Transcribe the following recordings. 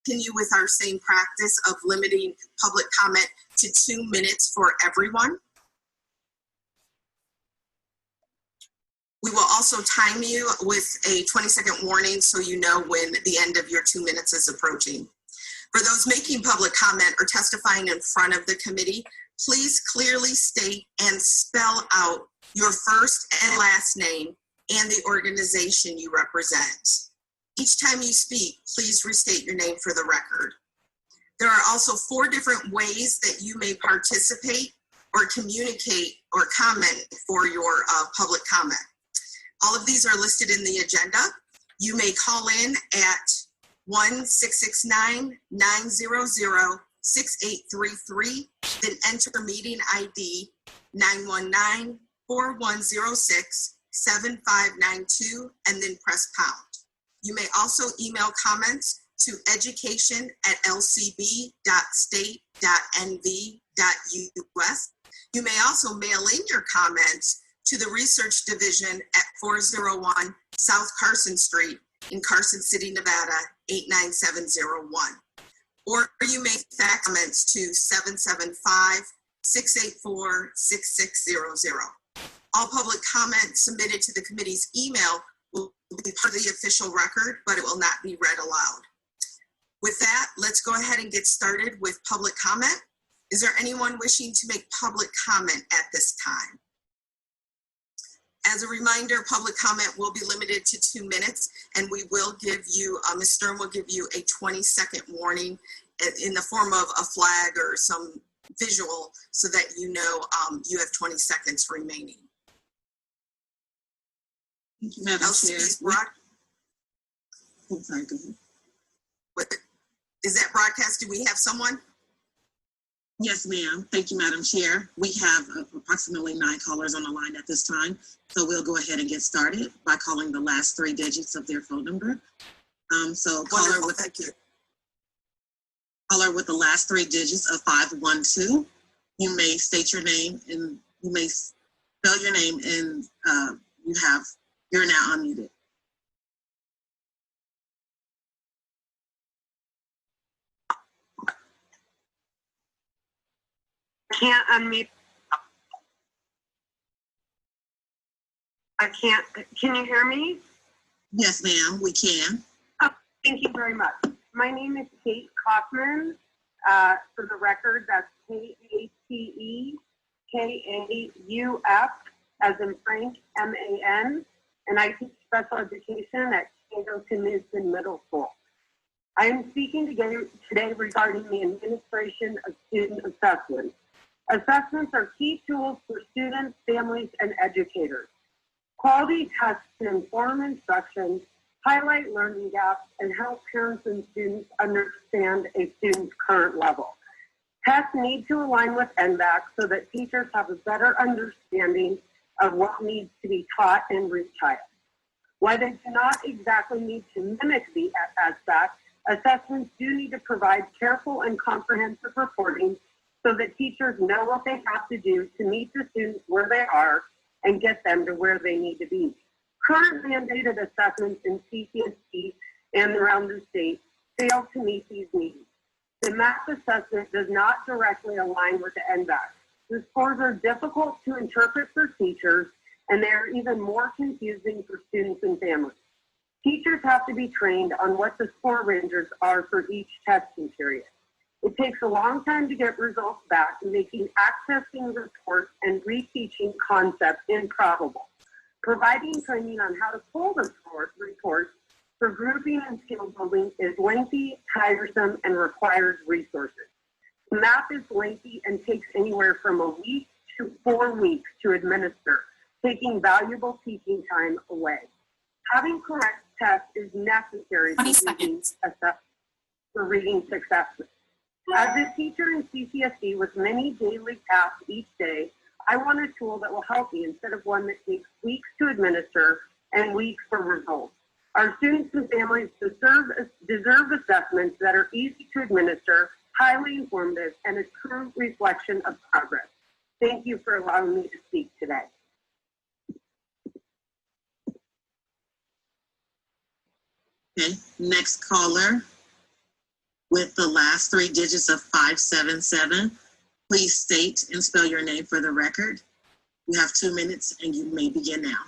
continue with our same practice of limiting public comment to 2 minutes for everyone. We will also time you with a 20-second warning so you know when the end of your 2 minutes is approaching. For those making public comment or testifying in front of the committee, please clearly state and spell out your first and last name and the organization you represent. Each time you speak, please restate your name for the record. There are also 4 different ways that you may participate or communicate or comment for your public comment. All of these are listed in the agenda. You may call in at 1-669-900-6833, then enter meeting ID 919-4106-7592, and then press pound. You may also email comments to education@lcb.state.nv.us. You may also mail in your comments to the Research Division at 401 South Carson Street in Carson City, Nevada, 89701. Or you may fax comments to 775-684-6600. All public comments submitted to the committee's email will be part of the official record, but it will not be read aloud. With that, let's go ahead and get started with public comment. Is there anyone wishing to make public comment at this time? As a reminder, public comment will be limited to 2 minutes, and we will give you, Ms. Stern will give you a 20-second warning in the form of a flag or some visual so that you know you have 20 seconds remaining. Thank you, Madam Chair. I'm sorry, go ahead. Is that broadcast? Do we have someone? Yes, ma'am. Thank you, Madam Chair. We have approximately 9 callers on the line at this time. So we'll go ahead and get started by calling the last 3 digits of their phone number. Caller with the last 3 digits of 512. You may state your name and you may spell your name, and you're now unmuted. Can't unmute. I can't. Can you hear me? Yes, ma'am, we can. Oh, thank you very much. My name is Kate Kaufman. For the record, that's Katekau, as in Frank, MAN, and I teach special education at Knudsen Middle School. I am speaking today regarding the administration of student assessments. Assessments are key tools for students, families, and educators. Quality tests to inform instruction, highlight learning gaps, and help parents and students understand a student's current level. Tests need to align with NBAC so that teachers have a better understanding of what needs to be taught and rechild. While they do not exactly need to mimic the SBAC, assessments do need to provide careful and comprehensive reporting so that teachers know what they have to do to meet the students where they are and get them to where they need to be. Current mandated assessments in CCSD and around the state fail to meet these needs. The math assessment does not directly align with the NBAC. The scores are difficult to interpret for teachers, and they are even more confusing for students and families. Teachers have to be trained on what the score ranges are for each testing period. It takes a long time to get results back, making accessing reports and reteaching concepts improbable. Providing training on how to pull the reports for grouping and skill building is lengthy, tiresome, and requires resources. The math is lengthy and takes anywhere from a week to 4 weeks to administer, taking valuable teaching time away. Having correct tests is necessary for reading successes. As a teacher in CCSD with many daily tasks each day, I want a tool that will help me instead of one that takes weeks to administer and weeks for results. Our students and families deserve assessments that are easy to administer, highly informative, and a true reflection of progress. Thank you for allowing me to speak today. Okay, next caller. with the last three digits of 577. Please state and spell your name for the record. You have 2 minutes and you may begin now.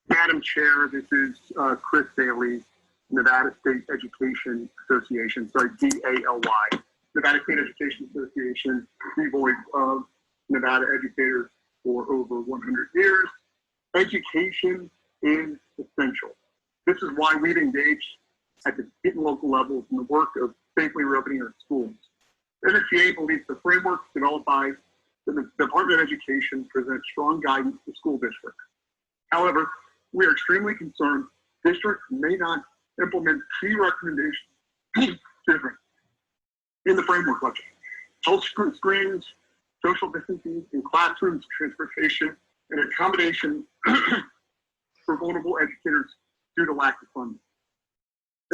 Madam Chair, this is Chris Daly, Nevada State Education Association, sorry, DALY. Nevada State Education Association, the voice of Nevada educators for over 100 years. Education is essential. This is why we've engaged at the state and local levels in the work of safely reopening our schools. NSCA believes the framework developed by the Department of Education presents strong guidance to school districts. However, we are extremely concerned districts may not implement key recommendations in the framework budget. Health screens, social distancing in classrooms, transportation, and accommodation for vulnerable educators due to lack of funding.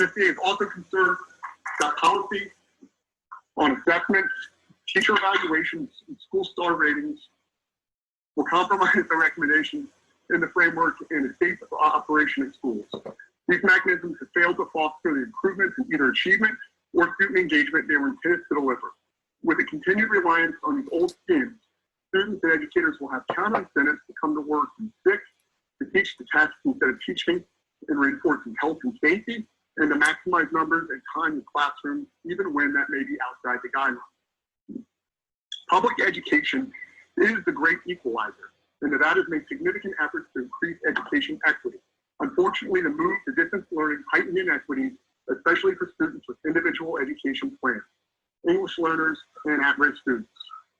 NSCA is also concerned that policy on assessments, teacher evaluations, and school star ratings will compromise the recommendations in the framework and a safe operation in schools. These mechanisms have failed to foster the improvements in either achievement or student engagement they were intended to deliver. With a continued reliance on these old schemes, students and educators will have counter incentives to come to work and sick, to teach the test instead of teaching and reinforcing health and safety, and to maximize numbers and time in classrooms, even when that may be outside the guidelines. Public education is the great equalizer, and Nevada has made significant efforts to increase education equity. Unfortunately, the move to distance learning heightened inequities, especially for students with individual education plans, English learners, and at-risk students.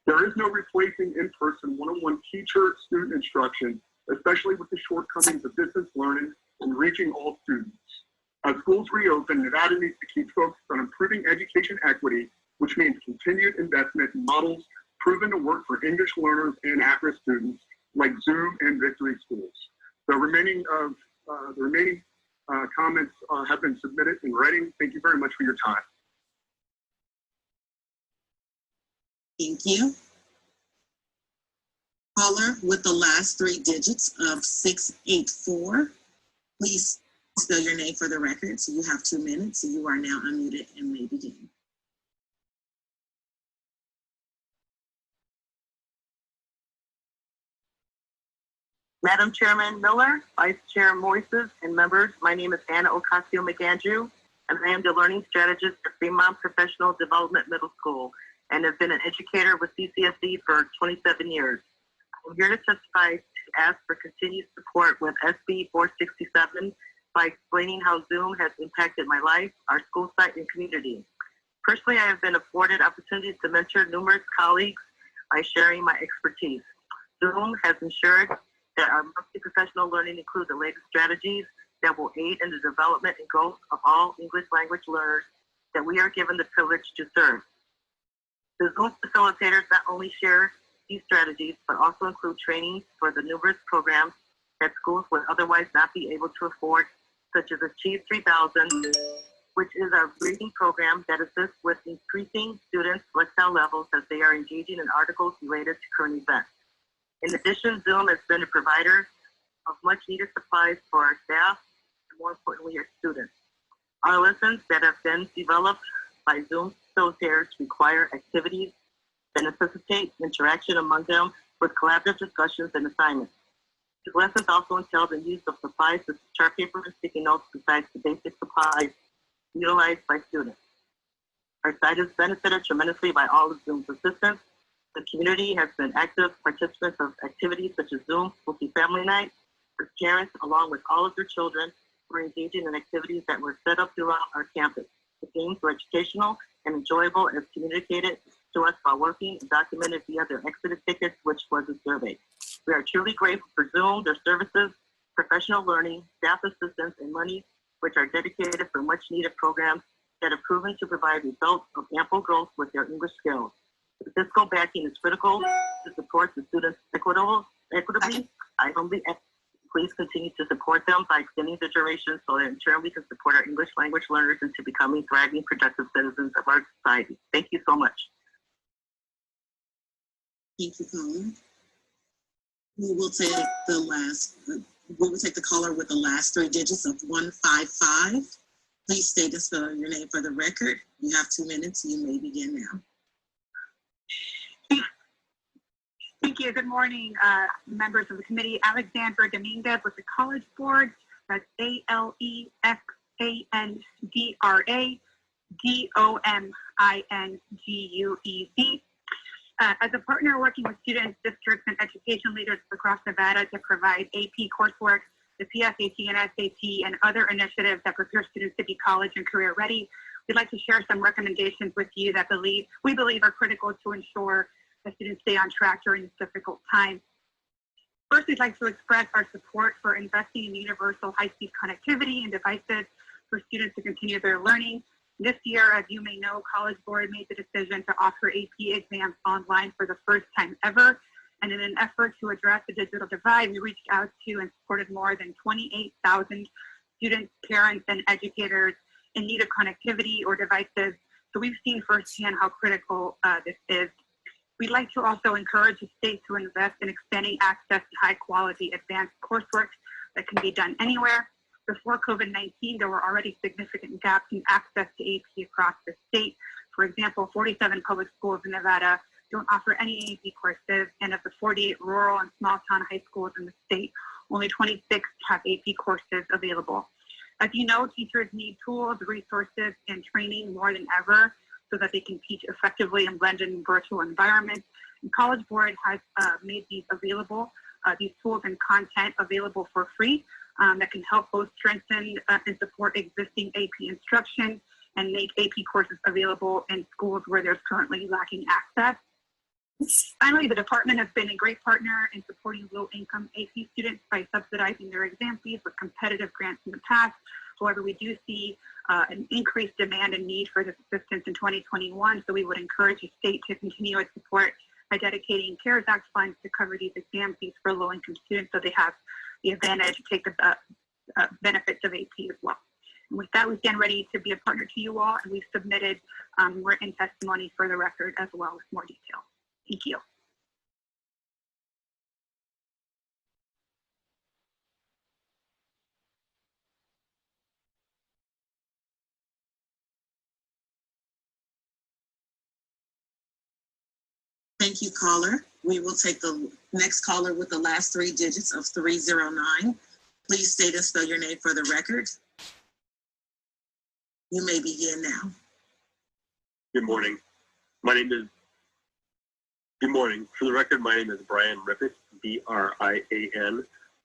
There is no replacing in-person one-on-one teacher-student instruction, especially with the shortcomings of distance learning and reaching all students. As schools reopen, Nevada needs to keep focused on improving education equity, which means continued investment in models proven to work for English learners and at-risk students, like Zoom and Victory Schools. The remaining comments have been submitted in writing. Thank you very much for your time. Thank you. Caller with the last three digits of 684. Please spell your name for the record. So you have 2 minutes. You are now unmuted and may begin. Madam Chairman Miller, Vice Chair Moises, and members, my name is Anna Ocasio-McAndrew, and I am the Learning Strategist at Fremont Professional Development Middle School, and have been an educator with CCSD for 27 years. I'm here to testify to ask for continued support with SB 467 by explaining how Zoom has impacted my life, our school site, and community. Personally, I have been afforded opportunities to mentor numerous colleagues by sharing my expertise. Zoom has ensured that our multi-professional learning includes the latest strategies that will aid in the development and growth of all English language learners that we are given the privilege to serve. The Zoom facilitators not only share these strategies, but also include training for the numerous programs that schools would otherwise not be able to afford, such as Achieve 3000, which is our reading program that assists with increasing students' lexile levels as they are engaging in articles related to current events. In addition, Zoom has been a provider of much needed supplies for our staff and, more importantly, our students. Our lessons that have been developed by Zoom facilitators require activities that necessitate interaction among them with collaborative discussions and assignments. These lessons also entail the use of supplies such as chart paper and sticky notes besides the basic supplies utilized by students. Our site has benefited tremendously by all of Zoom's assistance. The community has been active participants of activities such as Zoom Multi-Family Night, where parents, along with all of their children, were engaging in activities that were set up throughout our campus. The games were educational and enjoyable as communicated to us by working and documented via their exhibit tickets, which was a survey. We are truly grateful for Zoom, their services, professional learning, staff assistance, and money, which are dedicated for much needed programs that have proven to provide results of ample growth with their English skills. The fiscal backing is critical to support the students equitably. I humbly ask, please continue to support them by extending the duration so that in turn we can support our English language learners into becoming thriving, productive citizens of our society. Thank you so much. Thank you, caller. We will take the last We will take the caller with the last three digits of 155. Please state and spell your name for the record. You have 2 minutes. You may begin now. Thank you. Good morning, members of the committee. Alexandra Dominguez with the College Board. That's ALEXANDRADOMINGUEZ. As a partner working with students, districts, and education leaders across Nevada to provide AP coursework, the PSAT and SAT, and other initiatives that prepare students to be college and career ready, we'd like to share some recommendations with you that we believe are critical to ensure that students stay on track during this difficult time. First, we'd like to express our support for investing in universal high-speed connectivity and devices for students to continue their learning. This year, as you may know, College Board made the decision to offer AP exams online for the first time ever. And in an effort to address the digital divide, we reached out to and supported more than 28,000 students, parents, and educators in need of connectivity or devices. So we've seen firsthand how critical this is. We'd like to also encourage the state to invest in expanding access to high-quality advanced coursework that can be done anywhere. Before COVID-19, there were already significant gaps in access to AP across the state. For example, 47 public schools in Nevada don't offer any AP courses, and of the 48 rural and small-town high schools in the state, only 26 have AP courses available. As you know, teachers need tools, resources, and training more than ever so that they can teach effectively and blend in virtual environments. And College Board has made these available, these tools and content available for free that can help both strengthen and support existing AP instruction and make AP courses available in schools where there's currently lacking access. Finally, the department has been a great partner in supporting low-income AP students by subsidizing their exam fees with competitive grants in the past. However, we do see an increased demand and need for this assistance in 2021, so we would encourage the state to continue its support by dedicating CARES Act funds to cover these exam fees for low-income students so they have the advantage to take the benefits of AP as well. And with that, we stand ready to be a partner to you all, and we've submitted written testimony for the record as well with more detail. Thank you. Thank you, caller. We will take the next caller with the last three digits of 309. Please state and spell your name for the record. You may begin now. Good morning. Good morning. For the record, my name is Brian Rippett, BRIAN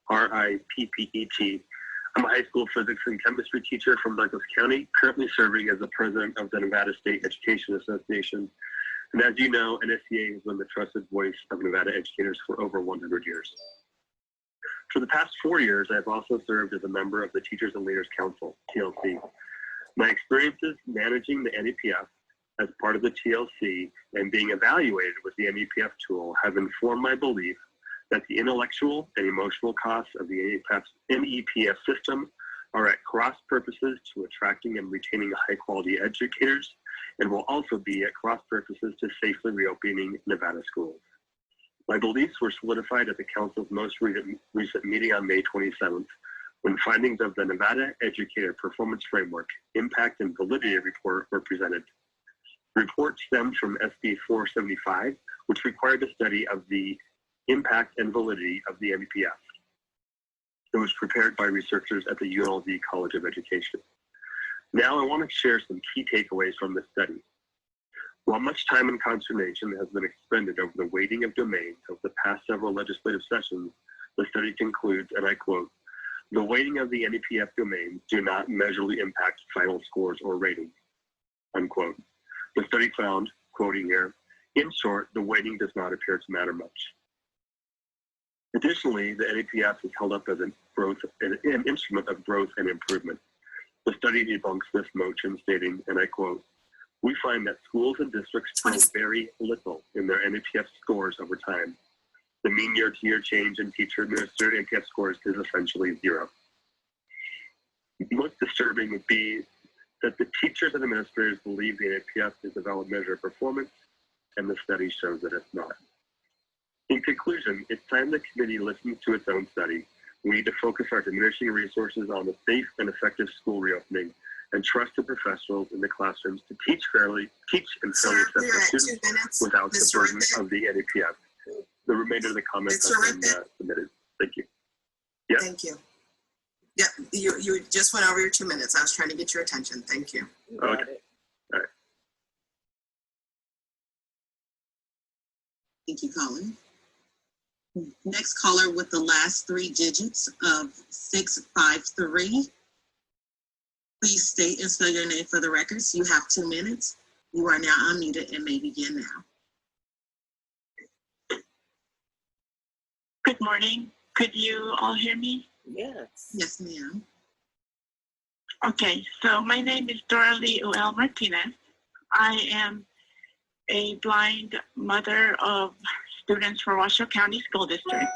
RIPPET. I'm a high school physics and chemistry teacher from Douglas County, currently serving as the president of the Nevada State Education Association. And as you know, NSEA has been the trusted voice of Nevada educators for over 100 years. For the past 4 years, I have also served as a member of the Teachers and Leaders Council, TLC. My experiences managing the NEPF as part of the TLC and being evaluated with the NEPF tool have informed my belief that the intellectual and emotional costs of the NEPF system are at cross purposes to attracting and retaining high-quality educators, and will also be at cross purposes to safely reopening Nevada schools. My beliefs were solidified at the Council's most recent meeting on May 27th, when findings of the Nevada Educator Performance Framework Impact and Validity Report were presented. The report stemmed from SB 475, which required a study of the impact and validity of the NEPF. It was prepared by researchers at the UNLV College of Education. Now I want to share some key takeaways from this study. While much time and consternation has been expended over the weighting of domains over the past several legislative sessions, the study concludes, and I quote, "The weighting of the NEPF domains do not measurably impact final scores or ratings," unquote. The study found, quoting here, "In short, the weighting does not appear to matter much." Additionally, the NEPF is held up as an instrument of growth and improvement. The study debunks this notion, stating, and I quote, "We find that schools and districts grow very little in their NEPF scores over time. The mean year-to-year change in teacher-administered NEPF scores is essentially zero." Most disturbing would be that the teachers and administrators believe the NEPF is a valid measure of performance, and the study shows that it's not. In conclusion, it's time the committee listens to its own study, We need to focus our diminishing resources on the safe and effective school reopening and trusted professionals in the classrooms to teach and fairly Sir, assess we're our at 2 students minutes. without the Mr. burden Rippett? of the NAPF. The remainder of the comments Mr. have been Rippett? submitted. Thank you. Yes. Thank you. Yep, you just went over your 2 minutes. I was trying to get your attention. Thank you. Okay. Thank you, caller. Next caller with the last three digits of 653. Please state and spell your name for the records. You have 2 minutes. You are now unmuted and may begin now. Good morning. Could you all hear me? Yes. Yes, ma'am. Okay, so my name is Dora Lee Uel Martinez. I am a blind mother of students for Washoe County School District.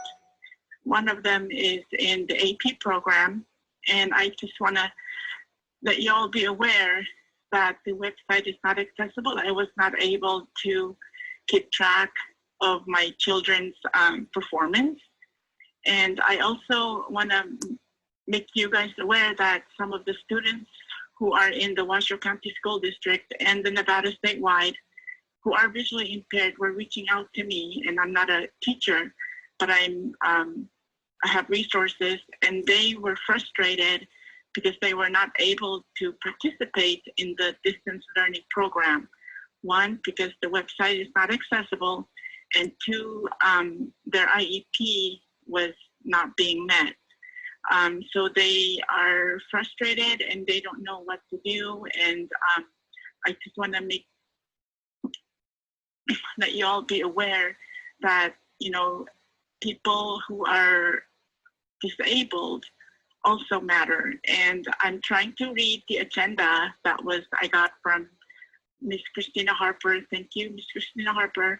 One of them is in the AP program, and I just want to let you all be aware that the website is not accessible. I was not able to keep track of my children's performance. And I also want to make you guys aware that some of the students who are in the Washoe County School District and the Nevada statewide who are visually impaired were reaching out to me, and I'm not a teacher, but I have resources, and they were frustrated because they were not able to participate in the distance learning program. One, because the website is not accessible, and two, their IEP was not being met. So they are frustrated and they don't know what to do. And I just want to let you all be aware that, you know, people who are disabled also matter. And I'm trying to read the agenda that I got from Ms. Christina Harper. Thank you, Ms. Christina Harper.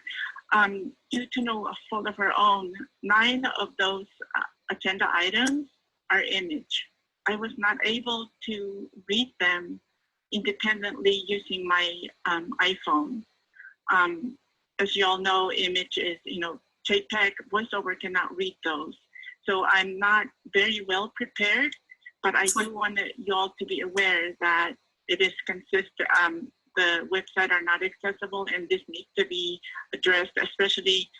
Due to no fault of her own, 9 of those agenda items are image. I was not able to read them independently using my iPhone. As you all know, image is, you know, JPEG, VoiceOver cannot read those. So I'm not very well prepared, but I do want you all to be aware that it is consistent. The website are not accessible, and this needs to be addressed, especially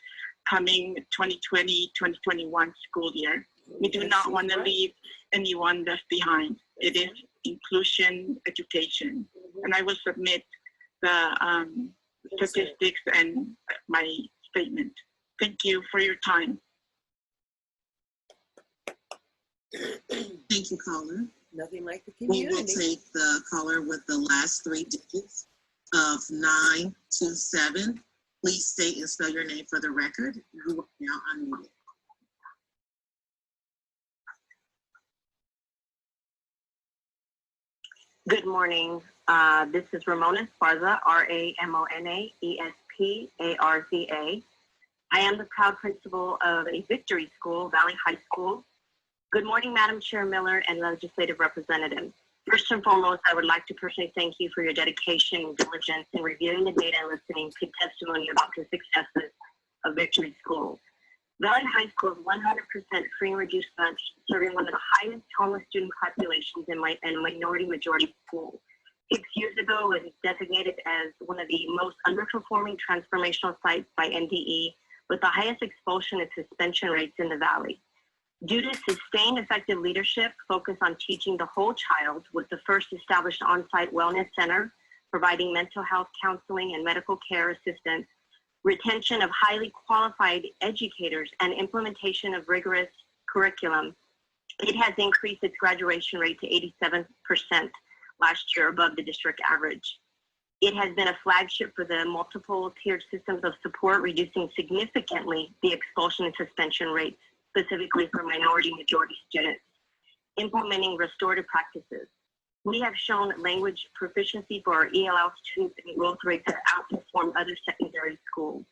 coming 2020-2021 school year. We do not want to leave anyone left behind. It is inclusion education. And I will submit the statistics and my statement. Thank you for your time. Thank you, caller. Nothing like the We will community. take the caller with the last three digits of 927. Please state and spell your name for the record. You are now unmuted. Good morning. This is Ramona Esparza, RAMONA-ESPARZA. I am the proud principal of a Victory School, Valley High School. Good morning, Madam Chair Miller and legislative representatives. First and foremost, I would like to personally thank you for your dedication and diligence in reviewing the data and listening to testimony about the successes of Victory Schools. Valley High School is 100% free and reduced lunch, serving one of the highest homeless student populations in minority majority schools. 6 years ago, it was designated as one of the most underperforming transformational sites by NDE, with the highest expulsion and suspension rates in the Valley. Due to sustained effective leadership, focus on teaching the whole child with the first established on-site wellness center, providing mental health counseling and medical care assistance, retention of highly qualified educators, and implementation of rigorous curriculum, it has increased its graduation rate to 87% last year, above the district average. It has been a flagship for the multiple tiered systems of support, reducing significantly the expulsion and suspension rates, specifically for minority majority students, implementing restorative practices. We have shown language proficiency for our ELL students and growth rates that outperform other secondary schools.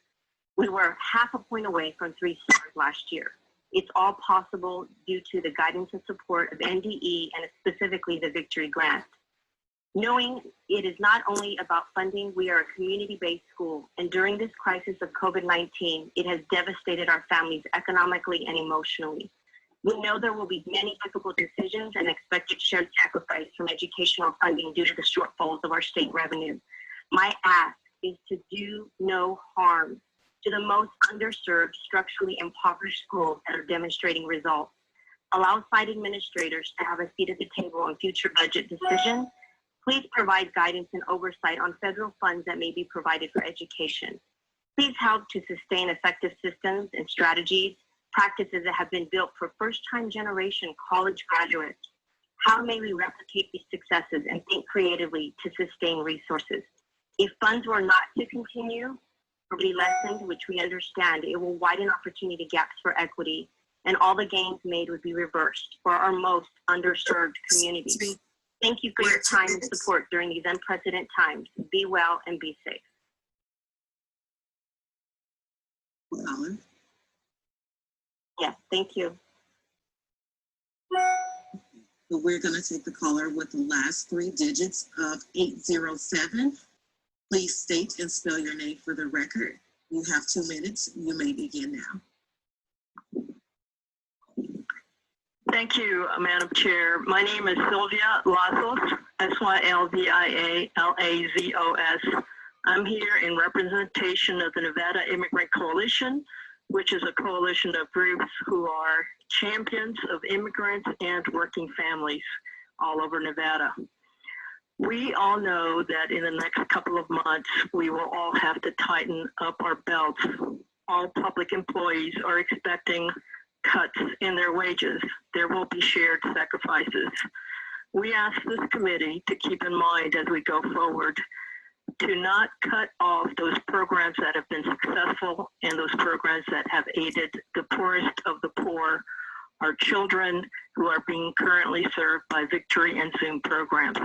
We were half a point away from 3 stars last year. It's all possible due to the guidance and support of NDE and specifically the Victory Grant. Knowing it is not only about funding, we are a community-based school, and during this crisis of COVID-19, it has devastated our families economically and emotionally. We know there will be many difficult decisions and expected shared sacrifice from educational funding due to the shortfalls of our state revenue. My ask is to do no harm to the most underserved, structurally impoverished schools that are demonstrating results. Allow site administrators to have a seat at the table on future budget decisions. Please provide guidance and oversight on federal funds that may be provided for education. Please help to sustain effective systems and strategies, practices that have been built for first-time generation college graduates. How may we replicate these successes and think creatively to sustain resources? If funds were not to continue or be lessened, which we understand, it will widen opportunity gaps for equity, and all the gains made would be reversed for our most underserved communities. Thank you for your time and support during these unprecedented times. Be well and be safe. Colin? Yes, thank you. So we're going to take the caller with the last 3 digits of 807. Please state and spell your name for the record. You have 2 minutes. You may begin now. Thank you, Madam Chair. My name is Sylvia Lazos, Sylvialazos. I'm here in representation of the Nevada Immigrant Coalition, which is a coalition of groups who are champions of immigrants and working families all over Nevada. We all know that in the next couple of months, we will all have to tighten up our belts. All public employees are expecting cuts in their wages. There will be shared sacrifices. We ask this committee to keep in mind as we go forward to not cut off those programs that have been successful and those programs that have aided the poorest of the poor, our children who are being currently served by Victory and Zoom programs.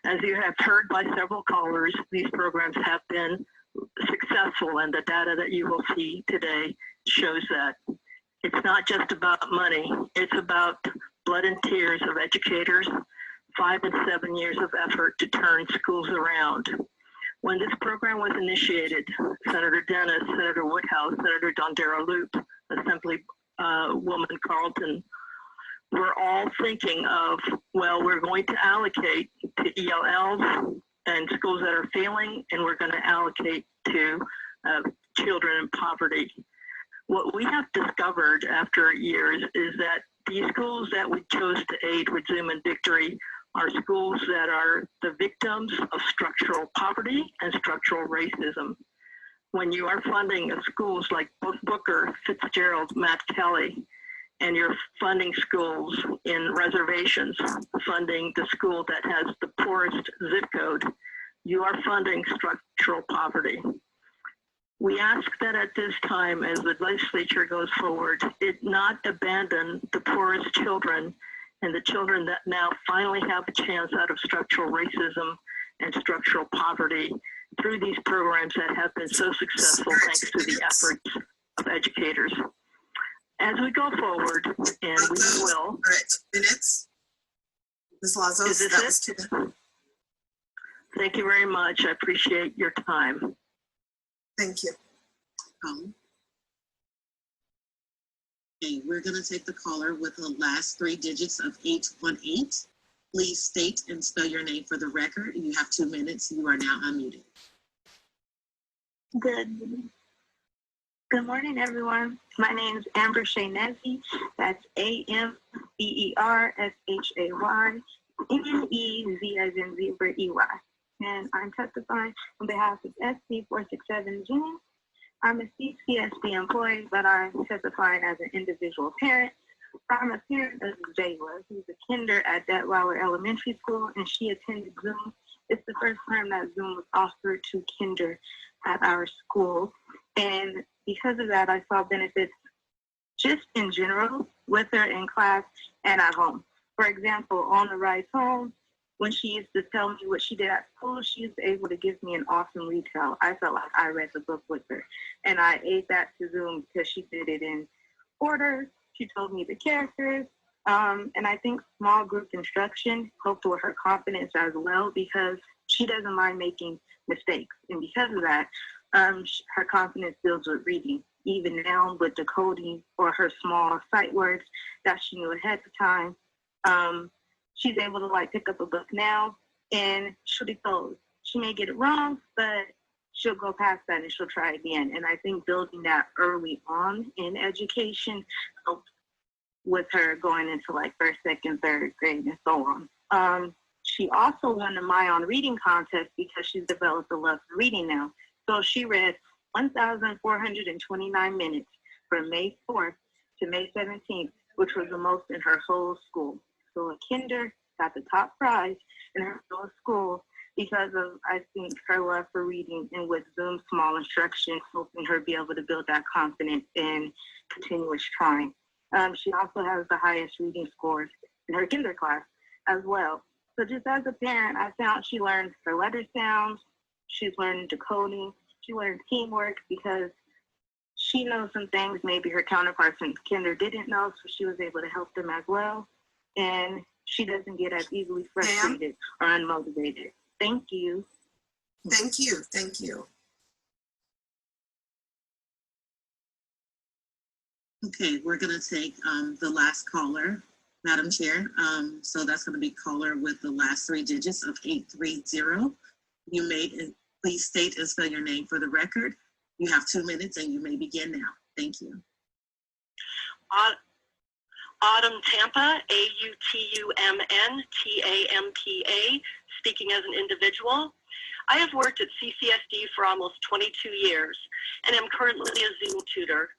As you have heard by several callers, these programs have been successful, and the data that you will see today shows that. It's not just about money, it's about blood and tears of educators, 5 and 7 years of effort to turn schools around. When this program was initiated, Senator Dennis, Senator Woodhouse, Senator Dondero Loop, Assemblywoman Carlton, we're all thinking of, well, we're going to allocate to ELLs and schools that are failing, and we're going to allocate to children in poverty. What we have discovered after years is that these schools that we chose to aid with Zoom and Victory are schools that are the victims of structural poverty and structural racism. When you are funding schools like Booker, Fitzgerald, Matt Kelly, and you're funding schools in reservations, funding the school that has the poorest zip code, you are funding structural poverty. We ask that at this time, as the legislature goes forward, it not abandon the poorest children and the children that now finally have a chance out of structural racism and structural poverty through these programs that have been so successful thanks to the efforts of educators. As we go forward, and we will. We're at 2 minutes. Ms. Lazos, that was 2 minutes. Thank you very much. I appreciate your time. Thank you. Okay, we're going to take the caller with the last 3 digits of 818. Please state and spell your name for the record. You have 2 minutes. You are now unmuted. Good morning, everyone. My name is Amber Shaynesi. That's AMBERSHAY, NNEZ as in zebra EY. And I'm testifying on behalf of SC467G. I'm a CCSD employee, but I'm testifying as an individual parent. I'm a parent of Jayla, who's a kinder at Detweiler Elementary School, and she attended Zoom. It's the first time that Zoom was offered to kinder at our school. And because of that, I saw benefits just in general with her in class and at home. For example, on the ride home, when she used to tell me what she did at school, she was able to give me an awesome retell. I felt like I read the book with her. And I ate that to Zoom because she did it in order. She told me the characters. And I think small group instruction helped with her confidence as well because she doesn't mind making mistakes. And because of that, her confidence builds with reading. even now with decoding or her small sight words that she knew ahead of time. She's able to like pick up a book now and she'll be told. She may get it wrong, but she'll go past that and she'll try again. And I think building that early on in education helped with her going into like first, second, third grade and so on. She also won the My On Reading contest because she's developed a love for reading now. So she read 1,429 minutes from May 4th to May 17th, which was the most in her whole school. So a kinder got the top prize in her whole school because of, I think, her love for reading and with Zoom small instruction, helping her be able to build that confidence and continuous trying. She also has the highest reading scores in her kinder class as well. So just as a parent, I found she learned her letter sounds, she's learned decoding, she learned teamwork because she knows some things maybe her counterparts in kinder didn't know, so she was able to help them as well. And she doesn't get as easily frustrated or unmotivated. Thank you. Thank you. Thank you. Okay, we're gonna take the last caller, Madam Chair. So that's gonna be caller with the last three digits of 830. You may please state and spell your name for the record. You have 2 minutes and you may begin now. Thank you. Autumn Tampa, AUTUMN, speaking as an individual. I have worked at CCSD for almost 22 years and am currently a Zoom tutor.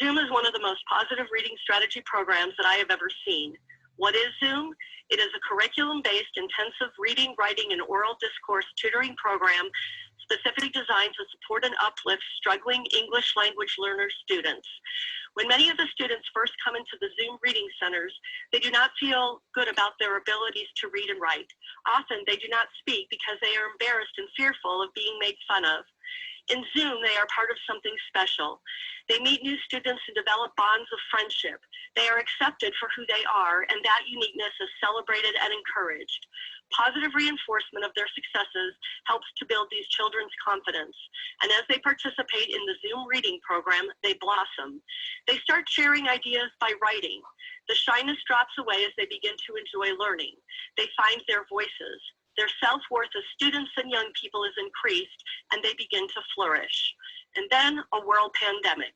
Zoom is one of the most positive reading strategy programs that I have ever seen. What is Zoom? It is a curriculum-based intensive reading, writing, and oral discourse tutoring program specifically designed to support and uplift struggling English language learner students. When many of the students first come into the Zoom reading centers, they do not feel good about their abilities to read and write. Often they do not speak because they are embarrassed and fearful of being made fun of. In Zoom, they are part of something special. They meet new students and develop bonds of friendship. They are accepted for who they are, and that uniqueness is celebrated and encouraged. Positive reinforcement of their successes helps to build these children's confidence. And as they participate in the Zoom reading program, they blossom. They start sharing ideas by writing. The shyness drops away as they begin to enjoy learning. They find their voices. Their self-worth as students and young people is increased, and they begin to flourish. And then a world pandemic.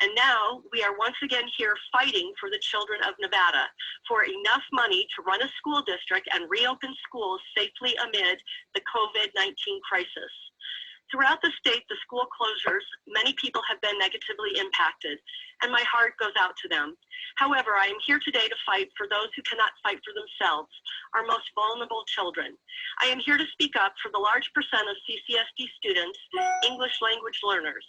And now we are once again here fighting for the children of Nevada for enough money to run a school district and reopen schools safely amid the COVID-19 crisis. Throughout the state, the school closures, many people have been negatively impacted, and my heart goes out to them. However, I am here today to fight for those who cannot fight for themselves, our most vulnerable children. I am here to speak up for the large percent of CCSD students, English language learners.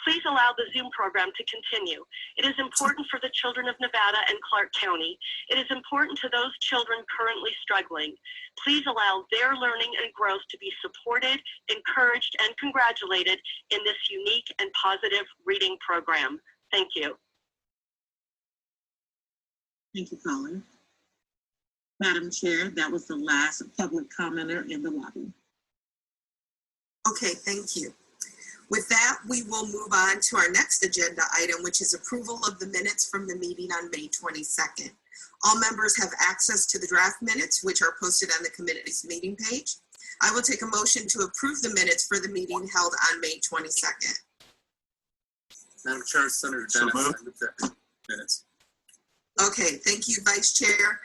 Please allow the Zoom program to continue. It is important for the children of Nevada and Clark County. It is important to those children currently struggling. Please allow their learning and growth to be supported, encouraged, and congratulated in this unique and positive reading program. Thank you. Thank you, caller. Madam Chair, that was the last public commenter in the lobby. Okay, thank you. With that, we will move on to our next agenda item, which is approval of the minutes from the meeting on May 22nd. All members have access to the draft minutes, which are posted on the committee's meeting page. I will take a motion to approve the minutes for the meeting held on May 22nd. Madam Chair, Senator Dennis, I move that minutes. Okay, thank you, Vice Chair.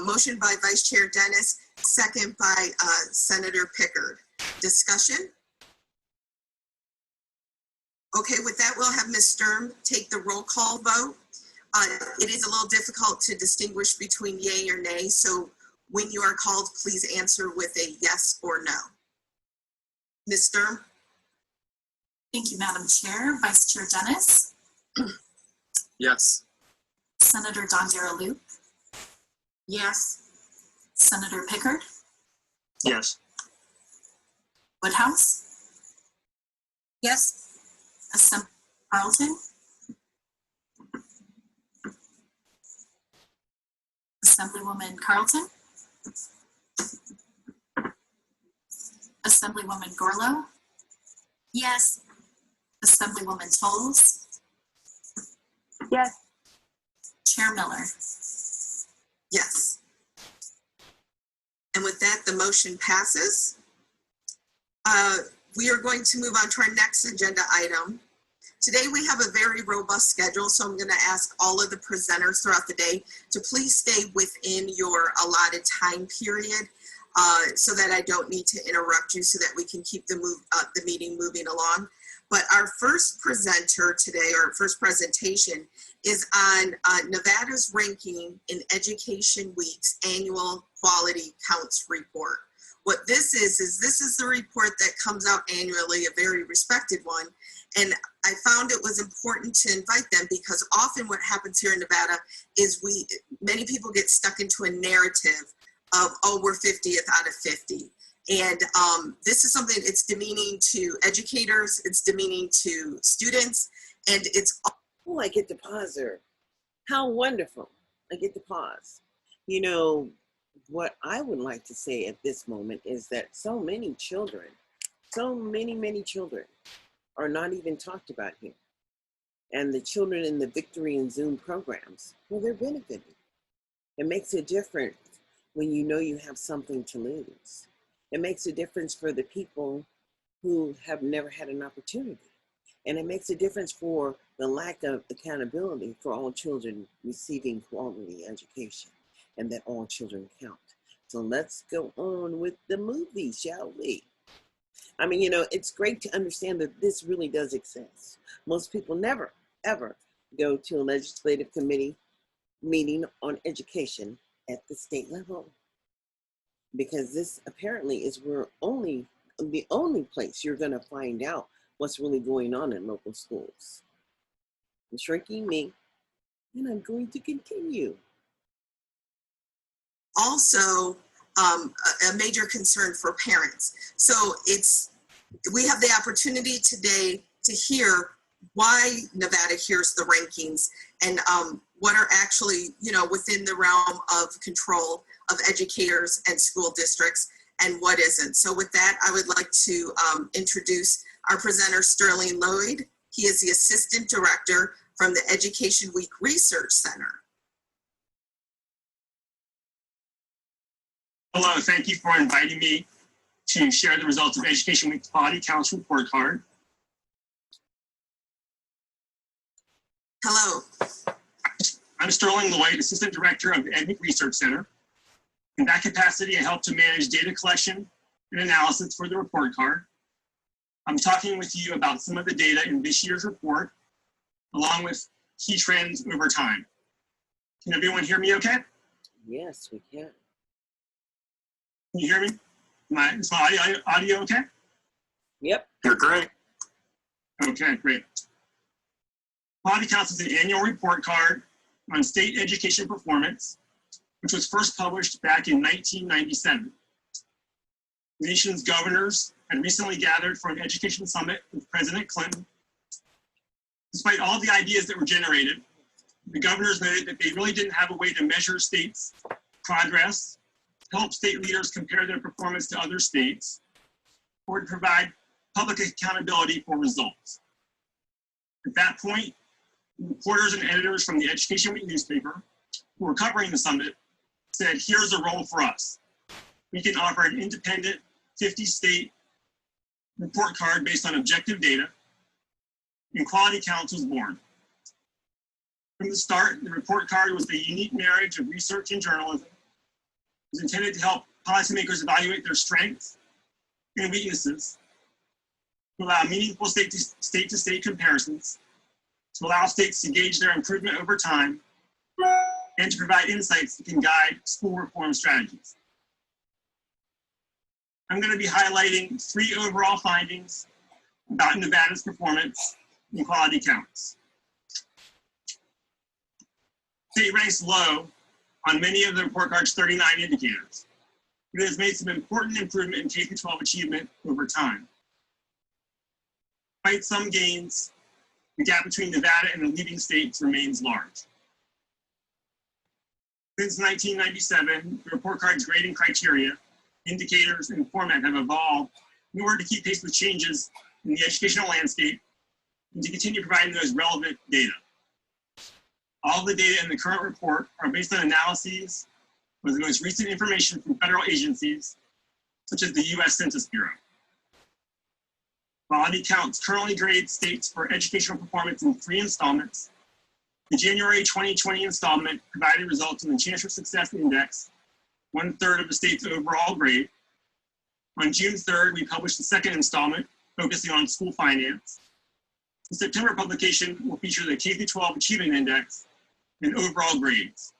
Motion by Vice Chair Dennis, second by Senator Pickard. Discussion? Okay, with that, we'll have Ms. Sturm take the roll call vote. It is a little difficult to distinguish between yay or nay, so when you are called, please answer with a yes or no. Ms. Sturm? Thank you, Madam Chair. Vice Chair Dennis? Yes. Senator Dondera-Luke? Yes. Senator Pickard? Yes. Woodhouse? Yes. Assemblywoman Carlton? Assemblywoman Carlton? Assemblywoman Gorlow? Yes. Assemblywoman Tolles? Yes. Chair Miller. Yes. And with that, the motion passes. We are going to move on to our next agenda item. Today we have a very robust schedule, so I'm going to ask all of the presenters throughout the day to please stay within your allotted time period so that I don't need to interrupt you, so that we can keep the meeting moving along. But our first presenter today, or first presentation, is on Nevada's ranking in Education Week's annual quality counts report. What this is the report that comes out annually, a very respected one. And I found it was important to invite them because often what happens here in Nevada is many people get stuck into a narrative of, oh, we're 50th out of 50. And this is something, it's demeaning to educators, it's demeaning to students, and it's... Oh, I get to pause her. How wonderful. I get to pause. You know, what I would like to say at this moment is that so many children, so many children are not even talked about here. And the children in the Victory and Zoom programs, well, they're benefiting. It makes a difference when you know you have something to lose. It makes a difference for the people who have never had an opportunity. And it makes a difference for the lack of accountability for all children receiving quality education, and that all children count. So let's go on with the movie, shall we? I mean, you know, it's great to understand that this really does exist. Most people never, ever go to a legislative committee meeting on education at the state level, because this apparently is the only place you're going to find out what's really going on in local schools. I'm shrinking me, and I'm going to continue. Also, a major concern for parents. So we have the opportunity today to hear why Nevada hears the rankings and what are actually, you know, within the realm of control of educators and school districts and what isn't. So with that, I would like to introduce our presenter, Sterling Lloyd. He is the Assistant Director from the Education Week Research Center. Hello, thank you for inviting me to share the results of Education Week Quality Counts Report Card. Hello. I'm Sterling Lloyd, Assistant Director of the EdWeek Research Center. In that capacity, I help to manage data collection and analysis for the report card. I'm talking with you about some of the data in this year's report, along with key trends over time. Can everyone hear me okay? Yes, we can. Can you hear me? Is my audio okay? Yep. You're great. Okay, great. Quality Counts is an annual report card on state education performance, which was first published back in 1997. The nation's governors had recently gathered for an education summit with President Clinton. Despite all the ideas that were generated, the governors noted that they really didn't have a way to measure states' progress, help state leaders compare their performance to other states, or to provide public accountability for results. At that point, reporters and editors from the Education Week newspaper who were covering the summit said, here's a role for us. We can offer an independent 50-state report card based on objective data, and Quality Counts was born. From the start, the report card was the unique marriage of research and journalism. It was intended to help policymakers evaluate their strengths and weaknesses, to allow meaningful state-to-state comparisons, to allow states to gauge their improvement over time, and to provide insights that can guide school reform strategies. I'm going to be highlighting 3 overall findings about Nevada's performance in Quality Counts. State ranks low on many of the report card's 39 indicators, but it has made some important improvement in K-12 achievement over time. Despite some gains, the gap between Nevada and the leading states remains large. Since 1997, the report card's grading criteria, indicators, and format have evolved in order to keep pace with changes in the educational landscape and to continue providing those relevant data. All the data in the current report are based on analyses of the most recent information from federal agencies, such as the U.S. Census Bureau. Quality Counts currently grades states for educational performance in 3 installments. The January 2020 installment provided results in the Chancellor Success Index, 1/3 of the state's overall grade. On June 3rd, we published the second installment, focusing on school finance. The September publication will feature the K-12 Achievement Index and overall grades.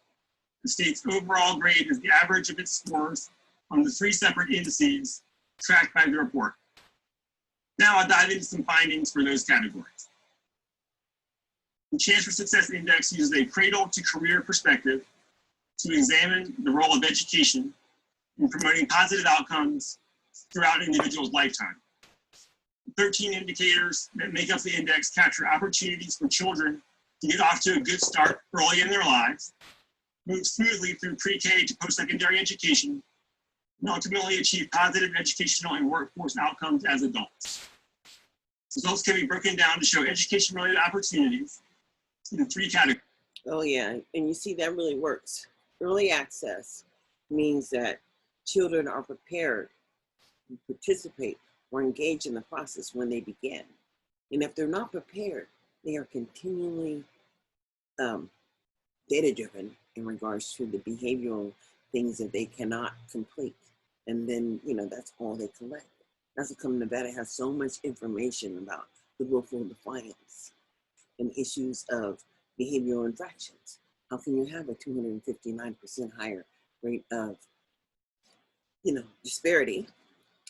The state's overall grade is the average of its scores on the 3 separate indices tracked by the report. Now I'll dive into some findings for those categories. The Chancellor Success Index uses a cradle-to-career perspective to examine the role of education in promoting positive outcomes throughout an individual's lifetime. 13 indicators that make up the index capture opportunities for children to get off to a good start early in their lives, move smoothly through pre-K to post-secondary education, and ultimately achieve positive educational and workforce outcomes as adults. Results can be broken down to show education-related opportunities in 3 categories. Oh yeah, and you see that really works. Early access means that children are prepared to participate or engage in the process when they begin. And if they're not prepared, they are continually data-driven in regards to the behavioral things that they cannot complete. And then, that's all they collect. That's how come Nevada has so much information about the willful defiance and issues of behavioral infractions. How can you have a 259% higher rate of, disparity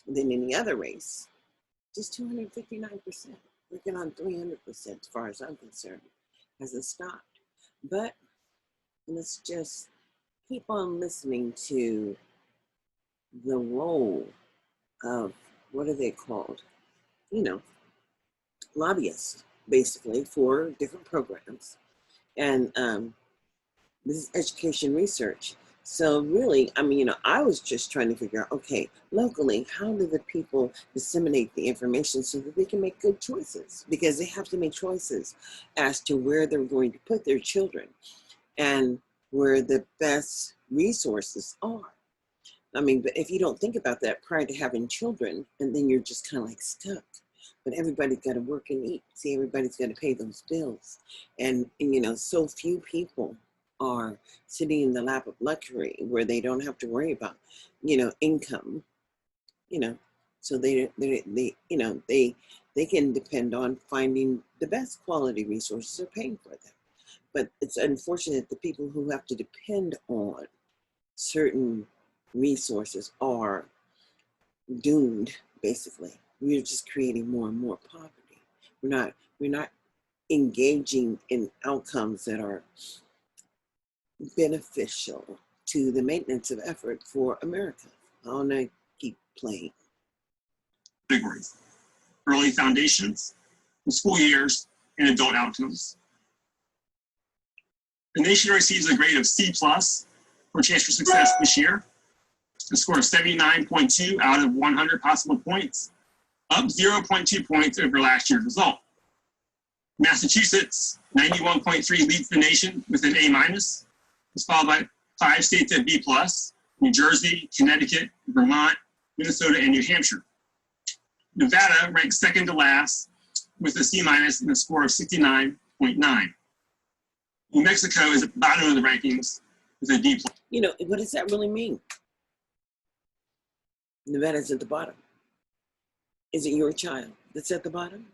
than any other race? Just 259%, working on 300% as far as I'm concerned, hasn't stopped. But let's just keep on listening to the role of, what are they called? Lobbyists, basically, for different programs. And this is education research. So really, I was just trying to figure out, okay, locally, how do the people disseminate the information so that they can make good choices? Because they have to make choices as to where they're going to put their children and where the best resources are. But if you don't think about that prior to having children, and then you're just kind of like stuck. But everybody's got to work and eat. See, everybody's got to pay those bills. And so few people are sitting in the lap of luxury where they don't have to worry about, income, so they can depend on finding the best quality resources are paying for them. But it's unfortunate the people who have to depend on certain resources are doomed, basically. We're just creating more and more poverty. We're not engaging in outcomes that are beneficial to the maintenance of effort for America. I want to keep playing. Categories: early foundations, school years, and adult outcomes. The nation receives a grade of C+ for Chancellor Success this year, a score of 79.2 out of 100 possible points, up 0.2 points over last year's result. Massachusetts, 91.3, leads the nation with an A-, is followed by 5 states at B+, New Jersey, Connecticut, Vermont, Minnesota, and New Hampshire. Nevada ranks second to last with a C- and a score of 69.9. New Mexico is at the bottom of the rankings with a D+. What does that really mean? Nevada's at the bottom. Is it your child that's at the bottom?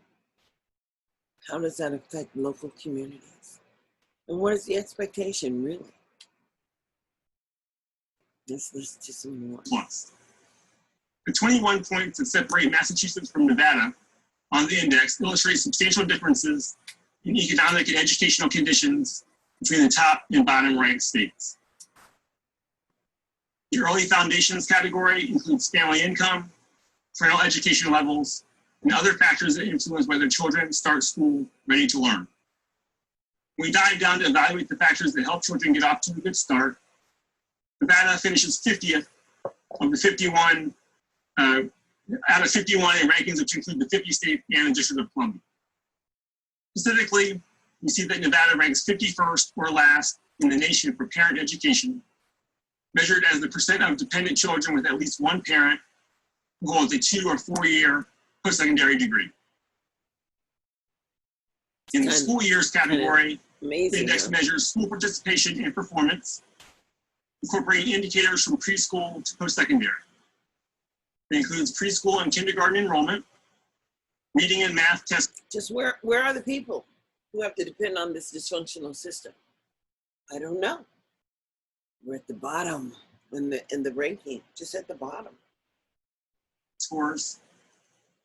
How does that affect local communities? And what is the expectation, really? Let's just some more. Plus. The 21 points that separate Massachusetts from Nevada on the index illustrate substantial differences in economic and educational conditions between the top and bottom ranked states. The early foundations category includes family income, parental education levels, and other factors that influence whether children start school ready to learn. When we dive down to evaluate the factors that help children get off to a good start, Nevada finishes 50th of the 51, out of 51 in rankings which include the 50 states and the District of Columbia. Specifically, you see that Nevada ranks 51st or last in the nation for parent education, measured as the percent of dependent children with at least one parent who holds a 2 or 4 year post-secondary degree. In the school years category, the index measures school participation and performance, incorporating indicators from preschool to post-secondary. It includes preschool and kindergarten enrollment, reading and math tests. Just where are the people who have to depend on this dysfunctional system? I don't know. We're at the bottom in the ranking, just at the bottom. Scores,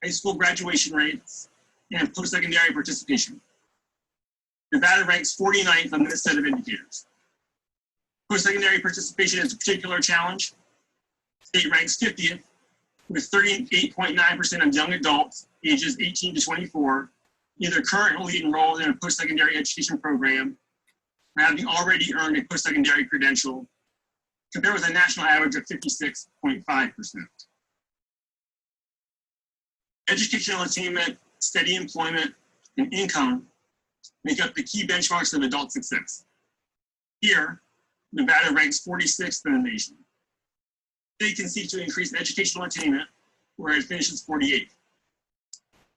high school graduation rates, and post-secondary participation. Nevada ranks 49th on this set of indicators. Post-secondary participation is a particular challenge. State ranks 50th, with 38.9% of young adults ages 18 to 24 either currently enrolled in a post-secondary education program or having already earned a post-secondary credential, compared with a national average of 56.5%. Educational attainment, steady employment, and income make up the key benchmarks of adult success. Here, Nevada ranks 46th in the nation. The state can seek to increase educational attainment, where it finishes 48th.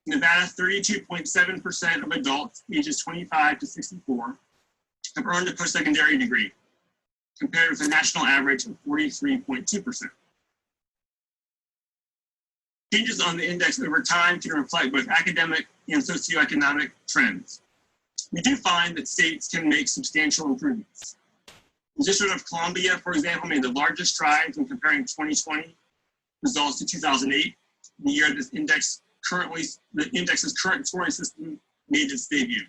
Nevada, 32.7% of adults ages 25 to 64 have earned a post-secondary degree, compared with a national average of 43.2%. Changes on the index over time can reflect both academic and socioeconomic trends. We do find that states can make substantial improvements. The District of Columbia, for example, made the largest strides when comparing 2020 results to 2008, the year the index's current scoring system made its debut.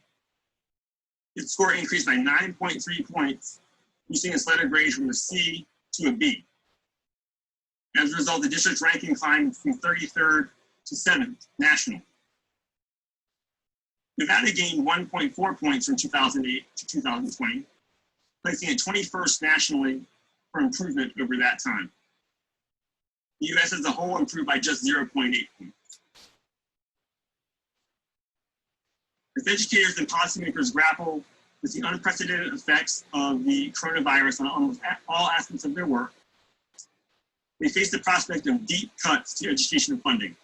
Its score increased by 9.3 points, reaching its letter grade from a C to a B. As a result, the district's ranking climbed from 33rd to 7th nationally. Nevada gained 1.4 points from 2008 to 2020, placing it 21st nationally for improvement over that time. The U.S. as a whole improved by just 0.8 points. As educators and policymakers grapple with the unprecedented effects of the coronavirus on almost all aspects of their work, they face the prospect of deep cuts to education funding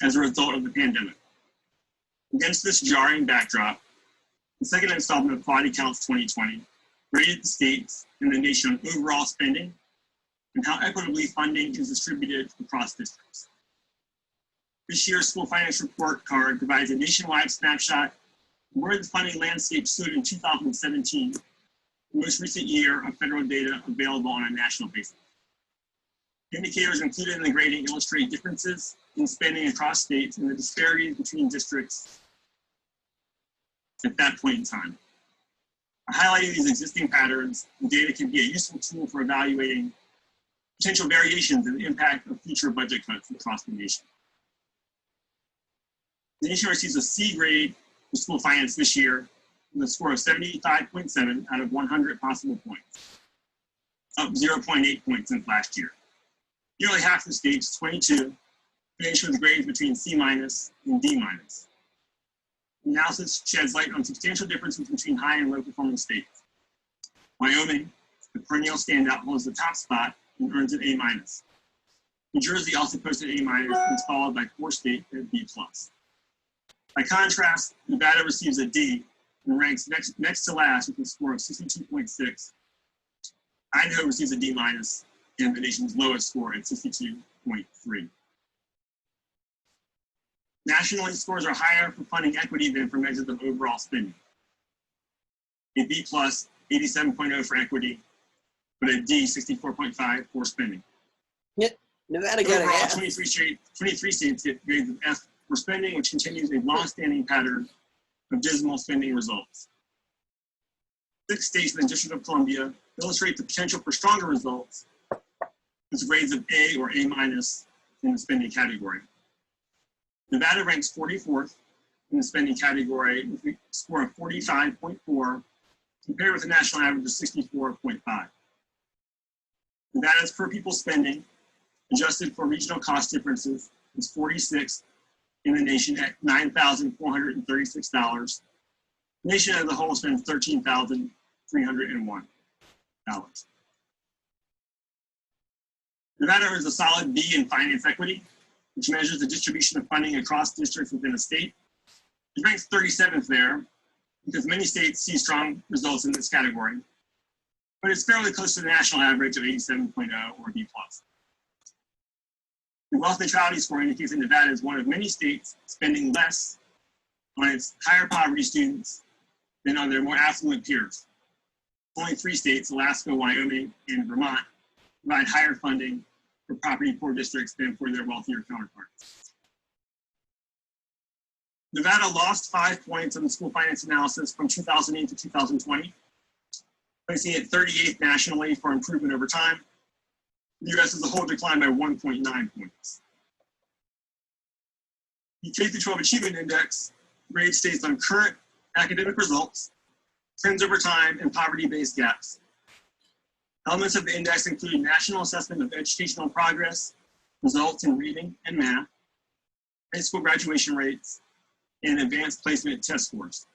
as a result of the pandemic. Against this jarring backdrop, the second installment of Quality Counts 2020 rated the states and the nation on overall spending and how equitably funding is distributed across districts. This year's school finance report card provides a nationwide snapshot of where the funding landscape stood in 2017, the most recent year of federal data available on a national basis. Indicators included in the grading illustrate differences in spending across states and the disparities between districts at that point in time. By highlighting these existing patterns, the data can be a useful tool for evaluating potential variations in the impact of future budget cuts across the nation. The nation receives a C grade for school finance this year with a score of 75.7 out of 100 possible points, up 0.8 points since last year. Nearly half the states, 22, finished with grades between C- and D-. The analysis sheds light on substantial differences between high and low performing states. Wyoming, the perennial standout, holds the top spot and earns an A-. New Jersey also posted A- and is followed by 4 states at B+. By contrast, Nevada receives a D and ranks next to last with a score of 62.6. Idaho receives a D- and the nation's lowest score at 62.3. Nationally, scores are higher for funding equity than for measures of overall spending. A B+, 87.0 for equity, but a D, 64.5 for spending. Yep. Nevada got overall, a F. 23 states get grades of F for spending, which continues a long-standing pattern of dismal spending results. 6 states in the District of Columbia illustrate the potential for stronger results with grades of A or A- in the spending category. Nevada ranks 44th in the spending category with a score of 45.4, compared with a national average of 64.5. Nevada's per pupil spending, adjusted for regional cost differences, is 46th in the nation at $9,436, The nation as a whole spends $13,301. Nevada is a solid B in finance equity, which measures the distribution of funding across districts within a state. It ranks 37th there because many states see strong results in this category, but it's fairly close to the national average of 87.0 or B+. The wealth neutrality score indicates that Nevada is one of many states spending less on its higher poverty students than on their more affluent peers. Only 3 states, Alaska, Wyoming, and Vermont, provide higher funding for poverty poor districts than for their wealthier counterparts. Nevada lost 5 points on the school finance analysis from 2008 to 2020, placing it 38th nationally for improvement over time. The US as a whole declined by 1.9 points. The K-12 Achievement Index grades states on current academic results, trends over time, and poverty-based gaps. Elements of the index include national assessment of educational progress, results in reading and math, high school graduation rates, and advanced placement test scores.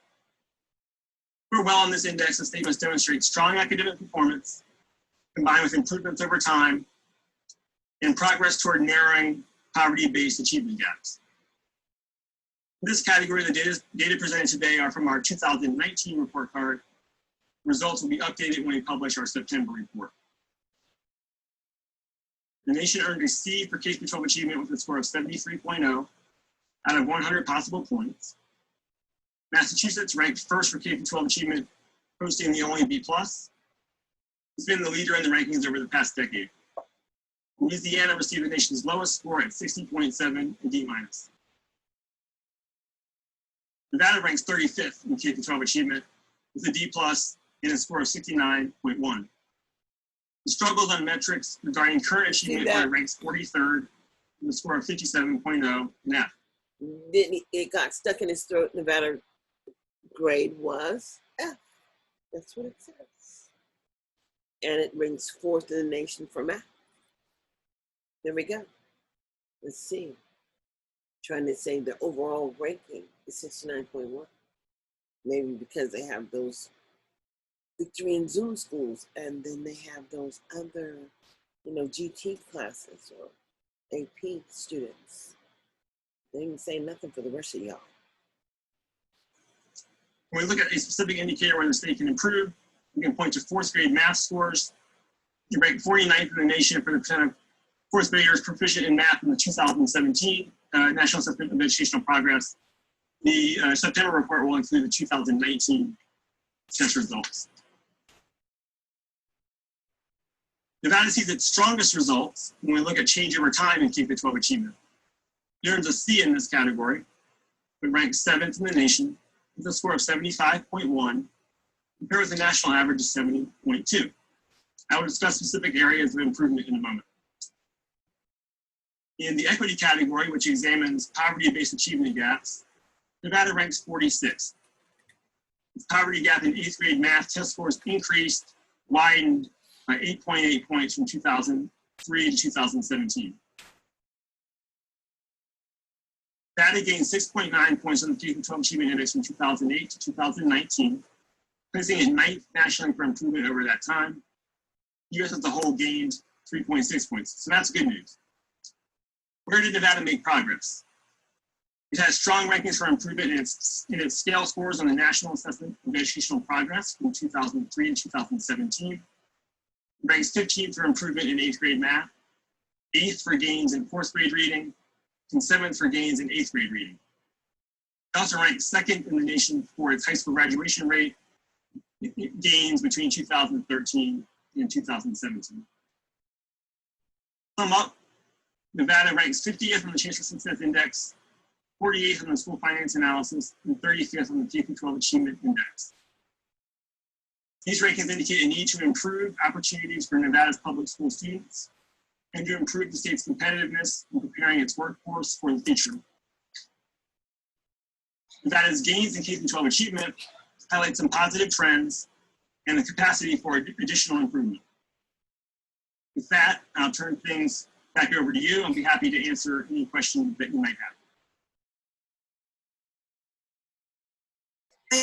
For well on this index, the statements demonstrate strong academic performance, combined with improvements over time, and progress toward narrowing poverty-based achievement gaps. In this category, the data presented today are from our 2019 report card. Results will be updated when we publish our September report. The nation earned a C for K-12 achievement with a score of 73.0 out of 100 possible points. Massachusetts ranked first for K-12 achievement, posting the only B+. It's been the leader in the rankings over the past decade. Louisiana received the nation's lowest score at 60.7, a D-. Nevada ranks 35th in K-12 achievement with a D+ and a score of 69.1. The struggles on metrics regarding current achievement are ranks 43rd with a score of 57.0 in F. It got stuck in his throat. Nevada grade was F. That's what it says. And it ranks 4th in the nation for math. There we go. Let's see. Trying to say the overall ranking is 69.1. Maybe because they have those Victory and Zoom schools, and then they have those other, GT classes or AP students. They didn't say nothing for the rest of y'all. When we look at a specific indicator where the state can improve, we can point to 4th grade math scores. You rank 49th in the nation for the percent of 4th graders proficient in math in the 2017 National Assessment of Educational Progress. The September report will include the 2019 test results. Nevada sees its strongest results when we look at change over time in K-12 achievement. It earns a C in this category, but ranks 7th in the nation with a score of 75.1, compared with the national average of 70.2. I will discuss specific areas of improvement in a moment. In the equity category, which examines poverty-based achievement gaps, Nevada ranks 46th. Its poverty gap in 8th grade math test scores widened by 8.8 points from 2003 to 2017. Nevada gained 6.9 points on the K-12 Achievement Index from 2008 to 2019, placing it 9th nationally for improvement over that time. The US as a whole gained 3.6 points, so that's good news. Where did Nevada make progress? It has strong rankings for improvement in its scale scores on the National Assessment of Educational Progress from 2003 to 2017. It ranks 15th for improvement in 8th grade math, 8th for gains in 4th grade reading, and 7th for gains in 8th grade reading. It also ranks 2nd in the nation for its high school graduation rate gains between 2013 and 2017. Sum up, Nevada ranks 50th on the Chancellor Smith Index, 48th on the School Finance Analysis, and 35th on the K-12 Achievement Index. These rankings indicate a need to improve opportunities for Nevada's public school students and to improve the state's competitiveness in preparing its workforce for the future. Nevada's gains in K-12 achievement highlight some positive trends and the capacity for additional improvement. With that, I'll turn things back over to you and be happy to answer any questions that you might have.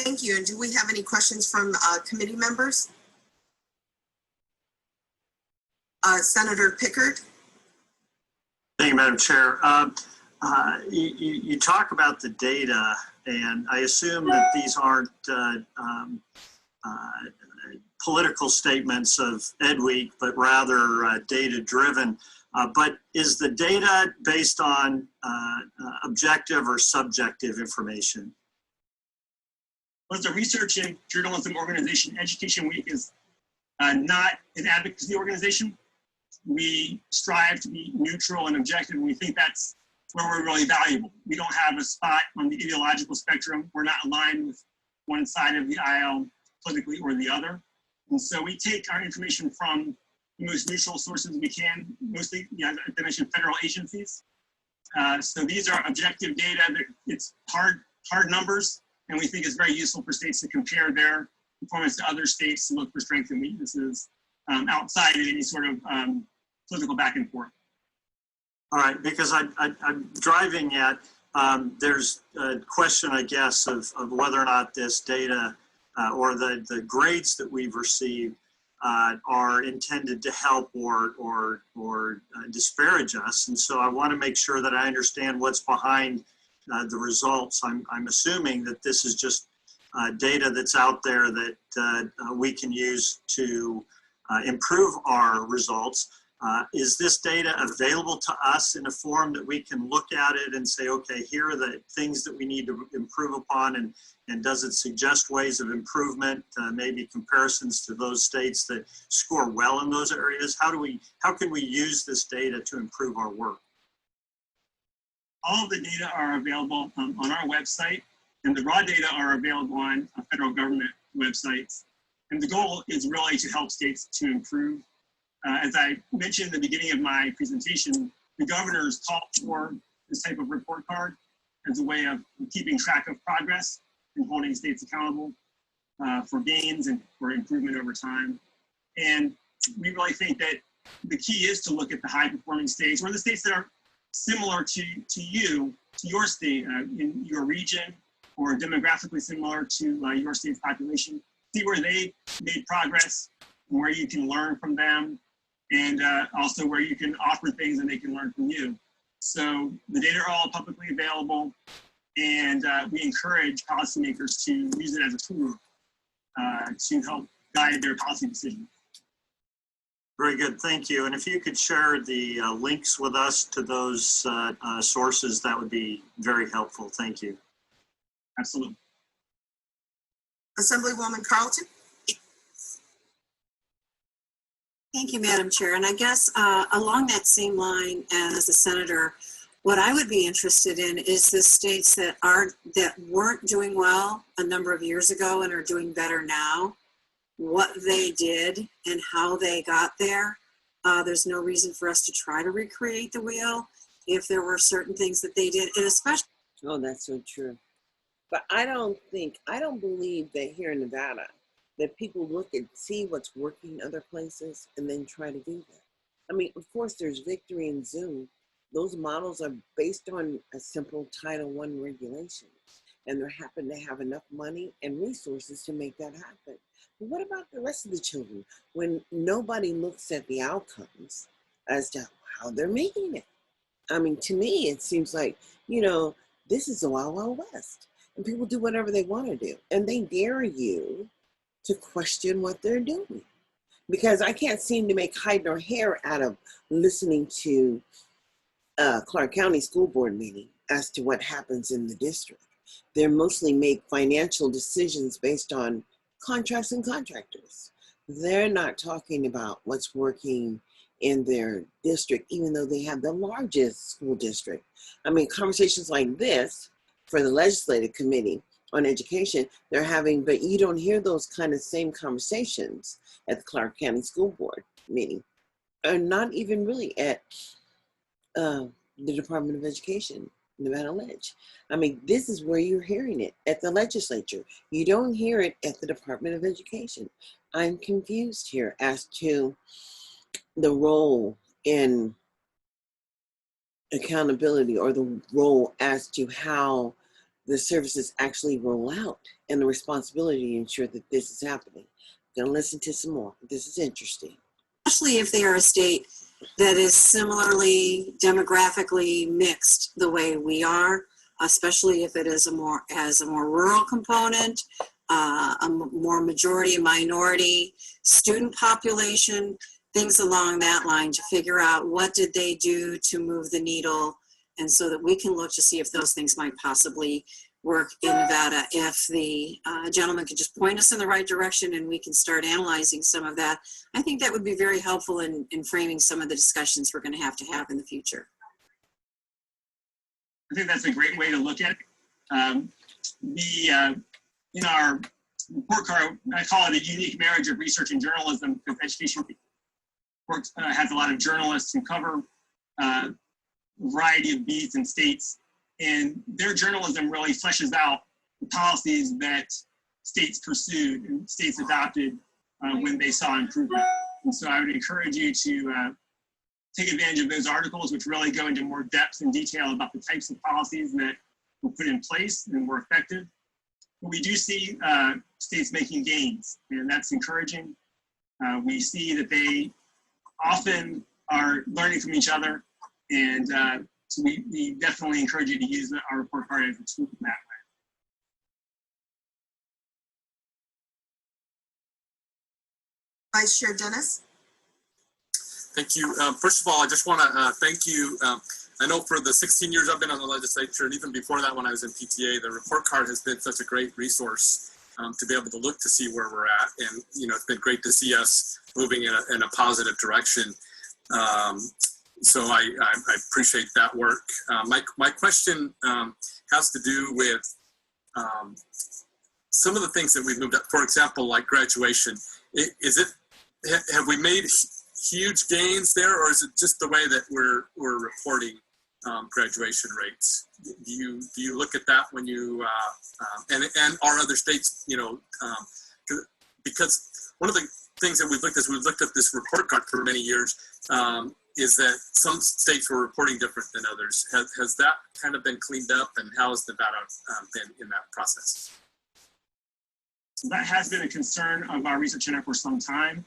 Thank you. And do we have any questions from committee members? Senator Pickard. Thank you, Madam Chair. You talk about the data, and I assume that these aren't political statements of Ed Week, but rather data-driven. But is the data based on objective or subjective information? Well, as a research and journalism organization, Education Week is not an advocacy organization. We strive to be neutral and objective, and we think that's where we're really valuable. We don't have a spot on the ideological spectrum. We're not aligned with one side of the aisle politically or the other. And so we take our information from the most neutral sources we can, mostly, as I mentioned, federal agencies. So these are objective data. It's hard numbers, and we think it's very useful for states to compare their performance to other states to look for strengths and weaknesses outside of any sort of political back and forth. All right, because I'm driving at, there's a question, I guess, of whether or not this data or the grades that we've received are intended to help or disparage us. And so I want to make sure that I understand what's behind the results. I'm assuming that this is just data that's out there that we can use to improve our results. Is this data available to us in a form that we can look at it and say, okay, here are the things that we need to improve upon, and does it suggest ways of improvement, maybe comparisons to those states that score well in those areas? How can we use this data to improve our work? All of the data are available on our website, and the raw data are available on federal government websites. And the goal is really to help states to improve. As I mentioned in the beginning of my presentation, the governors called for this type of report card as a way of keeping track of progress and holding states accountable for gains and for improvement over time. And we really think that the key is to look at the high performing states or the states that are similar to your state, in your region, or demographically similar to your state's population. See where they made progress, where you can learn from them, and also where you can offer things and they can learn from you. So the data are all publicly available, and we encourage policymakers to use it as a tool to help guide their policy decisions. Very good, thank you. And if you could share the links with us to those sources, that would be very helpful. Thank you. Absolutely. Assemblywoman Carlton. Thank you, Madam Chair. And I guess along that same line as the senator, what I would be interested in is the states that weren't doing well a number of years ago and are doing better now, what they did and how they got there. There's no reason for us to try to recreate the wheel if there were certain things that they did, and especially. Oh, that's so true. But I don't believe that here in Nevada, that people look and see what's working in other places and then try to do that. I mean, of course, there's Victory and Zoom. Those models are based on a simple Title I regulation, and they happen to have enough money and resources to make that happen. But what about the rest of the children when nobody looks at the outcomes as to how they're making it? I mean, to me, it seems like, this is the Wild Wild West, and people do whatever they want to do, and they dare you to question what they're doing. Because I can't seem to make hide nor hair out of listening to Clark County School Board meeting as to what happens in the district. They mostly make financial decisions based on contracts and contractors. They're not talking about what's working in their district, even though they have the largest school district. I mean, conversations like this for the legislative committee on education they're having, but you don't hear those kind of same conversations at the Clark County School Board meeting, or not even really at the Department of Education, Nevada Ledge. I mean, this is where you're hearing it, at the legislature. You don't hear it at the Department of Education. I'm confused here as to the role in accountability, or the role as to how the services actually roll out and the responsibility to ensure that this is happening. I'm going to listen to some more. This is interesting. Especially if they are a state that is similarly demographically mixed the way we are, especially if it is has a more rural component, a more majority minority student population, things along that line, to figure out what did they do to move the needle, and so that we can look to see if those things might possibly work in Nevada. If the gentleman could just point us in the right direction and we can start analyzing some of that, I think that would be very helpful in framing some of the discussions we're going to have in the future. I think that's a great way to look at it. In our report card, I call it a unique marriage of research and journalism, because education works, has a lot of journalists who cover a variety of beats and states, and their journalism really fleshes out the policies that states pursued and states adopted when they saw improvement. And so I would encourage you to take advantage of those articles, which really go into more depth and detail about the types of policies that were put in place and were effective. But we do see states making gains, and that's encouraging. We see that they often are learning from each other, and so we definitely encourage you to use our report card as a tool in that way. Vice Chair Dennis? Thank you. First of all, I just want to thank you. I know for the 16 years I've been on the legislature, and even before that when I was in PTA, the report card has been such a great resource to be able to look to see where we're at. And, you know, it's been great to see us moving in a positive direction. So I appreciate that work. My question has to do with some of the things that we've moved up. For example, like graduation. Have we made huge gains there, or is it just the way that we're reporting graduation rates? Do you look at that when you and are other states, you know, because one of the things that we've looked at this report card for many years is that some states were reporting different than others. Has that kind of been cleaned up, and how has Nevada been in that process? That has been a concern of our research center for some time.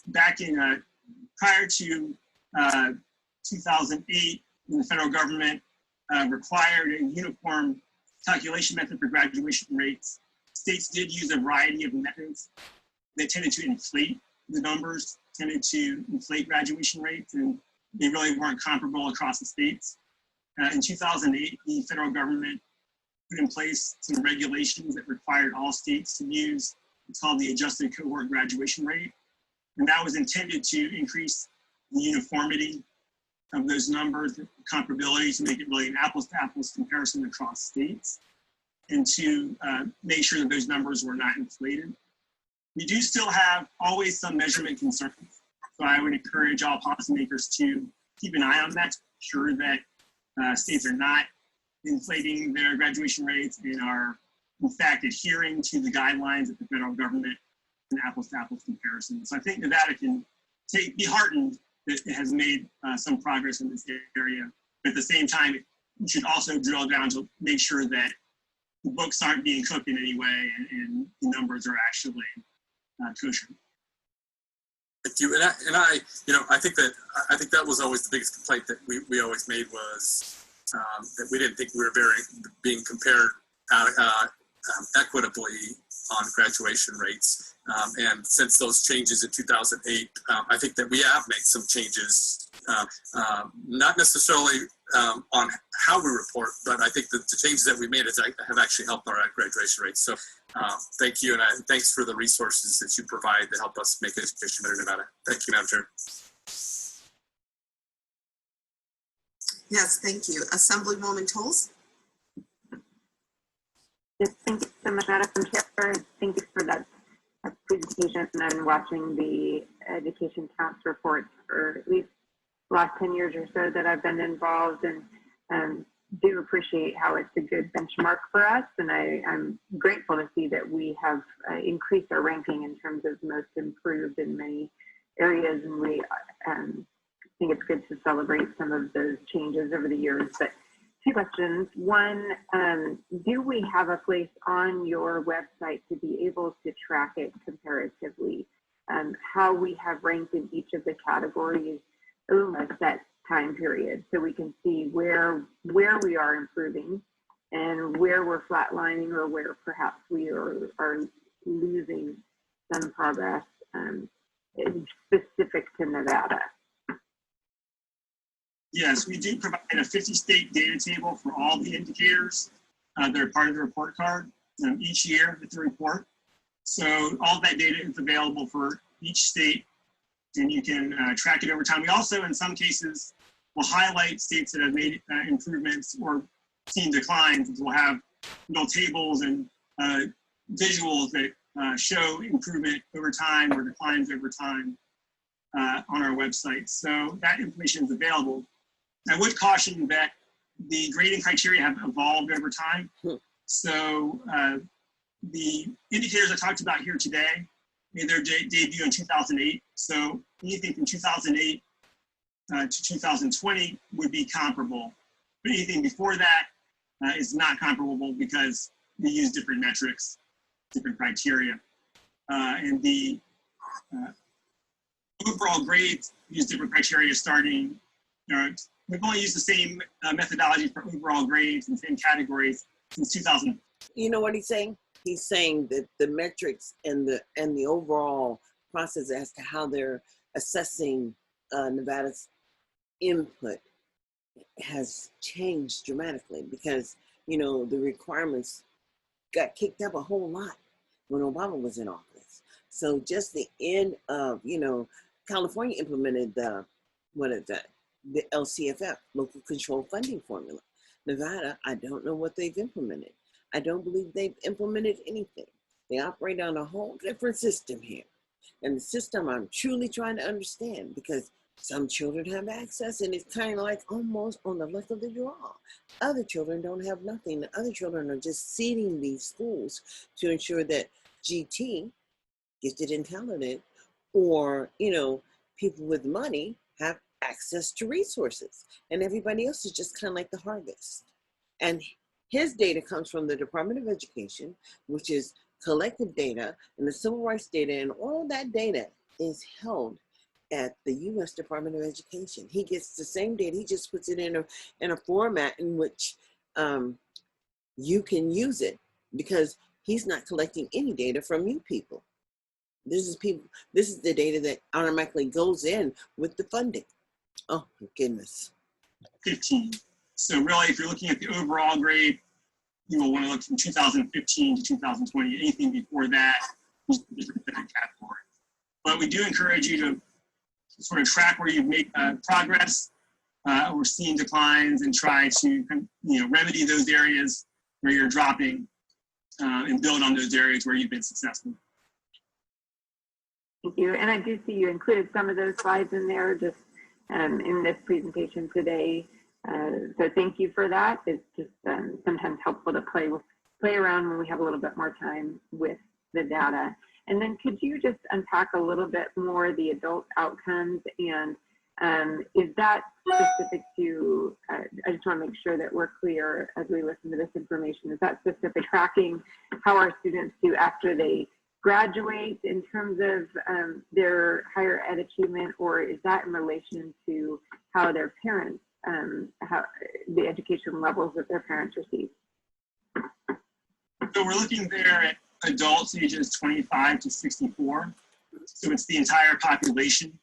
Back in prior to 2008, when the federal government required a uniform calculation method for graduation rates, states did use a variety of methods that tended to inflate the numbers, tended to inflate graduation rates, and they really weren't comparable across the states. In 2008, the federal government put in place some regulations that required all states to use what's called the adjusted cohort graduation rate. And that was intended to increase the uniformity of those numbers, the comparability, to make it really an apples-to-apples comparison across states, and to make sure that those numbers were not inflated. We do still have always some measurement concerns. So I would encourage all policymakers to keep an eye on that, to ensure that states are not inflating their graduation rates and are in fact adhering to the guidelines of the federal government in apples-to-apples comparison. So I think Nevada can be heartened that it has made some progress in this area. But at the same time, we should also drill down to make sure that the books aren't being cooked in any way and the numbers are actually kosher. Thank you. And I, you know, I think that was always the biggest complaint that we always made was that we didn't think we were being compared equitably on graduation rates. And since those changes in 2008, I think that we have made some changes, not necessarily on how we report, but I think that the changes that we made have actually helped our graduation rates. So thank you, and thanks for the resources that you provide to help us make education better in Nevada. Thank you, Madam Chair. Yes, thank you. Assemblywoman Tolles? Yes, thank you so much, Madam Chair. Thank you for that presentation. And I've been watching the education counts reports for at least the last 10 years or so that I've been involved, and do appreciate how it's a good benchmark for us. And I'm grateful to see that we have increased our ranking in terms of most improved in many areas. And we think it's good to celebrate some of those changes over the years. But Two questions. One, do we have a place on your website to be able to track it comparatively? How we have ranked in each of the categories over that time period, so we can see where we are improving and where we're flatlining, or where perhaps we are losing some progress specific to Nevada. Yes, we do provide a 50-state data table for all the indicators that are part of the report card each year with the report. So all that data is available for each state, and you can track it over time. We also, in some cases, will highlight states that have made improvements or seen declines. We'll have little tables and visuals that show improvement over time or declines over time on our website. So that information is available. I would caution that the grading criteria have evolved over time. So the indicators I talked about here today made their debut in 2008. So anything from 2008 to 2020 would be comparable. But anything before that is not comparable because we use different metrics, different criteria. And the overall grades use different criteria starting, we've only used the same methodology for overall grades and same categories since 2000. You know what he's saying? He's saying that the metrics and the overall process as to how they're assessing Nevada's input has changed dramatically because, you know, the requirements got kicked up a whole lot when Obama was in office. So just the end of, you know, California implemented the LCFF, local control funding formula. Nevada, I don't know what they've implemented. I don't believe they've implemented anything. They operate on a whole different system here. And the system I'm truly trying to understand, because some children have access and it's kind of like almost on the luck of the draw. Other children don't have nothing. Other children are just seeding these schools to ensure that GT, gifted and talented, or, you know, people with money have access to resources. And everybody else is just kind of like the harvest. And his data comes from the Department of Education, which is collective data and the civil rights data, and all that data is held at the U.S. Department of Education. He gets the same data, he just puts it in a format in which you can use it, because he's not collecting any data from you people. This is the data that automatically goes in with the funding. Oh my goodness. 15. So really, if you're looking at the overall grade, you will want to look from 2015 to 2020. Anything before that is a different category. But we do encourage you to sort of track where you've made progress or seen declines, and try to, remedy those areas where you're dropping and build on those areas where you've been successful. Thank you. And I do see you included some of those slides in there just in this presentation today. So thank you for that. It's just sometimes helpful to play around when we have a little bit more time with the data. And then could you just unpack a little bit more the adult outcomes, and is that specific to, I just want to make sure that we're clear as we listen to this information, is that specific tracking how our students do after they graduate in terms of their higher ed achievement, or is that in relation to how their parents, how the education levels that their parents receive? So we're looking there at adults ages 25 to 64. So it's the entire population.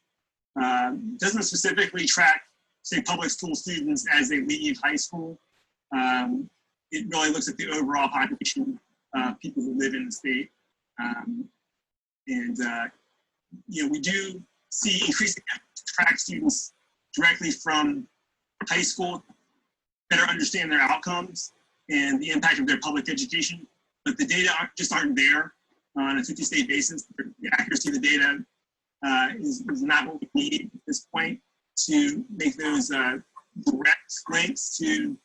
Doesn't specifically track, say, public school students as they leave high school. It really looks at the overall population of people who live in the state. We do see increasing track students directly from high school, better understand their outcomes and the impact of their public education, but the data just aren't there on a 50-state basis. The accuracy of the data is not what we need at this point to make those direct links to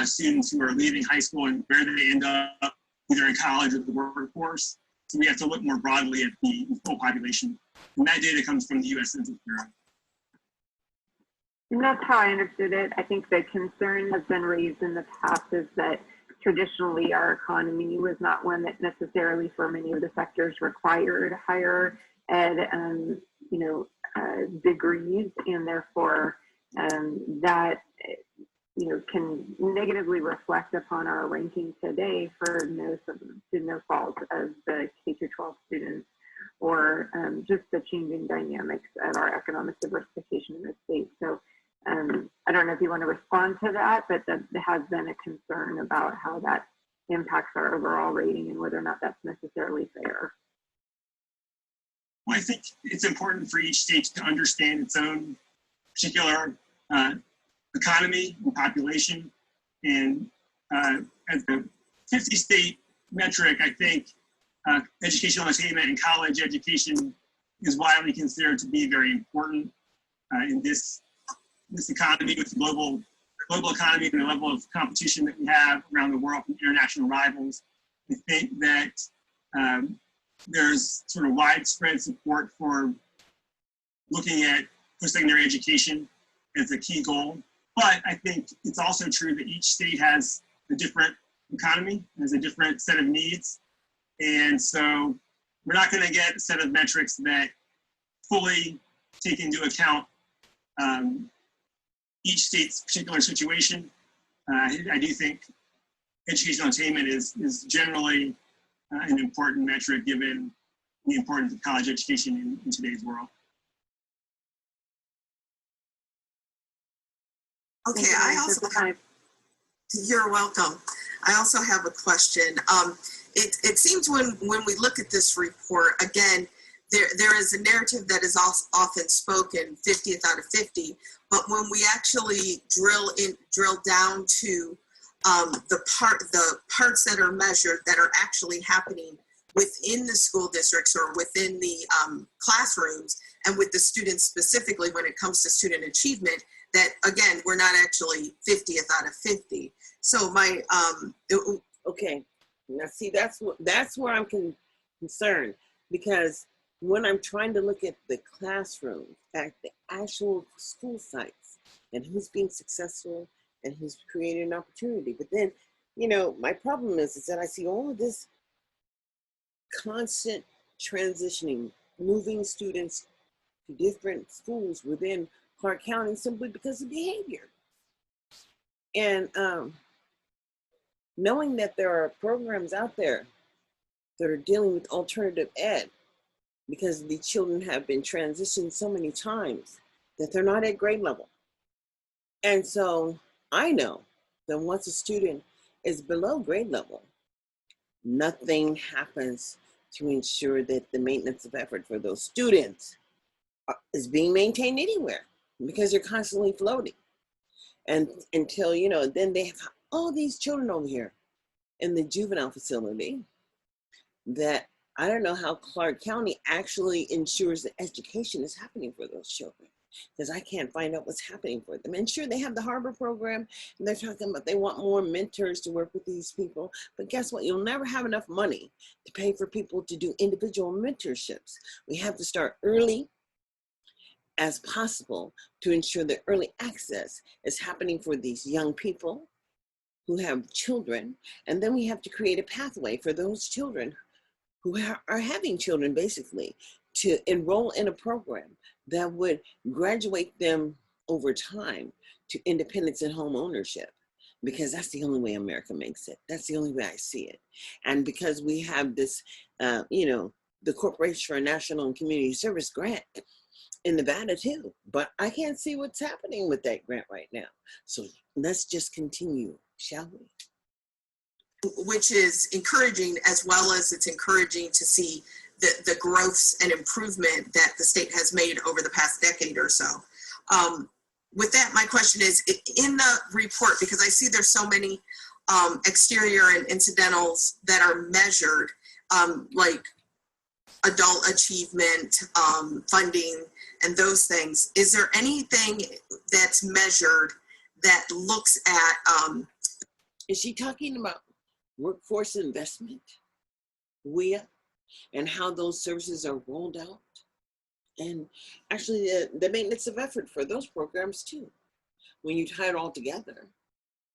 students who are leaving high school and where they end up, either in college or the workforce. So we have to look more broadly at the full population. And that data comes from the U.S. Census Bureau. And that's how I understood it. I think the concern has been raised in the past is that traditionally our economy was not one that necessarily for many of the sectors required higher ed, degrees, and therefore that can negatively reflect upon our ranking today for no fault of the K-12 students, or just the changing dynamics of our economic diversification in the state. So I don't know if you want to respond to that, but there has been a concern about how that impacts our overall rating and whether or not that's necessarily fair. Well, I think it's important for each state to understand its own particular economy and population. And as the 50-state metric, I think educational attainment and college education is widely considered to be very important in this economy, with the global economy and the level of competition that we have around the world from international rivals. I think that there's sort of widespread support for looking at post-secondary education as a key goal. But I think it's also true that each state has a different economy, has a different set of needs. And so we're not going to get a set of metrics that fully take into account each state's particular situation. I do think educational attainment is generally an important metric given the importance of college education in today's world. Okay, you're welcome. I also have a question. It seems when we look at this report, again, there is a narrative that is often spoken, 50th out of 50, but when we actually drill down to the parts that are measured that are actually happening within the school districts or within the classrooms, and with the students specifically when it comes to student achievement, that again, we're not actually 50th out of 50. So okay, now see, that's where I'm concerned, because when I'm trying to look at the classroom, at the actual school sites, and who's being successful and who's creating an opportunity. But then, my problem is that I see all of this constant transitioning, moving students to different schools within Clark County simply because of behavior. And knowing that there are programs out there that are dealing with alternative ed, because the children have been transitioned so many times that they're not at grade level. And so I know that once a student is below grade level, nothing happens to ensure that the maintenance of effort for those students is being maintained anywhere, because they're constantly floating. And until, then they have all these children over here in the juvenile facility that I don't know how Clark County actually ensures that education is happening for those children, because I can't find out what's happening for them. And sure, they have the Harbor program, and they're talking about they want more mentors to work with these people. But guess what? You'll never have enough money to pay for people to do individual mentorships. We have to start early as possible to ensure that early access is happening for these young people who have children. And then we have to create a pathway for those children who are having children, basically, to enroll in a program that would graduate them over time to independence and home ownership, because that's the only way America makes it. That's the only way I see it. And because we have this, the Corporation for National and Community Service grant in Nevada too, but I can't see what's happening with that grant right now. So let's just continue, shall we? Which is encouraging, as well as it's encouraging to see the growths and improvement that the state has made over the past decade or so. With that, my question is, in the report, because I see there's so many exterior and incidentals that are measured, like adult achievement, funding, and those things, is there anything that's measured that looks at... Is she talking about workforce investment, WIA, and how those services are rolled out? And actually the maintenance of effort for those programs too. when you tie it all together,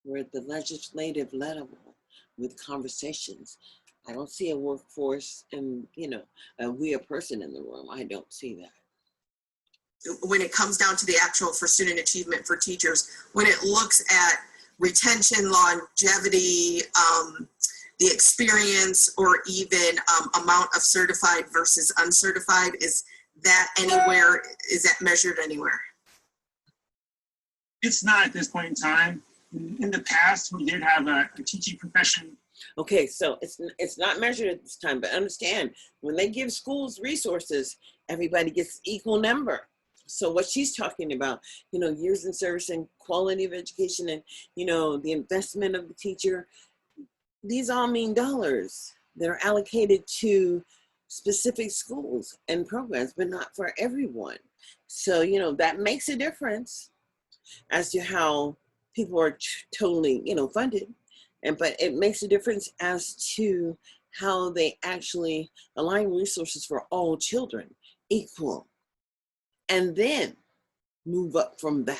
we're at the legislative level with conversations. I don't see a workforce and, we a person in the room. I don't see that. When it comes down to the actual for student achievement for teachers, when it looks at retention, longevity, the experience, or even amount of certified versus uncertified, is that measured anywhere? It's not at this point in time. In the past, we did have a teaching profession. Okay, so it's not measured at this time, but understand, when they give schools resources, everybody gets equal number. So what she's talking about, years in service and quality of education and, the investment of the teacher, these all mean dollars that are allocated to specific schools and programs, but not for everyone. So, that makes a difference as to how people are totally, funded. But it makes a difference as to how they actually align resources for all children equal, and then move up from that.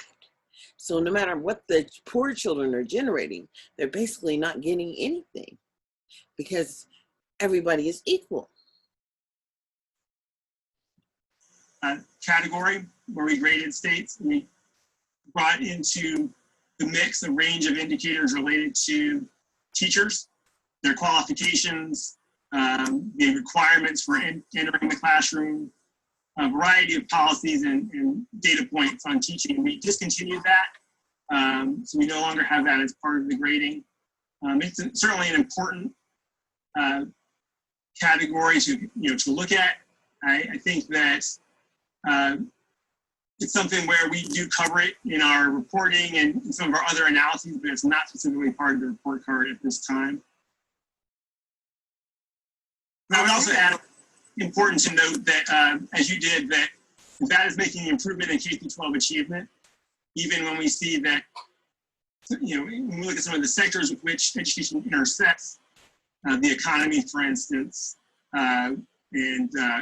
So no matter what the poor children are generating, they're basically not getting anything because everybody is equal. Category where we graded states, and we brought into the mix a range of indicators related to teachers, their qualifications, the requirements for entering the classroom, a variety of policies and data points on teaching. We discontinued that, so we no longer have that as part of the grading. It's certainly an important category to look at. I think that it's something where we do cover it in our reporting and in some of our other analyses, but it's not specifically part of the report card at this time. I would also add, important to note that, as you did, that is making improvement in K-12 achievement, even when we see that, when we look at some of the sectors with which education intersects, the economy, for instance, and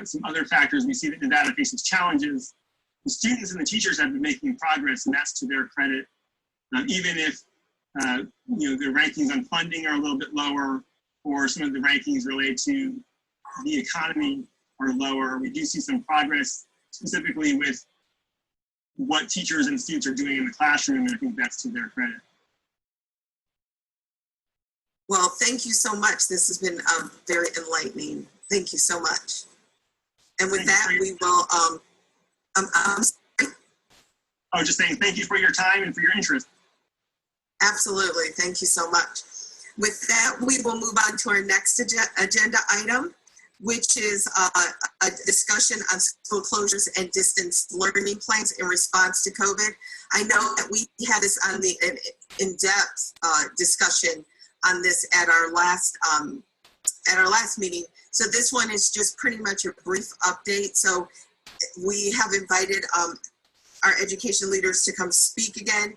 some other factors, we see that Nevada faces challenges. The students and the teachers have been making progress, and that's to their credit. Even if the rankings on funding are a little bit lower, or some of the rankings related to the economy are lower, we do see some progress, specifically with what teachers and students are doing in the classroom, and I think that's to their credit. Well, thank you so much. This has been very enlightening. Thank you so much. And with that, we will, I was just saying thank you for your time and for your interest. Absolutely. Thank you so much. With that, we will move on to our next agenda item, which is a discussion on school closures and distance learning plans in response to COVID. I know that we had this on the in-depth discussion on this at our last meeting. So this one is just pretty much a brief update. So we have invited our education leaders to come speak again.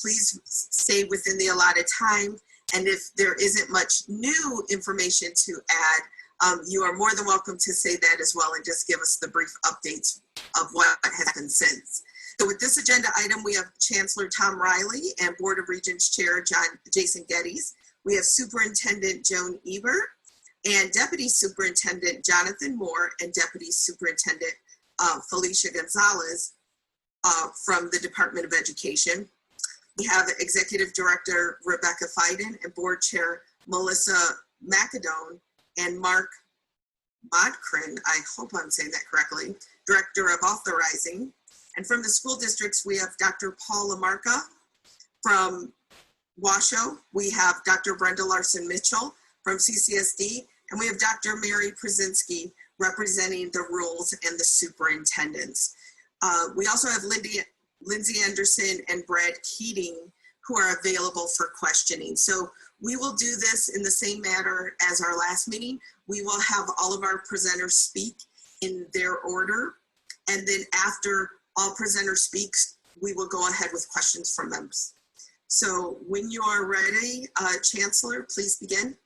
Please stay within the allotted time. And if there isn't much new information to add, you are more than welcome to say that as well and just give us the brief updates of what has happened since. So with this agenda item, we have Chancellor Tom Riley and Board of Regents Chair Jason Geddes. We have Superintendent Joan Ebert and Deputy Superintendent Jonathan Moore and Deputy Superintendent Felicia Gonzalez from the Department of Education. We have Executive Director Rebecca Fiden and Board Chair Melissa McAdone and Mark Bodkrin, I hope I'm saying that correctly, Director of Authorizing. And from the school districts, we have Dr. Paul Lamarca. From Washoe, we have Dr. Brenda Larson-Mitchell from CCSD, and we have Dr. Mary Przinski representing the rules and the superintendents. We also have Lindsay Anderson and Brad Keating who are available for questioning. So we will do this in the same manner as our last meeting. We will have all of our presenters speak in their order. And then after all presenters speak, we will go ahead with questions from them. So when you are ready, Chancellor, please begin.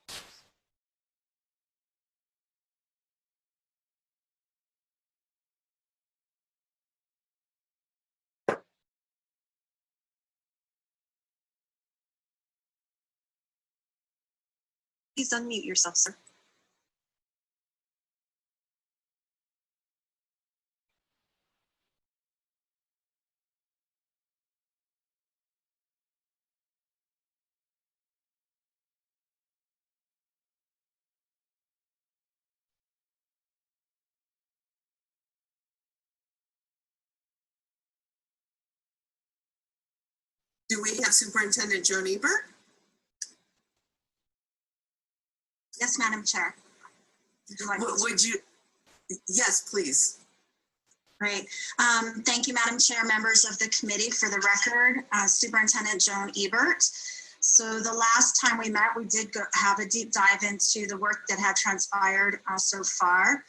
Please unmute yourself, sir. Do we have Superintendent Joan Ebert? Yes, Madam Chair. Would you? Yes, please. Great. Thank you, Madam Chair, members of the committee. For the record, Superintendent Joan Ebert. So the last time we met, we did have a deep dive into the work that had transpired so far.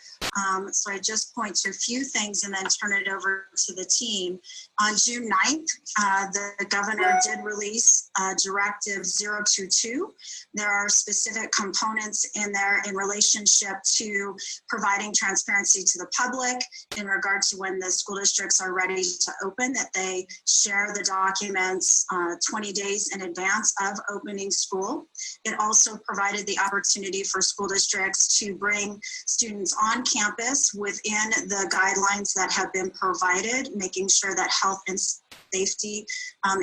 So I just point to a few things and then turn it over to the team. On June 9th, the governor did release Directive 022. There are specific components in there in relationship to providing transparency to the public in regard to when the school districts are ready to open, that they share the documents 20 days in advance of opening school. It also provided the opportunity for school districts to bring students on campus within the guidelines that have been provided, making sure that health and safety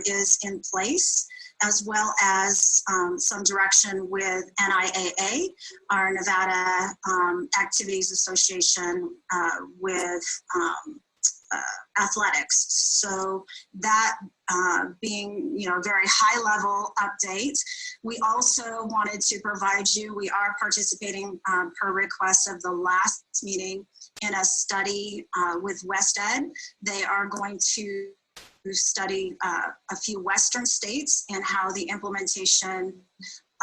is in place, as well as some direction with NIAA, our Nevada Activities Association with athletics. So that being, a very high level update. We also wanted to provide you, we are participating per request of the last meeting in a study with West Ed. They are going to study a few Western states and how the implementation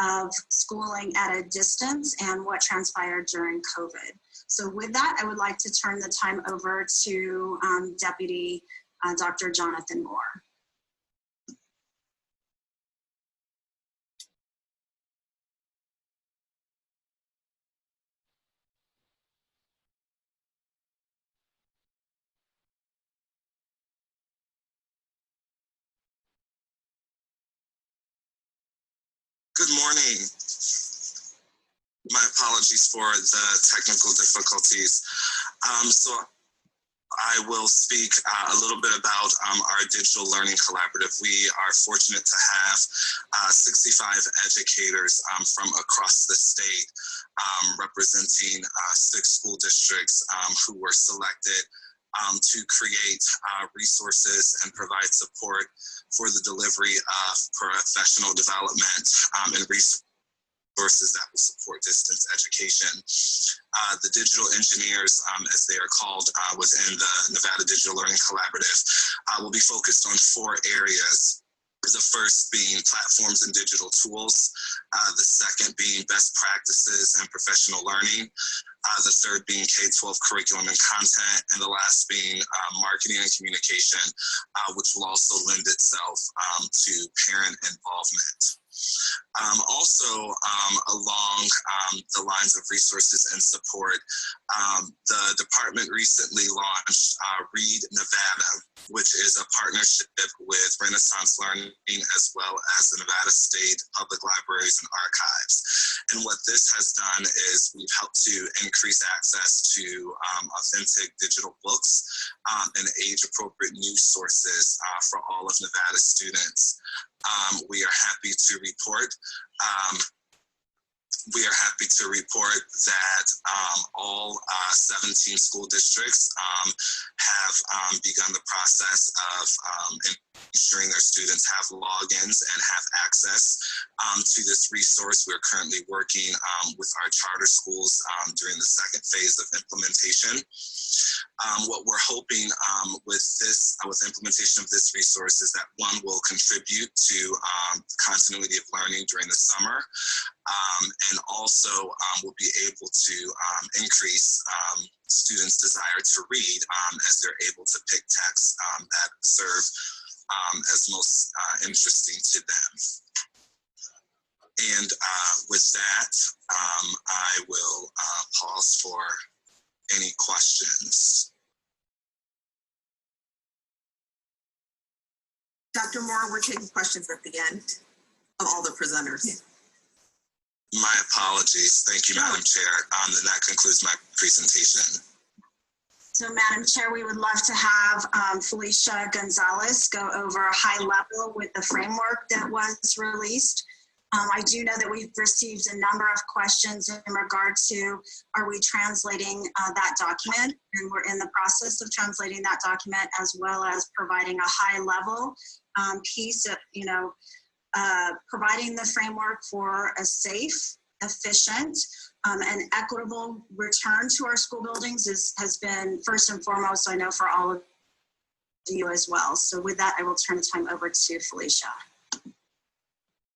of schooling at a distance and what transpired during COVID. So with that, I would like to turn the time over to Deputy Dr. Jonathan Moore. Good morning. My apologies for the technical difficulties. So I will speak a little bit about our digital learning collaborative. We are fortunate to have 65 educators from across the state representing 6 school districts who were selected to create resources and provide support for the delivery of professional development and resources that will support distance education. The digital engineers, as they are called within the Nevada Digital Learning Collaborative, will be focused on 4 areas. The first being platforms and digital tools, the second being best practices and professional learning, the third being K-12 curriculum and content, and the last being marketing and communication, which will also lend itself to parent involvement. Also, along the lines of resources and support, the department recently launched Read Nevada, which is a partnership with Renaissance Learning as well as the Nevada State Public Libraries and Archives. And what this has done is we've helped to increase access to authentic digital books and age-appropriate news sources for all of Nevada students. We are happy to report that all 17 school districts have begun the process of ensuring their students have logins and have access to this resource. We're currently working with our charter schools during the second phase of implementation. What we're hoping with implementation of this resource is that one will contribute to continuity of learning during the summer, and also will be able to increase students' desire to read as they're able to pick texts that serve as most interesting to them. And with that, I will pause for any questions. Dr. Moore, we're taking questions at the end of all the presenters. My apologies. Thank you, Madam Chair. Then that concludes my presentation. So Madam Chair, we would love to have Felicia Gonzalez go over a high level with the framework that was released. I do know that we've received a number of questions in regard to, are we translating that document? And we're in the process of translating that document, as well as providing a high level piece of, providing the framework for a safe, efficient, and equitable return to our school buildings has been first and foremost, I know, for all of you as well. So with that, I will turn the time over to Felicia.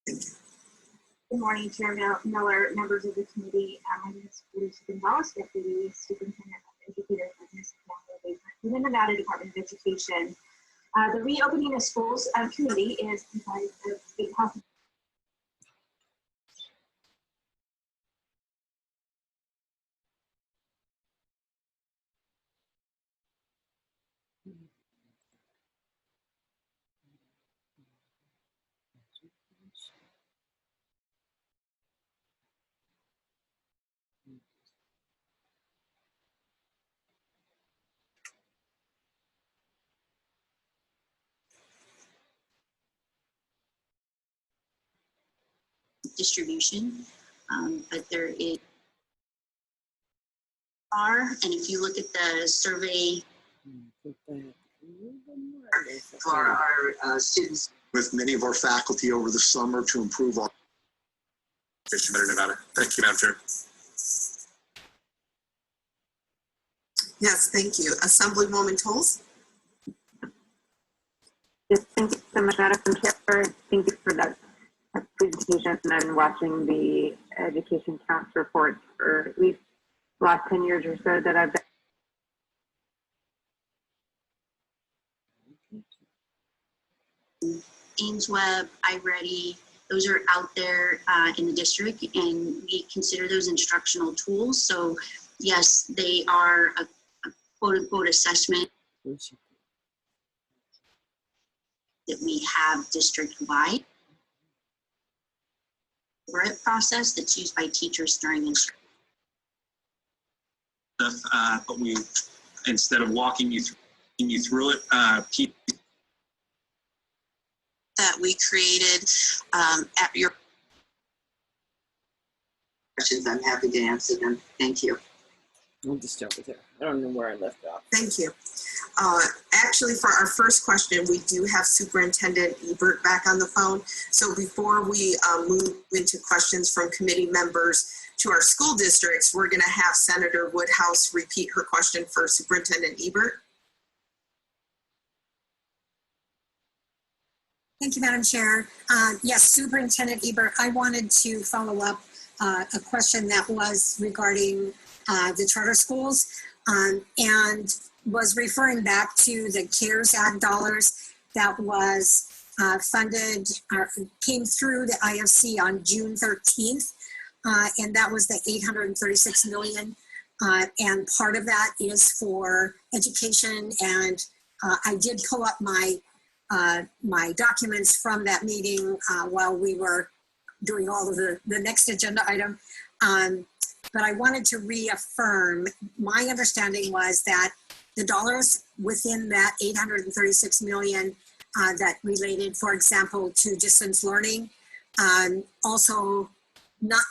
Good morning, Chair Miller, members of the committee. My name is Felicia Gonzalez, Deputy Superintendent of Educators within the Nevada Department of Education. The Reopening of Schools Committee is comprised of state health. Distribution, but there is and if you look at the survey for our students, with many of our faculty over the summer to improve our. Nevada. Thank you, Madam Chair. Yes, thank you. Assemblywoman Toles. Yes, thank you so much, Madam Chair. Thank you for that presentation and watching the education counts reports for at least the last 10 years or so that I've been. AimsWeb, iReady, those are out there in the district, and we consider those instructional tools. So yes, they are a quote unquote assessment that we have district-wide process that's used by teachers during instruction. But we, instead of walking you through it, that we created at your questions. I'm happy to answer them. Thank you. I'll just start with her. I don't know where I left off. Thank you. Actually, for our first question, we do have Superintendent Ebert back on the phone. So before we move into questions from committee members to our school districts, we're going to have Senator Woodhouse repeat her question for Superintendent Ebert. Thank you, Madam Chair. Yes, Superintendent Ebert, I wanted to follow up a question that was regarding the charter schools and was referring back to the CARES Act dollars that was funded or came through the IFC on June 13th. And that was the $836 million. And part of that is for education. And I did pull up my documents from that meeting while we were doing all of the next agenda item. But I wanted to reaffirm, my understanding was that the dollars within that $836 million that related, for example, to distance learning, also not,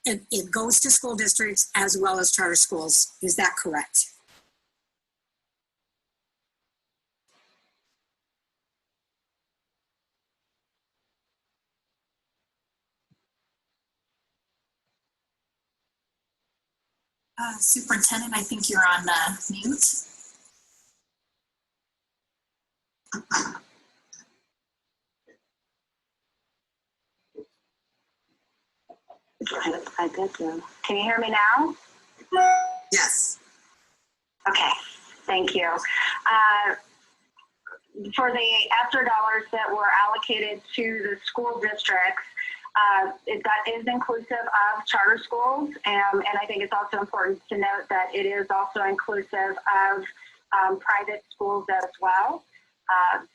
it goes to school districts as well as charter schools. Is that correct? Superintendent, I think you're on mute. I did do. Can you hear me now? Yes. Okay, thank you. For the ESSER dollars that were allocated to the school districts, that is inclusive of charter schools, and I think it's also important to note that it is also inclusive of private schools as well.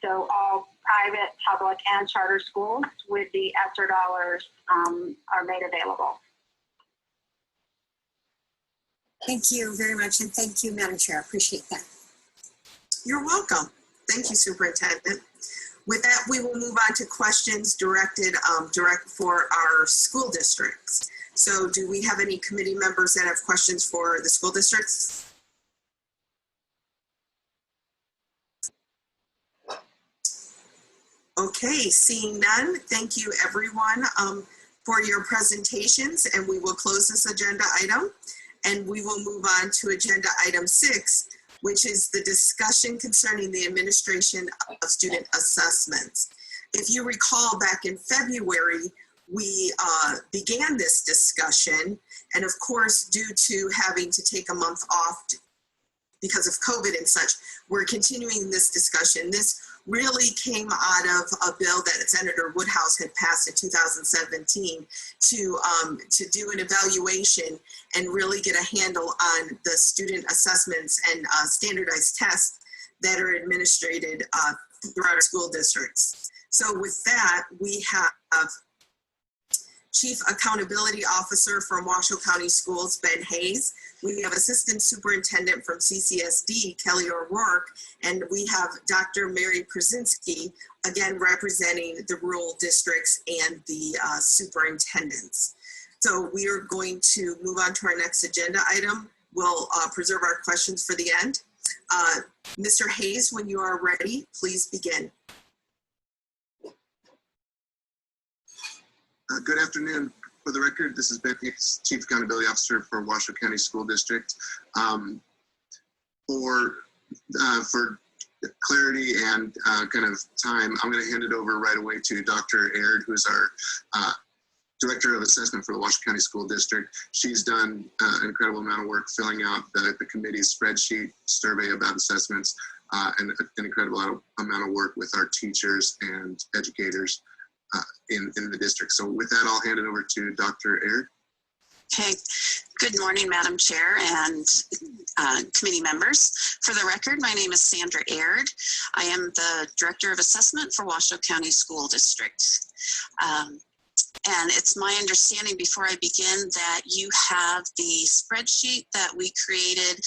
So all private, public, and charter schools with the ESSER dollars are made available. Thank you very much, and thank you, Madam Chair. I appreciate that. You're welcome. Thank you, Superintendent. With that, we will move on to questions directed direct for our school districts. So do we have any committee members that have questions for the school districts? Okay, seeing none, thank you everyone for your presentations, and we will close this agenda item and we will move on to agenda item 6, which is the discussion concerning the administration of student assessments. If you recall, back in February, we began this discussion, and of course, due to having to take a month off because of COVID and such, we're continuing this discussion. This really came out of a bill that Senator Woodhouse had passed in 2017 to do an evaluation and really get a handle on the student assessments and standardized tests that are administered throughout our school districts. So with that, we have Chief Accountability Officer from Washoe County Schools, Ben Hayes. We have Assistant Superintendent from CCSD, Kelly O'Rourke, and we have Dr. Mary Krasinski, again representing the rural districts and the superintendents. So we are going to move on to our next agenda item. We'll preserve our questions for the end. Mr. Hayes, when you are ready, please begin. Good afternoon. For the record, this is Ben Hayes, Chief Accountability Officer for Washoe County School District. For clarity and kind of time, I'm going to hand it over right away to Dr. Aird, who is our Director of Assessment for the Washoe County School District. She's done an incredible amount of work filling out the committee's spreadsheet survey about assessments and an incredible amount of work with our teachers and educators in the district. So with that, I'll hand it over to Dr. Aird. Okay. Good morning, Madam Chair and committee members. For the record, my name is Sandra Aird. I am the Director of Assessment for Washoe County School District. And it's my understanding before I begin that you have the spreadsheet that we created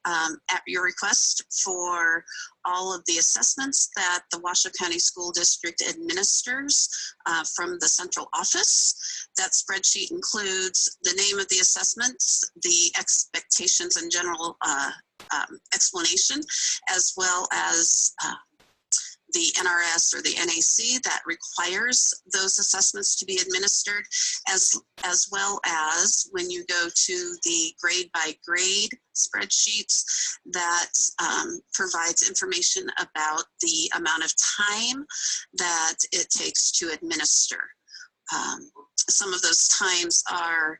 at your request for all of the assessments that the Washoe County School District administers from the central office. That spreadsheet includes the name of the assessments, the expectations and general explanation, as well as the NRS or the NAC that requires those assessments to be administered, as well as when you go to the grade by grade spreadsheets that provides information about the amount of time that it takes to administer. Some of those times are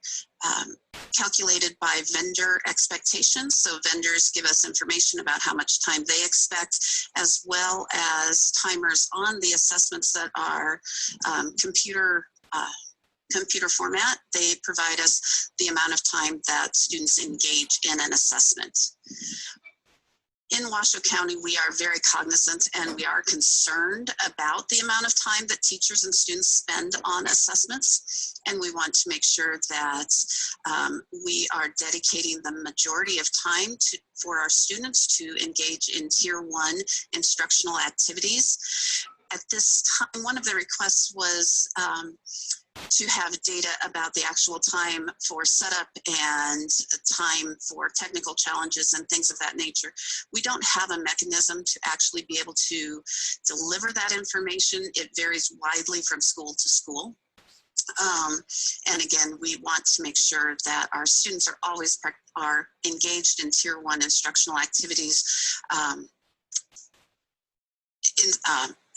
calculated by vendor expectations. So vendors give us information about how much time they expect, as well as timers on the assessments that are computer format. They provide us the amount of time that students engage in an assessment. In Washoe County, we are very cognizant and we are concerned about the amount of time that teachers and students spend on assessments. And we want to make sure that we are dedicating the majority of time for our students to engage in Tier 1 instructional activities. At this time, one of the requests was to have data about the actual time for setup and time for technical challenges and things of that nature. We don't have a mechanism to actually be able to deliver that information. It varies widely from school to school. And again, we want to make sure that our students are always engaged in Tier 1 instructional activities,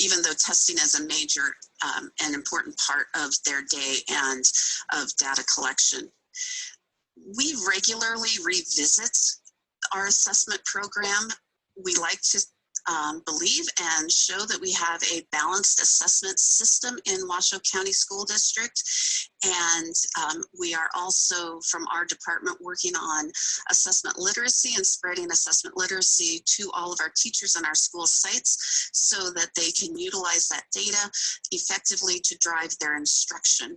even though testing is a major and important part of their day and of data collection. We regularly revisit our assessment program. We like to believe and show that we have a balanced assessment system in Washoe County School District. And we are also, from our department, working on assessment literacy and spreading assessment literacy to all of our teachers on our school sites so that they can utilize that data effectively to drive their instruction.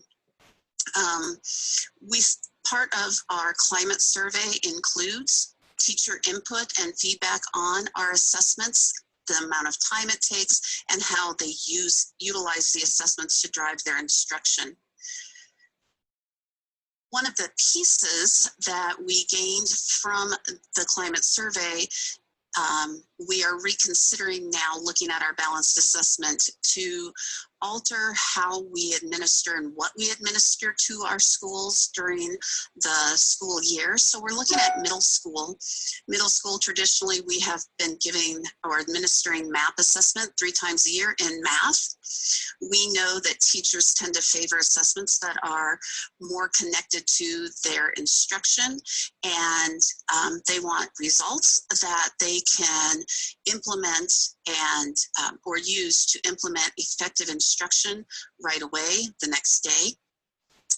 Part of our climate survey includes teacher input and feedback on our assessments, the amount of time it takes, and how they utilize the assessments to drive their instruction. One of the pieces that we gained from the climate survey, we are reconsidering now, looking at our balanced assessment to alter how we administer and what we administer to our schools during the school year. So we're looking at middle school. Middle school, traditionally, we have been giving or administering MAP assessment 3 times a year in math. We know that teachers tend to favor assessments that are more connected to their instruction, and they want results that they can implement and or use to implement effective instruction right away the next day.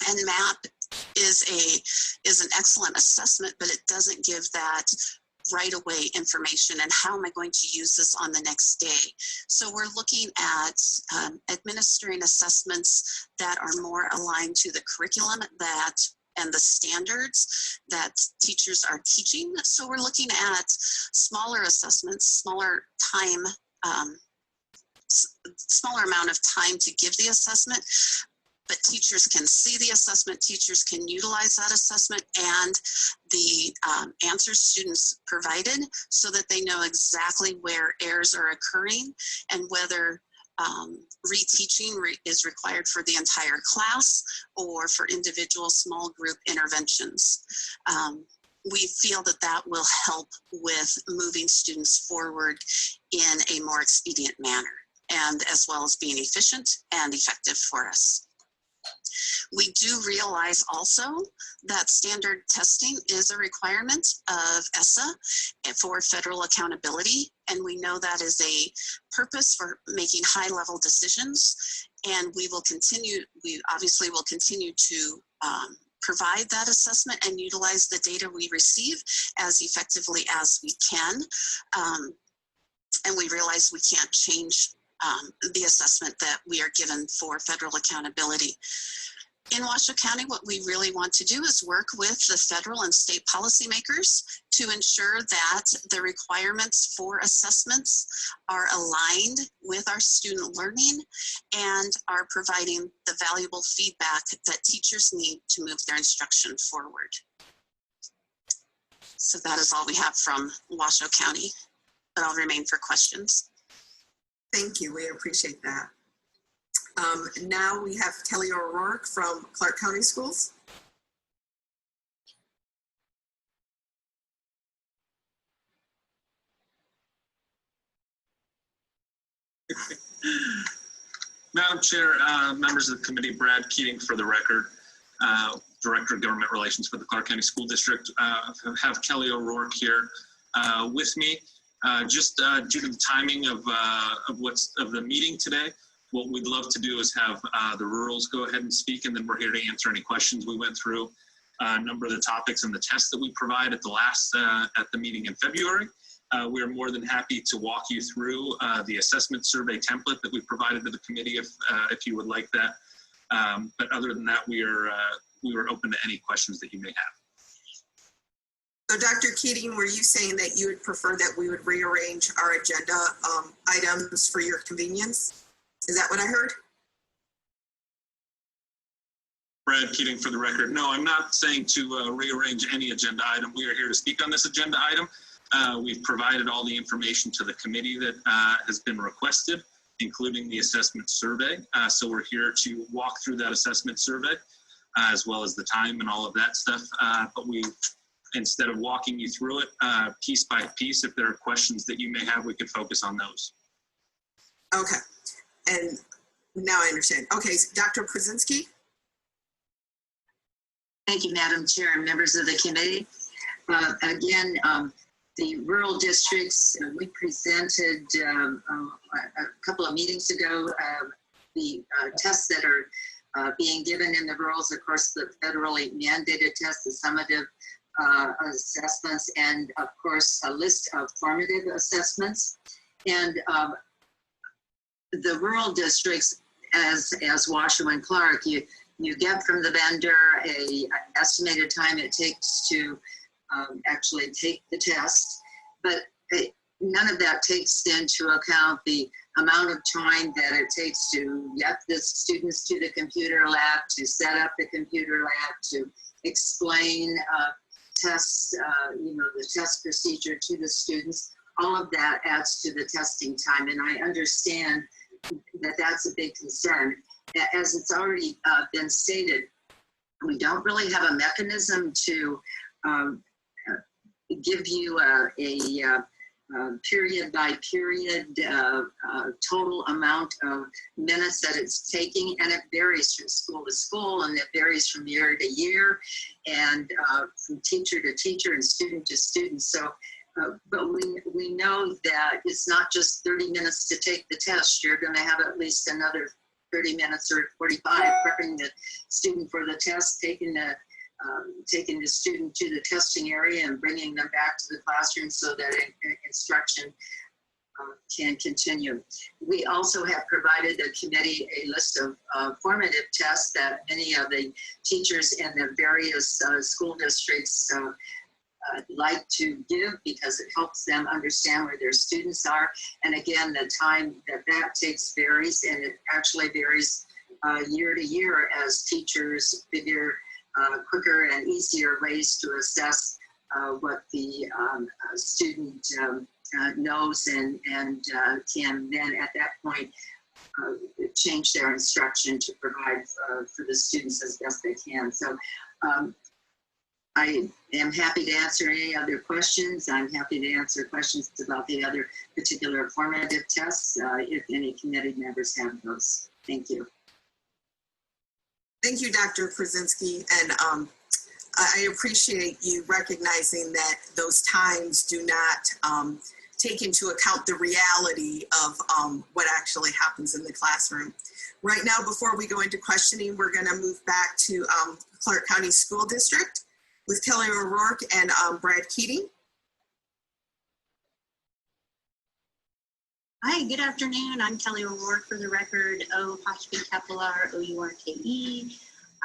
And MAP is an excellent assessment, but it doesn't give that right away information and how am I going to use this on the next day. So we're looking at administering assessments that are more aligned to the curriculum and the standards that teachers are teaching. So we're looking at smaller assessments, smaller amount of time to give the assessment, but teachers can see the assessment, teachers can utilize that assessment and the answers students provided so that they know exactly where errors are occurring and whether reteaching is required for the entire class or for individual small group interventions. We feel that that will help with moving students forward in a more expedient manner, and as well as being efficient and effective for us. We do realize also that standard testing is a requirement of ESSA for federal accountability, and we know that is a purpose for making high-level decisions, and we obviously will continue to provide that assessment and utilize the data we receive as effectively as we can. And we realize we can't change the assessment that we are given for federal accountability. In Washoe County, what we really want to do is work with the federal and state policymakers to ensure that the requirements for assessments are aligned with our student learning and are providing the valuable feedback that teachers need to move their instruction forward. So that is all we have from Washoe County, but I'll remain for questions. Thank you, we appreciate that. Now we have Kelly O'Rourke from Clark County Schools. Madam Chair, members of the committee, Brad Keating for the record, Director of Government Relations for the Clark County School District. Have Kelly O'Rourke here with me. Just due to the timing of the meeting today, what we'd love to do is have the rurals go ahead and speak, and then we're here to answer any questions. We went through a number of the topics and the tests that we provide at the meeting in February. We are more than happy to walk you through the assessment survey template that we provided to the committee if you would like that. But other than that, we are open to any questions that you may have. So Dr. Keating, were you saying that you would prefer that we would rearrange our agenda items for your convenience? Is that what I heard? Brad Keating for the record. No, I'm not saying to rearrange any agenda item. We are here to speak on this agenda item. We've provided all the information to the committee that has been requested, including the assessment survey. So we're here to walk through that assessment survey, as well as the time and all of that stuff. But instead of walking you through it piece by piece, if there are questions that you may have, we could focus on those. Okay, and now I understand. Okay, Dr. Krasinski? Thank you, Madam Chair and members of the committee. Again, the rural districts, we presented a couple of meetings ago the tests that are being given in the rurals, of course, the federally mandated tests, the summative assessments, and of course, a list of formative assessments. And the rural districts, as Washoe and Clark, you get from the vendor a estimated time it takes to actually take the test, but none of that takes into account the amount of time that it takes to get the students to the computer lab, to set up the computer lab, to explain tests, the test procedure to the students. All of that adds to the testing time, and I understand that that's a big concern. As it's already been stated, we don't really have a mechanism to give you a period by period total amount of minutes that it's taking, and it varies from school to school, and it varies from year to year, and from teacher to teacher and student to student. So, but we know that it's not just 30 minutes to take the test. You're going to have at least another 30 minutes or 45 prepping the student for the test, taking the student to the testing area and bringing them back to the classroom so that instruction can continue. We also have provided the committee a list of formative tests that many of the teachers in the various school districts like to give, because it helps them understand where their students are. And again, the time that takes varies, and it actually varies year to year as teachers figure quicker and easier ways to assess what the student knows and can then at that point change their instruction to provide for the students as best they can. So I am happy to answer any other questions. I'm happy to answer questions about the other particular formative tests if any committee members have those. Thank you. Thank you, Dr. Krasinski. And I appreciate you recognizing that those times do not take into account the reality of what actually happens in the classroom. Right now, before we go into questioning, we're going to move back to Clark County School District with Kelly O'Rourke and Brad Keating. Hi, good afternoon. I'm Kelly O'Rourke, for the record, O''Ourke.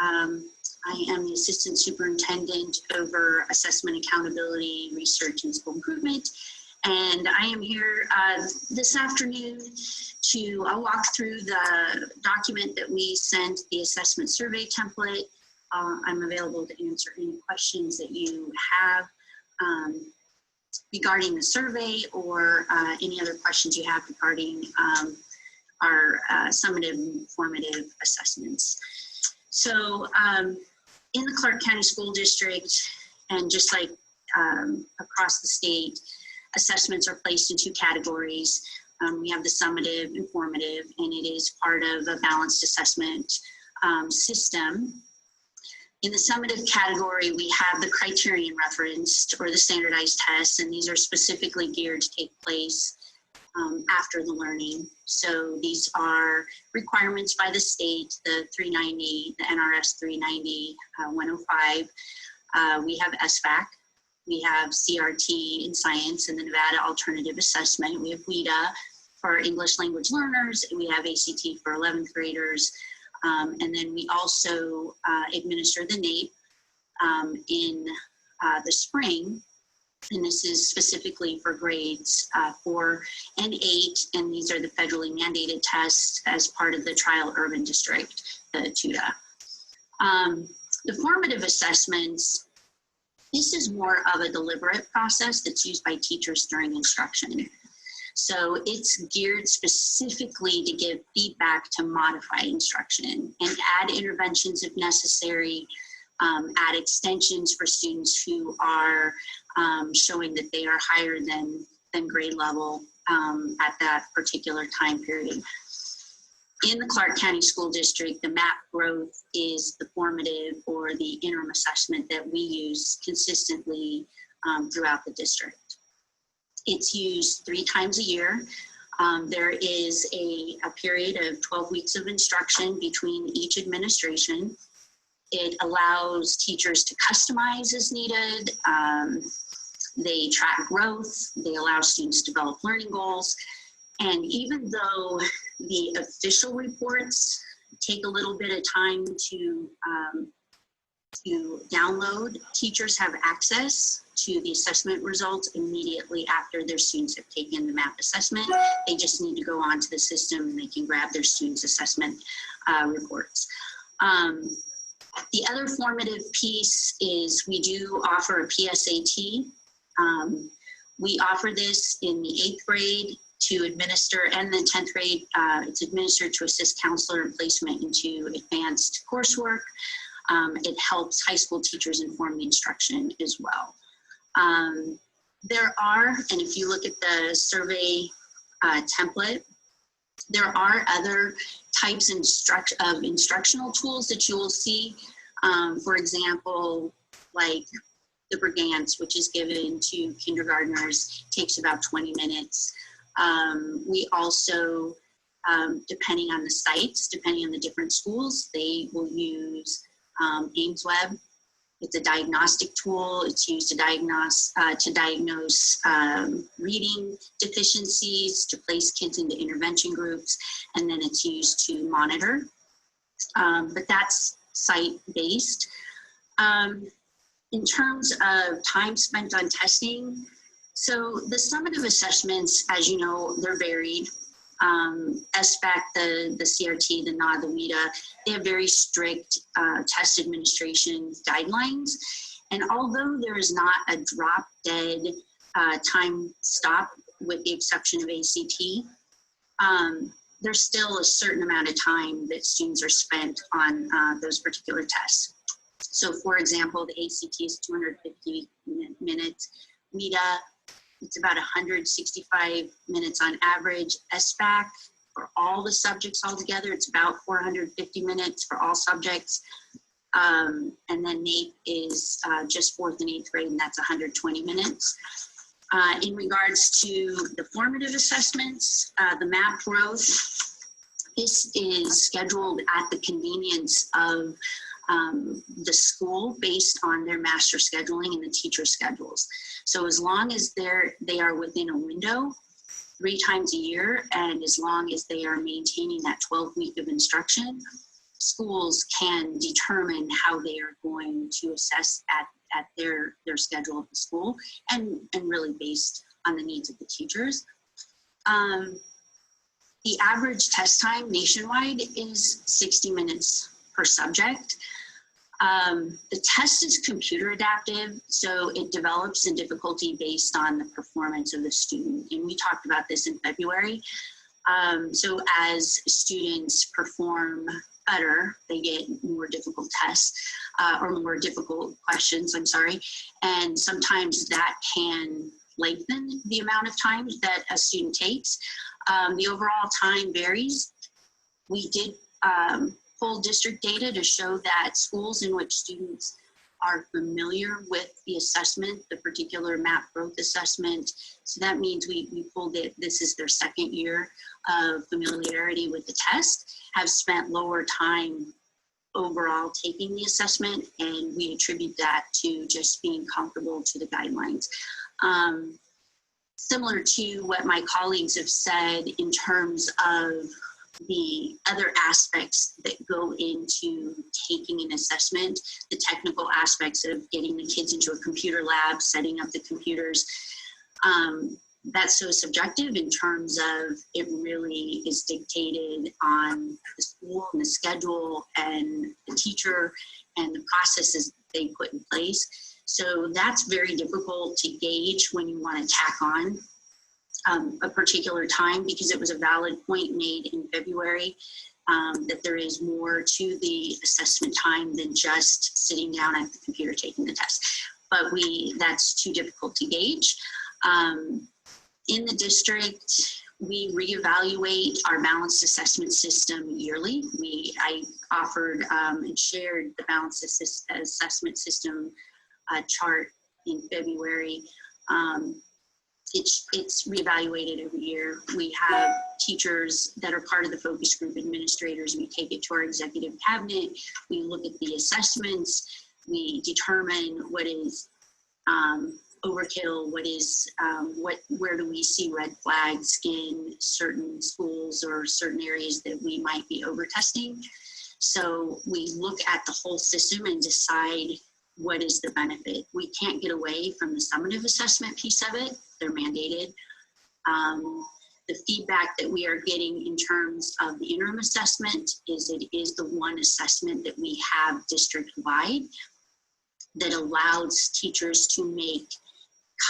I am the Assistant Superintendent over Assessment Accountability, Research, and School Improvement. And I am here this afternoon to walk through the document that we sent, the assessment survey template. I'm available to answer any questions that you have regarding the survey, or any other questions you have regarding our summative and formative assessments. So in the Clark County School District, and just like across the state, assessments are placed in two categories. We have the summative and formative, and it is part of a balanced assessment system. In the summative category, we have the criterion referenced, or the standardized tests, and these are specifically geared to take place after the learning. So these are requirements by the state, the 390, the NRS 390, 105. We have SBAC, we have CRT in science, and the Nevada Alternative Assessment. We have WIDA for English language learners, and we have ACT for 11th graders. And then we also administer the NAEP in the spring, and this is specifically for grades 4 and 8, and these are the federally mandated tests as part of the Trial Urban District, the TUDA. The formative assessments, this is more of a deliberate process that's used by teachers during instruction. So it's geared specifically to give feedback to modify instruction and add interventions if necessary, add extensions for students who are showing that they are higher than grade level at that particular time period. In the Clark County School District, the MAP growth is the formative or the interim assessment that we use consistently throughout the district. It's used 3 times a year. There is a period of 12 weeks of instruction between each administration. It allows teachers to customize as needed. They track growth. They allow students to develop learning goals. And even though the official reports take a little bit of time to download, teachers have access to the assessment results immediately after their students have taken the MAP assessment. They just need to go onto the system and they can grab their students' assessment reports. The other formative piece is we do offer a PSAT. We offer this in the 8th grade to administer, and the 10th grade, it's administered to assist counselor in placement into advanced coursework. It helps high school teachers inform the instruction as well. There are, and if you look at the survey template, there are other types of instructional tools that you will see. For example, like the Brigance, which is given to kindergartners, takes about 20 minutes. We also, depending on the sites, depending on the different schools, they will use AimsWeb. It's a diagnostic tool. It's used to diagnose reading deficiencies, to place kids into intervention groups, and then it's used to monitor. But that's site-based. In terms of time spent on testing, so the summative assessments, as you know, they're varied. SBAC, the CRT, the NOD, the WIDA, they have very strict test administration guidelines. And although there is not a drop dead time stop, with the exception of ACT, there's still a certain amount of time that students are spent on those particular tests. So for example, the ACT is 250 minutes. WIDA, it's about 165 minutes on average. SBAC, for all the subjects altogether, it's about 450 minutes for all subjects. And then NAEP is just 4th and 8th grade, and that's 120 minutes. In regards to the formative assessments, the MAP growth, this is scheduled at the convenience of the school based on their master scheduling and the teacher schedules. So as long as they are within a window 3 times a year, and as long as they are maintaining that 12-week of instruction, schools can determine how they are going to assess at their schedule at the school, and really based on the needs of the teachers. The average test time nationwide is 60 minutes per subject. The test is computer adaptive, so it develops in difficulty based on the performance of the student. And we talked about this in February. So as students perform better, they get more difficult tests, or more difficult questions, I'm sorry. And sometimes that can lengthen the amount of time that a student takes. The overall time varies. We did pull district data to show that schools in which students are familiar with the assessment, the particular MAP growth assessment, so that means we pulled it, this is their 2nd year of familiarity with the test, have spent lower time overall taking the assessment, and we attribute that to just being comfortable to the guidelines. Similar to what my colleagues have said in terms of the other aspects that go into taking an assessment, the technical aspects of getting the kids into a computer lab, setting up the computers, that's so subjective in terms of it really is dictated on the school and the schedule and the teacher and the processes they put in place. So that's very difficult to gauge when you want to tack on a particular time, because it was a valid point made in February that there is more to the assessment time than just sitting down at the computer taking the test. But that's too difficult to gauge. In the district, we reevaluate our balanced assessment system yearly. I offered and shared the balanced assessment system chart in February. it's reevaluated every year. We have teachers that are part of the focus group, administrators. We take it to our executive cabinet. We look at the assessments. We determine what is overkill, what is where do we see red flags in certain schools or certain areas that we might be over testing. So we look at the whole system and decide what is the benefit. We can't get away from the summative assessment piece of it. They're mandated. The feedback that we are getting in terms of the interim assessment is it is the one assessment that we have district-wide that allows teachers to make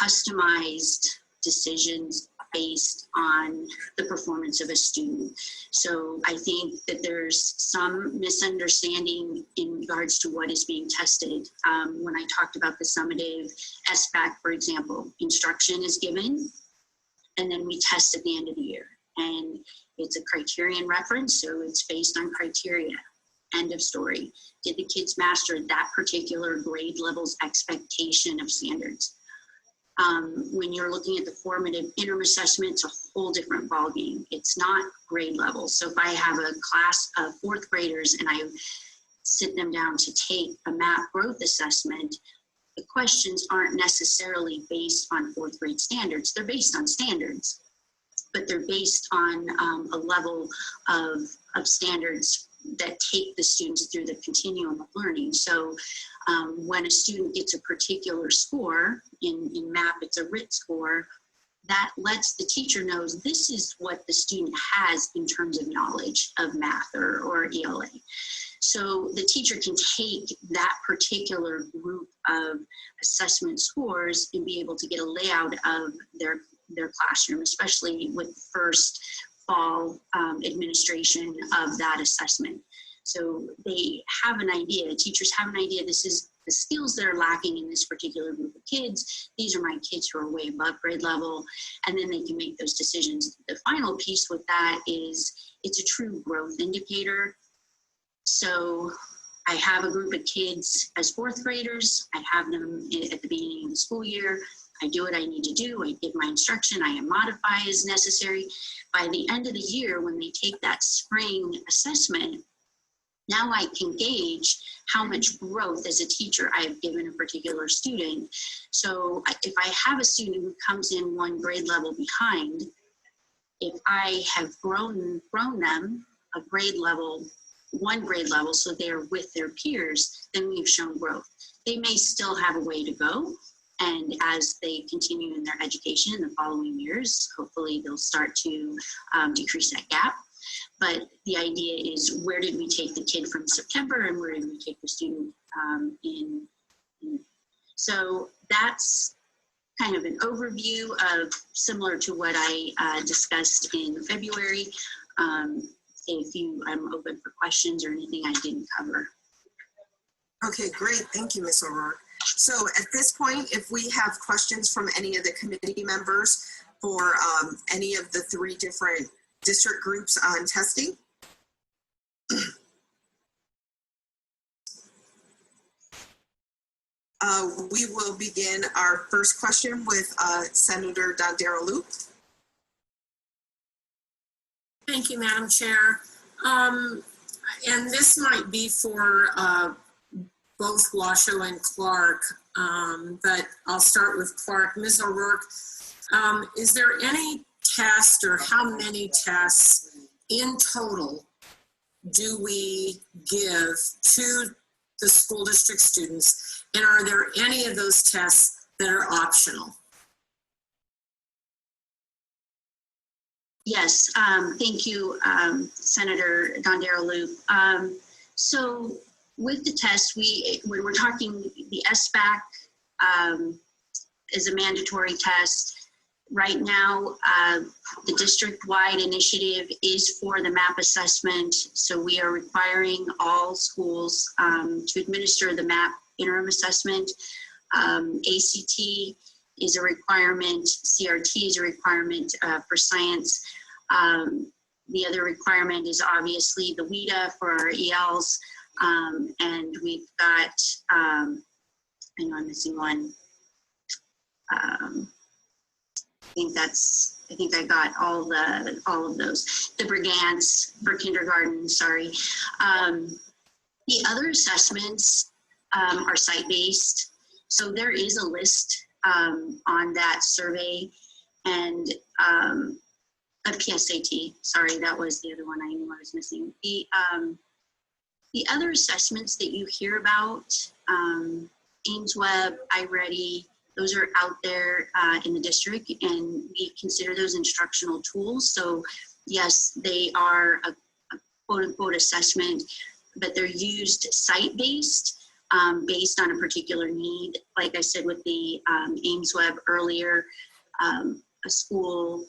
customized decisions based on the performance of a student. So I think that there's some misunderstanding in regards to what is being tested. When I talked about the summative SBAC, for example, instruction is given, and then we test at the end of the year. And it's a criterion reference, so it's based on criteria. End of story. Did the kids master that particular grade level's expectation of standards? When you're looking at the formative interim assessment, it's a whole different ballgame. It's not grade level. So if I have a class of fourth graders and I sit them down to take a MAP growth assessment, the questions aren't necessarily based on fourth grade standards. They're based on standards, but they're based on a level of standards that take the students through the continuum of learning. So when a student gets a particular score, in MAP it's a RIT score, that lets the teacher knows this is what the student has in terms of knowledge of math or ELA. So the teacher can take that particular group of assessment scores and be able to get a layout of their classroom, especially with the first fall administration of that assessment. So they have an idea, teachers have an idea, this is the skills that are lacking in this particular group of kids. These are my kids who are way above grade level, and then they can make those decisions. The final piece with that is it's a true growth indicator. So I have a group of kids as fourth graders. I have them at the beginning of the school year. I do what I need to do. I give my instruction. I modify as necessary. By the end of the year, when they take that spring assessment, now I can gauge how much growth as a teacher I have given a particular student. So if I have a student who comes in one grade level behind, if I have grown them a grade level, one grade level, so they're with their peers, then we've shown growth. They may still have a way to go. And as they continue in their education in the following years, hopefully they'll start to decrease that gap. But the idea is, where did we take the kid from September and where did we take the student So that's kind of an overview of similar to what I discussed in February. I'm open for questions or anything I didn't cover. Okay, great. Thank you, Ms. O'Rourke. So at this point, if we have questions from any of the committee members for any of the three different district groups on testing. We will begin our first question with Senator Dondero Loop. Thank you, Madam Chair. And this might be for both Washoe and Clark, but I'll start with Clark. Ms. O'Rourke, is there any test or how many tests in total do we give to the school district students? And are there any of those tests that are optional? Yes, thank you, Senator Dondero Loop. So with the test, when we're talking the SBAC is a mandatory test. Right now, the district-wide initiative is for the MAP assessment. So we are requiring all schools to administer the MAP interim assessment. ACT is a requirement, CRT is a requirement for science. The other requirement is obviously the WIDA for our ELs. And we've got, I know I'm missing one. I think I got all of those. The Brigance for kindergarten, sorry. The other assessments are site-based. So there is a list on that survey, and a PSAT, sorry, that was the other one I knew I was missing. The other assessments that you hear about, AimsWeb, iReady, those are out there in the district, and we consider those instructional tools. So yes, they are a quote unquote assessment, but they're used site-based, based on a particular need. Like I said with the AimsWeb earlier, a school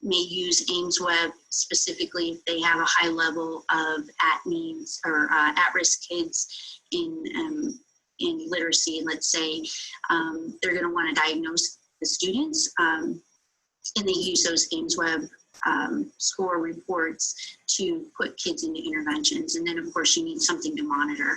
may use AimsWeb specifically if they have a high level of at-needs or at-risk kids in literacy. Let's say they're going to want to diagnose the students, and they use those AimsWeb score reports to put kids into interventions. And then, of course, you need something to monitor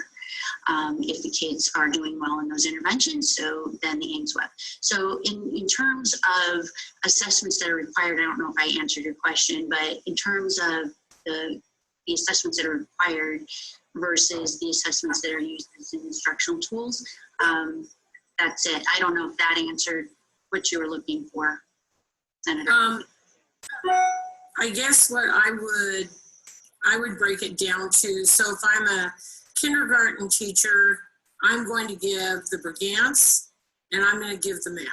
if the kids are doing well in those interventions, so then the AimsWeb. So in terms of assessments that are required, I don't know if I answered your question, but in terms of the assessments that are required versus the assessments that are used as instructional tools, that's it. I don't know if that answered what you were looking for, Senator. I guess what I would break it down to, so if I'm a kindergarten teacher, I'm going to give the Brigance and I'm going to give the map.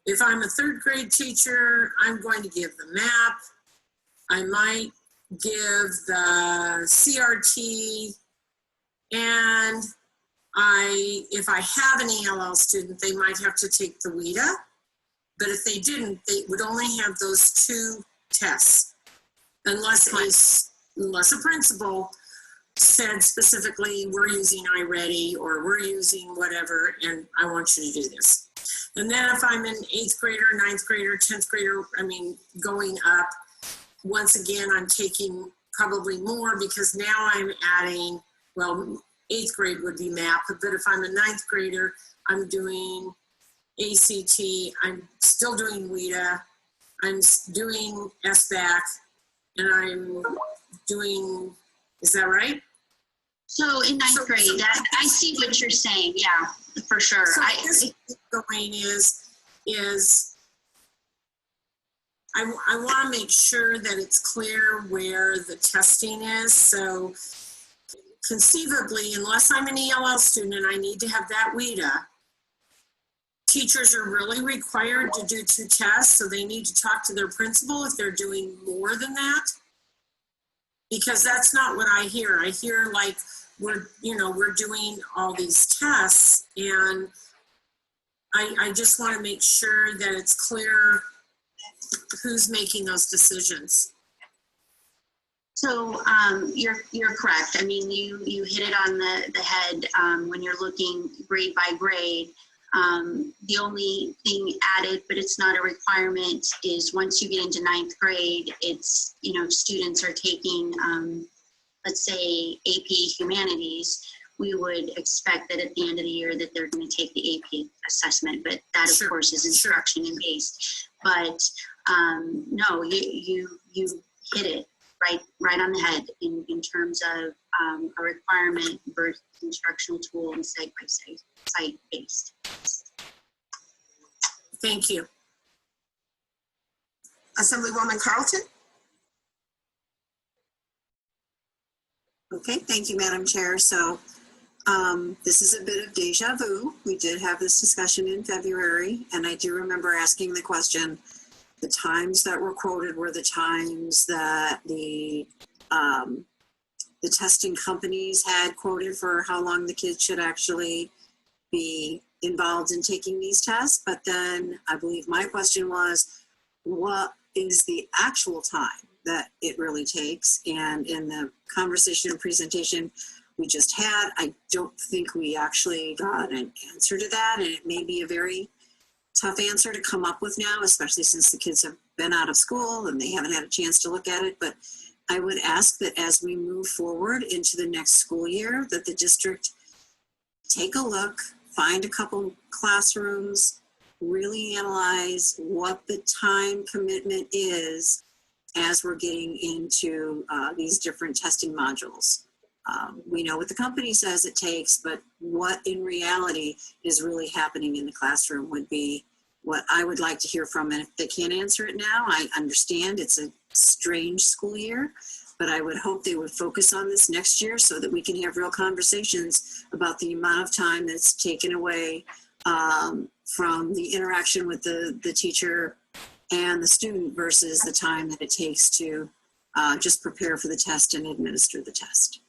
If I'm a third grade teacher, I'm going to give the map. I might give the CRT, and if I have an ELL student, they might have to take the WIDA, but if they didn't, they would only have those two tests, unless a principal said specifically, we're using iReady or we're using whatever, and I want you to do this. And then if I'm an 8th grader, 9th grader, 10th grader, going up, once again, I'm taking probably more because now I'm adding, 8th grade would be MAP, but if I'm a 9th grader, I'm doing ACT, I'm still doing WIDA, I'm doing SBAC, and I'm doing, is that right? So in 9th grade, I see what you're saying. Yeah, for sure. So going is I want to make sure that it's clear where the testing is. So conceivably, unless I'm an ELL student and I need to have that WIDA, teachers are really required to do 2 tests, so they need to talk to their principal if they're doing more than that. Because that's not what I hear. I hear like we're doing all these tests, and I just want to make sure that it's clear who's making those decisions. So you're correct. I mean, you hit it on the head when you're looking grade by grade. The only thing added, but it's not a requirement, is once you get into 9th grade, it's, students are taking, let's say, AP Humanities, we would expect that at the end of the year that they're going to take the AP assessment, but that of course is instruction and based. But no, you hit it right on the head in terms of a requirement versus instructional tool and site-based. Thank you. Assemblywoman Carlton? Okay, thank you, Madam Chair. So this is a bit of deja vu. We did have this discussion in February, and I do remember asking the question. The times that were quoted were the times that the testing companies had quoted for how long the kids should actually be involved in taking these tests. But then I believe my question was, what is the actual time that it really takes? And in the conversation and presentation we just had, I don't think we actually got an answer to that. And it may be a very tough answer to come up with now, especially since the kids have been out of school and they haven't had a chance to look at it. But I would ask that as we move forward into the next school year, that the district take a look, find a couple classrooms really analyze what the time commitment is as we're getting into these different testing modules. We know what the company says it takes, but what in reality is really happening in the classroom would be what I would like to hear from. And if they can't answer it now, I understand it's a strange school year, but I would hope they would focus on this next year so that we can have real conversations about the amount of time that's taken away from the interaction with the teacher and the student versus the time that it takes to just prepare for the test and administer the test.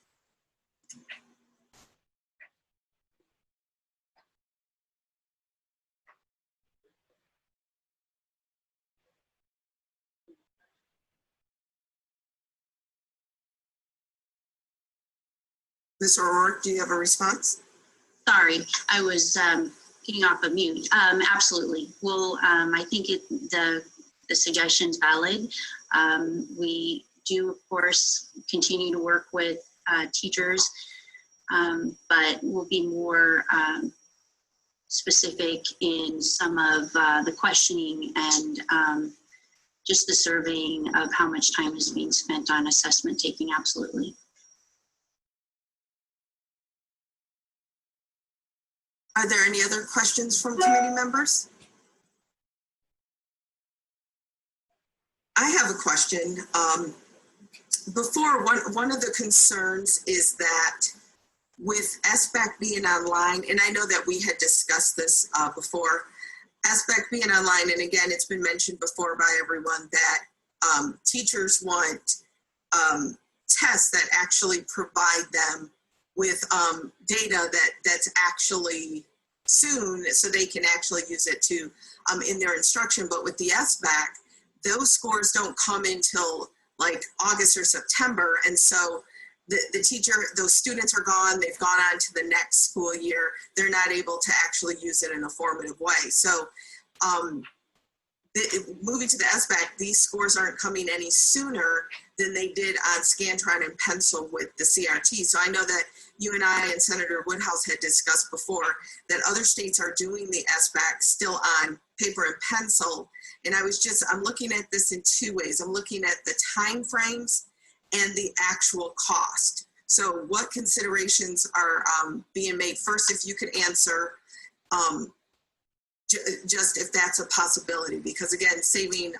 Ms. O'Rourke, do you have a response? Sorry, I was getting off of mute. Absolutely. Well, I think the suggestion's valid. We do, of course, continue to work with teachers, but we'll be more specific in some of the questioning and just the surveying of how much time is being spent on assessment taking. Absolutely. Are there any other questions from committee members? I have a question. Before, one of the concerns is that with SBAC being online, and I know that we had discussed this before, SBAC being online, and again, it's been mentioned before by everyone that teachers want tests that actually provide them with data that's actually soon, so they can actually use it to in their instruction. But with the SBAC, those scores don't come until like August or September, and so the teacher, those students are gone. They've gone on to the next school year. They're not able to actually use it in a formative way. So moving to the SBAC, these scores aren't coming any sooner than they did on Scantron and Pencil with the CRT. So I know that you and I and Senator Woodhouse had discussed before that other states are doing the SBAC still on paper and pencil. And I'm looking at this in two ways. I'm looking at the time frames and the actual cost. So what considerations are being made? First, if you could answer just if that's a possibility, because again, saving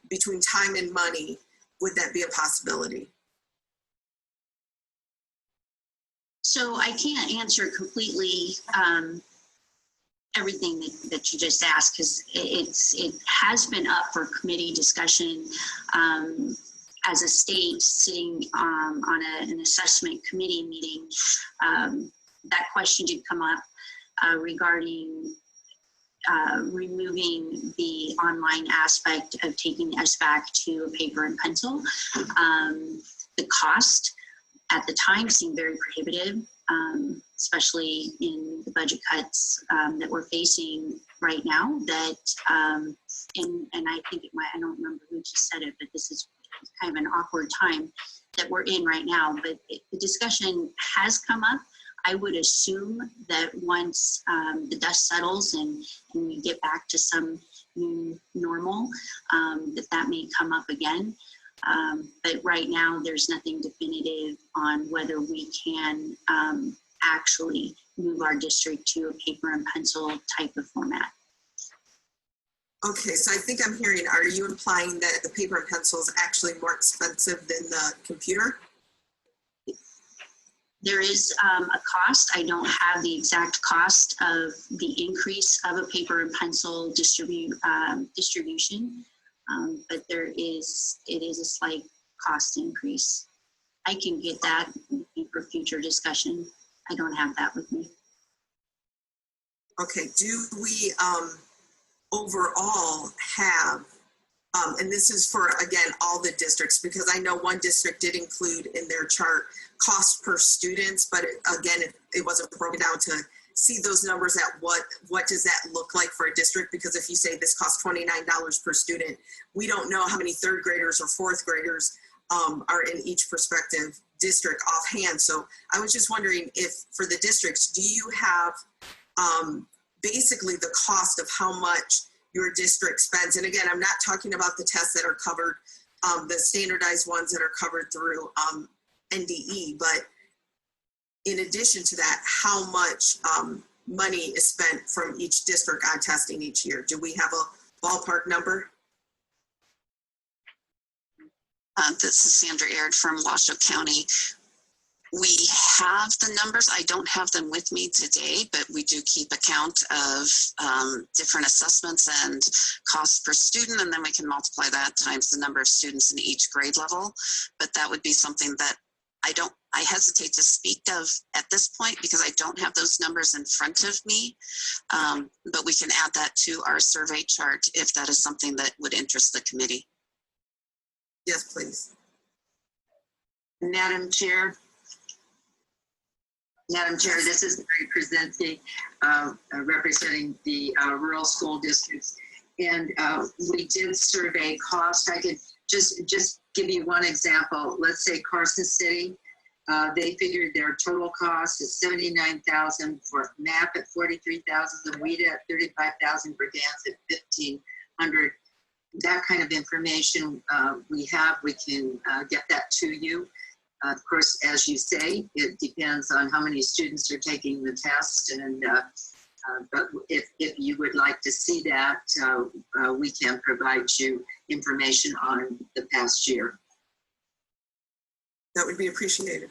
between time and money, would that be a possibility? So I can't answer completely everything that you just asked, because it has been up for committee discussion as a state sitting on an assessment committee meeting. That question did come up regarding removing the online aspect of taking SBAC to paper and pencil. The cost at the time seemed very prohibitive, especially in the budget cuts that we're facing right now. That and I think I don't remember who just said it, but this is kind of an awkward time that we're in right now. But the discussion has come up. I would assume that once the dust settles and we get back to some new normal, that may come up again. But right now, there's nothing definitive on whether we can actually move our district to a paper and pencil type of format. Okay, so I think I'm hearing, are you implying that the paper and pencil is actually more expensive than the computer? There is a cost. I don't have the exact cost of the increase of a paper and pencil distribution, but it is a slight cost increase. I can get that for future discussion. I don't have that with me. Okay, do we overall have, and this is for, again, all the districts, because I know one district did include in their chart cost per students, but it wasn't broken down to see those numbers at what does that look like for a district? Because if you say this costs $29 per student, we don't know how many third graders or fourth graders are in each prospective district offhand. So I was just wondering if for the districts, do you have basically the cost of how much your district spends. And again, I'm not talking about the tests that are covered, the standardized ones that are covered through NDE, but in addition to that, how much money is spent from each district on testing each year? Do we have a ballpark number? This is Sandra Aird from Washoe County. We have the numbers. I don't have them with me today, but we do keep account of different assessments and costs per student, and then we can multiply that times the number of students in each grade level. But that would be something that I hesitate to speak of at this point because I don't have those numbers in front of me. But we can add that to our survey chart if that is something that would interest the committee. Yes, please. Madam Chair, this is Mary Presenti, representing the rural school districts. And we did survey cost. I could just give you one example. Let's say Carson City, they figured their total cost is $79,000 for MAP at $43,000, WEDA at $35,000, for dance at $1,500. That kind of information we can get that to you. Of course, as you say, it depends on how many students are taking the test, and but if you would like to see that, we can provide you information on the past year. That would be appreciated.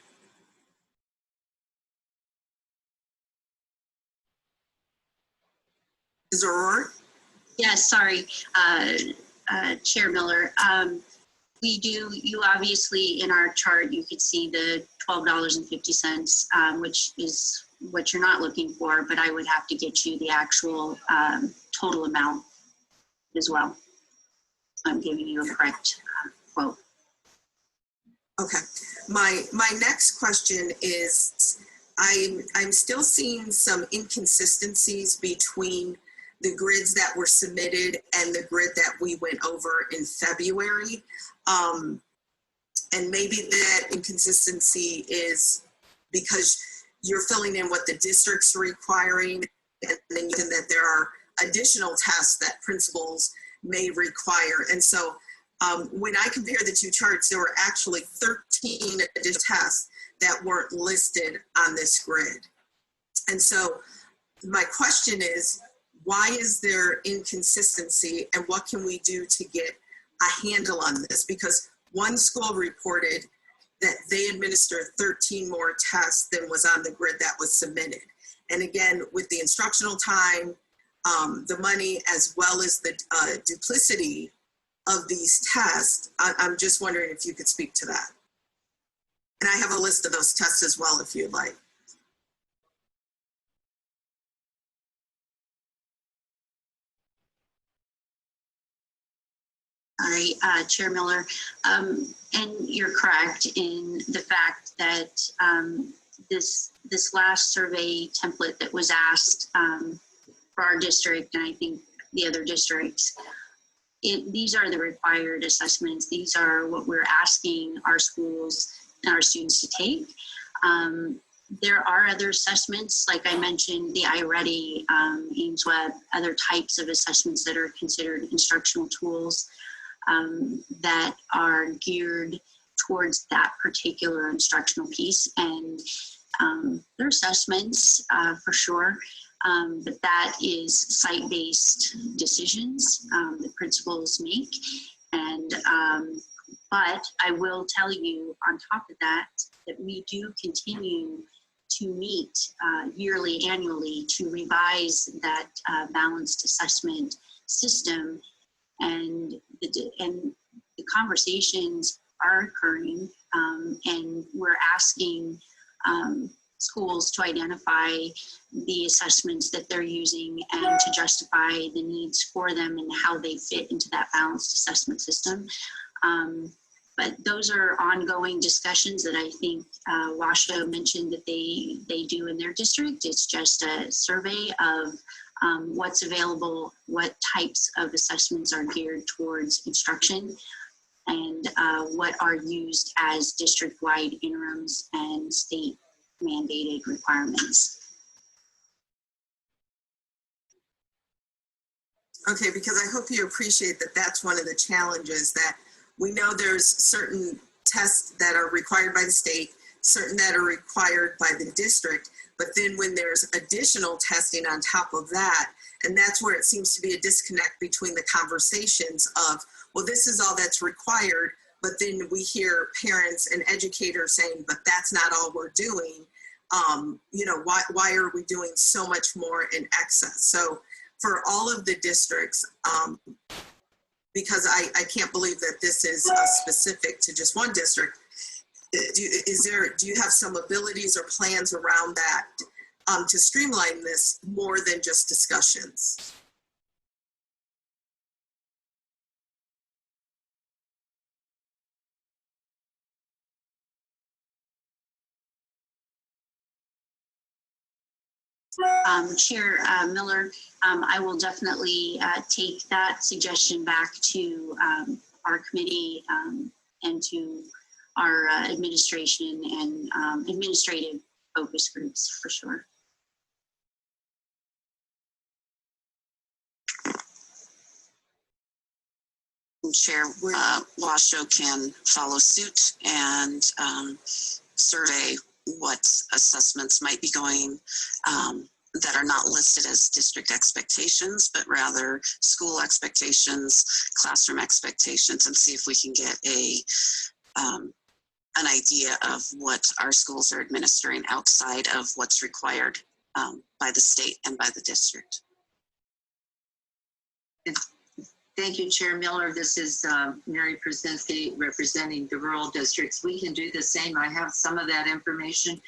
Ms. O'Rourke? Yes, sorry, Chair Miller. You obviously, in our chart, you could see the $12.50, which is what you're not looking for, but I would have to get you the actual total amount as well. I'm giving you a correct quote. Okay. My next question is, I'm still seeing some inconsistencies between the grids that were submitted and the grid that we went over in February. And maybe that inconsistency is because you're filling in what the district's requiring, and then that there are additional tests that principals may require. And so when I compare the two charts, there were actually 13 additional tests that weren't listed on this grid. And so my question is, why is there inconsistency, and what can we do to get a handle on this? Because one school reported that they administered 13 more tests than was on the grid that was submitted. And again, with the instructional time, the money, as well as the duplicity of these tests, I'm just wondering if you could speak to that. And I have a list of those tests as well, if you'd like. All right, Chair Miller, and you're correct in the fact that this last survey template that was asked for our district, and I think the other districts, these are the required assessments. These are what we're asking our schools and our students to take. There are other assessments, like I mentioned, the iReady, AimsWeb, other types of assessments that are considered instructional tools that are geared towards that particular instructional piece. And they're assessments for sure, but that is site-based decisions that principals make. And but I will tell you on top of that, that we do continue to meet yearly, annually to revise that balanced assessment system. And the conversations are occurring, and we're asking schools to identify the assessments that they're using and to justify the needs for them and how they fit into that balanced assessment system. But those are ongoing discussions that I think Washoe mentioned that they do in their district. It's just a survey of what's available, what types of assessments are geared towards instruction, and what are used as district-wide interims and state-mandated requirements. Okay, because I hope you appreciate that that's one of the challenges, that we know there's certain tests that are required by the state, certain that are required by the district, but then when there's additional testing on top of that, and that's where it seems to be a disconnect between the conversations of, well, this is all that's required, but then we hear parents and educators saying, but that's not all we're doing. You know, why are we doing so much more in excess? So for all of the districts, because I can't believe that this is specific to just one district, do you have some abilities or plans around that to streamline this more than just discussions? Chair Miller, I will definitely take that suggestion back to our committee and to our administration and administrative focus groups for sure. Chair, Washoe can follow suit and survey what assessments might be going that are not listed as district expectations, but rather school expectations, classroom expectations, and see if we can get an idea of what our schools are administering outside of what's required by the state and by the district. Thank you, Chair Miller. This is Mary Przinski representing the rural districts. We can do the same. I have some of that information,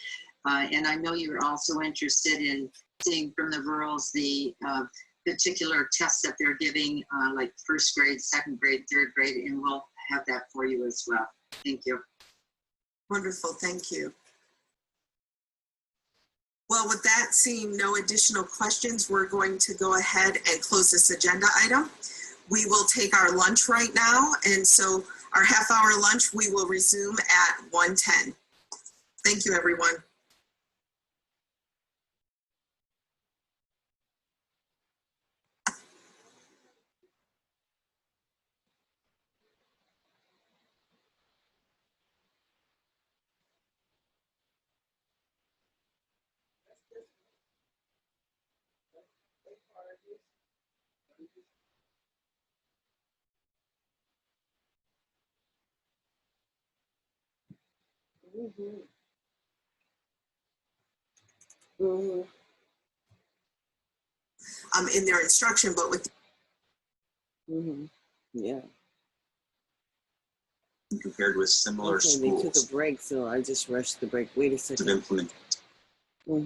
and I know you're also interested in seeing from the rurals the particular tests that they're giving, like first grade, second grade, third grade, and we'll have that for you as well. Thank you. Wonderful, thank you. Well, with that, seeing no additional questions, we're going to go ahead and close this agenda item. We will take our lunch right now, and so our half-hour lunch we will resume at 1:10. Thank you, everyone. In their instruction, but with yeah. Compared with similar okay, schools. They took a break, so I just rushed the break. Wait a second. Implement. Yeah,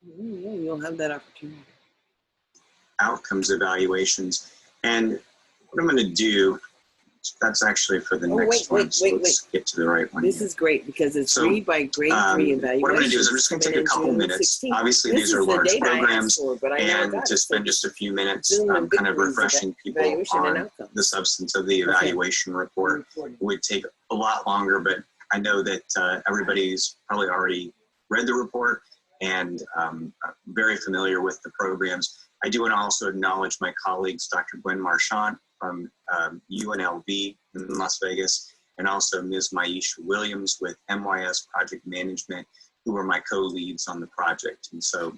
you'll have that opportunity. Outcomes evaluations, and what I'm going to do. That's actually for the next one. Let's get to the right one. This is great because it's grade by grade 3 evaluation. What I'm going to do is I'm just going to take a couple minutes. 16th. Obviously, these are large programs, and to spend just a few minutes kind of refreshing people on the substance of the evaluation report. It would take a lot longer, but I know that everybody's probably already read the report and very familiar with the programs. I do want to also acknowledge my colleagues, Dr. Gwen Marchant from UNLV in Las Vegas, and also Ms. Maisha Williams with MYS Project Management, who are my co-leads on the project. And so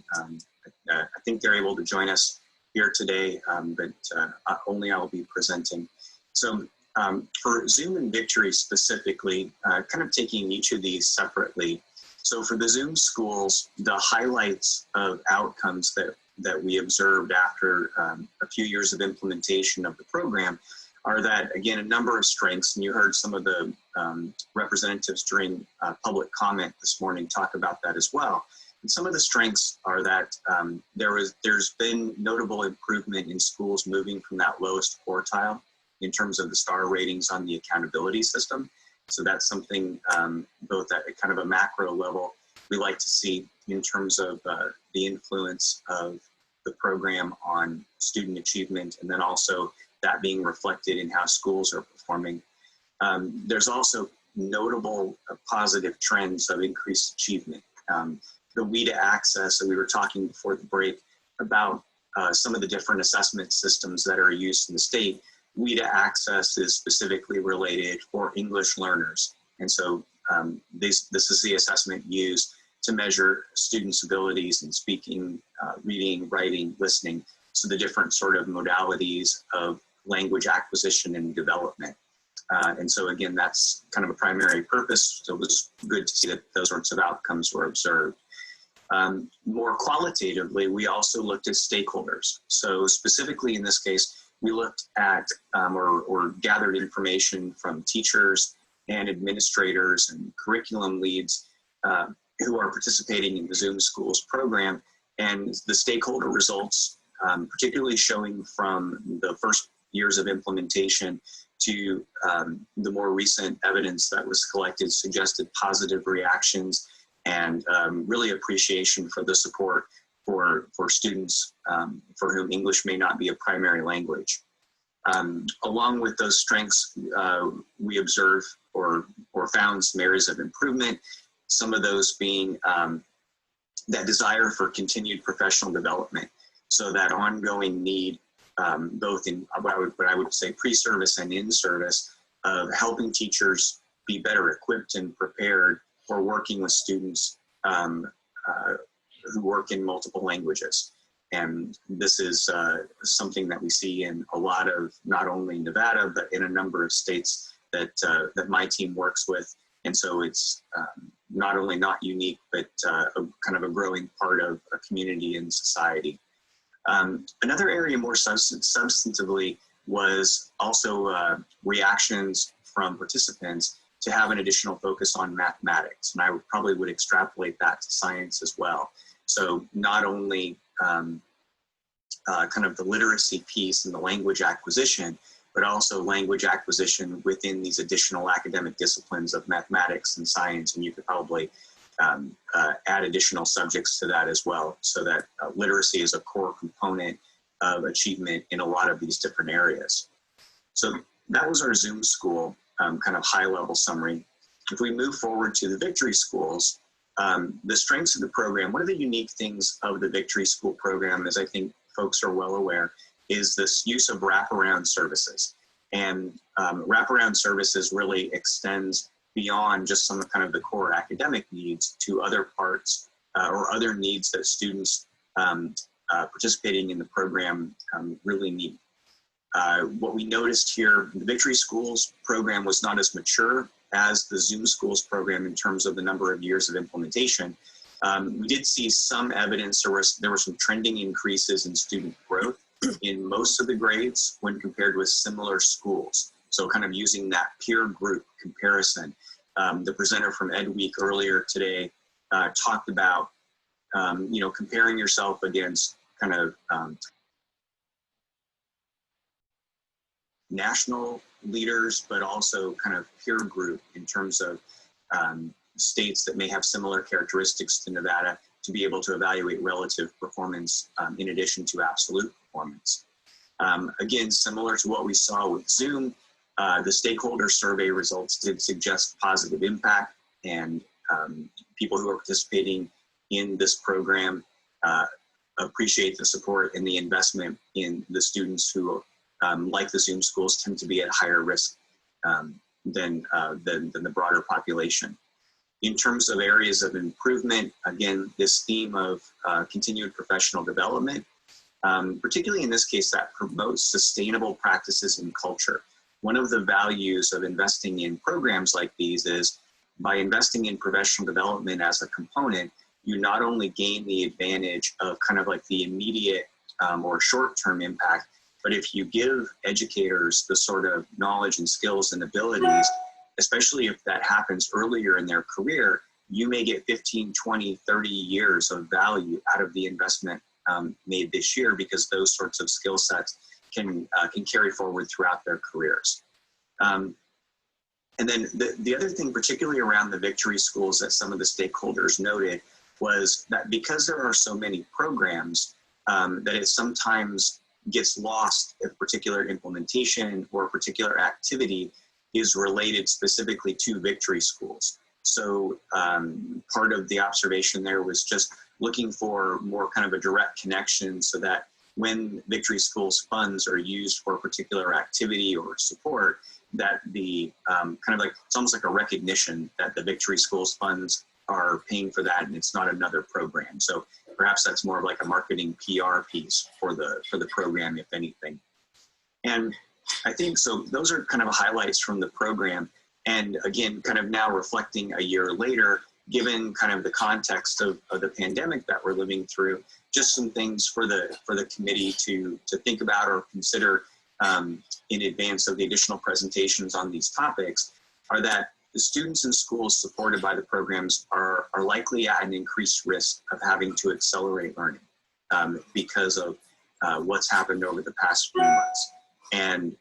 I think they're able to join us here today, but only I'll be presenting. So for Zoom and Victory specifically, kind of taking each of these separately. So for the Zoom schools, the highlights of outcomes that we observed after a few years of implementation of the program are that, again, a number of strengths, and you heard some of the representatives during public comment this morning talk about that as well. And some of the strengths are that there's been notable improvement in schools moving from that lowest quartile in terms of the star ratings on the accountability system. So that's something both at kind of a macro level we like to see in terms of the influence of the program on student achievement, and then also that being reflected in how schools are performing. There's also notable positive trends of increased achievement. the We to Access, and we were talking before the break about some of the different assessment systems that are used in the state. We to Access is specifically related for English learners. And so this is the assessment used to measure students' abilities in speaking, reading, writing, listening. So the different sort of modalities of language acquisition and development. And so again, that's kind of a primary purpose. So it was good to see that those sorts of outcomes were observed. More qualitatively, we also looked at stakeholders. So specifically in this case, we looked at or gathered information from teachers and administrators and curriculum leads who are participating in the Zoom Schools program, and the stakeholder results, particularly showing from the first years of implementation to the more recent evidence that was collected, suggested positive reactions and really appreciation for the support for students for whom English may not be a primary language. Along with those strengths, we observed or found some areas of improvement, some of those being that desire for continued professional development. So that ongoing need, both in what I would say pre-service and in-service, of helping teachers be better equipped and prepared for working with students who work in multiple languages. And this is something that we see in a lot of, not only Nevada, but in a number of states that my team works with. And so it's not only not unique, but kind of a growing part of a community and society. Another area more substantively was also reactions from participants to have an additional focus on mathematics. And I probably would extrapolate that to science as well. So not only kind of the literacy piece and the language acquisition, but also language acquisition within these additional academic disciplines of mathematics and science. And you could probably add additional subjects to that as well, so that literacy is a core component of achievement in a lot of these different areas. So that was our Zoom School kind of high-level summary. If we move forward to the Victory Schools, the strengths of the program, one of the unique things of the Victory School program, as I think folks are well aware, is this use of wraparound services. And wraparound services really extends beyond just some of kind of the core academic needs to other parts or other needs that students participating in the program really need. What we noticed here, the Victory Schools program was not as mature as the Zoom Schools program in terms of the number of years of implementation. We did see some evidence, there were some trending increases in student growth in most of the grades when compared with similar schools. So kind of using that peer group comparison. The presenter from Ed Week earlier today talked about, comparing yourself against kind of national leaders, but also kind of peer group in terms of states that may have similar characteristics to Nevada to be able to evaluate relative performance in addition to absolute performance. Again, similar to what we saw with Zoom, the stakeholder survey results did suggest positive impact, and people who are participating in this program appreciate the support and the investment in the students who, like the Zoom schools, tend to be at higher risk than the broader population. In terms of areas of improvement, again, this theme of continued professional development, particularly in this case, that promotes sustainable practices and culture. One of the values of investing in programs like these is by investing in professional development as a component, you not only gain the advantage of kind of like the immediate or short-term impact, but if you give educators the sort of knowledge and skills and abilities, especially if that happens earlier in their career, you may get 15, 20, 30 years of value out of the investment made this year, because those sorts of skill sets can carry forward throughout their careers. And then the other thing, particularly around the Victory Schools, that some of the stakeholders noted was that because there are so many programs, that it sometimes gets lost if a particular implementation or a particular activity is related specifically to Victory Schools. So part of the observation there was just looking for more kind of a direct connection so that when Victory Schools funds are used for a particular activity or support, that the kind of like, it's almost like a recognition that the Victory Schools funds are paying for that and it's not another program. So perhaps that's more of like a marketing PR piece for the program, if anything. And I think, so those are kind of highlights from the program. And again, kind of now reflecting a year later, given kind of the context of the pandemic that we're living through, just some things for the committee to think about or consider in advance of the additional presentations on these topics are that the students in schools supported by the programs are likely at an increased risk of having to accelerate learning because of what's happened over the past few months. And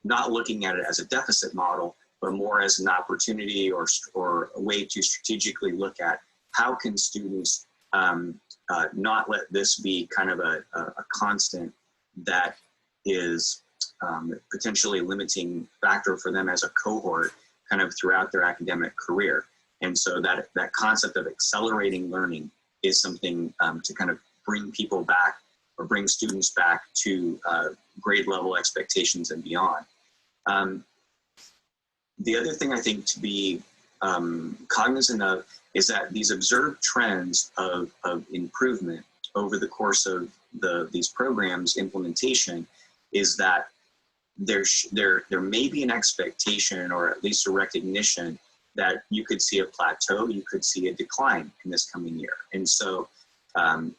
not looking at it as a deficit model, but more as an opportunity or a way to strategically look at how can students not let this be kind of a constant that is potentially limiting factor for them as a cohort kind of throughout their academic career. And so that concept of accelerating learning is something to kind of bring people back or bring students back to grade level expectations and beyond. The other thing I think to be cognizant of is that these observed trends of improvement over the course of these programs implementation is that there may be an expectation or at least a recognition that you could see a plateau, you could see a decline in this coming year. And so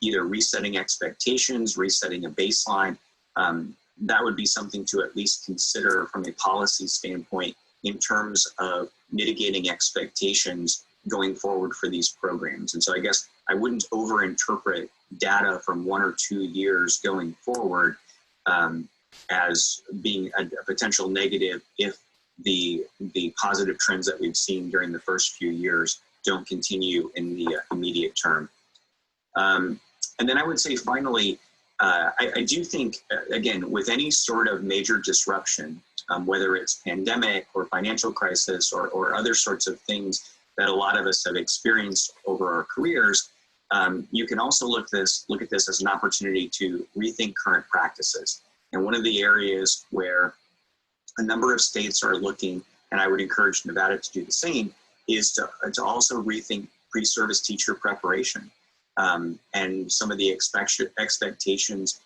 either resetting expectations, resetting a baseline, that would be something to at least consider from a policy standpoint in terms of mitigating expectations going forward for these programs. And so I guess I wouldn't overinterpret data from 1 or 2 years going forward as being a potential negative if the positive trends that we've seen during the first few years don't continue in the immediate term. And then I would say finally, I do think, again, with any sort of major disruption, whether it's pandemic or financial crisis or other sorts of things that a lot of us have experienced over our careers, you can also look at this as an opportunity to rethink current practices. And one of the areas where a number of states are looking, and I would encourage Nevada to do the same, is to also rethink pre-service teacher preparation and some of the expectations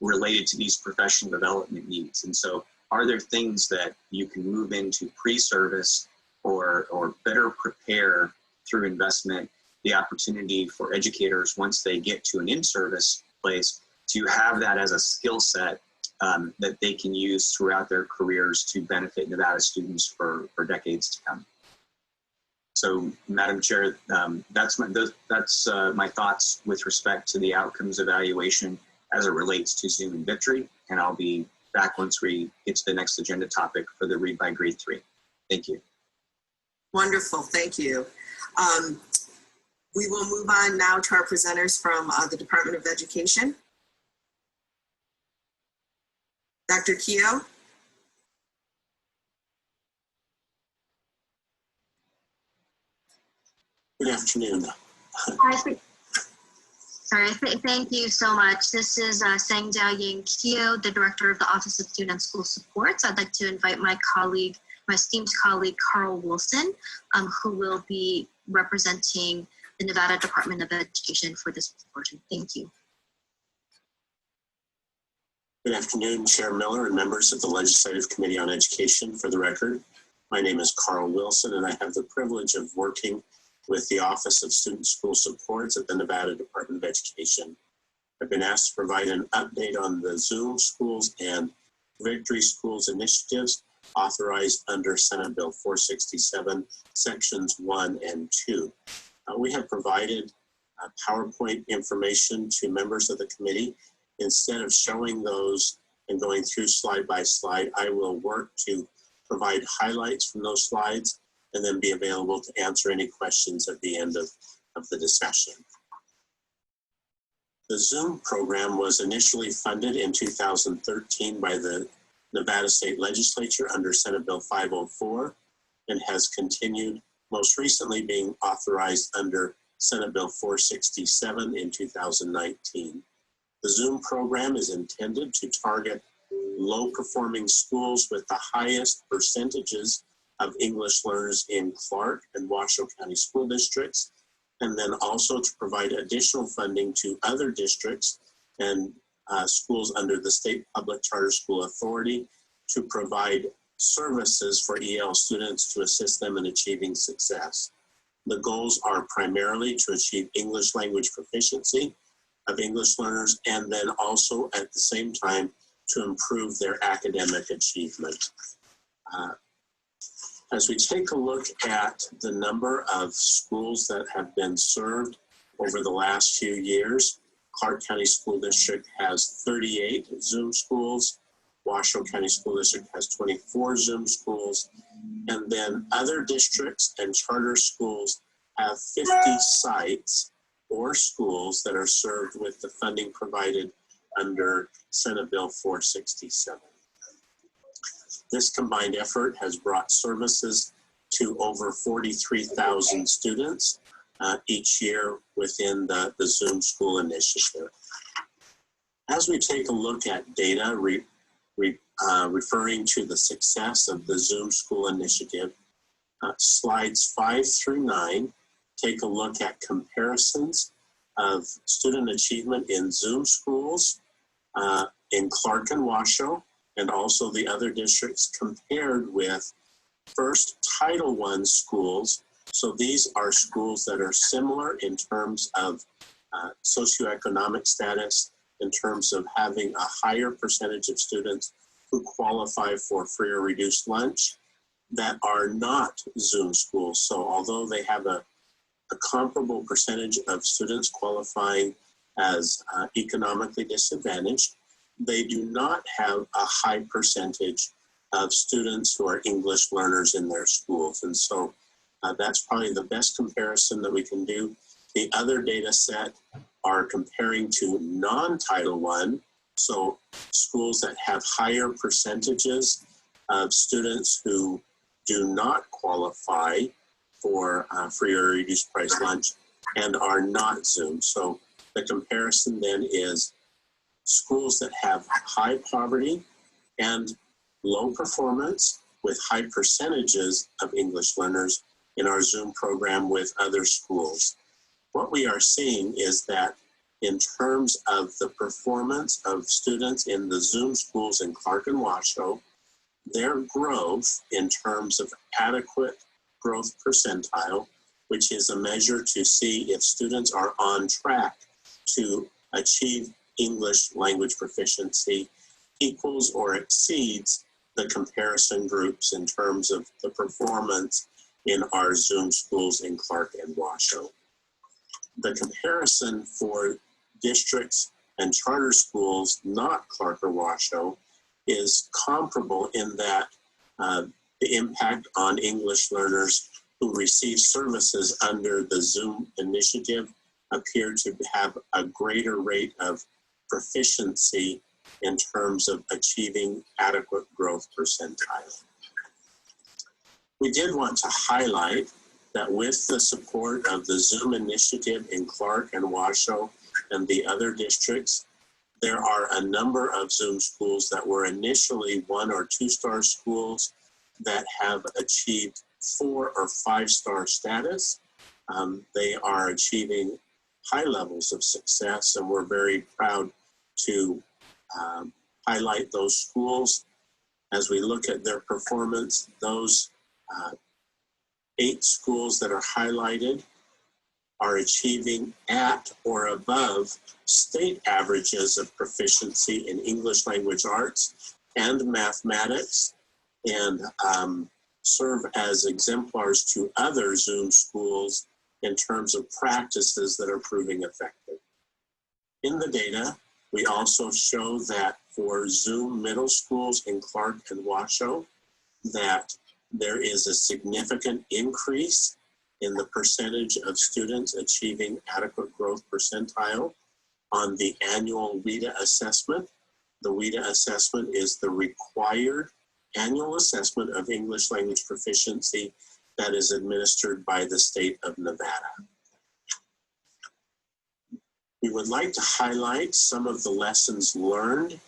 related to these professional development needs. And so are there things that you can move into pre-service or better prepare through investment the opportunity for educators once they get to an in-service place to have that as a skill set that they can use throughout their careers to benefit Nevada students for decades to come. So, Madam Chair, that's my thoughts with respect to the outcomes evaluation as it relates to Zoom and Victory, and I'll be back once we get to the next agenda topic for the Read by Grade 3. Thank you. Wonderful, thank you. We will move on now to our presenters from the Department of Education. Dr. Keough. Good afternoon. Thank you so much. This is Sang-Jia Yang Keough, the Director of the Office of Student and School Supports. I'd like to invite my esteemed colleague, Carl Wilson, who will be representing the Nevada Department of Education for this portion. Thank you. Good afternoon, Chair Miller and members of the Legislative Committee on Education. For the record, my name is Carl Wilson, and I have the privilege of working with the Office of Student School Supports at the Nevada Department of Education. I've been asked to provide an update on the Zoom Schools and Victory Schools initiatives authorized under Senate Bill 467, Sections 1 and 2. We have provided PowerPoint information to members of the committee. Instead of showing those and going through slide by slide, I will work to provide highlights from those slides and then be available to answer any questions at the end of the discussion. The Zoom program was initially funded in 2013 by the Nevada State Legislature under Senate Bill 504. and has continued, most recently being authorized under Senate Bill 467 in 2019. The Zoom program is intended to target low-performing schools with the highest percentages of English learners in Clark and Washoe County school districts, and then also to provide additional funding to other districts and schools under the State Public Charter School Authority to provide services for EL students to assist them in achieving success. The goals are primarily to achieve English language proficiency of English learners, and then also at the same time to improve their academic achievement. As we take a look at the number of schools that have been served over the last few years, Clark County School District has 38 Zoom schools, Washoe County School District has 24 Zoom schools, and then other districts and charter schools have 50 sites or schools that are served with the funding provided under Senate Bill 467. This combined effort has brought services to over 43,000 students each year within the Zoom School Initiative. As we take a look at data referring to the success of the Zoom School Initiative, slides 5 through 9 take a look at comparisons of student achievement in Zoom schools in Clark and Washoe, and also the other districts compared with first Title I schools. So these are schools that are similar in terms of socioeconomic status, in terms of having a higher percentage of students who qualify for free or reduced lunch that are not Zoom schools. So although they have a comparable percentage of students qualifying as economically disadvantaged, they do not have a high percentage of students who are English learners in their schools. And so that's probably the best comparison that we can do. The other data set are comparing to non-Title I, so schools that have higher percentages of students who do not qualify for free or reduced price lunch and are not Zoom. So the comparison then is schools that have high poverty and low performance with high percentages of English learners in our Zoom program with other schools. What we are seeing is that in terms of the performance of students in the Zoom schools in Clark and Washoe, their growth in terms of adequate growth percentile, which is a measure to see if students are on track to achieve English language proficiency, equals or exceeds the comparison groups in terms of the performance in our Zoom schools in Clark and Washoe. The comparison for districts and charter schools not Clark or Washoe is comparable in that the impact on English learners who receive services under the Zoom initiative appear to have a greater rate of proficiency in terms of achieving adequate growth percentile. We did want to highlight that with the support of the Zoom initiative in Clark and Washoe and the other districts, there are a number of Zoom schools that were initially 1 or 2-star schools that have achieved 4 or 5-star status. They are achieving high levels of success, and we're very proud to highlight those schools. As we look at their performance, those 8 schools that are highlighted are achieving at or above state averages of proficiency in English language arts and mathematics, and serve as exemplars to other Zoom schools in terms of practices that are proving effective. In the data, we also show that for Zoom middle schools in Clark and Washoe, that there is a significant increase in the percentage of students achieving adequate growth percentile on the annual WIDA assessment. The WIDA assessment is the required annual assessment of English language proficiency that is administered by the state of Nevada. We would like to highlight some of the lessons learned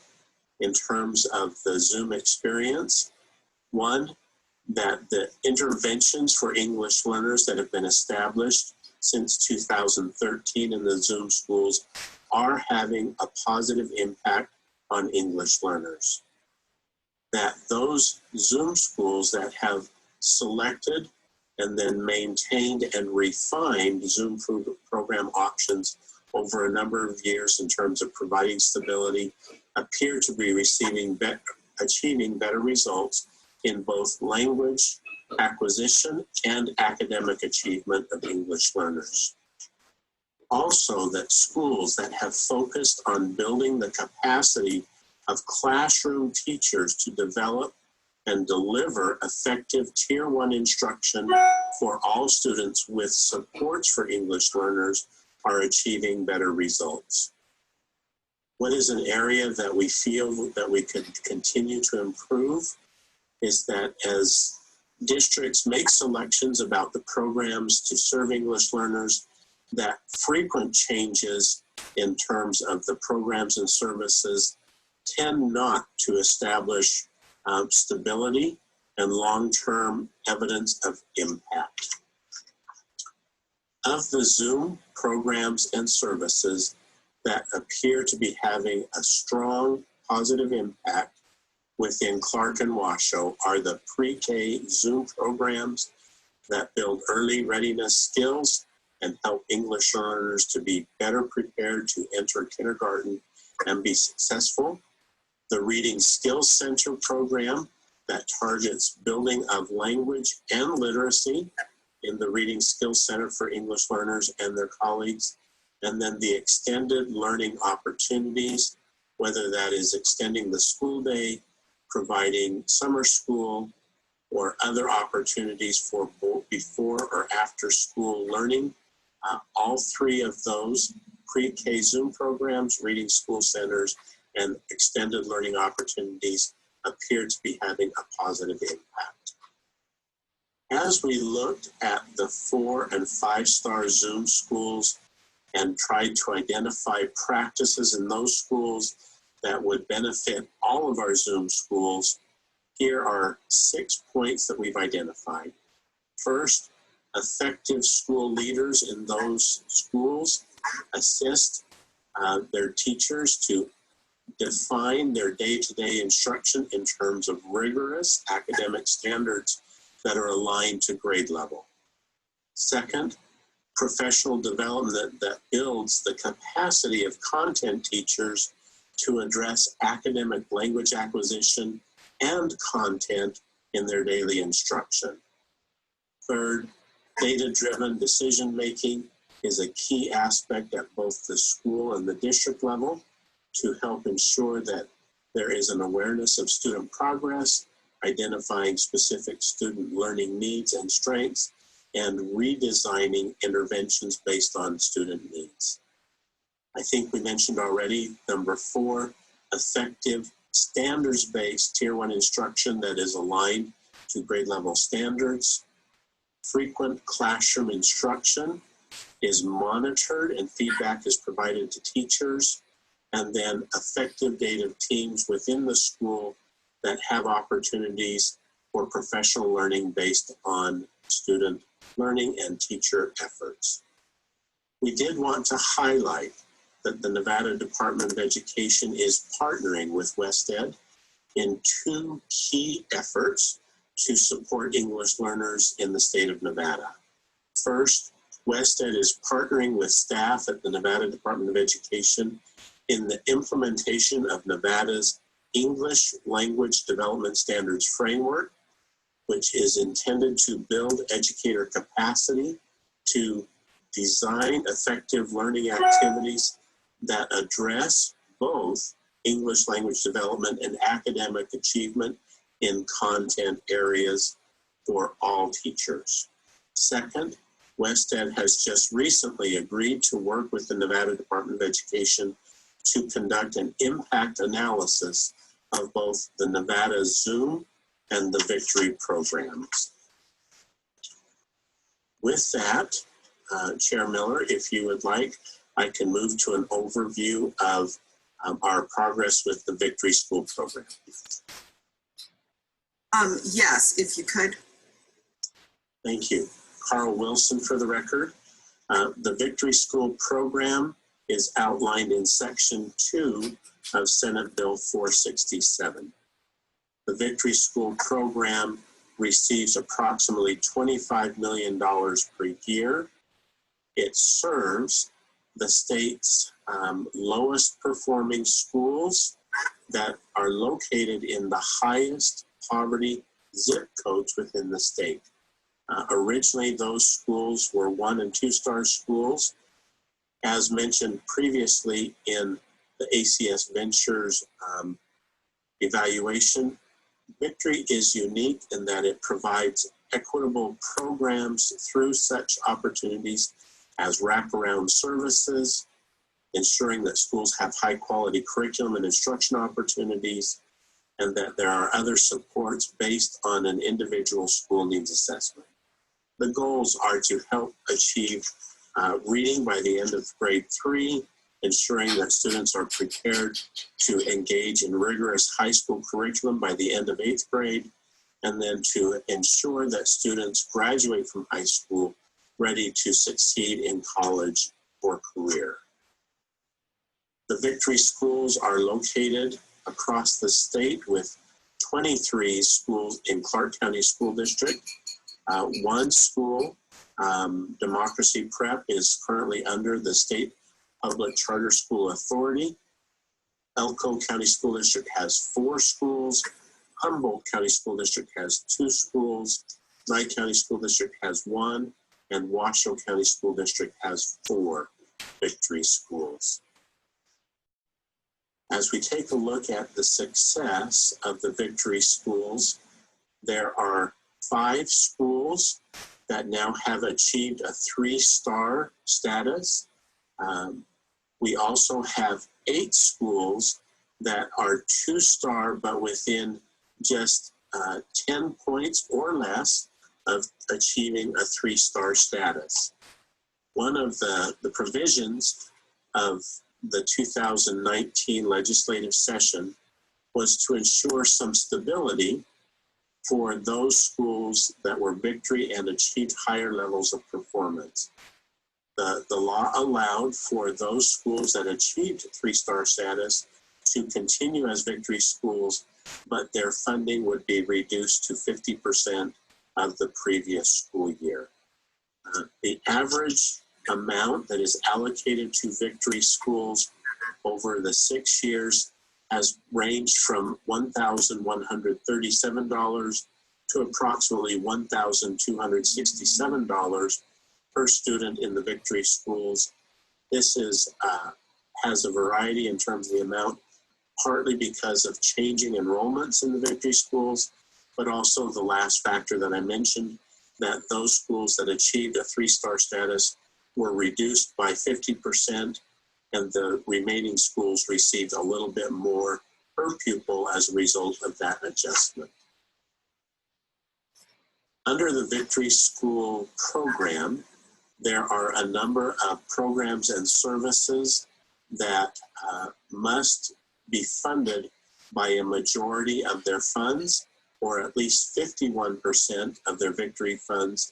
in terms of the Zoom experience. One, that the interventions for English learners that have been established since 2013 in the Zoom schools are having a positive impact on English learners. That those Zoom schools that have selected and then maintained and refined Zoom program options over a number of years in terms of providing stability appear to be achieving better results in both language acquisition and academic achievement of English learners. Also, that schools that have focused on building the capacity of classroom teachers to develop and deliver effective Tier 1 instruction for all students with supports for English learners are achieving better results. What is an area that we feel that we could continue to improve is that as districts make selections about the programs to serve English learners, that frequent changes in terms of the programs and services tend not to establish stability and long-term evidence of impact. Of the Zoom programs and services that appear to be having a strong positive impact within Clark and Washoe are the pre-K Zoom programs that build early readiness skills and help English learners to be better prepared to enter kindergarten and be successful. The Reading Skills Center program that targets building of language and literacy in the Reading Skills Center for English learners and their colleagues. And then the extended learning opportunities, whether that is extending the school day, providing summer school, or other opportunities for both before or after school learning. All three of those pre-K Zoom programs, reading school centers, and extended learning opportunities appear to be having a positive impact. As we looked at the 4- and 5-star Zoom schools and tried to identify practices in those schools that would benefit all of our Zoom schools, here are 6 points that we've identified. First, effective school leaders in those schools assist their teachers to define their day-to-day instruction in terms of rigorous academic standards that are aligned to grade level. Second, professional development that builds the capacity of content teachers to address academic language acquisition and content in their daily instruction. Third, data-driven decision-making is a key aspect at both the school and the district level to help ensure that there is an awareness of student progress, identifying specific student learning needs and strengths, and redesigning interventions based on student needs. I think we mentioned already, number 4, effective standards-based Tier 1 instruction that is aligned to grade level standards. Frequent classroom instruction is monitored and feedback is provided to teachers. And then effective data teams within the school that have opportunities for professional learning based on student learning and teacher efforts. We did want to highlight that the Nevada Department of Education is partnering with WestEd in 2 key efforts to support English learners in the state of Nevada. First, WestEd is partnering with staff at the Nevada Department of Education in the implementation of Nevada's English Language Development Standards Framework, which is intended to build educator capacity to design effective learning activities that address both English language development and academic achievement in content areas for all teachers. Second, WestEd has just recently agreed to work with the Nevada Department of Education to conduct an impact analysis of both the Nevada Zoom and the Victory programs. With that, Chair Miller, if you would like, I can move to an overview of our progress with the Victory School program. Yes, if you could. Thank you. Carl Wilson for the record. The Victory School program is outlined in Section 2 of Senate Bill 467. The Victory School program receives approximately $25 million per year. It serves the state's lowest performing schools that are located in the highest poverty zip codes within the state. Originally, those schools were 1- and 2-star schools. As mentioned previously in the ACS Ventures evaluation, Victory is unique in that it provides equitable programs through such opportunities as wraparound services, ensuring that schools have high quality curriculum and instruction opportunities, and that there are other supports based on an individual school needs assessment. The goals are to help achieve reading by the end of grade 3, ensuring that students are prepared to engage in rigorous high school curriculum by the end of 8th grade, and then to ensure that students graduate from high school ready to succeed in college or career. The Victory schools are located across the state with 23 schools in Clark County School District. One school, Democracy Prep, is currently under the State Public Charter School Authority. Elko County School District has 4 schools. Humboldt County School District has 2 schools. Nye County School District has 1. And Washoe County School District has 4 Victory schools. As we take a look at the success of the Victory schools, there are 5 schools that now have achieved a 3-star status. We also have 8 schools that are 2-star, but within just 10 points or less of achieving a 3-star status. One of the provisions of the 2019 legislative session was to ensure some stability for those schools that were Victory and achieved higher levels of performance. The law allowed for those schools that achieved 3-star status to continue as Victory schools, but their funding would be reduced to 50% of the previous school year. The average amount that is allocated to Victory schools over the 6 years has ranged from $1,137 to approximately $1,267 per student in the Victory schools. This has a variety in terms of the amount, partly because of changing enrollments in the Victory schools, but also the last factor that I mentioned, that those schools that achieved a 3-star status were reduced by 50%, and the remaining schools received a little bit more per pupil as a result of that adjustment. Under the Victory School program, there are a number of programs and services that must be funded by a majority of their funds, or at least 51% of their Victory funds,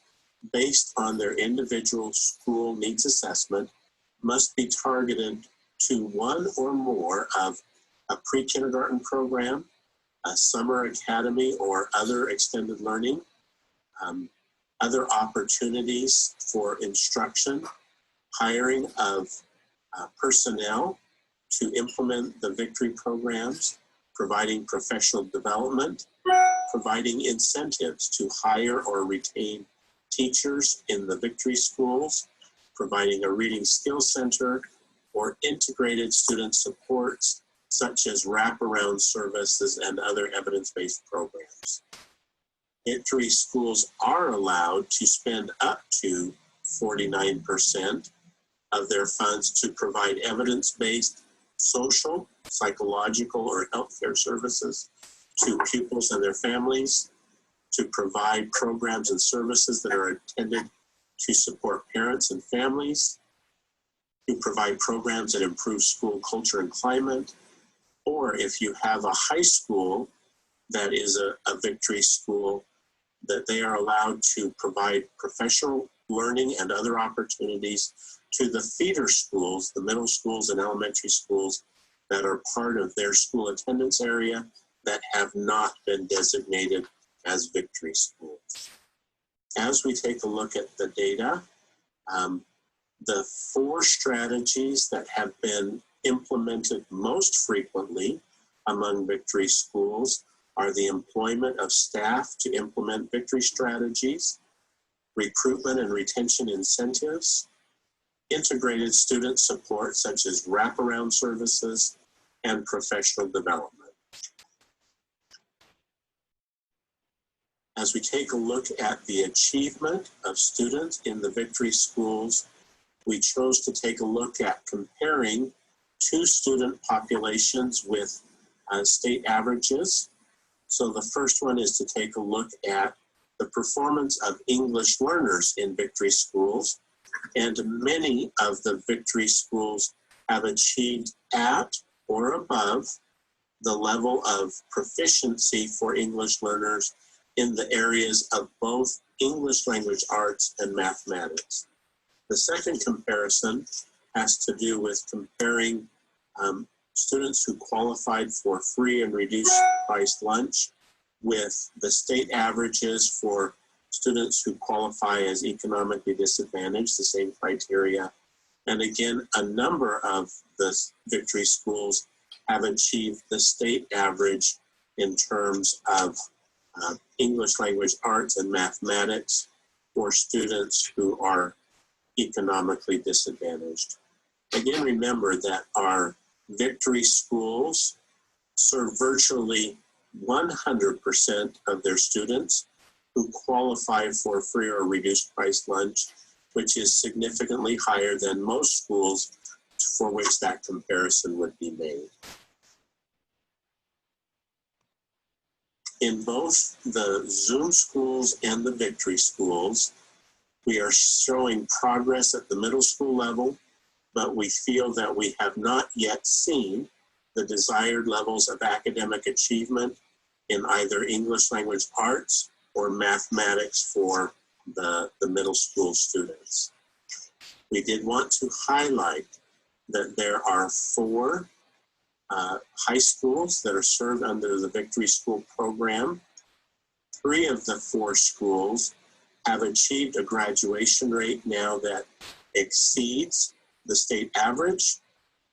based on their individual school needs assessment, must be targeted to one or more of a pre-kindergarten program, a summer academy or other extended learning, other opportunities for instruction, hiring of personnel to implement the Victory programs, providing professional development, providing incentives to hire or retain teachers in the Victory schools, providing a reading skills center, or integrated student supports such as wraparound services and other evidence-based programs. Victory schools are allowed to spend up to 49% of their funds to provide evidence-based social, psychological, or healthcare services to pupils and their families, to provide programs and services that are intended to support parents and families, to provide programs that improve school culture and climate, or if you have a high school that is a victory school, that they are allowed to provide professional learning and other opportunities to the feeder schools, the middle schools and elementary schools that are part of their school attendance area that have not been designated as victory schools. As we take a look at the data, the 4 strategies that have been implemented most frequently among victory schools are the employment of staff to implement victory strategies, recruitment and retention incentives, integrated student support such as wraparound services, and professional development. As we take a look at the achievement of students in the victory schools, we chose to take a look at comparing 2 student populations with state averages. So the first one is to take a look at the performance of English learners in victory schools. And many of the victory schools have achieved at or above the level of proficiency for English learners in the areas of both English language arts and mathematics. The second comparison has to do with comparing students who qualified for free and reduced price lunch with the state averages for students who qualify as economically disadvantaged, the same criteria. And again, a number of the victory schools have achieved the state average in terms of English language arts and mathematics for students who are economically disadvantaged. Again, remember that our victory schools serve virtually 100% of their students who qualify for free or reduced price lunch, which is significantly higher than most schools for which that comparison would be made. In both the Zoom schools and the victory schools, we are showing progress at the middle school level, but we feel that we have not yet seen the desired levels of academic achievement in either English language arts or mathematics for the middle school students. We did want to highlight that there are 4 high schools that are served under the Victory School program. 3 of the 4 schools have achieved a graduation rate now that exceeds the state average.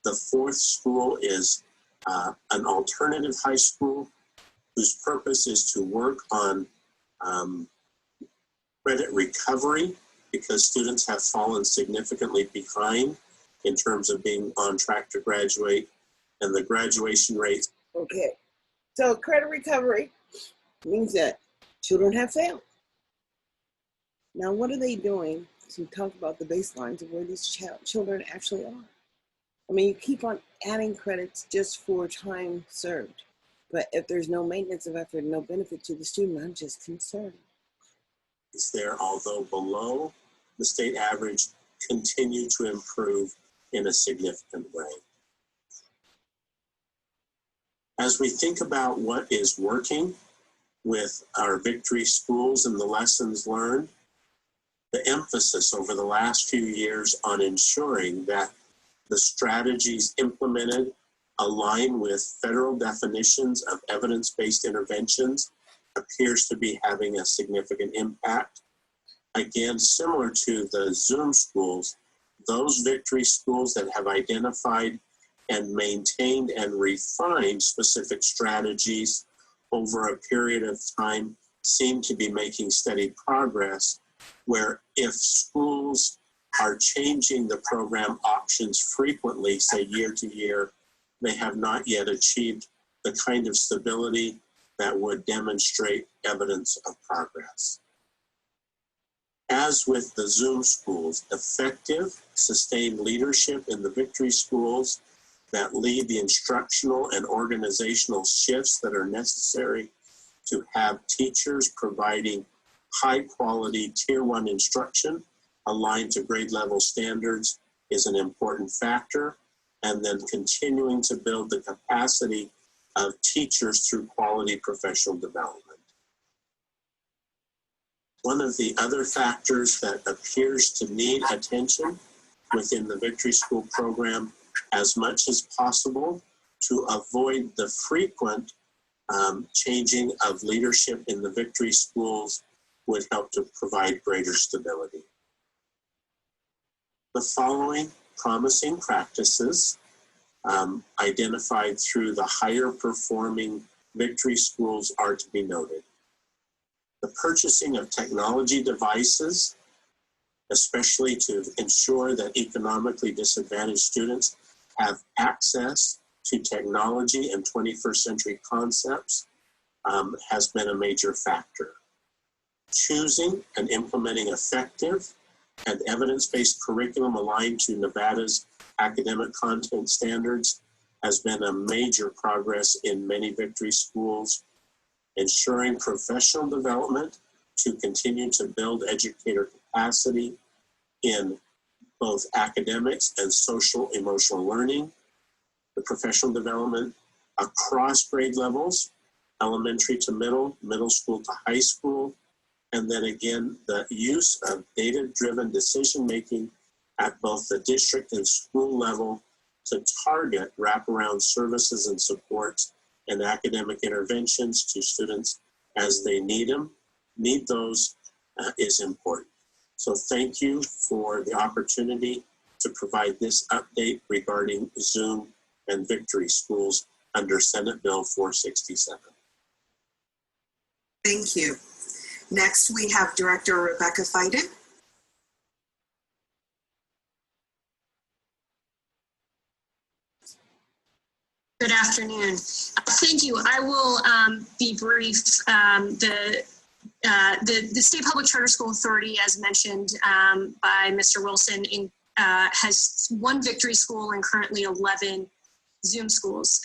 The 4th school is an alternative high school whose purpose is to work on credit recovery because students have fallen significantly behind in terms of being on track to graduate, and the graduation rate. Okay, so credit recovery means that children have failed. Now, what are they doing to talk about the baselines of where these children actually are? I mean, you keep on adding credits just for time served, but if there's no maintenance of effort, no benefit to the student, I'm just concerned. Is there, although below the state average, continue to improve in a significant way. As we think about what is working with our victory schools and the lessons learned, the emphasis over the last few years on ensuring that the strategies implemented align with federal definitions of evidence-based interventions appears to be having a significant impact. Again, similar to the Zoom schools, those victory schools that have identified and maintained and refined specific strategies over a period of time seem to be making steady progress, where if schools are changing the program options frequently, say year to year, they have not yet achieved the kind of stability that would demonstrate evidence of progress. As with the Zoom schools, effective, sustained leadership in the victory schools that lead the instructional and organizational shifts that are necessary to have teachers providing high quality tier 1 instruction aligned to grade level standards is an important factor, and then continuing to build the capacity of teachers through quality professional development. One of the other factors that appears to need attention within the Victory School program as much as possible to avoid the frequent changing of leadership in the Victory Schools would help to provide greater stability. The following promising practices identified through the higher performing Victory Schools are to be noted. The purchasing of technology devices, especially to ensure that economically disadvantaged students have access to technology and 21st century concepts, has been a major factor. Choosing and implementing effective and evidence-based curriculum aligned to Nevada's academic content standards has been a major progress in many Victory Schools. Ensuring professional development to continue to build educator capacity in both academics and social emotional learning. The professional development across grade levels, elementary to middle school to high school, and then again, the use of data-driven decision-making at both the district and school level to target wraparound services and supports and academic interventions to students as they need those is important. So thank you for the opportunity to provide this update regarding Zoom and Victory Schools under Senate Bill 467. Thank you. Next, we have Director Rebecca Fiden. Good afternoon. Thank you. I will be brief. The State Public Charter School Authority, as mentioned by Mr. Wilson, has one Victory School and currently 11 Zoom schools.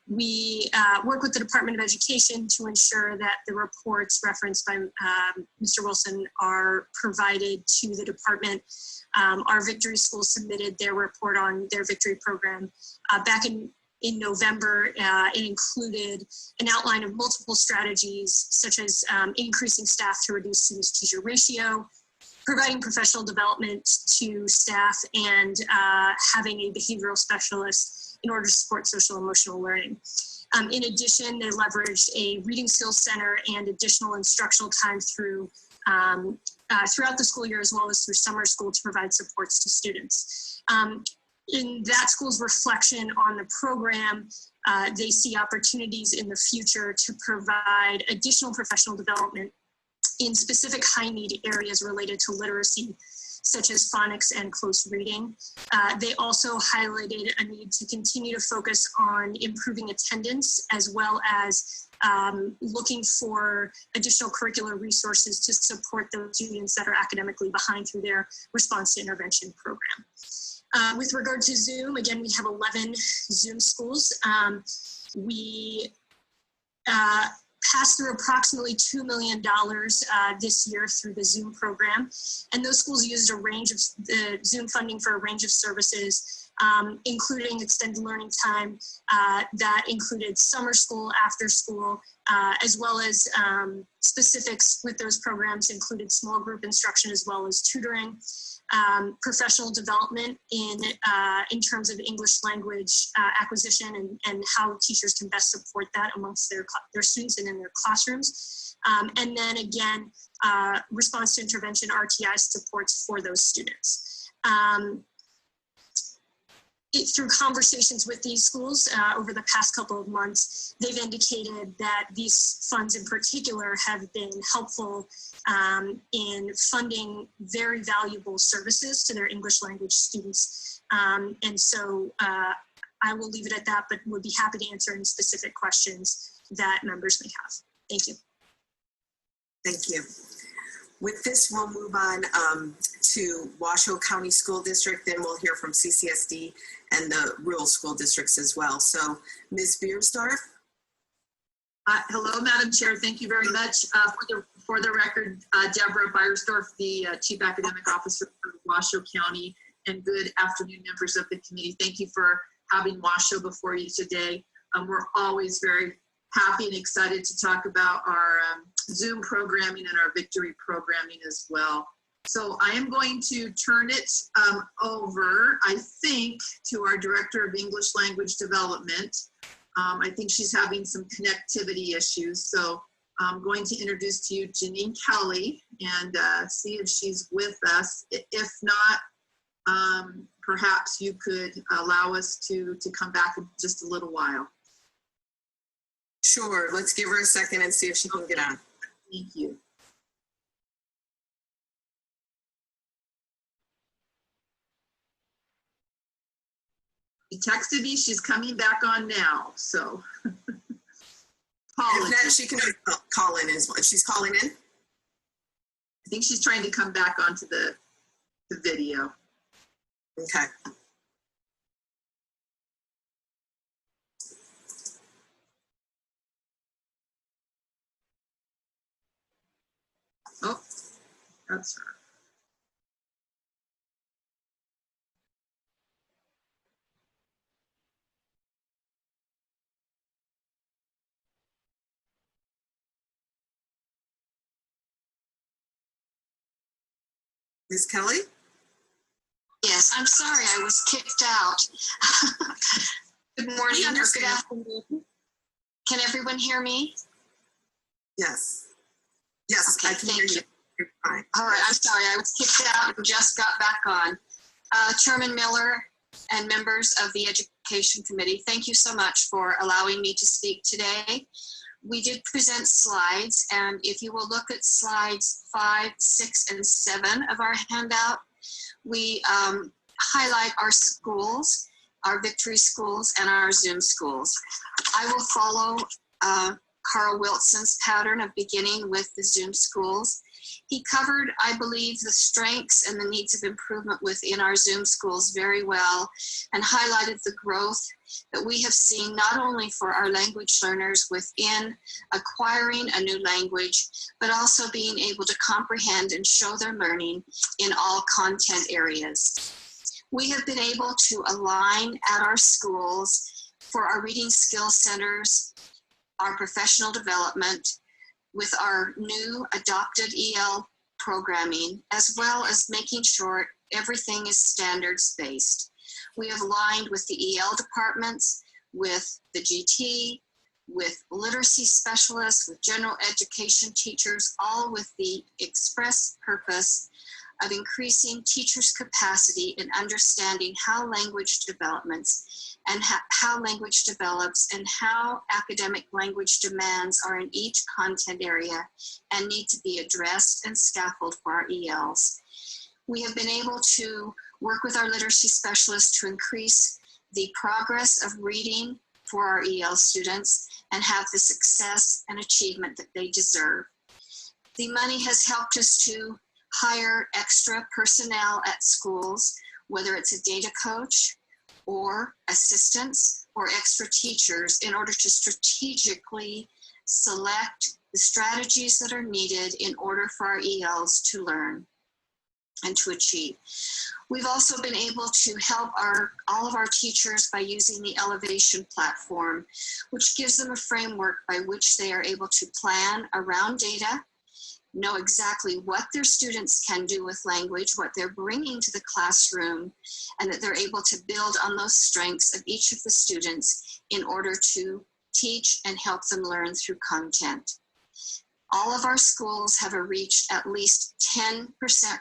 We work with the Department of Education to ensure that the reports referenced by Mr. Wilson are provided to the department. Our Victory schools submitted their report on their Victory program back in November. It included an outline of multiple strategies, such as increasing staff to reduce student-to-teacher ratio, providing professional development to staff, and having a behavioral specialist in order to support social emotional learning. In addition, they leveraged a reading skills center and additional instructional time throughout the school year, as well as through summer school, to provide supports to students. In that school's reflection on the program, they see opportunities in the future to provide additional professional development in specific high need areas related to literacy, such as phonics and close reading. They also highlighted a need to continue to focus on improving attendance, as well as looking for additional curricular resources to support those students that are academically behind through their response to intervention program. With regard to Zoom, again, we have 11 Zoom schools. We passed through approximately $2 million this year through the Zoom program. And those schools used a range of the Zoom funding for a range of services, including extended learning time that included summer school, after school, as well as specifics with those programs included small group instruction as well as tutoring. Professional development in terms of English language acquisition and how teachers can best support that amongst their students and in their classrooms. And then again, response to intervention RTI supports for those students. Through conversations with these schools over the past couple of months, they've indicated that these funds in particular have been helpful in funding very valuable services to their English language students. And so I will leave it at that, but would be happy to answer any specific questions that members may have. Thank you. Thank you. With this, we'll move on to Washoe County School District, then we'll hear from CCSD and the rural school districts as well. So Ms. Beersdorf. Hello, Madam Chair. Thank you very much. For the record, Deborah Beiersdorf, the Chief Academic Officer for Washoe County, and good afternoon, members of the committee. Thank you for having Washoe before you today. We're always very happy and excited to talk about our Zoom programming and our Victory programming as well. So I am going to turn it over, I think, to our Director of English Language Development. I think she's having some connectivity issues. So I'm going to introduce to you Janine Kelly and see if she's with us. If not, perhaps you could allow us to come back in just a little while. Sure, let's give her a second and see if she can get on. Thank you. She texted me, she's coming back on now, so. If not, she can call in as well. She's calling in? I think she's trying to come back onto the video. Okay. Oh, that's her. Ms. Kelly? Yes, I'm sorry, I was kicked out. Good morning or good afternoon. Can everyone hear me? Yes. Yes, okay, I can hear you. You're fine. All right, I'm sorry, I was kicked out and just got back on. Chairman Miller and members of the Education Committee, thank you so much for allowing me to speak today. We did present slides, and if you will look at slides 5, 6, and 7 of our handout, we highlight our schools, our Victory schools, and our Zoom schools. I will follow Carl Wilson's pattern of beginning with the Zoom schools. He covered, I believe, the strengths and the needs of improvement within our Zoom schools very well, and highlighted the growth that we have seen not only for our language learners within acquiring a new language, but also being able to comprehend and show their learning in all content areas. We have been able to align at our schools for our reading skills centers, our professional development, with our new adopted EL programming, as well as making sure everything is standards-based. We have aligned with the EL departments, with the GT, with literacy specialists, with general education teachers, all with the express purpose of increasing teachers' capacity in understanding how language developments and how language develops and how academic language demands are in each content area and need to be addressed and scaffolded for our ELs. We have been able to work with our literacy specialists to increase the progress of reading for our EL students and have the success and achievement that they deserve. The money has helped us to hire extra personnel at schools, whether it's a data coach or assistants or extra teachers, in order to strategically select the strategies that are needed in order for our ELs to learn and to achieve. We've also been able to help all of our teachers by using the Elevation platform, which gives them a framework by which they are able to plan around data, know exactly what their students can do with language, what they're bringing to the classroom, and that they're able to build on those strengths of each of the students in order to teach and help them learn through content. All of our schools have reached at least 10%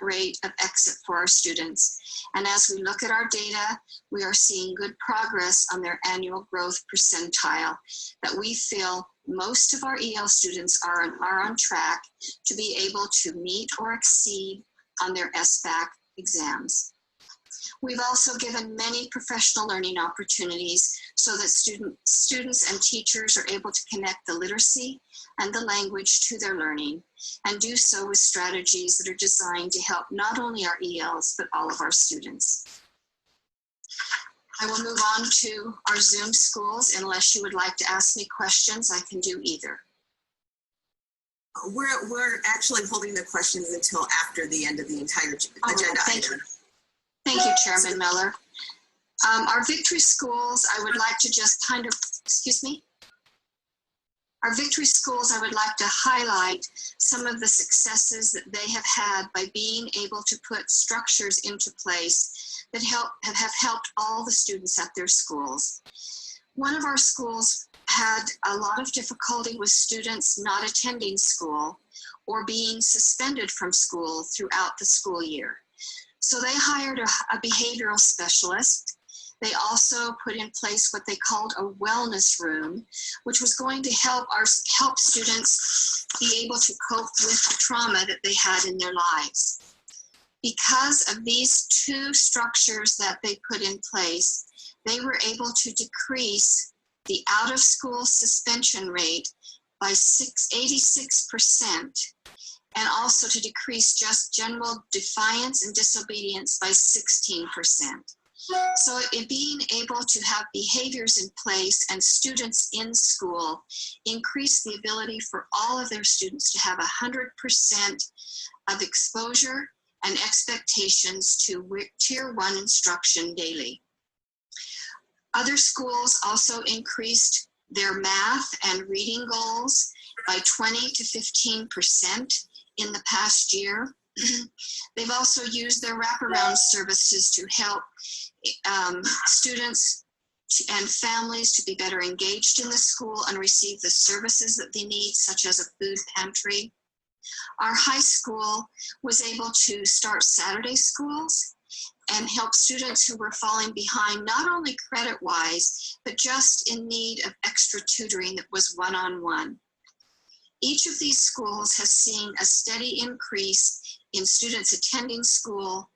rate of exit for our students. And as we look at our data, we are seeing good progress on their annual growth percentile that we feel most of our EL students are on track to be able to meet or exceed on their SBAC exams. We've also given many professional learning opportunities so that students and teachers are able to connect the literacy and the language to their learning, and do so with strategies that are designed to help not only our ELs, but all of our students. I will move on to our Zoom schools. Unless you would like to ask me questions, I can do either. We're actually holding the questions until after the end of the entire agenda item. Thank you, Chairman Miller. Our Victory Schools, I would like to just kind of, excuse me. Our Victory Schools, I would like to highlight some of the successes that they have had by being able to put structures into place that have helped all the students at their schools. One of our schools had a lot of difficulty with students not attending school or being suspended from school throughout the school year. So they hired a behavioral specialist. They also put in place what they called a wellness room, which was going to help students be able to cope with the trauma that they had in their lives. Because of these two structures that they put in place, they were able to decrease the out-of-school suspension rate by 86%, and also to decrease just general defiance and disobedience by 16%. So in being able to have behaviors in place and students in school increase the ability for all of their students to have 100% of exposure and expectations to Tier 1 instruction daily. Other schools also increased their math and reading goals by 20 to 15% in the past year. They've also used their wraparound services to help students and families to be better engaged in the school and receive the services that they need, such as a food pantry. Our high school was able to start Saturday schools and help students who were falling behind, not only credit-wise, but just in need of extra tutoring that was one-on-one. Each of these schools has seen a steady increase in students attending school,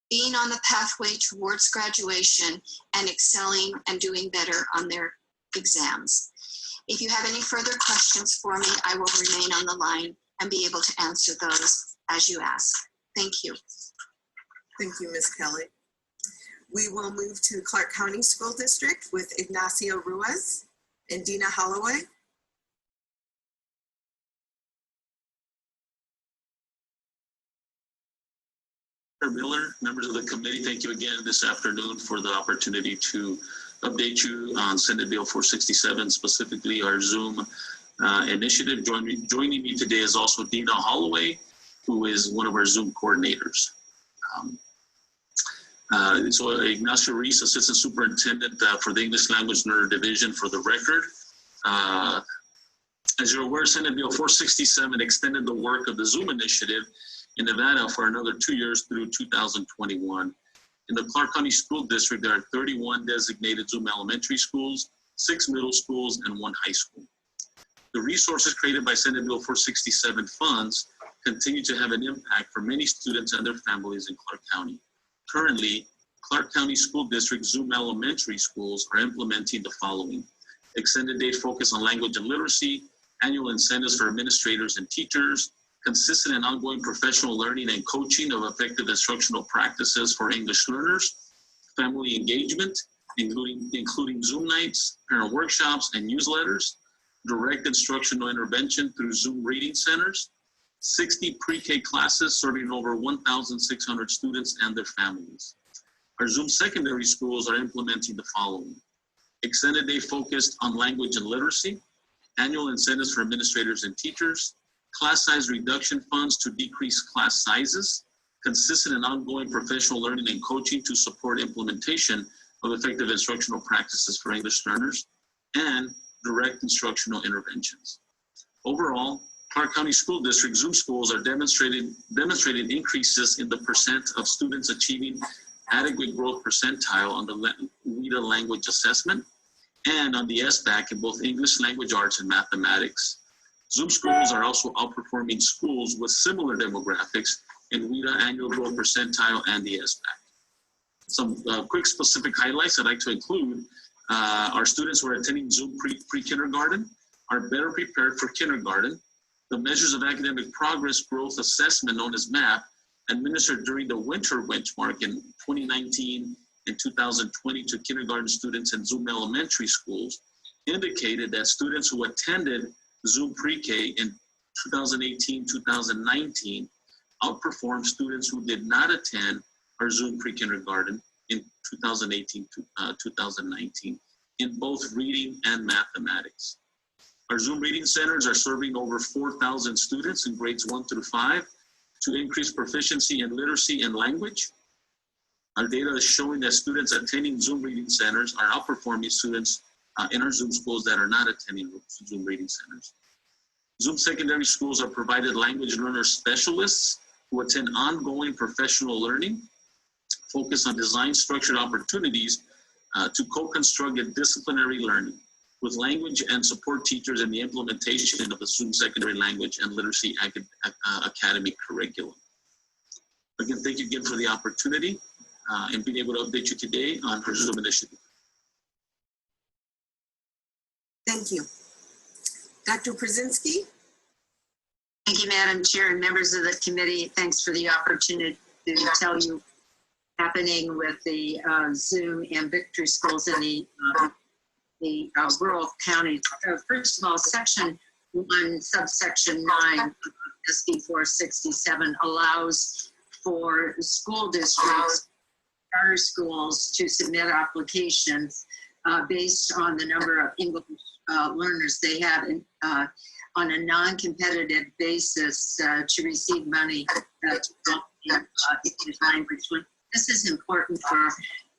being on the pathway towards graduation, and excelling and doing better on their exams. If you have any further questions for me, I will remain on the line and be able to answer those as you ask. Thank you. Thank you, Ms. Kelly. We will move to Clark County School District with Ignacio Ruiz and Dina Holloway. Miller, members of the committee, thank you again this afternoon for the opportunity to update you on Senate Bill 467, specifically our Zoom initiative. Joining me today is also Dina Holloway, who is one of our Zoom coordinators. So Ignacio Ruiz, Assistant Superintendent for the English Language Learner Division, for the record. As you're aware, Senate Bill 467 extended the work of the Zoom initiative in Nevada for another 2 years through 2021. In the Clark County School District, there are 31 designated Zoom elementary schools, 6 middle schools, and 1 high school. The resources created by Senate Bill 467 funds continue to have an impact for many students and their families in Clark County. Currently, Clark County School District Zoom elementary schools are implementing the following: extended day focus on language and literacy, annual incentives for administrators and teachers, consistent and ongoing professional learning and coaching of effective instructional practices for English learners, family engagement, including Zoom nights, parent workshops, and newsletters, direct instructional intervention through Zoom reading centers, 60 pre-K classes serving over 1,600 students and their families. Our Zoom secondary schools are implementing the following: extended day focused on language and literacy, annual incentives for administrators and teachers, class size reduction funds to decrease class sizes, consistent and ongoing professional learning and coaching to support implementation of effective instructional practices for English learners, and direct instructional interventions. Overall, Clark County School District Zoom schools are demonstrating increases in the percent of students achieving adequate growth percentile on the WIDA language assessment and on the SBAC in both English language arts and mathematics. Zoom schools are also outperforming schools with similar demographics in WIDA annual growth percentile and the SBAC. Some quick specific highlights I'd like to include. Our students who are attending Zoom pre-kindergarten are better prepared for kindergarten. The measures of academic progress growth assessment, known as MAP, administered during the winter benchmark in 2019 and 2020 to kindergarten students in Zoom elementary schools indicated that students who attended Zoom pre-K in 2018-2019 outperformed students who did not attend our Zoom pre-kindergarten in 2018-2019 in both reading and mathematics. Our Zoom reading centers are serving over 4,000 students in grades 1 through 5 to increase proficiency in literacy and language. Our data is showing that students attending Zoom reading centers are outperforming students in our Zoom schools that are not attending Zoom reading centers. Zoom secondary schools are provided language learner specialists who attend ongoing professional learning, focus on design structured opportunities to co-construct disciplinary learning with language and support teachers in the implementation of the Zoom Secondary Language and Literacy Academy curriculum. Again, thank you again for the opportunity and being able to update you today on our Zoom initiative. Thank you. Dr. Brzezinski? Thank you, Madam Chair and members of the committee. Thanks for the opportunity to tell you happening with the Zoom and Victory schools in the rural counties. First of all, Section 1, subsection 9, SB 467 allows for school districts, charter schools to submit applications based on the number of English learners they have on a non-competitive basis to receive money to help English language. This is important for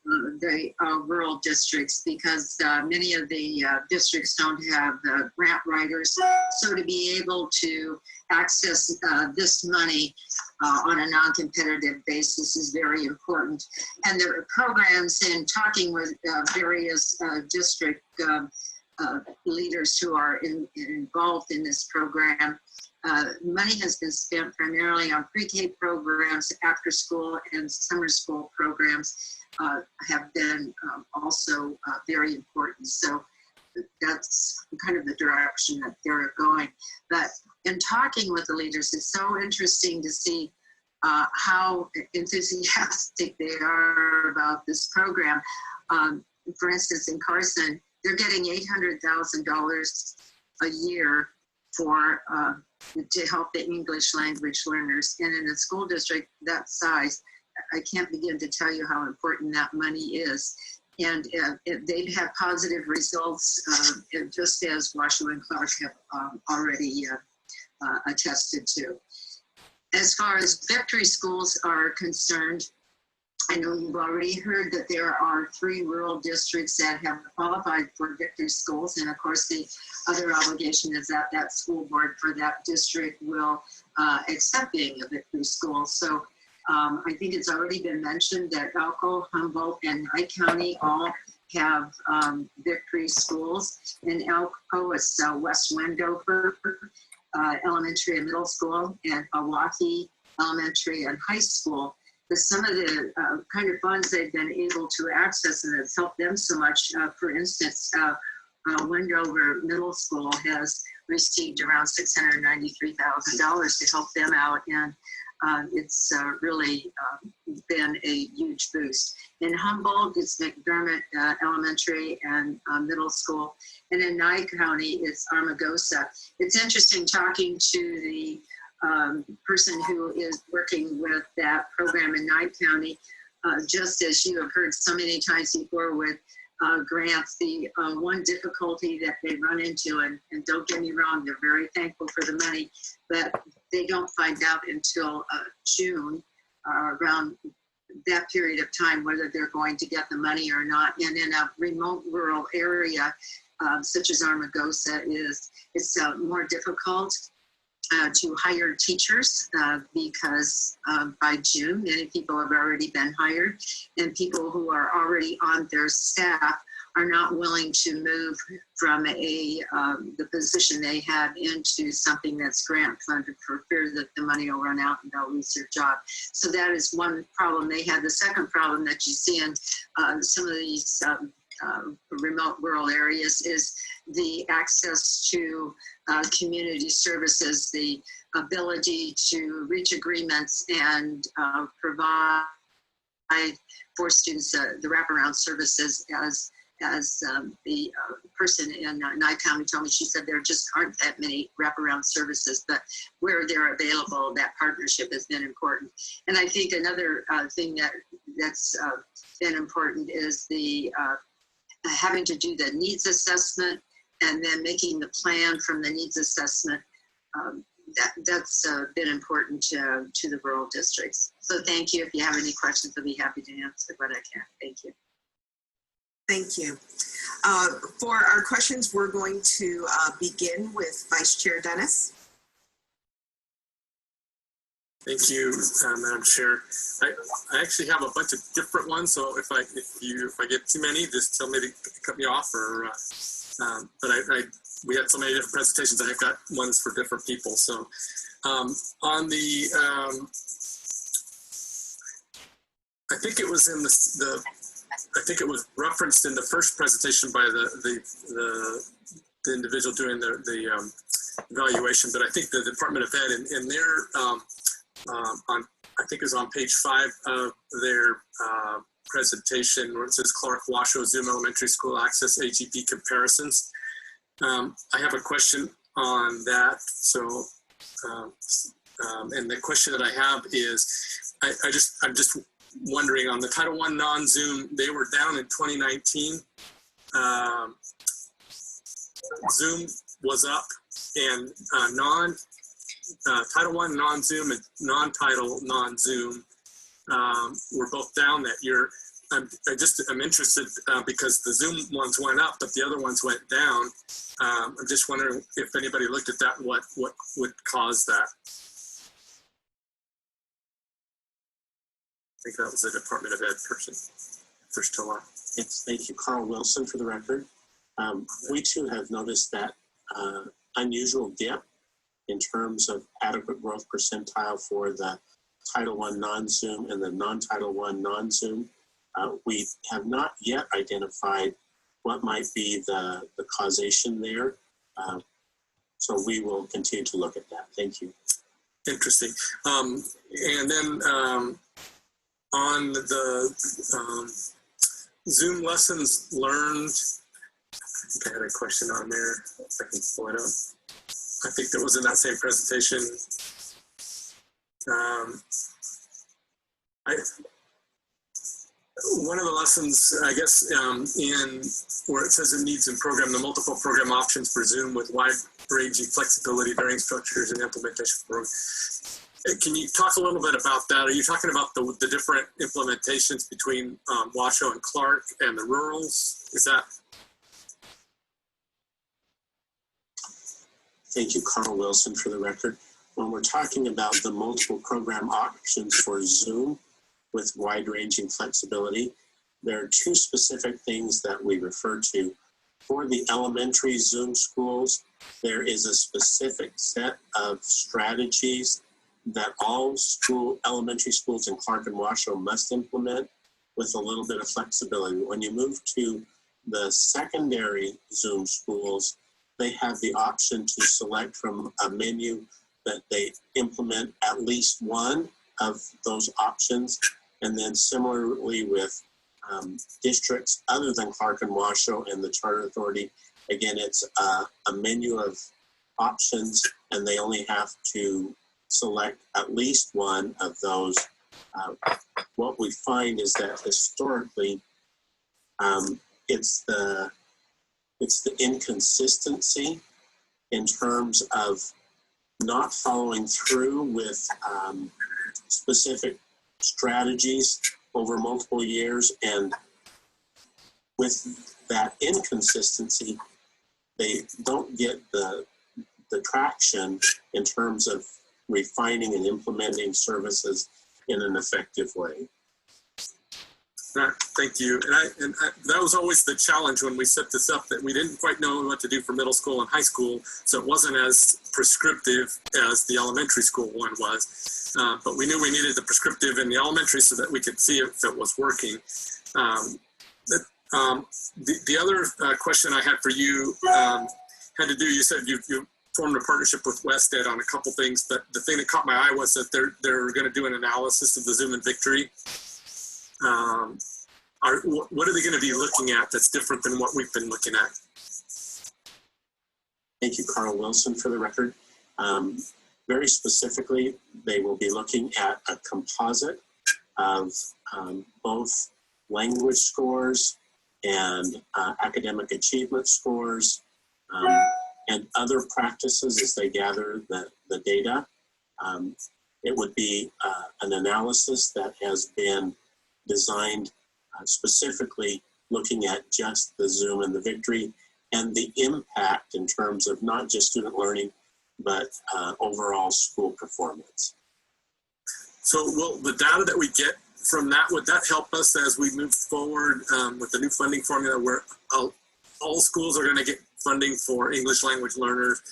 the rural districts because many of the districts don't have the grant writers. So to be able to access this money on a non-competitive basis is very important. And there are programs in talking with various district leaders who are involved in this program. Money has been spent primarily on pre-K programs, after school and summer school programs have been also very important. So that's kind of the direction that they're going. But in talking with the leaders, it's so interesting to see how enthusiastic they are about this program. For instance, in Carson, they're getting $800,000 a year for to help the English language learners. And in a school district that size, I can't begin to tell you how important that money is. And they've had positive results, just as Washoe and Clark have already attested to. As far as Victory schools are concerned, I know you've already heard that there are 3 rural districts that have qualified for Victory schools. And of course, the other obligation is that that school board for that district will accept being a Victory school. So I think it's already been mentioned that Elko, Humboldt, and Nye County all have Victory schools. In Elko, it's West Wendover Elementary and Middle School, and Milwaukee Elementary and High School. But some of the kind of funds they've been able to access and it's helped them so much. For instance, Wendover Middle School has received around $693,000 to help them out, and it's really been a huge boost. In Humboldt, it's McDermott Elementary and Middle School, and in Nye County, it's Armagosa. It's interesting talking to the person who is working with that program in Nye County. Just as you have heard so many times before with grants, the one difficulty that they run into, and don't get me wrong, they're very thankful for the money, but they don't find out until June, around that period of time, whether they're going to get the money or not. And in a remote rural area, such as Armagosa, it's more difficult to hire teachers because by June, many people have already been hired, and people who are already on their staff are not willing to move from the position they have into something that's grant funded for fear that the money will run out and they'll lose their job. So that is one problem they have. The second problem that you see in some of these remote rural areas is the access to community services, the ability to reach agreements and provide for students the wraparound services. As the person in Nye County told me, she said there just aren't that many wraparound services, but where they're available, that partnership has been important. And I think another thing that's been important is the having to do the needs assessment and then making the plan from the needs assessment. That's been important to the rural districts. So thank you. If you have any questions, I'll be happy to answer what I can. Thank you. Thank you. For our questions, we're going to begin with Vice Chair Dennis. Thank you, Madam Chair. I actually have a bunch of different ones, so if I get too many, just tell me to cut me off. Or but we had so many different presentations. I've got ones for different people. So on the, I think it was in I think it was referenced in the first presentation by the individual doing the evaluation, but I think the Department of Ed in their I think it was on page 5 of their presentation where it says Clark Washoe Zoom Elementary School Access AGP Comparisons. I have a question on that. So, and the question that I have is, I'm just wondering on the Title I non-Zoom, they were down in 2019. Zoom was up, and Title I non-Zoom and non-Title non-Zoom were both down that year. I'm interested because the Zoom ones went up, but the other ones went down. I'm just wondering if anybody looked at that, what would cause that? I think that was the Department of Ed person, if they're still on. Yes, thank you. Carl Wilson for the record. We too have noticed that unusual dip in terms of adequate growth percentile for the Title I non-Zoom and the non-Title I non-Zoom. We have not yet identified what might be the causation there. So we will continue to look at that. Thank you. Interesting. And then on the Zoom lessons learned, I think I had a question on there. If I can pull it up. I think that was in that same presentation. One of the lessons, I guess, in where it says it needs in program, the multiple program options for Zoom with wide-ranging flexibility, varying structures, and implementation programs. Can you talk a little bit about that? Are you talking about the different implementations between Washoe and Clark and the rurals? Is that? Thank you, Carl Wilson, for the record. When we're talking about the multiple program options for Zoom with wide-ranging flexibility, there are 2 specific things that we refer to. For the elementary Zoom schools, there is a specific set of strategies that all elementary schools in Clark and Washoe must implement with a little bit of flexibility. When you move to the secondary Zoom schools, they have the option to select from a menu that they implement at least one of those options. And then similarly with districts other than Clark and Washoe and the Charter Authority, again, it's a menu of options and they only have to select at least one of those. What we find is that historically, it's the inconsistency in terms of not following through with specific strategies over multiple years, and with that inconsistency, they don't get the traction in terms of refining and implementing services in an effective way. Thank you. And that was always the challenge when we set this up, that we didn't quite know what to do for middle school and high school, so it wasn't as prescriptive as the elementary school one was. But we knew we needed the prescriptive in the elementary so that we could see if it was working. The other question I had for you had to do, you said you formed a partnership with WestEd on a couple things, but the thing that caught my eye was that they're going to do an analysis of the Zoom and Victory. What are they going to be looking at that's different than what we've been looking at? Thank you, Carl Wilson, for the record. Very specifically, they will be looking at a composite of both language scores and academic achievement scores and other practices as they gather the data. It would be an analysis that has been designed specifically looking at just the Zoom and the Victory and the impact in terms of not just student learning, but overall school performance. So will the data that we get from that, would that help us as we move forward with the new funding formula where all schools are going to get funding for English language learners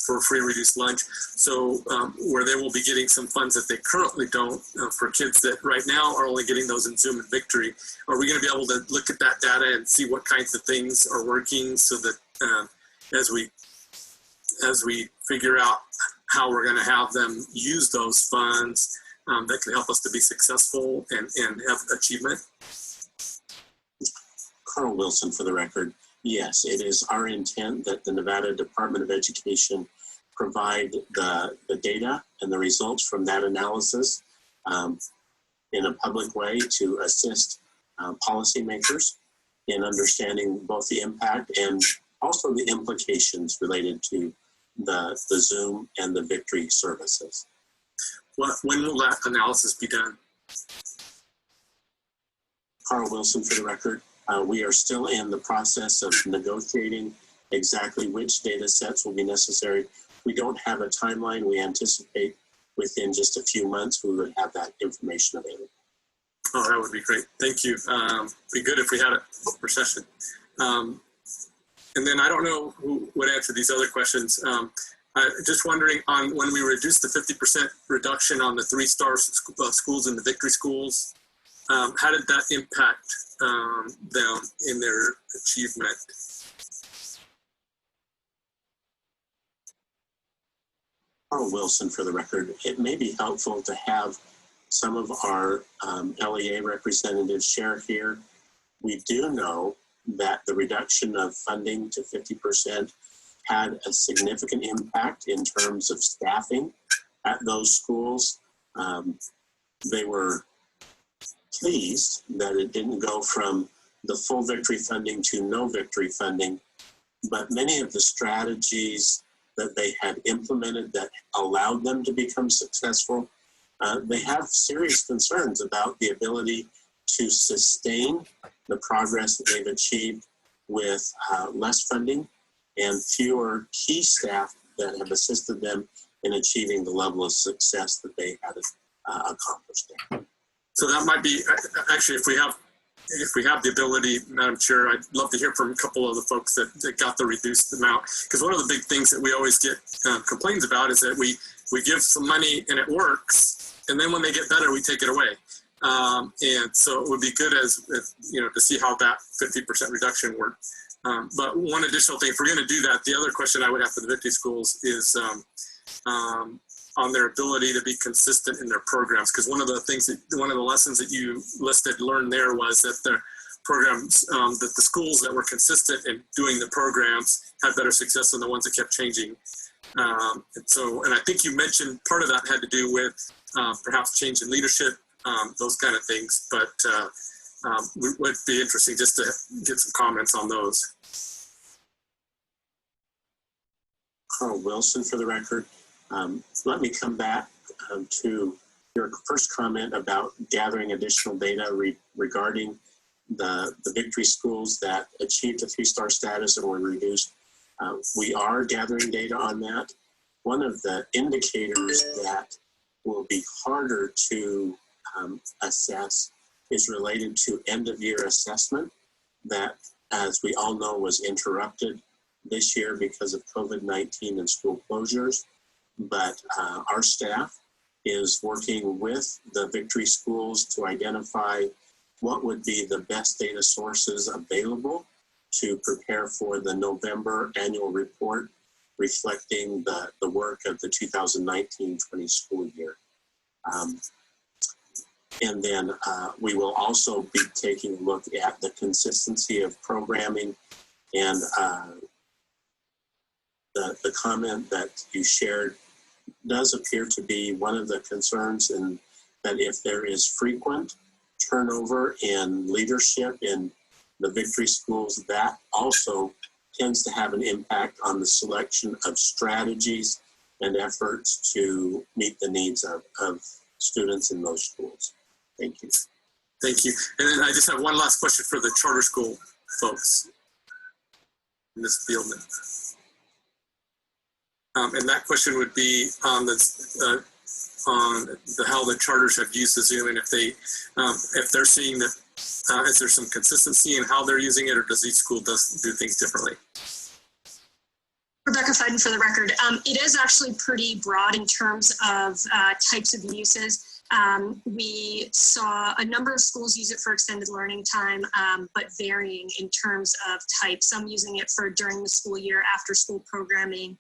for free reduced lunch? So where they will be getting some funds that they currently don't for kids that right now are only getting those in Zoom and Victory. Are we going to be able to look at that data and see what kinds of things are working so that as we figure out how we're going to have them use those funds that can help us to be successful and have achievement? Carl Wilson, for the record. Yes, it is our intent that the Nevada Department of Education provide the data and the results from that analysis in a public way to assist policymakers in understanding both the impact and also the implications related to the Zoom and the Victory services. When will that analysis be done? Carl Wilson, for the record. We are still in the process of negotiating exactly which data sets will be necessary. We don't have a timeline. We anticipate within just a few months we would have that information available. Oh, that would be great. Thank you. Be good if we had a procession. And then I don't know who would answer these other questions. Just wondering on when we reduced the 50% reduction on the 3-star schools and the Victory schools, how did that impact them in their achievement? Carl Wilson, for the record. It may be helpful to have some of our LEA representatives share here. We do know that the reduction of funding to 50% had a significant impact in terms of staffing at those schools. They were pleased that it didn't go from the full Victory funding to no Victory funding, but many of the strategies that they had implemented that allowed them to become successful, they have serious concerns about the ability to sustain the progress that they've achieved with less funding and fewer key staff that have assisted them in achieving the level of success that they had accomplished there. So that might be, actually, if we have the ability, Madam Chair, I'd love to hear from a couple of the folks that got the reduced amount. Because one of the big things that we always get complaints about is that we give some money and it works, and then when they get better, we take it away. And so it would be good to see how that 50% reduction worked. But one additional thing, if we're going to do that, the other question I would have for the Victory schools is on their ability to be consistent in their programs. Because one of the lessons that you learned there was that the programs, that the schools that were consistent in doing the programs had better success than the ones that kept changing. And I think you mentioned part of that had to do with perhaps change in leadership, those kind of things. But it would be interesting just to get some comments on those. Carl Wilson, for the record. Let me come back to your first comment about gathering additional data regarding the Victory schools that achieved a 3-star status and were reduced. We are gathering data on that. One of the indicators that will be harder to assess is related to end-of-year assessment that, as we all know, was interrupted this year because of COVID-19 and school closures. But our staff is working with the Victory schools to identify what would be the best data sources available to prepare for the November annual report reflecting the work of the 2019-20 school year. And then we will also be taking a look at the consistency of programming, and the comment that you shared does appear to be one of the concerns, in that if there is frequent turnover in leadership in the Victory schools, that also tends to have an impact on the selection of strategies and efforts to meet the needs of students in those schools. Thank you. Thank you. And then I just have one last question for the charter school folks in this field. And that question would be on how the charters have used the Zoom, and if they're seeing that is there some consistency in how they're using it, or does each school do things differently? Rebecca Fiden for the record. It is actually pretty broad in terms of types of uses. We saw a number of schools use it for extended learning time, but varying in terms of type. Some using it for during the school year, after school programming,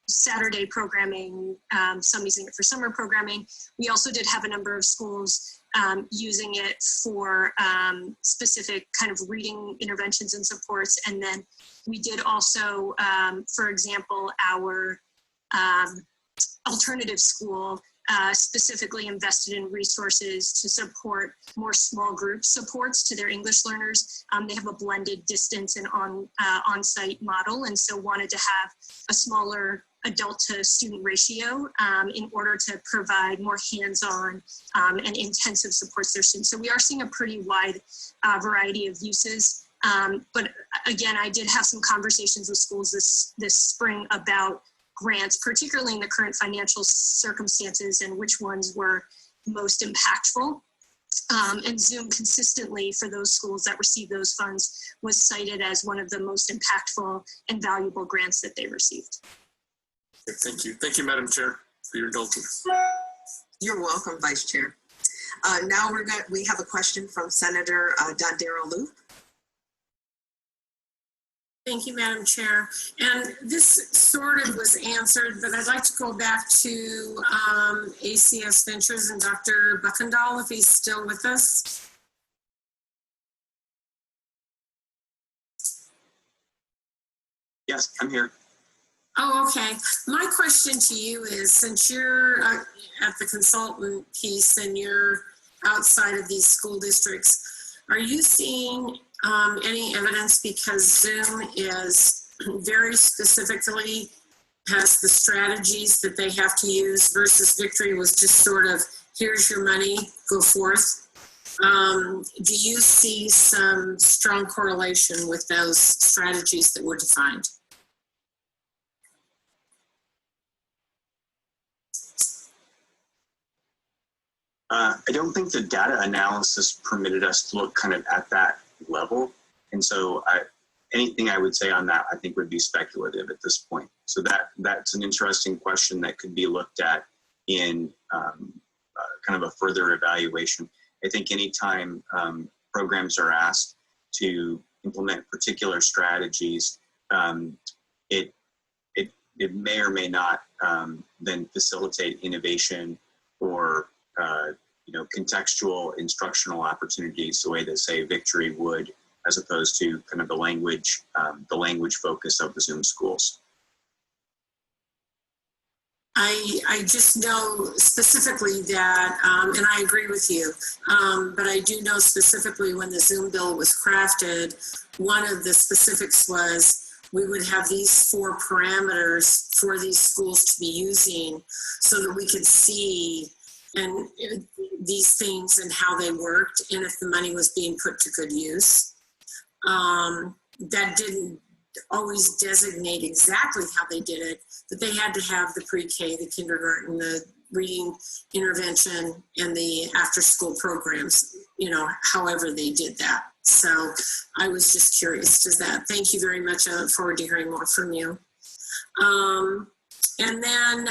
Saturday programming, some using it for summer programming. We also did have a number of schools using it for specific kind of reading interventions and supports. And then we did also, for example, our alternative school specifically invested in resources to support more small group supports to their English learners. They have a blended distance and on-site model, and so wanted to have a smaller adult to student ratio in order to provide more hands-on and intensive supports to their students. So we are seeing a pretty wide variety of uses. But again, I did have some conversations with schools this spring about grants, particularly in the current financial circumstances, and which ones were most impactful. And Zoom consistently for those schools that received those funds was cited as one of the most impactful and valuable grants that they received. Thank you. Thank you, Madam Chair, for your indulgence. You're welcome, Vice Chair. Now we have a question from Senator Dondero Loop. Thank you, Madam Chair. And this sort of was answered, but I'd like to go back to ACS Ventures and Dr. Buckendahl, if he's still with us. Yes, I'm here. Oh, okay. My question to you is, since you're at the consultant piece and you're outside of these school districts, are you seeing any evidence, because Zoom is very specifically has the strategies that they have to use versus Victory was just sort of, here's your money, go forth. Do you see some strong correlation with those strategies that were defined? I don't think the data analysis permitted us to look kind of at that level. And so anything I would say on that, I think would be speculative at this point. So that's an interesting question that could be looked at in kind of a further evaluation. I think anytime programs are asked to implement particular strategies, it may or may not then facilitate innovation or contextual instructional opportunities the way that, say, Victory would, as opposed to kind of the language focus of the Zoom schools. I just know specifically that, and I agree with you, but I do know specifically when the Zoom bill was crafted, one of the specifics was we would have these 4 parameters for these schools to be using so that we could see and these things and how they worked, and if the money was being put to good use. That didn't always designate exactly how they did it, but they had to have the pre-K, the kindergarten, the reading intervention and the after-school programs, however they did that. So I was just curious to that. Thank you very much. I look forward to hearing more from you. And then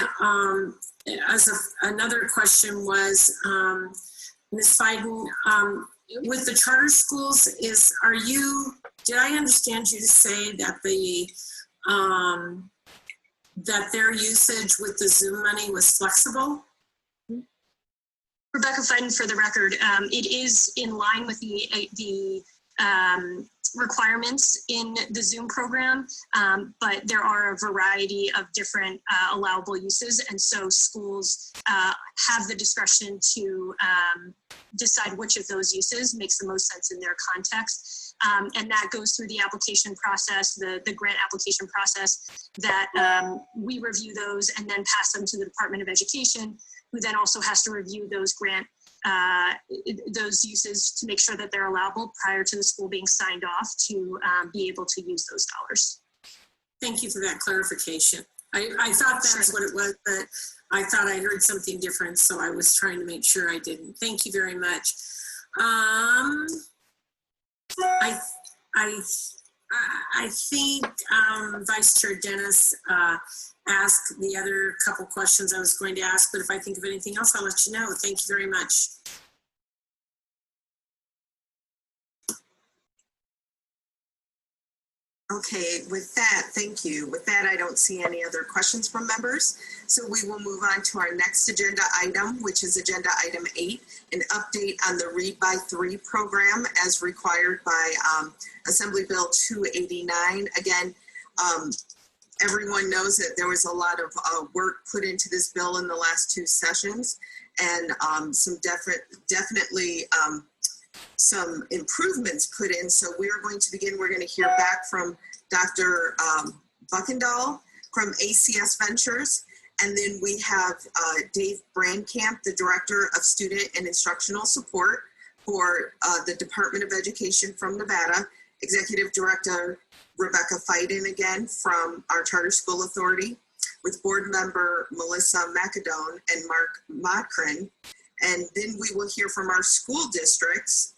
another question was, Ms. Fiden, with the charter schools, did I understand you to say that that their usage with the Zoom money was flexible? Rebecca Fiden, for the record, it is in line with the requirements in the Zoom program, but there are a variety of different allowable uses, and so schools have the discretion to decide which of those uses makes the most sense in their context. And that goes through the application process, the grant application process, that we review those and then pass them to the Department of Education, who then also has to review those those uses to make sure that they're allowable prior to the school being signed off to be able to use those dollars. Thank you for that clarification. I thought that's what it was, but I thought I heard something different, so I was trying to make sure I didn't. Thank you very much. I think Vice Chair Dennis asked the other couple questions I was going to ask, but if I think of anything else, I'll let you know. Thank you very much. Okay, with that, thank you. With that, I don't see any other questions from members. So we will move on to our next agenda item, which is agenda item 8, an update on the Read by 3 program as required by Assembly Bill 289. Again, everyone knows that there was a lot of work put into this bill in the last 2 sessions, and some definitely some improvements put in. So we're going to begin. We're going to hear back from Dr. Buckendahl from ACS Ventures. And then we have Dave Brandkamp, the Director of Student and Instructional Support for the Department of Education from Nevada, Executive Director Rebecca Fiden again from our Charter School Authority, with Board Member Melissa McAdone and Mark Modkrin. And then we will hear from our school districts.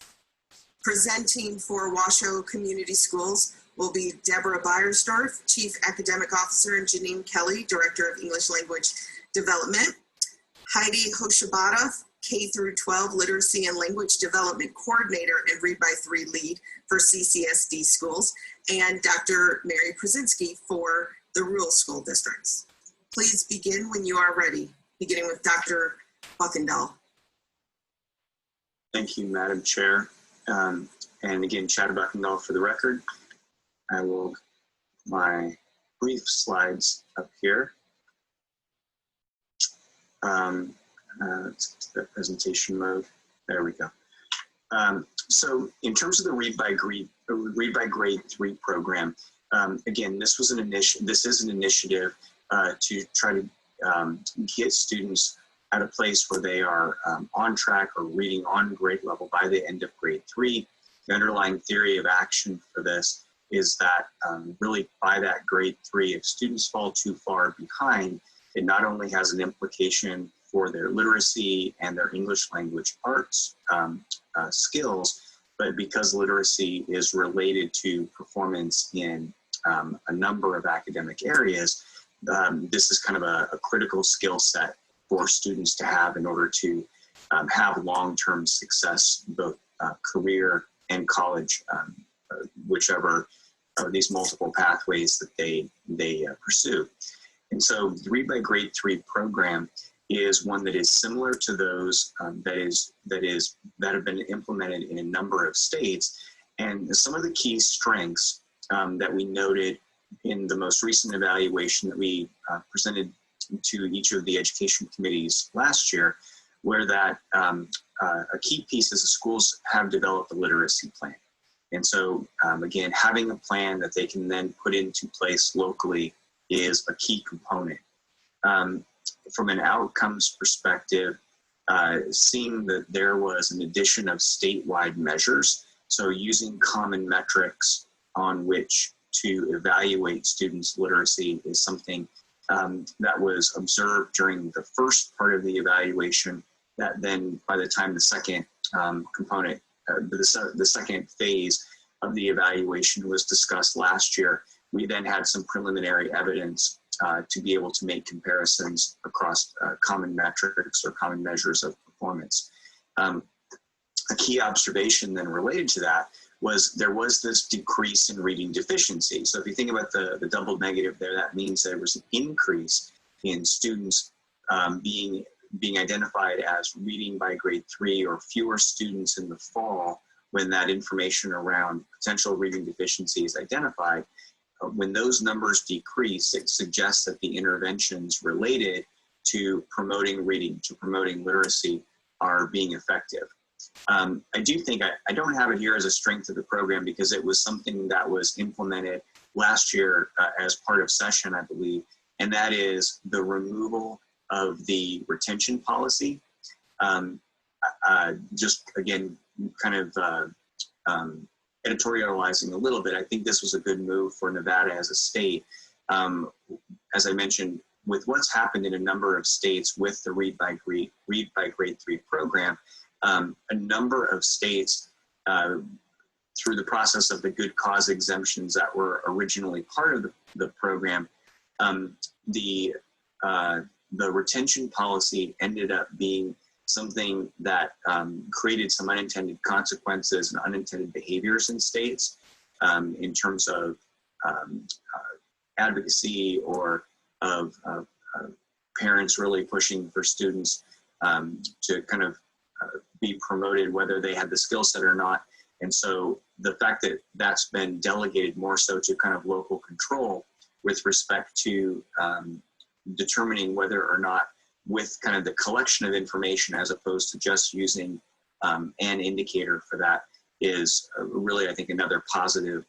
Presenting for Washoe Community Schools will be Deborah Beiersdorf, Chief Academic Officer, and Janine Kelly, Director of English Language Development. Heidi Hoshibata, K-12 Literacy and Language Development Coordinator and Read by 3 Lead for CCSD schools. And Dr. Mary Przezinski for the rural school districts. Please begin when you are ready, beginning with Dr. Buckendahl. Thank you, Madam Chair. And again, Chad Buckendahl for the record. I will my brief slides up here. The presentation mode. There we go. So in terms of the Read by Grade 3 program, again, this is an initiative to try to get students at a place where they are on track or reading on grade level by the end of grade 3. The underlying theory of action for this is that really by that grade 3, if students fall too far behind, it not only has an implication for their literacy and their English language arts skills, but because literacy is related to performance in a number of academic areas, this is kind of a critical skill set for students to have in order to have long-term success, both career and college, whichever of these multiple pathways that they pursue. And so the Read by Grade 3 program is one that is similar to those that have been implemented in a number of states. And some of the key strengths that we noted in the most recent evaluation that we presented to each of the education committees last year, where that a key piece is the schools have developed a literacy plan. And so again, having a plan that they can then put into place locally is a key component. From an outcomes perspective, seeing that there was an addition of statewide measures, so using common metrics on which to evaluate students' literacy is something that was observed during the first part of the evaluation that then by the time the second component, the second phase of the evaluation was discussed last year, we then had some preliminary evidence to be able to make comparisons across common metrics or common measures of performance. A key observation then related to that was there was this decrease in reading deficiency. So if you think about the double negative there, that means there was an increase in students being identified as reading by grade 3 or fewer students in the fall when that information around potential reading deficiency is identified. When those numbers decrease, it suggests that the interventions related to promoting reading, to promoting literacy are being effective. I do think, I don't have it here as a strength of the program because it was something that was implemented last year as part of session, I believe, and that is the removal of the retention policy. Just again, kind of editorializing a little bit, I think this was a good move for Nevada as a state. As I mentioned, with what's happened in a number of states with the Read by Grade 3 program, a number of states, through the process of the good cause exemptions that were originally part of the program, the retention policy ended up being something that created some unintended consequences and unintended behaviors in states in terms of advocacy or of parents really pushing for students to kind of be promoted whether they had the skill set or not. And so the fact that that's been delegated more so to kind of local control with respect to determining whether or not with kind of the collection of information as opposed to just using an indicator for that is really, I think, another positive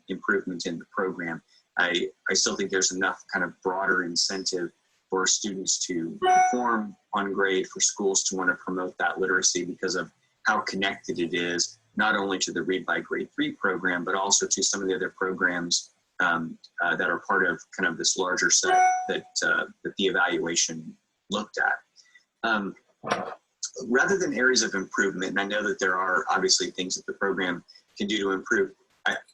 improvement in the program. I still think there's enough kind of broader incentive for students to perform on grade, for schools to want to promote that literacy because of how connected it is, not only to the Read by Grade 3 program, but also to some of the other programs that are part of kind of this larger set that the evaluation looked at. Rather than areas of improvement, and I know that there are obviously things that the program can do to improve,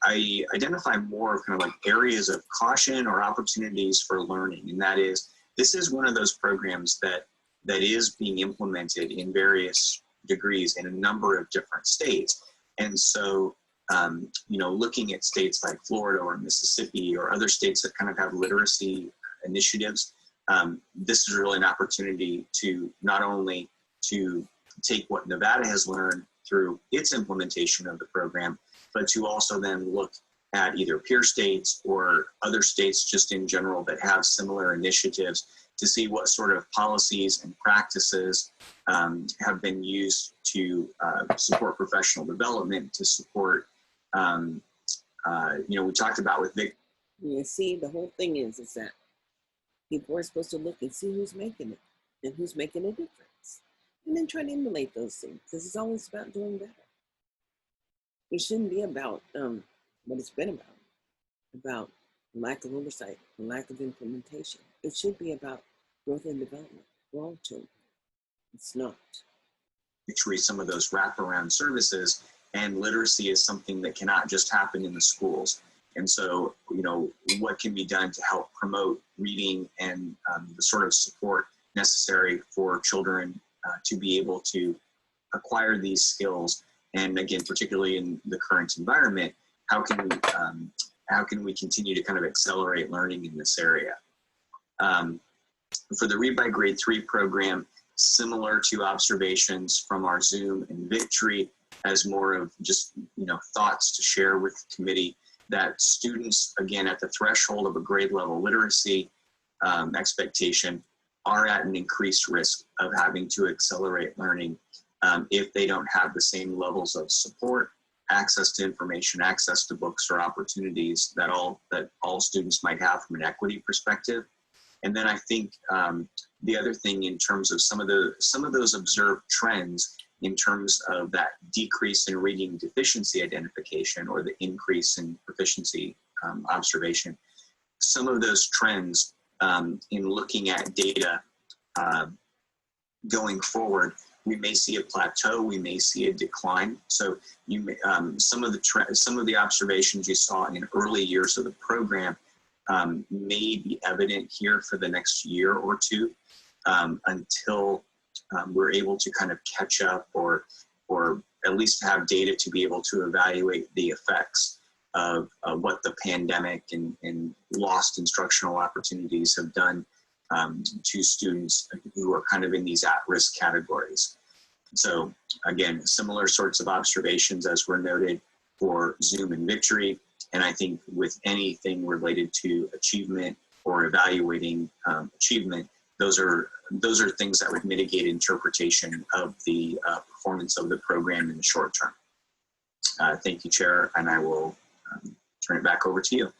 I identify more of kind of like areas of caution or opportunities for learning. And that is, this is one of those programs that is being implemented in various degrees in a number of different states. And so, you know, looking at states like Florida or Mississippi or other states that kind of have literacy initiatives, this is really an opportunity to not only to take what Nevada has learned through its implementation of the program, but to also then look at either peer states or other states just in general that have similar initiatives to see what sort of policies and practices have been used to support professional development, to support, you know, we talked about with Vic. You see, the whole thing is that people are supposed to look and see who's making it and who's making a difference. And then try to emulate those things, because it's always about doing better. It shouldn't be about what it's been about lack of oversight, lack of implementation. It should be about growth and development for all children. It's not. Treat some of those wraparound services, and literacy is something that cannot just happen in the schools. And so, you know, what can be done to help promote reading and the sort of support necessary for children to be able to acquire these skills. And again, particularly in the current environment, how can we continue to kind of accelerate learning in this area? For the Read by Grade 3 program, similar to observations from our Zoom and Victory, as more of just, you know, thoughts to share with the committee, that students, again, at the threshold of a grade level literacy expectation are at an increased risk of having to accelerate learning if they don't have the same levels of support, access to information, access to books or opportunities that all students might have from an equity perspective. And then I think the other thing in terms of some of those observed trends in terms of that decrease in reading deficiency identification or the increase in proficiency observation, some of those trends in looking at data going forward, we may see a plateau, we may see a decline. So you may, some of the observations you saw in early years of the program may be evident here for the next year or two until we're able to kind of catch up or at least have data to be able to evaluate the effects of what the pandemic and lost instructional opportunities have done to students who are kind of in these at-risk categories. So again, similar sorts of observations as were noted for Zoom and Victory. And I think with anything related to achievement or evaluating achievement, those are things that would mitigate interpretation of the performance of the program in the short term. Thank you, Chair, and I will turn it back over to you.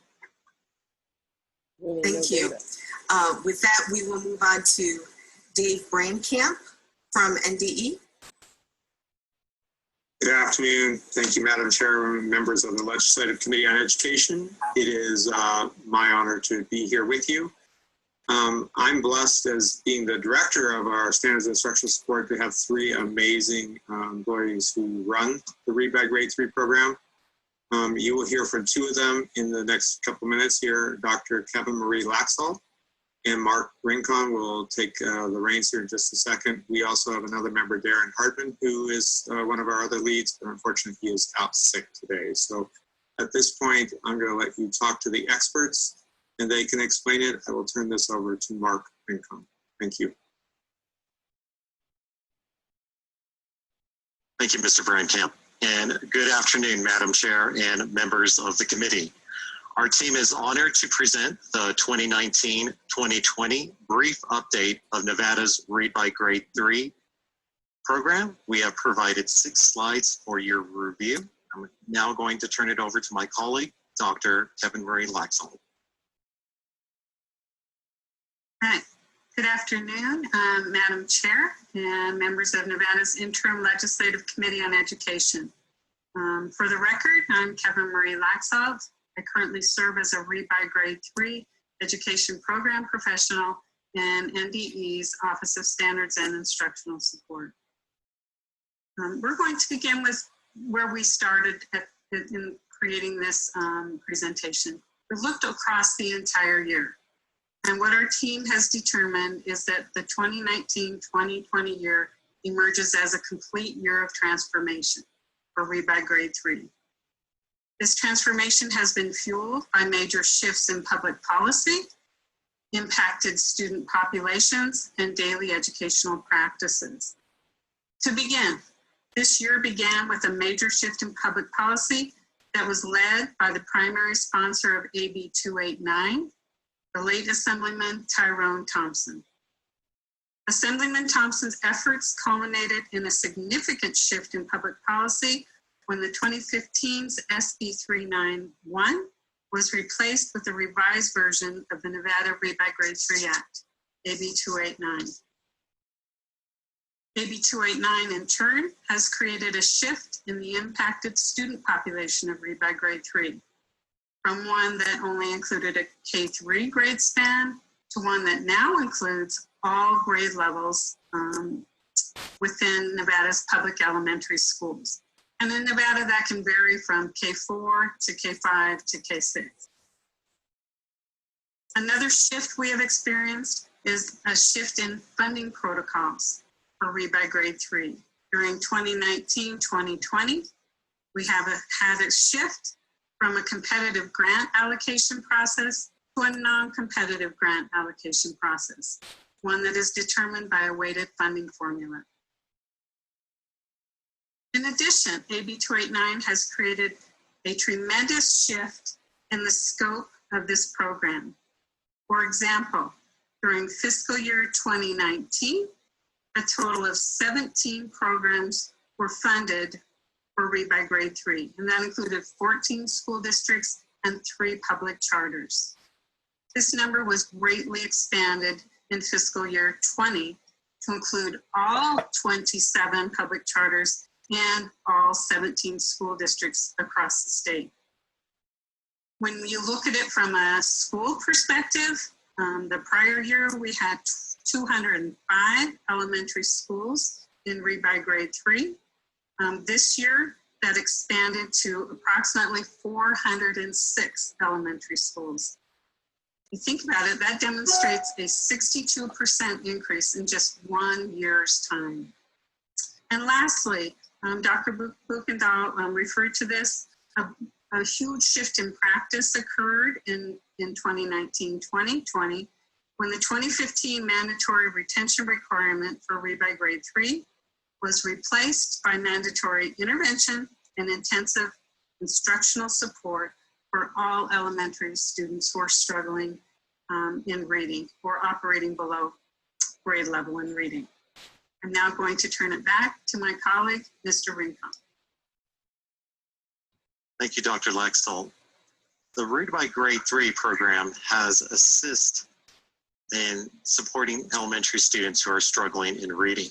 Thank you. With that, we will move on to Dave Brainkamp from NDE. Good afternoon. Thank you, Madam Chair, members of the Legislative Committee on Education. It is my honor to be here with you. I'm blessed as being the director of our Standards Instructional Support to have three amazing employees who run the Read by Grade 3 program. You will hear from two of them in the next couple minutes here. Dr. Kevin Marie Laxalt and Mark Rincon will take the reins here in just a second. We also have another member, Darren Hartman, who is one of our other leads, but unfortunately he is out sick today. So at this point, I'm going to let you talk to the experts and they can explain it. I will turn this over to Mark Rincon. Thank you. Thank you, Mr. Brainkamp. And good afternoon, Madam Chair and members of the committee. Our team is honored to present the 2019-2020 brief update of Nevada's Read by Grade 3 program. We have provided 6 slides for your review. I'm now going to turn it over to my colleague, Dr. Kevin Marie Laxalt. All right. Good afternoon, Madam Chair and members of Nevada's Interim Legislative Committee on Education. For the record, I'm Kevin Marie Laxalt. I currently serve as a Read by Grade 3 education program professional in NDE's Office of Standards and Instructional Support. We're going to begin with where we started in creating this presentation. We looked across the entire year. And what our team has determined is that the 2019-2020 year emerges as a complete year of transformation for Read by Grade 3. This transformation has been fueled by major shifts in public policy, impacted student populations, and daily educational practices. To begin, this year began with a major shift in public policy that was led by the primary sponsor of AB 289, the late Assemblyman Tyrone Thompson. Assemblyman Thompson's efforts culminated in a significant shift in public policy when the 2015's SB 391 was replaced with a revised version of the Nevada Read by Grade 3 Act, AB 289. AB 289 in turn has created a shift in the impacted student population of Read by Grade 3. From one that only included a K-3 grade span to one that now includes all grade levels within Nevada's public elementary schools. And in Nevada, that can vary from K-4 to K-5 to K-6. Another shift we have experienced is a shift in funding protocols for Read by Grade 3. During 2019-2020, we have had a shift from a competitive grant allocation process to a non-competitive grant allocation process, one that is determined by a weighted funding formula. In addition, AB 289 has created a tremendous shift in the scope of this program. For example, during fiscal year 2019, a total of 17 programs were funded for Read by Grade 3, and that included 14 school districts and 3 public charters. This number was greatly expanded in fiscal year 20 to include all 27 public charters and all 17 school districts across the state. When you look at it from a school perspective, The prior year, we had 205 elementary schools in Read by Grade 3. This year, that expanded to approximately 406 elementary schools. If you think about it, that demonstrates a 62% increase in just 1 year's time. And lastly, Dr. Buchendahl referred to this, a huge shift in practice occurred in 2019-2020 when the 2015 mandatory retention requirement for Read by Grade 3 was replaced by mandatory intervention and intensive instructional support for all elementary students who are struggling in reading or operating below grade level in reading. I'm now going to turn it back to my colleague, Mr. Rincon. Thank you, Dr. Laxalt. The Read by Grade 3 program has assist in supporting elementary students who are struggling in reading.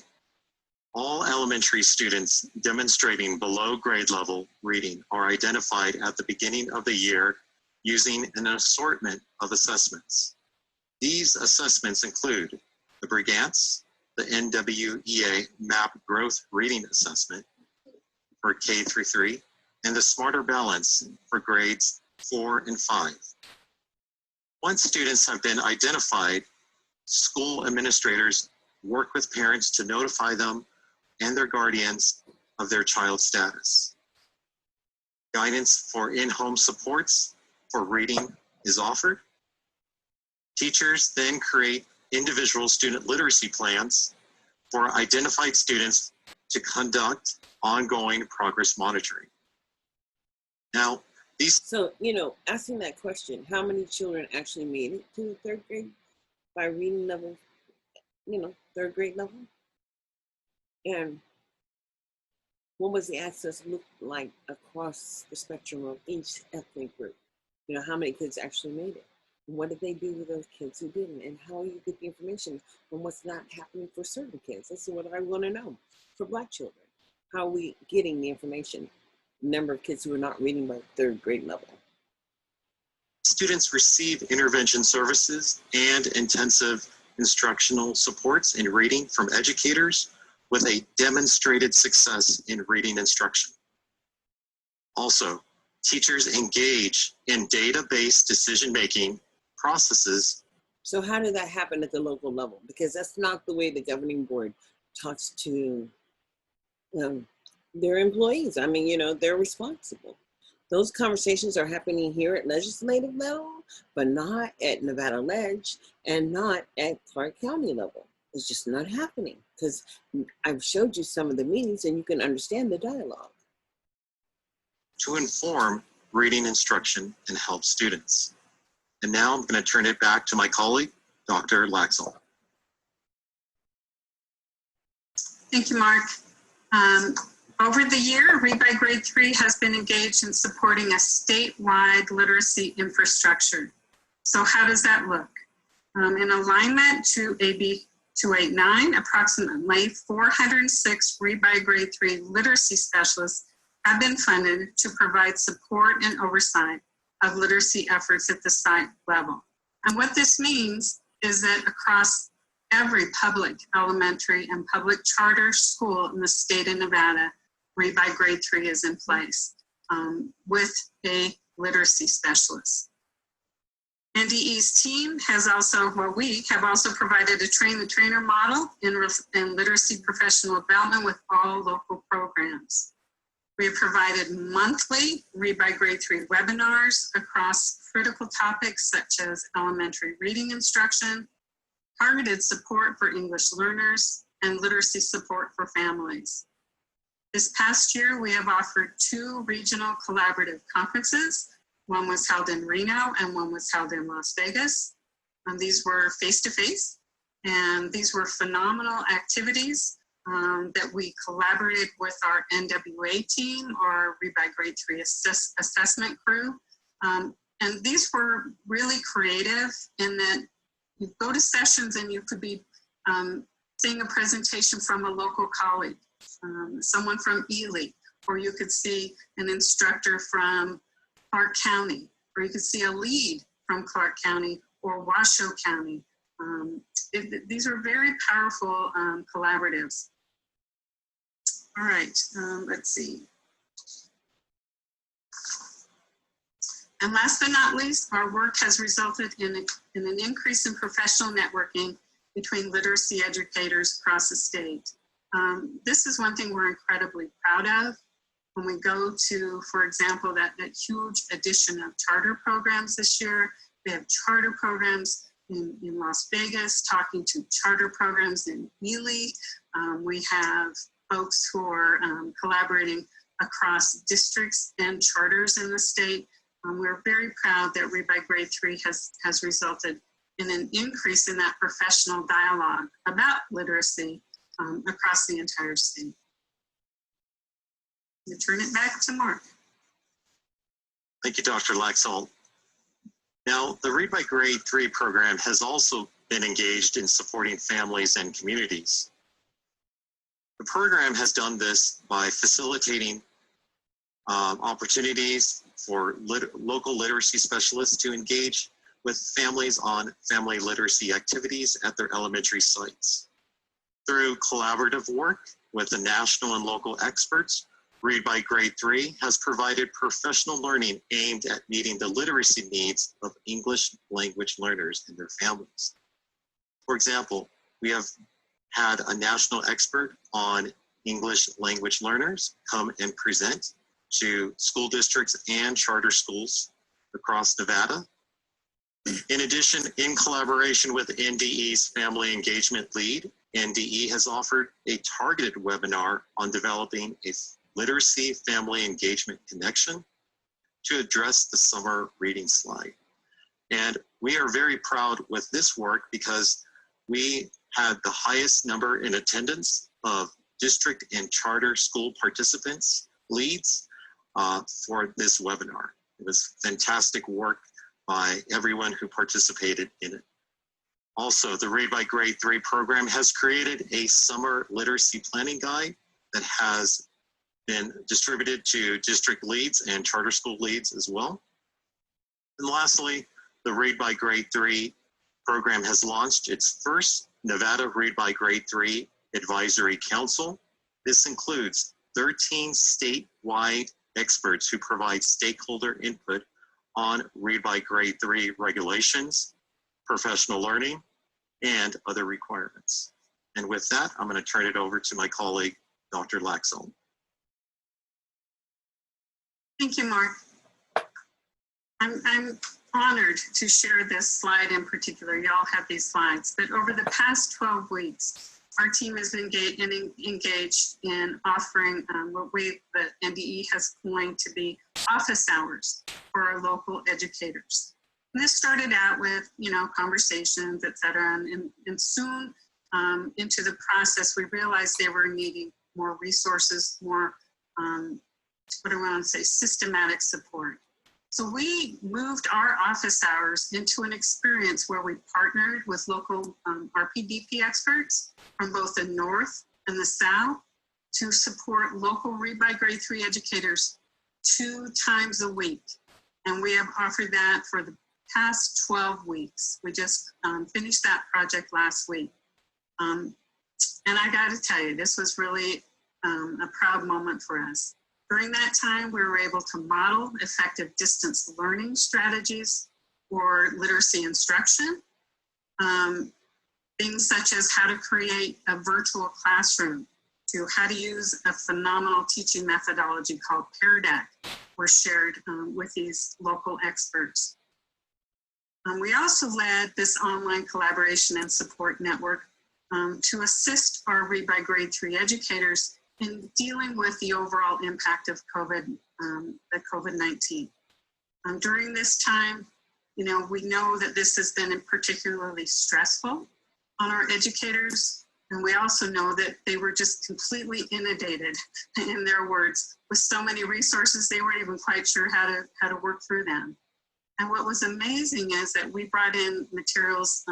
All elementary students demonstrating below grade level reading are identified at the beginning of the year using an assortment of assessments. These assessments include the Brigance, the NWEA MAP Growth Reading Assessment for K through 3, and the Smarter Balance for grades 4 and 5. Once students have been identified, school administrators work with parents to notify them and their guardians of their child's status. Guidance for in-home supports for reading is offered. Teachers then create individual student literacy plans for identified students to conduct ongoing progress monitoring. Now, So, asking that question, how many children actually made it to the third grade by reading level, third grade level? And what was the access look like across the spectrum of each ethnic group? How many kids actually made it? And what did they do with those kids who didn't? And how you get the information on what's not happening for certain kids? That's what I want to know for Black children. How are we getting the information? Number of kids who are not reading by third grade level. Students receive intervention services and intensive instructional supports in reading from educators with a demonstrated success in reading instruction. Also, teachers engage in data-based decision-making processes. So how did that happen at the local level? Because that's not the way the governing board talks to their employees. I mean, they're responsible. Those conversations are happening here at legislative level, but not at Nevada Ledge and not at Clark County level. It's just not happening because I've showed you some of the meetings and you can understand the dialogue. To inform reading instruction and help students. And now I'm going to turn it back to my colleague, Dr. Laxalt. Thank you, Mark. Over the year, Read by Grade 3 has been engaged in supporting a statewide literacy infrastructure. So how does that look? In alignment to AB 289, approximately 406 Read by Grade 3 literacy specialists have been funded to provide support and oversight of literacy efforts at the site level. And what this means is that across every public elementary and public charter school in the state of Nevada, Read by Grade 3 is in place with a literacy specialist. NDE's team has also, we have also provided a train-the-trainer model in literacy professional development with all local programs. We have provided monthly Read by Grade 3 webinars across critical topics such as elementary reading instruction, targeted support for English learners, and literacy support for families. This past year, we have offered 2 regional collaborative conferences. One was held in Reno and one was held in Las Vegas. These were face-to-face, and these were phenomenal activities that we collaborated with our NWA team, our Read by Grade 3 assessment crew. And these were really creative in that you go to sessions and you could be seeing a presentation from a local colleague, someone from Ely, or you could see an instructor from Clark County, or you could see a lead from Clark County or Washoe County. These are very powerful collaboratives. All right, let's see. And last but not least, our work has resulted in an increase in professional networking between literacy educators across the state. This is one thing we're incredibly proud of. When we go to, for example, that huge addition of charter programs this year, we have charter programs in Las Vegas, talking to charter programs in Ely. We have folks who are collaborating across districts and charters in the state. We're very proud that Read by Grade 3 has resulted in an increase in that professional dialogue about literacy across the entire state. I'm turn it back to Mark. Thank you, Dr. Laxalt. Now, the Read by Grade 3 program has also been engaged in supporting families and communities. The program has done this by facilitating opportunities for local literacy specialists to engage with families on family literacy activities at their elementary sites. Through collaborative work with the national and local experts, Read by Grade 3 has provided professional learning aimed at meeting the literacy needs of English language learners and their families. For example, we have had a national expert on English language learners come and present to school districts and charter schools across Nevada. In addition, in collaboration with NDE's Family Engagement Lead, NDE has offered a targeted webinar on developing a literacy family engagement connection to address the summer reading slide. And we are very proud with this work because we had the highest number in attendance of district and charter school participants, leads, for this webinar. It was fantastic work by everyone who participated in it. Also, the Read by Grade 3 program has created a summer literacy planning guide that has been distributed to district leads and charter school leads as well. And lastly, the Read by Grade 3 program has launched its first Nevada Read by Grade 3 Advisory Council. This includes 13 statewide experts who provide stakeholder input on Read by Grade 3 regulations, professional learning, and other requirements. And with that, I'm going to turn it over to my colleague, Dr. Laxalt. Thank you, Mark. I'm honored to share this slide in particular. Y'all have these slides, but over the past 12 weeks, our team has been engaged in offering what the NDE has coined to be office hours for our local educators. And this started out with, conversations, et cetera, and soon into the process, we realized they were needing more resources, more, what do I want to say, systematic support. So we moved our office hours into an experience where we partnered with local RPDP experts from both the North and the South to support local Read by Grade 3 educators 2 times a week. And we have offered that for the past 12 weeks. We just finished that project last week. And I got to tell you, this was really a proud moment for us. During that time, we were able to model effective distance learning strategies for literacy instruction. Things such as how to create a virtual classroom, to how to use a phenomenal teaching methodology called Pear Deck were shared with these local experts. We also led this online collaboration and support network to assist our Read by Grade 3 educators in dealing with the overall impact of COVID-19. During this time, we know that this has been particularly stressful on our educators, and we also know that they were just completely inundated, in their words, with so many resources they weren't even quite sure how to work through them. And what was amazing is that we brought in materials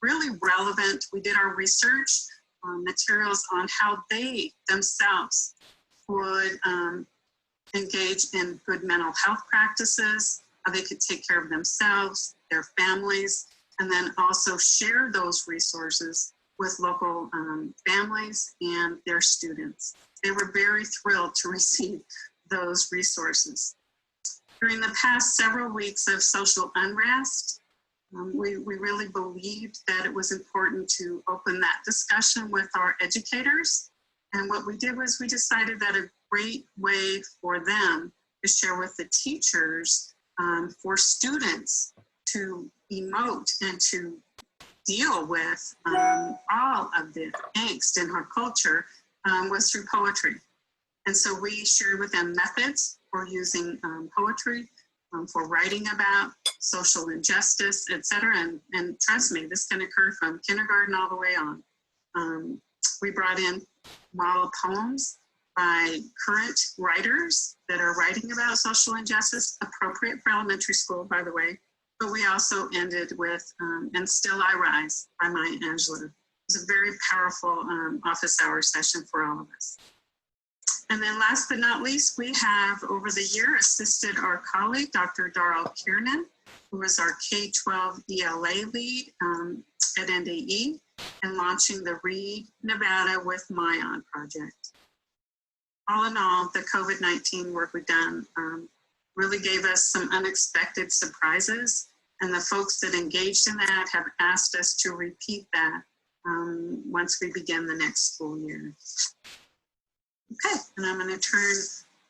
really relevant. We did our research materials on how they themselves would engage in good mental health practices, how they could take care of themselves, their families, and then also share those resources with local families and their students. They were very thrilled to receive those resources. During the past several weeks of social unrest, we really believed that it was important to open that discussion with our educators. And what we did was we decided that a great way for them to share with the teachers, for students to emote and to deal with all of the angst in our culture was through poetry. And so we shared with them methods for using poetry, for writing about social injustice, etc. And trust me, this can occur from kindergarten all the way on. We brought in model poems by current writers that are writing about social injustice, appropriate for elementary school, by the way. But we also ended with And Still I Rise by Maya Angelou. It was a very powerful office hour session for all of us. And then last but not least, we have over the year assisted our colleague, Dr. Darrell Kiernan, who was our K-12 ELA lead at NDE, and launching the Read Nevada with Mayan project. All in all, the COVID-19 work we've done really gave us some unexpected surprises, and the folks that engaged in that have asked us to repeat that once we begin the next school year. Okay, and I'm going to turn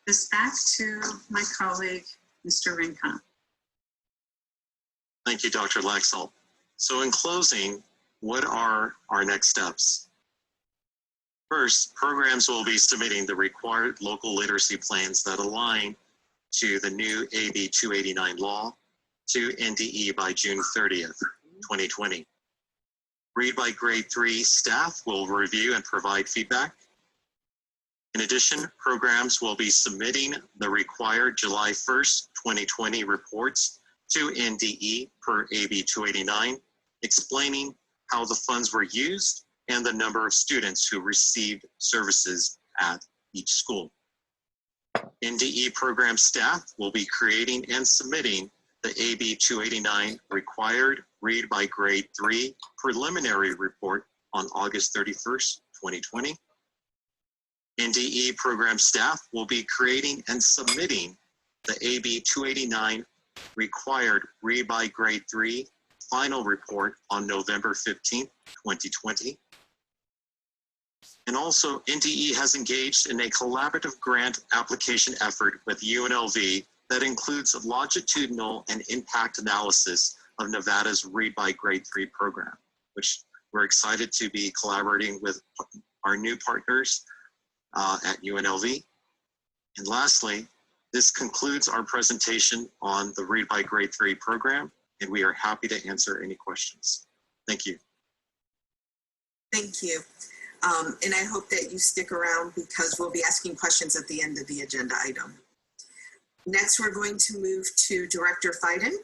this back to my colleague, Mr. Rincon. Thank you, Dr. Laxalt. So in closing, what are our next steps? First, programs will be submitting the required local literacy plans that align to the new AB 289 law to NDE by June 30th, 2020. Read by Grade 3 staff will review and provide feedback. In addition, programs will be submitting the required July 1st, 2020 reports to NDE per AB 289, explaining how the funds were used and the number of students who received services at each school. NDE program staff will be creating and submitting the AB 289 required Read by Grade 3 preliminary report on August 31st, 2020. NDE program staff will be creating and submitting the AB 289 required Read by Grade 3 final report on November 15th, 2020. And also, NDE has engaged in a collaborative grant application effort with UNLV that includes longitudinal and impact analysis of Nevada's Read by Grade 3 program, which we're excited to be collaborating with our new partners at UNLV. And lastly, this concludes our presentation on the Read by Grade 3 program, and we are happy to answer any questions. Thank you. Thank you. And I hope that you stick around because we'll be asking questions at the end of the agenda item. Next, we're going to move to Director Fiden.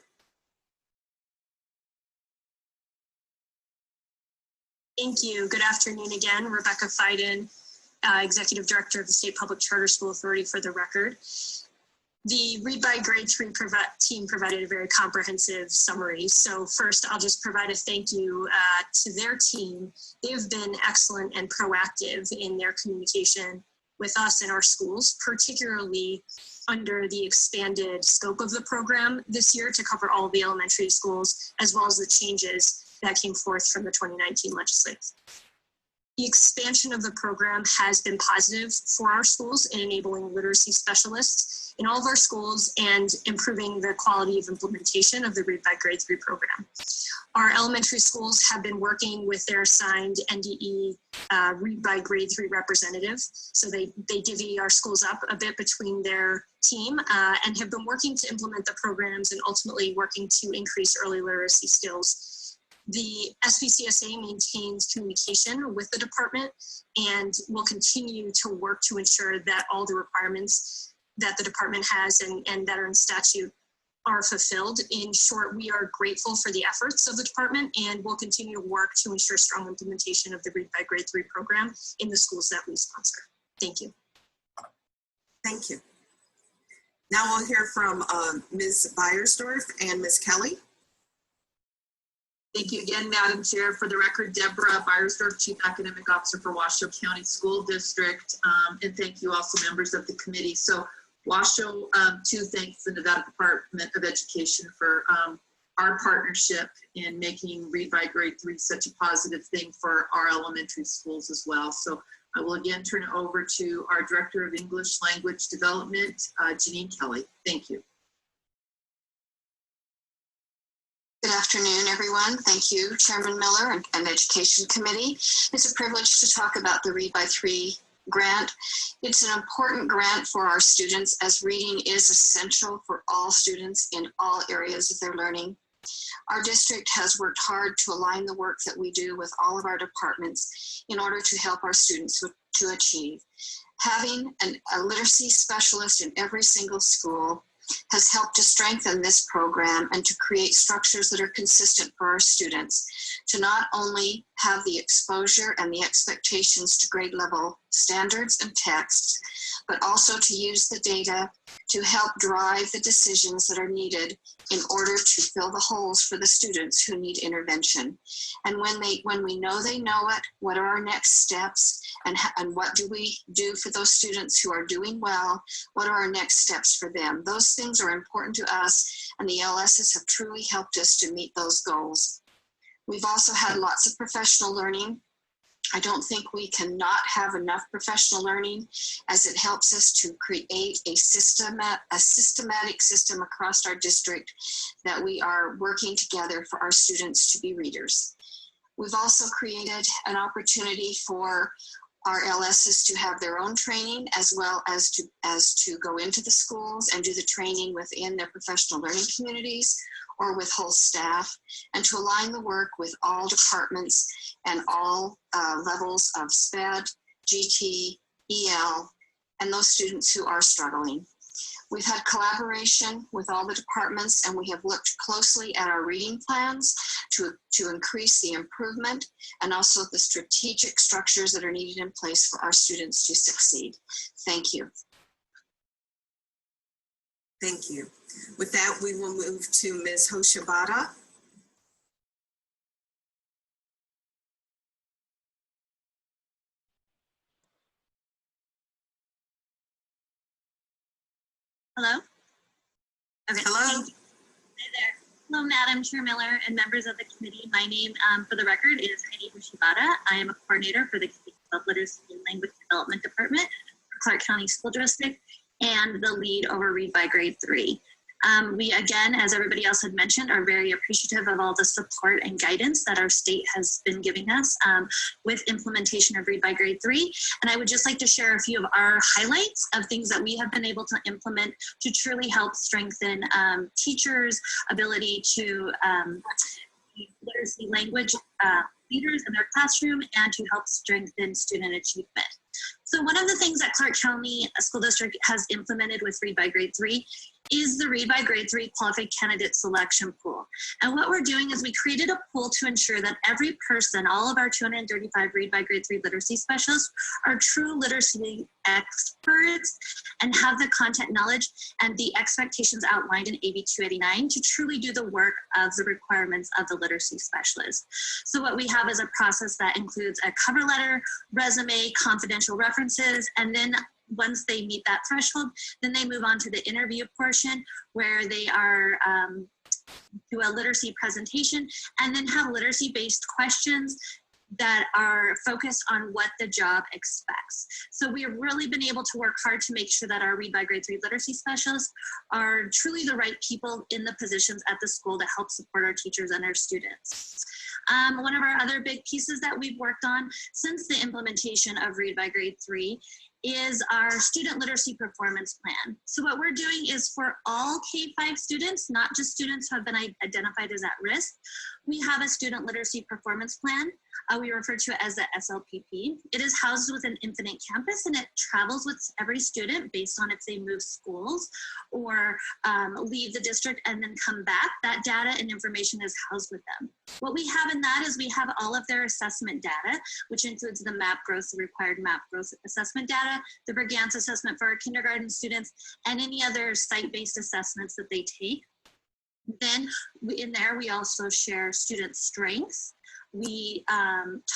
Thank you. Good afternoon again. Rebecca Fiden, Executive Director of the State Public Charter School Authority for the record. The Read by Grade 3 team provided a very comprehensive summary. So first, I'll just provide a thank you to their team. They've been excellent and proactive in their communication with us in our schools, particularly under the expanded scope of the program this year to cover all of the elementary schools, as well as the changes that came forth from the 2019 legislature. The expansion of the program has been positive for our schools in enabling literacy specialists in all of our schools and improving the quality of implementation of the Read by Grade 3 program. Our elementary schools have been working with their assigned NDE Read by Grade 3 representative. So they divvy our schools up a bit between their team and have been working to implement the programs and ultimately working to increase early literacy skills. The SPCSA maintains communication with the department and will continue to work to ensure that all the requirements that the department has and that are in statute are fulfilled. In short, we are grateful for the efforts of the department and will continue to work to ensure strong implementation of the Read by Grade 3 program in the schools that we sponsor. Thank you. Thank you. Now we'll hear from Ms. Beiersdorf and Ms. Kelly. Thank you again, Madam Chair. For the record, Deborah Beiersdorf, Chief Academic Officer for Washoe County School District. And thank you also members of the committee. So Washoe too thanks the Nevada Department of Education for our partnership in making Read by Grade 3 such a positive thing for our elementary schools as well. So I will again turn it over to our Director of English Language Development, Janine Kelly. Thank you. Good afternoon, everyone. Thank you, Chairman Miller and Education Committee. It's a privilege to talk about the Read by 3 grant. It's an important grant for our students as reading is essential for all students in all areas of their learning. Our district has worked hard to align the work that we do with all of our departments in order to help our students to achieve. Having a literacy specialist in every single school has helped to strengthen this program and to create structures that are consistent for our students to not only have the exposure and the expectations to grade level standards and texts, but also to use the data to help drive the decisions that are needed in order to fill the holes for the students who need intervention. And when we know they know it, what are our next steps, and what do we do for those students who are doing well? What are our next steps for them? Those things are important to us, and the LSs have truly helped us to meet those goals. We've also had lots of professional learning. I don't think we cannot have enough professional learning, as it helps us to create a systematic system across our district that we are working together for our students to be readers. We've also created an opportunity for our LSs to have their own training, as well as to go into the schools and do the training within their professional learning communities or with whole staff, and to align the work with all departments and all levels of SPED, GT, EL, and those students who are struggling. We've had collaboration with all the departments, and we have looked closely at our reading plans to increase the improvement and also the strategic structures that are needed in place for our students to succeed. Thank you. Thank you. With that, we will move to Ms. Hoshibata. Hello? Okay. Hello. Hi there. Hello, Madam Chair Miller and members of the committee. My name, for the record, is Heidi Hoshibata. I am a coordinator for the Literacy and Language Development Department for Clark County School District and the lead over Read by Grade 3. We, again, as everybody else had mentioned, are very appreciative of all the support and guidance that our state has been giving us with implementation of Read by Grade 3. And I would just like to share a few of our highlights of things that we have been able to implement to truly help strengthen teachers' ability to literacy language leaders in their classroom and to help strengthen student achievement. So one of the things that Clark County School District has implemented with Read by Grade 3 is the Read by Grade 3 Qualified Candidate Selection Pool. And what we're doing is we created a pool to ensure that every person, all of our 235 Read by Grade 3 literacy specialists, are true literacy experts and have the content knowledge and the expectations outlined in AB 289 to truly do the work of the requirements of the literacy specialist. So what we have is a process that includes a cover letter, resume, confidential references, and then once they meet that threshold, then they move on to the interview portion where they are do a literacy presentation and then have literacy-based questions that are focused on what the job expects. So we have really been able to work hard to make sure that our Read by Grade 3 literacy specialists are truly the right people in the positions at the school to help support our teachers and our students. One of our other big pieces that we've worked on since the implementation of Read by Grade 3 is our student literacy performance plan. So what we're doing is for all K-5 students, not just students who have been identified as at risk, we have a student literacy performance plan. We refer to it as the SLPP. It is housed within Infinite Campus and it travels with every student based on if they move schools or leave the district and then come back. That data and information is housed with them. What we have in that is we have all of their assessment data, which includes the MAP growth, the required MAP growth assessment data, the Brigance assessment for our kindergarten students, and any other site-based assessments that they take. Then in there, we also share student strengths. We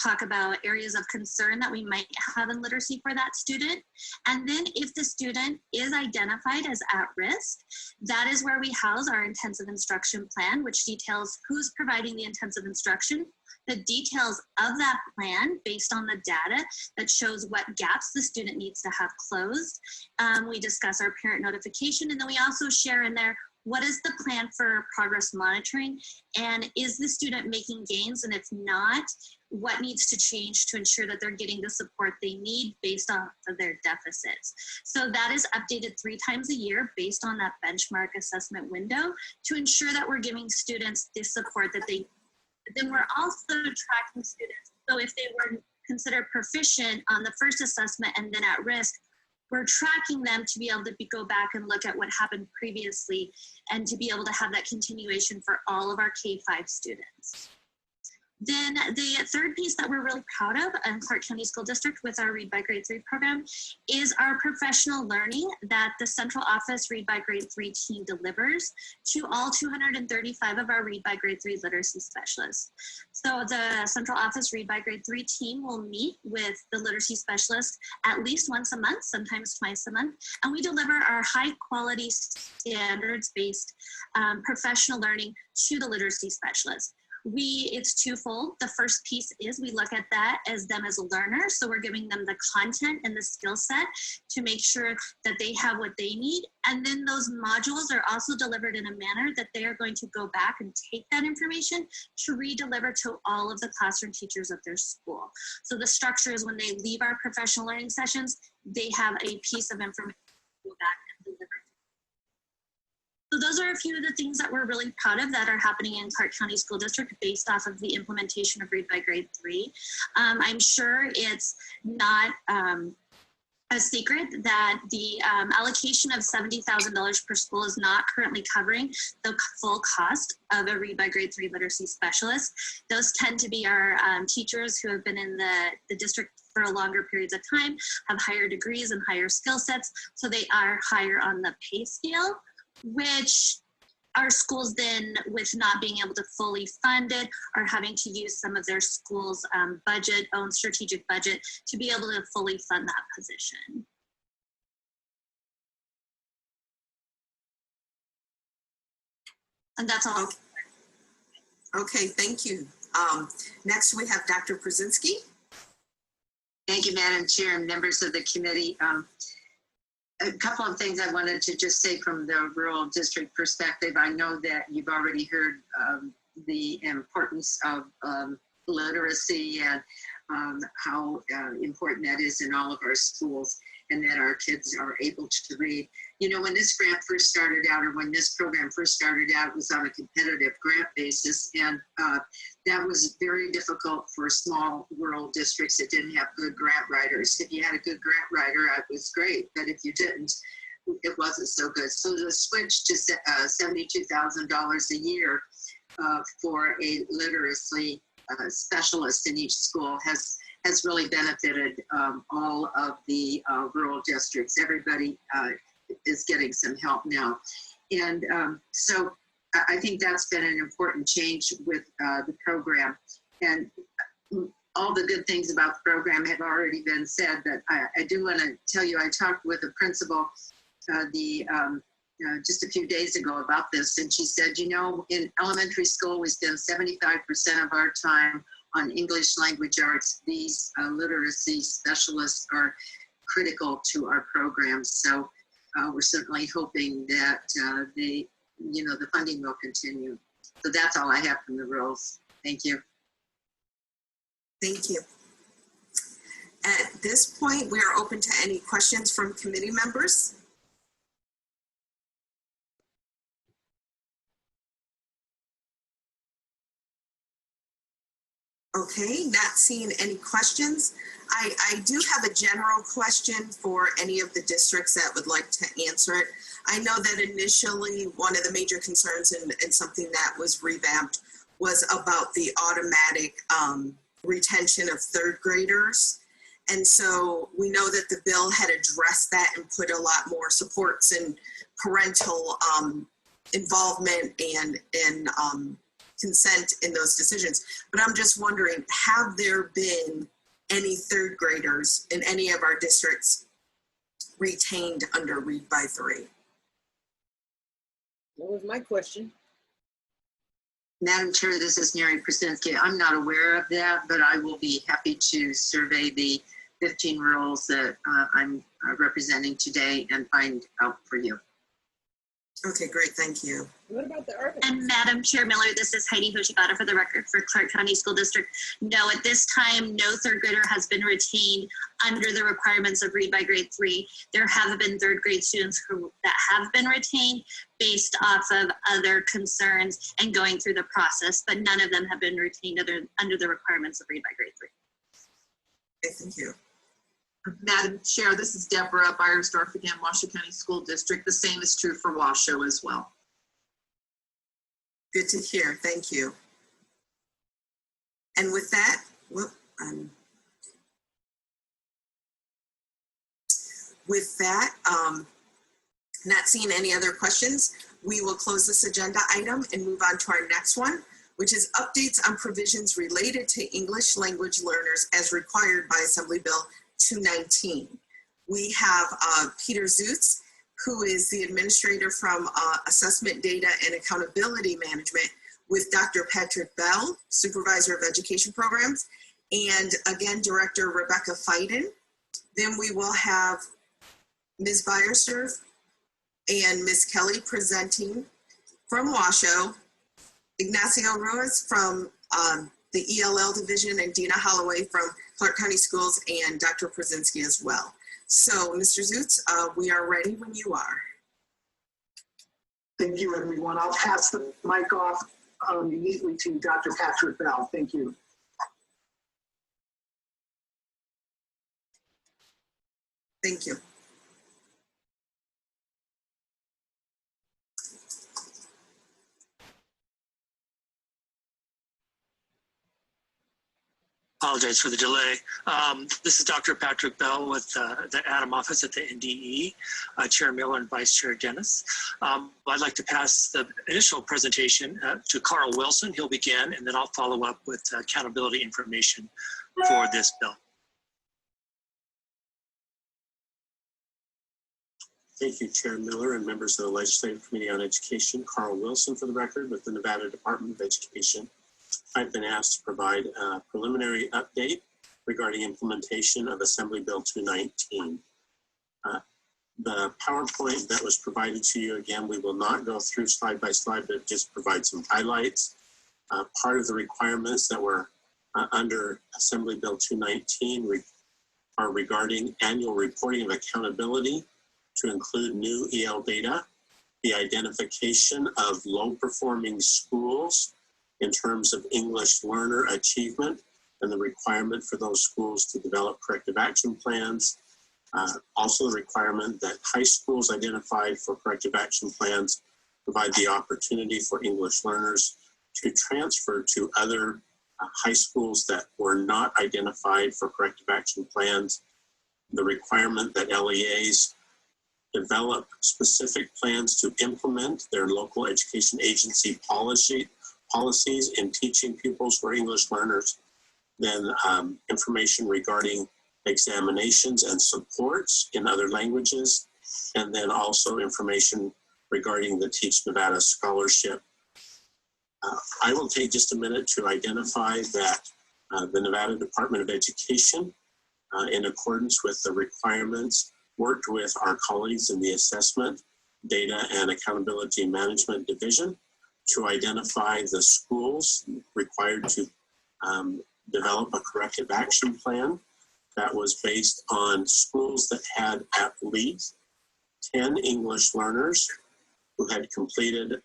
talk about areas of concern that we might have in literacy for that student. And then if the student is identified as at risk, that is where we house our intensive instruction plan, which details who's providing the intensive instruction, the details of that plan based on the data that shows what gaps the student needs to have closed. We discuss our parent notification, and then we also share in there what is the plan for progress monitoring, and is the student making gains, and if not, what needs to change to ensure that they're getting the support they need based on their deficits. So that is updated 3 times a year based on that benchmark assessment window to ensure that we're giving students the support that they need. Then we're also tracking students. So if they were considered proficient on the first assessment and then at risk, we're tracking them to be able to go back and look at what happened previously and to be able to have that continuation for all of our K-5 students. Then the third piece that we're really proud of in Clark County School District with our Read by Grade 3 program is our professional learning that the central office Read by Grade 3 team delivers to all 235 of our Read by Grade 3 literacy specialists. So the central office Read by Grade 3 team will meet with the literacy specialist at least once a month, sometimes twice a month, and we deliver our high quality standards-based professional learning to the literacy specialist. It's twofold. The first piece is we look at that as them as learners. So we're giving them the content and the skill set to make sure that they have what they need. And then those modules are also delivered in a manner that they are going to go back and take that information to re-deliver to all of the classroom teachers of their school. So the structure is when they leave our professional learning sessions, they have a piece of information to go back and deliver. So those are a few of the things that we're really proud of that are happening in Clark County School District based off of the implementation of Read by Grade 3. I'm sure it's not a secret that the allocation of $70,000 per school is not currently covering the full cost of a Read by Grade 3 literacy specialist. Those tend to be our teachers who have been in the district for longer periods of time, have higher degrees and higher skill sets, so they are higher on the pay scale, which our schools then, with not being able to fully fund it, are having to use some of their school's own strategic budget to be able to fully fund that position. And that's all. Okay, thank you. Next we have Dr. Brzezinski. Thank you, Madam Chair and members of the committee. A couple of things I wanted to just say from the rural district perspective. I know that you've already heard the importance of literacy and how important that is in all of our schools, and that our kids are able to read. You know, when this grant first started out, or when this program first started out, it was on a competitive grant basis, and that was very difficult for small rural districts that didn't have good grant writers. If you had a good grant writer, it was great, but if you didn't, it wasn't so good. So the switch to $72,000 a year for a literacy specialist in each school has really benefited all of the rural districts. Everybody is getting some help now. And so I think that's been an important change with the program. And all the good things about the program have already been said, but I do want to tell you, I talked with a principal just a few days ago about this, and she said, you know, in elementary school, we spend 75% of our time on English language arts. These literacy specialists are critical to our programs. So we're certainly hoping that the funding will continue. So that's all I have from the rules. Thank you. Thank you. At this point, we are open to any questions from committee members. Okay, not seeing any questions. I do have a general question for any of the districts that would like to answer it. I know that initially one of the major concerns and something that was revamped was about the automatic retention of third graders. And so we know that the bill had addressed that and put a lot more supports and parental involvement and consent in those decisions. But I'm just wondering, have there been any third graders in any of our districts retained under Read by 3? That was my question. Madam Chair, this is Mary Krasinski. I'm not aware of that, but I will be happy to survey the 15 roles that I'm representing today and find out for you. Okay, great, thank you. What about the urban? And Madam Chair Miller, this is Heidi Hoshibata for the record for Clark County School District. No, at this time, no third grader has been retained under the requirements of Read by Grade 3. There have been third grade students that have been retained based off of other concerns and going through the process, but none of them have been retained under the requirements of Read by Grade 3. Okay, thank you. Madam Chair, this is Deborah Beiersdorf again, Washoe County School District. The same is true for Washoe as well. Good to hear, thank you. And with that, not seeing any other questions, we will close this agenda item and move on to our next one, which is updates on provisions related to English language learners as required by Assembly Bill 219. We have Peter Zutz, who is the administrator from Assessment Data and Accountability Management, with Dr. Patrick Bell, Supervisor of Education Programs, and again, Director Rebecca Fiden. Then we will have Ms. Beiersdorf and Ms. Kelly presenting from Washoe, Ignacio Ruiz from the ELL division, and Dina Holloway from Clark County Schools, and Dr. Przinski as well. So, Mr. Zutz, we are ready when you are. Thank you, everyone. I'll pass the mic off immediately to Dr. Patrick Bell. Thank you. Thank you. Apologize for the delay. This is Dr. Patrick Bell with the Adam office at the NDE, Chair Miller and Vice Chair Dennis. I'd like to pass the initial presentation to Carl Wilson. He'll begin, and then I'll follow up with accountability information for this bill. Thank you, Chair Miller and members of the Legislative Committee on Education. Carl Wilson for the record with the Nevada Department of Education. I've been asked to provide a preliminary update regarding implementation of Assembly Bill 219. The PowerPoint that was provided to you, again, we will not go through slide by slide, but just provide some highlights. Part of the requirements that were under Assembly Bill 219 are regarding annual reporting of accountability to include new EL data, the identification of low-performing schools in terms of English learner achievement and the requirement for those schools to develop corrective action plans. Also the requirement that high schools identified for corrective action plans provide the opportunity for English learners to transfer to other high schools that were not identified for corrective action plans. The requirement that LEAs develop specific plans to implement their local education agency policies in teaching pupils who are English learners, then information regarding examinations and supports in other languages, and then also information regarding the Teach Nevada Scholarship. I will take just a minute to identify that the Nevada Department of Education, in accordance with the requirements, worked with our colleagues in the Assessment, Data, and Accountability Management Division to identify the schools required to develop a corrective action plan that was based on schools that had at least 10 English learners who had completed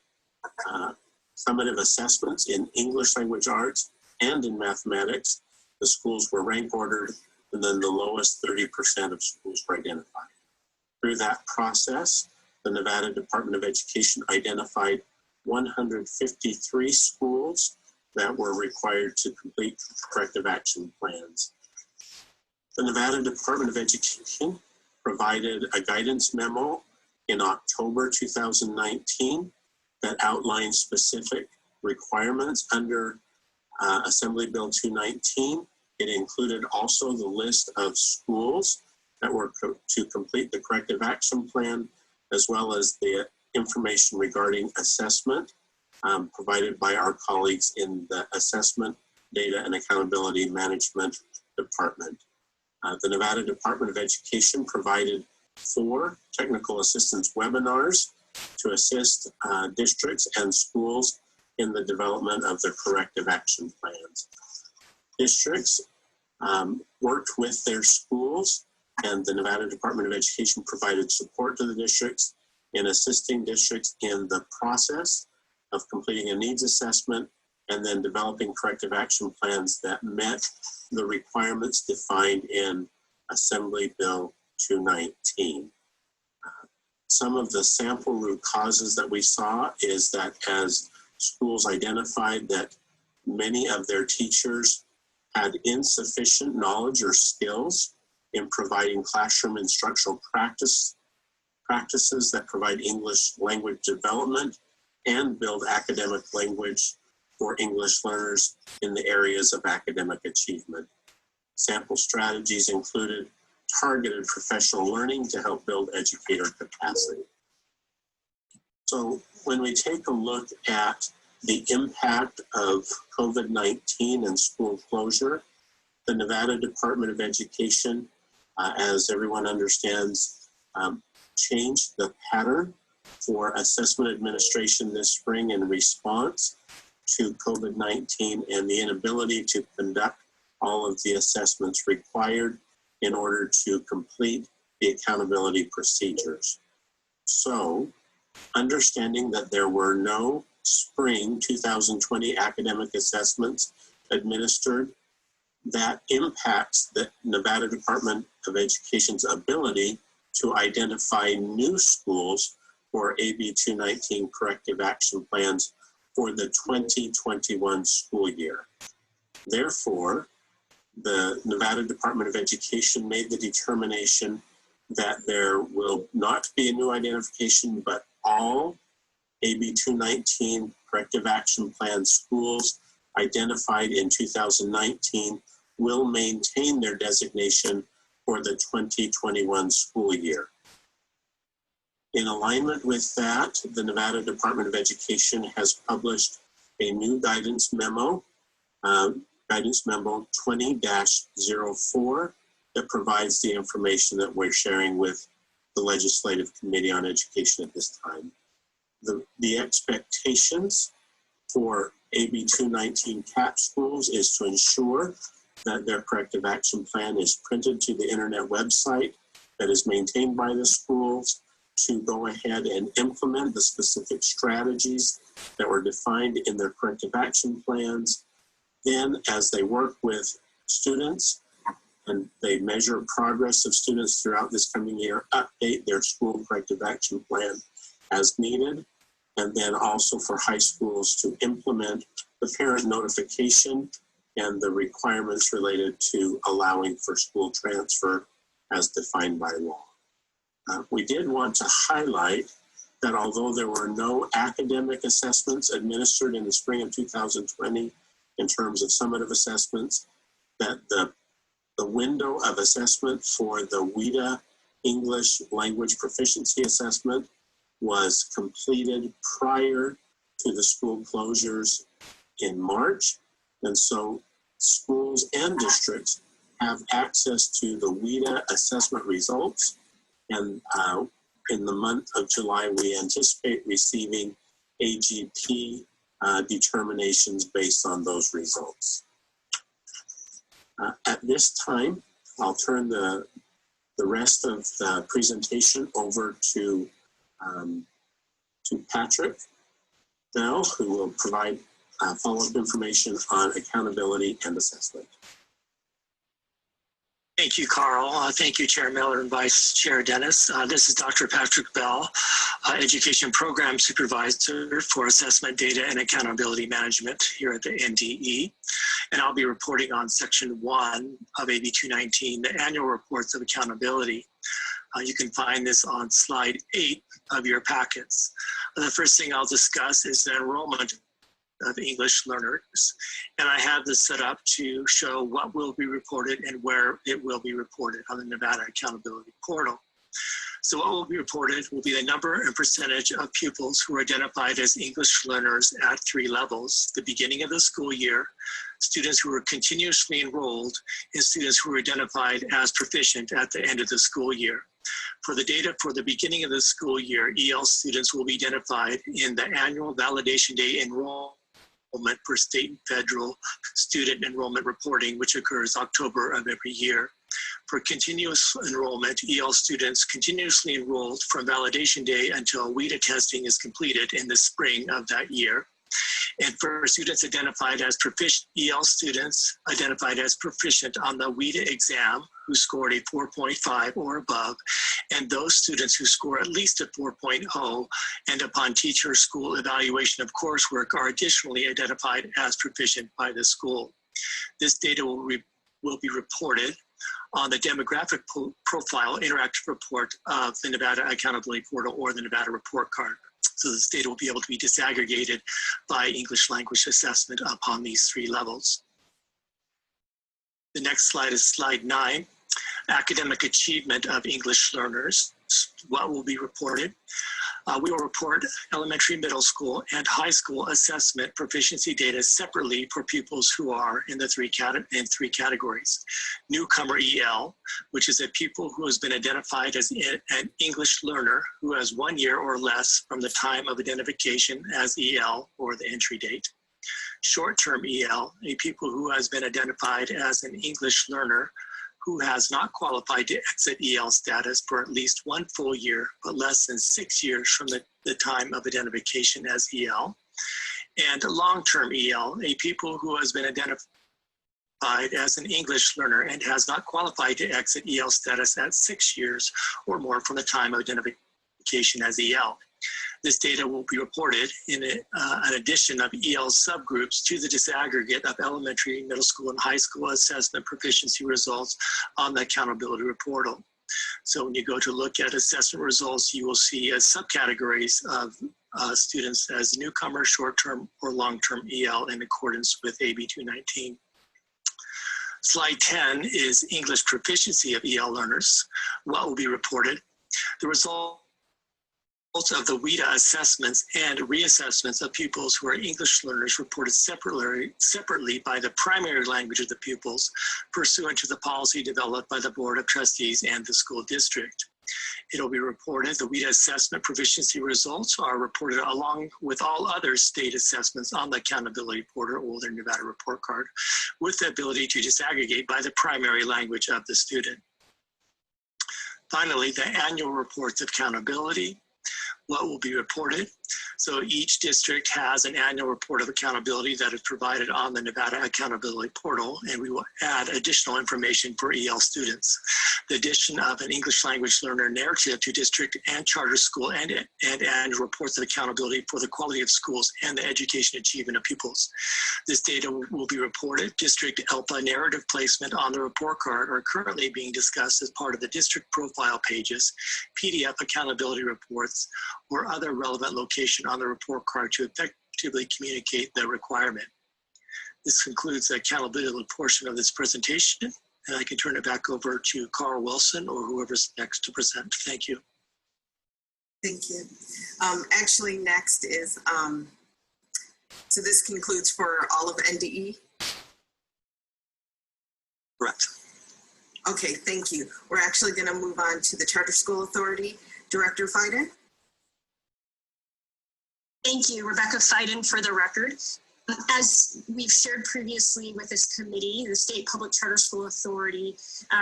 summative assessments in English language arts and in mathematics. The schools were rank ordered, and then the lowest 30% of schools were identified. Through that process, the Nevada Department of Education identified 153 schools that were required to complete corrective action plans. The Nevada Department of Education provided a guidance memo in October 2019 that outlines specific requirements under Assembly Bill 219. It included also the list of schools that were to complete the corrective action plan, as well as the information regarding assessment provided by our colleagues in the Assessment, Data, and Accountability Management Department. The Nevada Department of Education provided 4 technical assistance webinars to assist districts and schools in the development of their corrective action plans. Districts worked with their schools, and the Nevada Department of Education provided support to the districts in assisting districts in the process of completing a needs assessment and then developing corrective action plans that met the requirements defined in Assembly Bill 219. Some of the sample root causes that we saw is that as schools identified that many of their teachers had insufficient knowledge or skills in providing classroom instructional practices that provide English language development and build academic language for English learners in the areas of academic achievement. Sample strategies included targeted professional learning to help build educator capacity. So when we take a look at the impact of COVID-19 and school closure, the Nevada Department of Education, as everyone understands, changed the pattern for assessment administration this spring in response to COVID-19 and the inability to conduct all of the assessments required in order to complete the accountability procedures. So, understanding that there were no spring 2020 academic assessments administered, that impacts the Nevada Department of Education's ability to identify new schools for AB 219 corrective action plans for the 2021 school year. Therefore, the Nevada Department of Education made the determination that there will not be a new identification, but all AB 219 corrective action plan schools identified in 2019 will maintain their designation for the 2021 school year. In alignment with that, the Nevada Department of Education has published a new guidance memo, Guidance Memo 20-04, that provides the information that we're sharing with the Legislative Committee on Education at this time. The expectations for AB 219 CAP schools is to ensure that their corrective action plan is printed to the internet website that is maintained by the schools, to go ahead and implement the specific strategies that were defined in their corrective action plans. Then, as they work with students and they measure progress of students throughout this coming year, update their school corrective action plan as needed. And then also for high schools to implement the parent notification and the requirements related to allowing for school transfer as defined by law. We did want to highlight that although there were no academic assessments administered in the spring of 2020 in terms of summative assessments, that the window of assessment for the WIDA English Language Proficiency Assessment was completed prior to the school closures in March. And so schools and districts have access to the WIDA assessment results. And in the month of July, we anticipate receiving AGP determinations based on those results. At this time, I'll turn the rest of the presentation over to Patrick Bell, who will provide follow-up information on accountability and assessment. Thank you, Carl. Thank you, Chair Miller and Vice Chair Dennis. This is Dr. Patrick Bell, Education Program Supervisor for Assessment, Data, and Accountability Management here at the NDE. And I'll be reporting on Section 1 of AB 219, the Annual Reports of Accountability. You can find this on slide 8 of your packets. The first thing I'll discuss is the enrollment of English learners. And I have this set up to show what will be reported and where it will be reported on the Nevada Accountability Portal. So what will be reported will be the number and percentage of pupils who are identified as English learners at 3 levels: the beginning of the school year, students who are continuously enrolled, and students who are identified as proficient at the end of the school year. For the data for the beginning of the school year, EL students will be identified in the annual validation day enrollment for state and federal student enrollment reporting, which occurs October of every year. For continuous enrollment, EL students continuously enrolled from validation day until WIDA testing is completed in the spring of that year. And for students identified as proficient, EL students identified as proficient on the WIDA exam who scored a 4.5 or above, and those students who score at least a 4.0 and upon teacher school evaluation of coursework are additionally identified as proficient by the school. This data will be reported on the demographic profile interactive report of the Nevada Accountability Portal or the Nevada Report Card. So this data will be able to be disaggregated by English language assessment upon these 3 levels. The next slide is slide 9, academic achievement of English learners. What will be reported? We will report elementary, middle school, and high school assessment proficiency data separately for pupils who are in the 3 categories. Newcomer EL, which is a pupil who has been identified as an English learner who has 1 year or less from the time of identification as EL or the entry date. Short-term EL, a pupil who has been identified as an English learner who has not qualified to exit EL status for at least 1 full year, but less than 6 years from the time of identification as EL. And long-term EL, a pupil who has been identified as an English learner and has not qualified to exit EL status at 6 years or more from the time of identification as EL. This data will be reported in an addition of EL subgroups to the disaggregate of elementary, middle school, and high school assessment proficiency results on the accountability portal. So when you go to look at assessment results, you will see subcategories of students as newcomer, short-term, or long-term EL in accordance with AB 219. Slide 10 is English proficiency of EL learners. What will be reported? The results of the WIDA assessments and reassessments of pupils who are English learners reported separately by the primary language of the pupils pursuant to the policy developed by the Board of Trustees and the school district. It'll be reported, the WIDA assessment proficiency results are reported along with all other state assessments on the accountability portal or the Nevada Report Card with the ability to disaggregate by the primary language of the student. Finally, the annual reports of accountability. What will be reported? So each district has an annual report of accountability that is provided on the Nevada Accountability Portal, and we will add additional information for EL students. The addition of an English language learner narrative to district and charter school and annual reports of accountability for the quality of schools and the education achievement of pupils. This data will be reported. District ELPA narrative placement on the report card are currently being discussed as part of the district profile pages, PDF accountability reports, or other relevant location on the report card to effectively communicate the requirement. This concludes the accountability portion of this presentation, and I can turn it back over to Carl Wilson or whoever's next to present. Thank you. Thank you. Actually, next is, so this concludes for all of NDE? Correct. Okay, thank you. We're actually going to move on to the Charter School Authority. Director Fiden? Thank you, Rebecca Fiden, for the record. As we've shared previously with this committee, the State Public Charter School Authority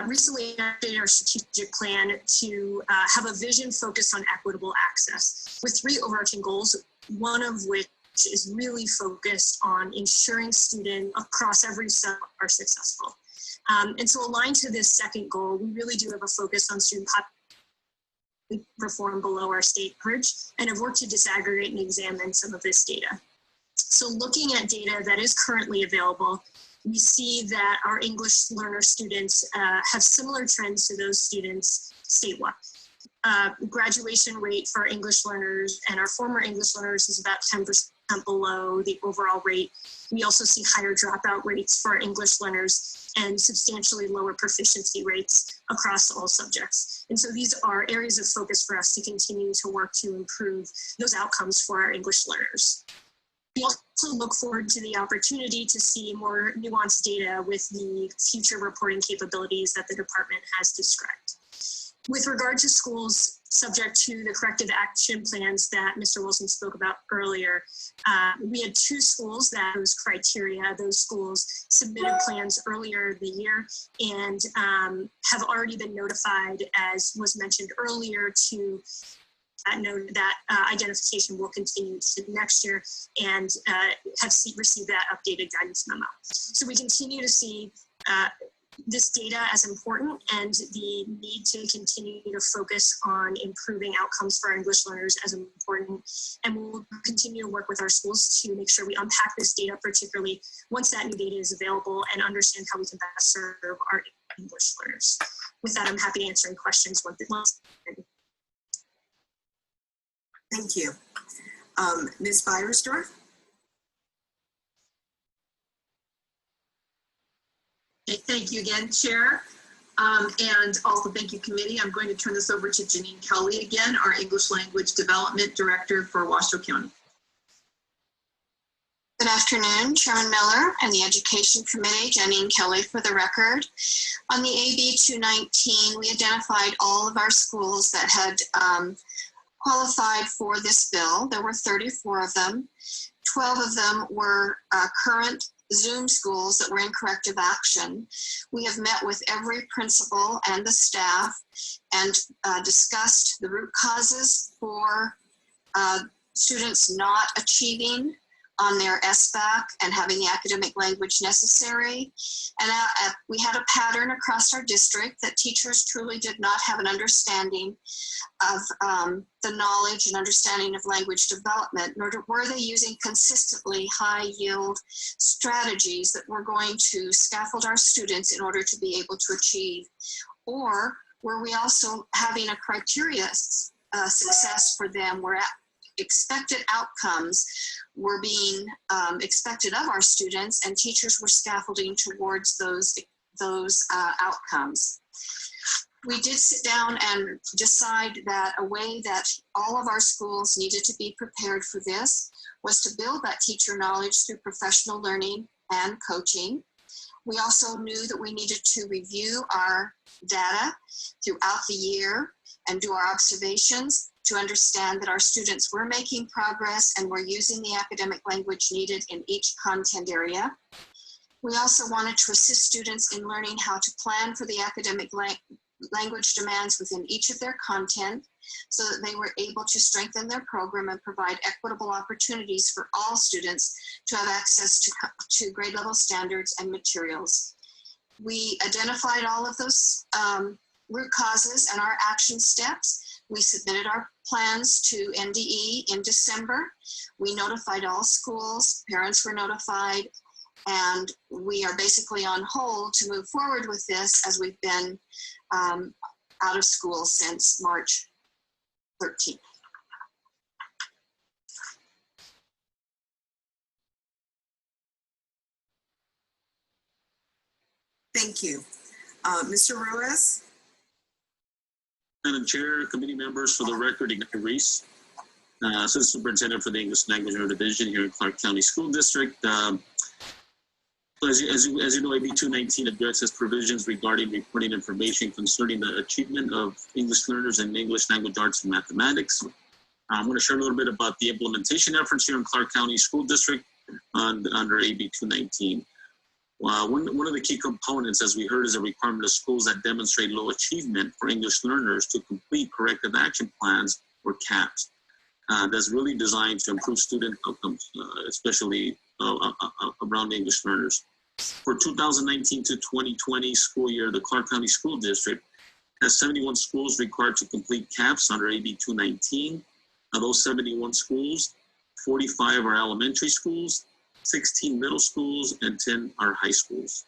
recently updated our strategic plan to have a vision focused on equitable access with 3 overarching goals, one of which is really focused on ensuring students across every step are successful. And so aligned to this second goal, we really do have a focus on student population perform below our state average and have worked to disaggregate and examine some of this data. So looking at data that is currently available, we see that our English learner students have similar trends to those students statewide. graduation rate for our English learners and our former English learners is about 10% below the overall rate. We also see higher dropout rates for our English learners and substantially lower proficiency rates across all subjects. And so these are areas of focus for us to continue to work to improve those outcomes for our English learners. We also look forward to the opportunity to see more nuanced data with the future reporting capabilities that the department has described. With regard to schools subject to the corrective action plans that Mr. Wilson spoke about earlier, we had 2 schools that those criteria, those schools submitted plans earlier the year and have already been notified, as was mentioned earlier, to note that identification will continue to next year and have received that updated guidance memo. So we continue to see this data as important and the need to continue to focus on improving outcomes for our English learners as important. And we'll continue to work with our schools to make sure we unpack this data, particularly once that new data is available, and understand how we can best serve our English learners. With that, I'm happy to answer any questions once. Thank you. Ms. Beiersdorf? Okay, thank you again, Chair. And also thank you, committee. I'm going to turn this over to Janine Kelly again, our English Language Development Director for Washoe County. Good afternoon, Chairman Miller and the Education Committee, Janine Kelly for the record. On the AB 219, we identified all of our schools that had qualified for this bill. There were 34 of them. 12 of them were current Zoom schools that were in corrective action. We have met with every principal and the staff and discussed the root causes for students not achieving on their SBAC and having the academic language necessary. And we had a pattern across our district that teachers truly did not have an understanding of the knowledge and understanding of language development, nor were they using consistently high yield strategies that were going to scaffold our students in order to be able to achieve. Or were we also having a criteria success for them where expected outcomes were being expected of our students, and teachers were scaffolding towards those outcomes. We did sit down and decide that a way that all of our schools needed to be prepared for this was to build that teacher knowledge through professional learning and coaching. We also knew that we needed to review our data throughout the year and do our observations to understand that our students were making progress and were using the academic language needed in each content area. We also wanted to assist students in learning how to plan for the academic language demands within each of their content so that they were able to strengthen their program and provide equitable opportunities for all students to have access to grade level standards and materials. We identified all of those root causes and our action steps. We submitted our plans to NDE in December. We notified all schools, parents were notified, and we are basically on hold to move forward with this as we've been out of school since March 13th. Thank you. Mr. Ruiz? Madam Chair, committee members, for the record, Ignatius Reese, Assistant Superintendent for the English Language Division here in Clark County School District. So as you know, AB 219 addresses provisions regarding reporting information concerning the achievement of English learners in English language arts and mathematics. I'm going to share a little bit about the implementation efforts here in Clark County School District under AB 219. One of the key components, as we heard, is a requirement of schools that demonstrate low achievement for English learners to complete corrective action plans or CAPs. That's really designed to improve student outcomes, especially around English learners. For 2019 to 2020 school year, the Clark County School District has 71 schools required to complete CAPs under AB 219. Of those 71 schools, 45 are elementary schools, 16 middle schools, and 10 are high schools.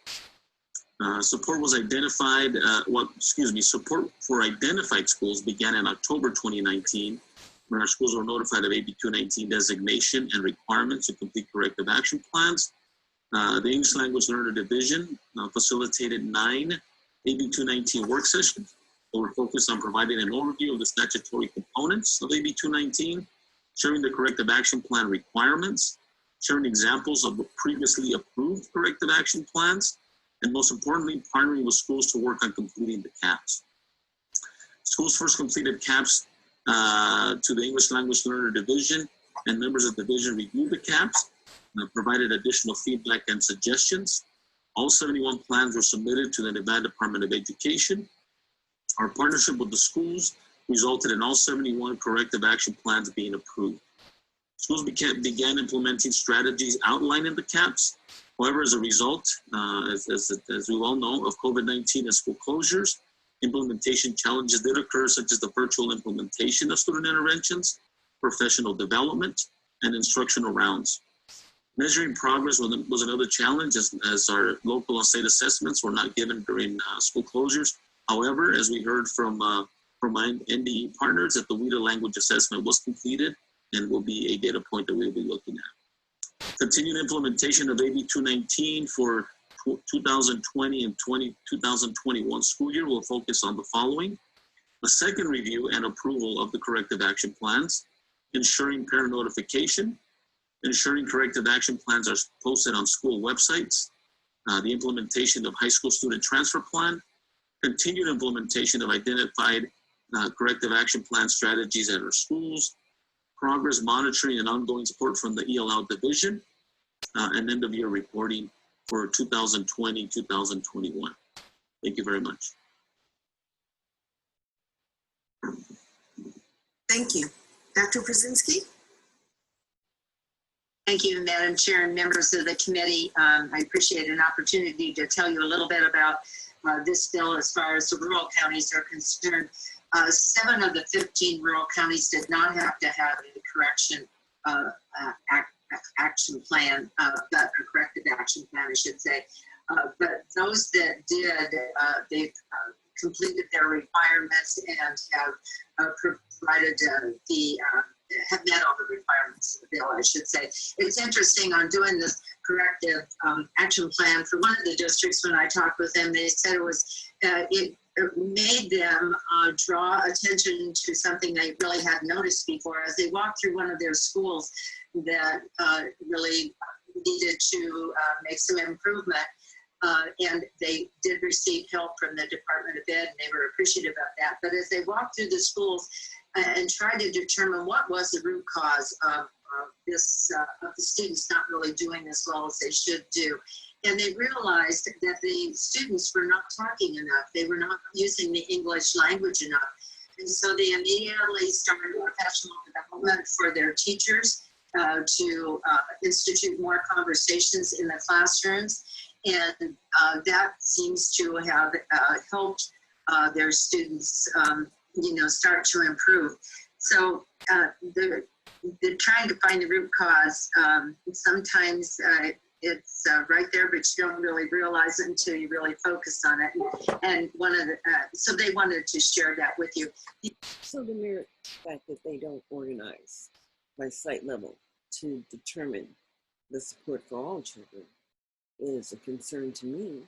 Support was identified, support for identified schools began in October 2019, when our schools were notified of AB 219 designation and requirements to complete corrective action plans. The English Language Learner Division facilitated 9 AB 219 work sessions that were focused on providing an overview of the statutory components of AB 219, sharing the corrective action plan requirements, sharing examples of previously approved corrective action plans, and most importantly, partnering with schools to work on completing the CAPs. Schools first completed CAPs to the English Language Learner Division, and members of the division reviewed the CAPs, provided additional feedback and suggestions. All 71 plans were submitted to the Nevada Department of Education. Our partnership with the schools resulted in all 71 corrective action plans being approved. Schools began implementing strategies outlined in the CAPs. However, as a result, as we all know, of COVID-19 and school closures, implementation challenges did occur, such as the virtual implementation of student interventions, professional development, and instructional rounds. Measuring progress was another challenge, as our local and state assessments were not given during school closures. However, as we heard from my NDE partners, that the WIDA language assessment was completed and will be a data point that we'll be looking at. Continued implementation of AB 219 for 2020 and 2021 school year will focus on the following: a second review and approval of the corrective action plans, ensuring parent notification, ensuring corrective action plans are posted on school websites, the implementation of high school student transfer plan, continued implementation of identified corrective action plan strategies at our schools, progress monitoring and ongoing support from the ELL division, and end of year reporting for 2020-2021. Thank you very much. Thank you. Dr. Brzezinski? Thank you, Madam Chair and members of the committee. I appreciate an opportunity to tell you a little bit about this bill as far as the rural counties are concerned. 7 of the 15 rural counties did not have to have a correction action plan, a corrective action plan, I should say. But those that did, they've completed their requirements and have provided have met all the requirements of the bill, I should say. It's interesting, on doing this corrective action plan for one of the districts, when I talked with them, they said it made them draw attention to something they really hadn't noticed before. As they walked through one of their schools that really needed to make some improvement, and they did receive help from the Department of Ed, and they were appreciative of that. But as they walked through the schools and tried to determine what was the root cause of the students not really doing as well as they should do, and they realized that the students were not talking enough. They were not using the English language enough. And so they immediately started professional development for their teachers to institute more conversations in the classrooms. And that seems to have helped their students, start to improve. So they're trying to find the root cause. Sometimes it's right there, but you don't really realize it until you really focus on it. And so they wanted to share that with you. So the mere fact that they don't organize by site level to determine the support for all children is a concern to me.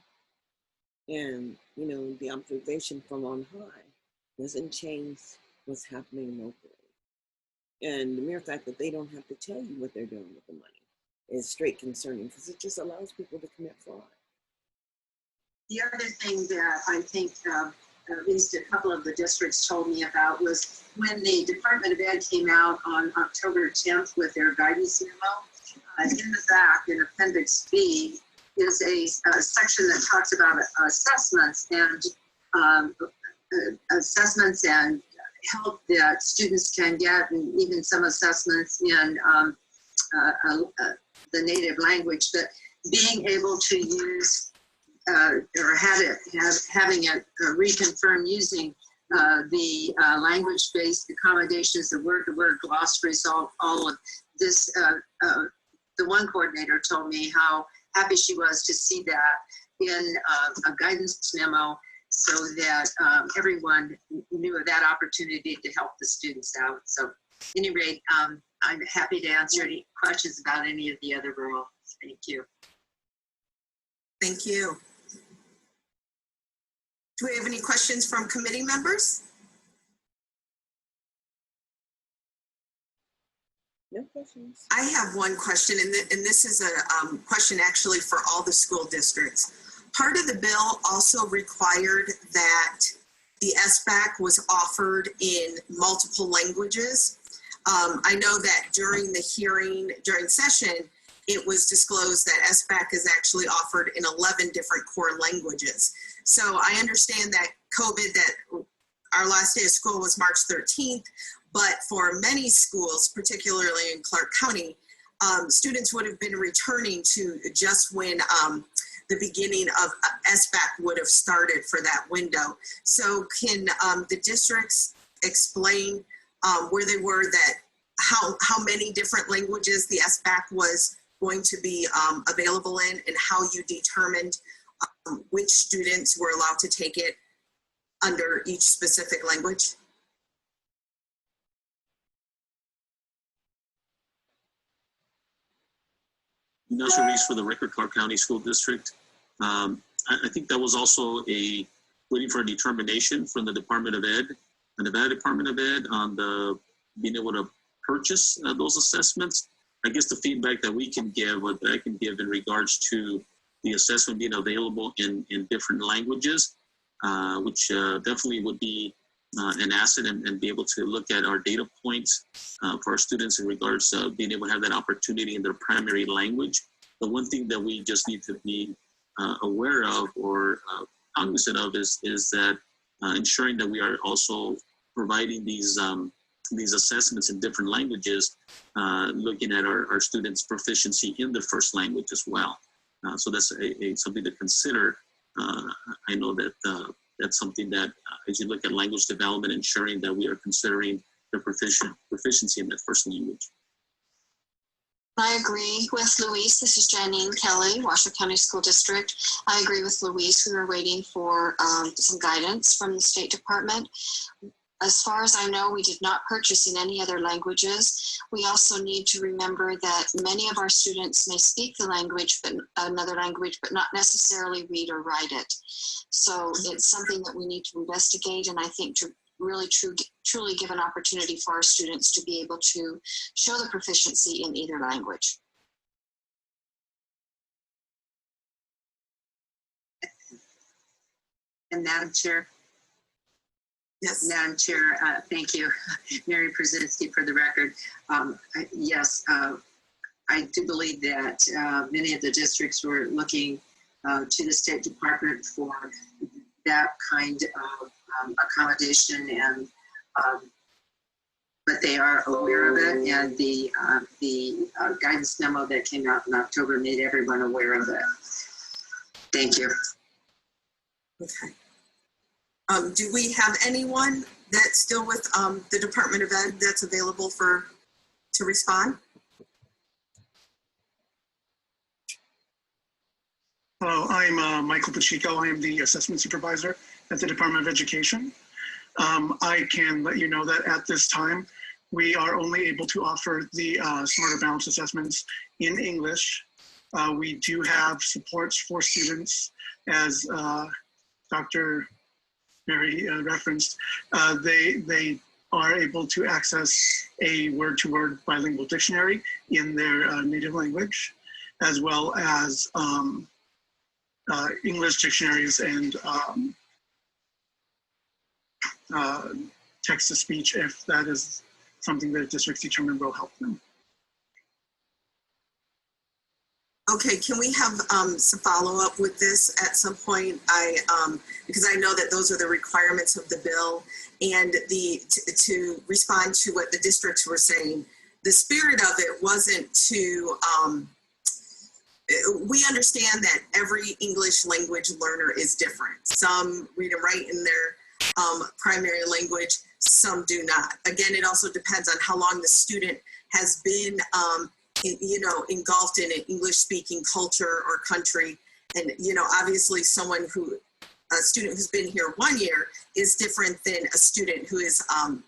And, the observation from on high doesn't change what's happening locally. And the mere fact that they don't have to tell you what they're doing with the money is straight concerning, because it just allows people to commit fraud. The other thing that I think at least a couple of the districts told me about was when the Department of Ed came out on October 10th with their guidance memo. In the back, in Appendix B, is a section that talks about assessments and help that students can get, and even some assessments in the native language. But being able to use or having it reconfirmed using the language-based accommodations, the word-to-word glossaries, all of this. The one coordinator told me how happy she was to see that, in a guidance memo so that everyone knew of that opportunity to help the students out. So at any rate, I'm happy to answer any questions about any of the other rules. Thank you. Thank you. Do we have any questions from committee members? No questions. I have one question, and this is a question actually for all the school districts. Part of the bill also required that the SBAC was offered in multiple languages. I know that during the hearing, during session, it was disclosed that SBAC is actually offered in 11 different core languages. So I understand that COVID, that our last day of school was March 13th, but for many schools, particularly in Clark County, students would have been returning to just when the beginning of SBAC would have started for that window. So can the districts explain where they were, that how many different languages the SBAC was going to be available in, and how you determined which students were allowed to take it under each specific language? Ignacio Reese for the record, Clark County School District. I think that was also waiting for a determination from the Department of Ed, the Nevada Department of Ed, on the being able to purchase those assessments. I guess the feedback that we can give, or that I can give in regards to the assessment being available in different languages, which definitely would be an asset, and be able to look at our data points for our students in regards to being able to have that opportunity in their primary language. The one thing that we just need to be aware of, or cognizant of, is that ensuring that we are also providing these assessments in different languages, looking at our students' proficiency in the first language as well. So that's something to consider. I know that that's something that, as you look at language development, ensuring that we are considering the proficiency in that first language. I agree with Luis. This is Janine Kelly, Washoe County School District. I agree with Luis. We were waiting for some guidance from the State Department. As far as I know, we did not purchase in any other languages. We also need to remember that many of our students may speak the language, but another language, but not necessarily read or write it. So it's something that we need to investigate, and I think to really truly give an opportunity for our students to be able to show the proficiency in either language. And Madam Chair. Yes. Madam Chair, thank you. Mary Brzezinski for the record. Yes, I do believe that many of the districts were looking to the State Department for that kind of accommodation, and but they are aware of it, and the guidance memo that came out in October made everyone aware of it. Thank you. Okay. Do we have anyone that's still with the Department of Ed that's available to respond? Hello, I'm Michael Pacheco. I am the assessment supervisor at the Department of Education. I can let you know that at this time, we are only able to offer the Smarter Balance assessments in English. We do have supports for students, as Dr. Mary referenced. They are able to access a word-to-word bilingual dictionary in their native language, as well as English dictionaries and text-to-speech, if that is something that districts determine will help them. Okay, can we have some follow-up with this at some point? Because I know that those are the requirements of the bill, and to respond to what the districts were saying, the spirit of it wasn't to, we understand that every English language learner is different. Some read and write in their primary language, some do not. Again, it also depends on how long the student has been engulfed in an English-speaking culture or country, And, you know, obviously a student who's been here 1 year is different than a student who is,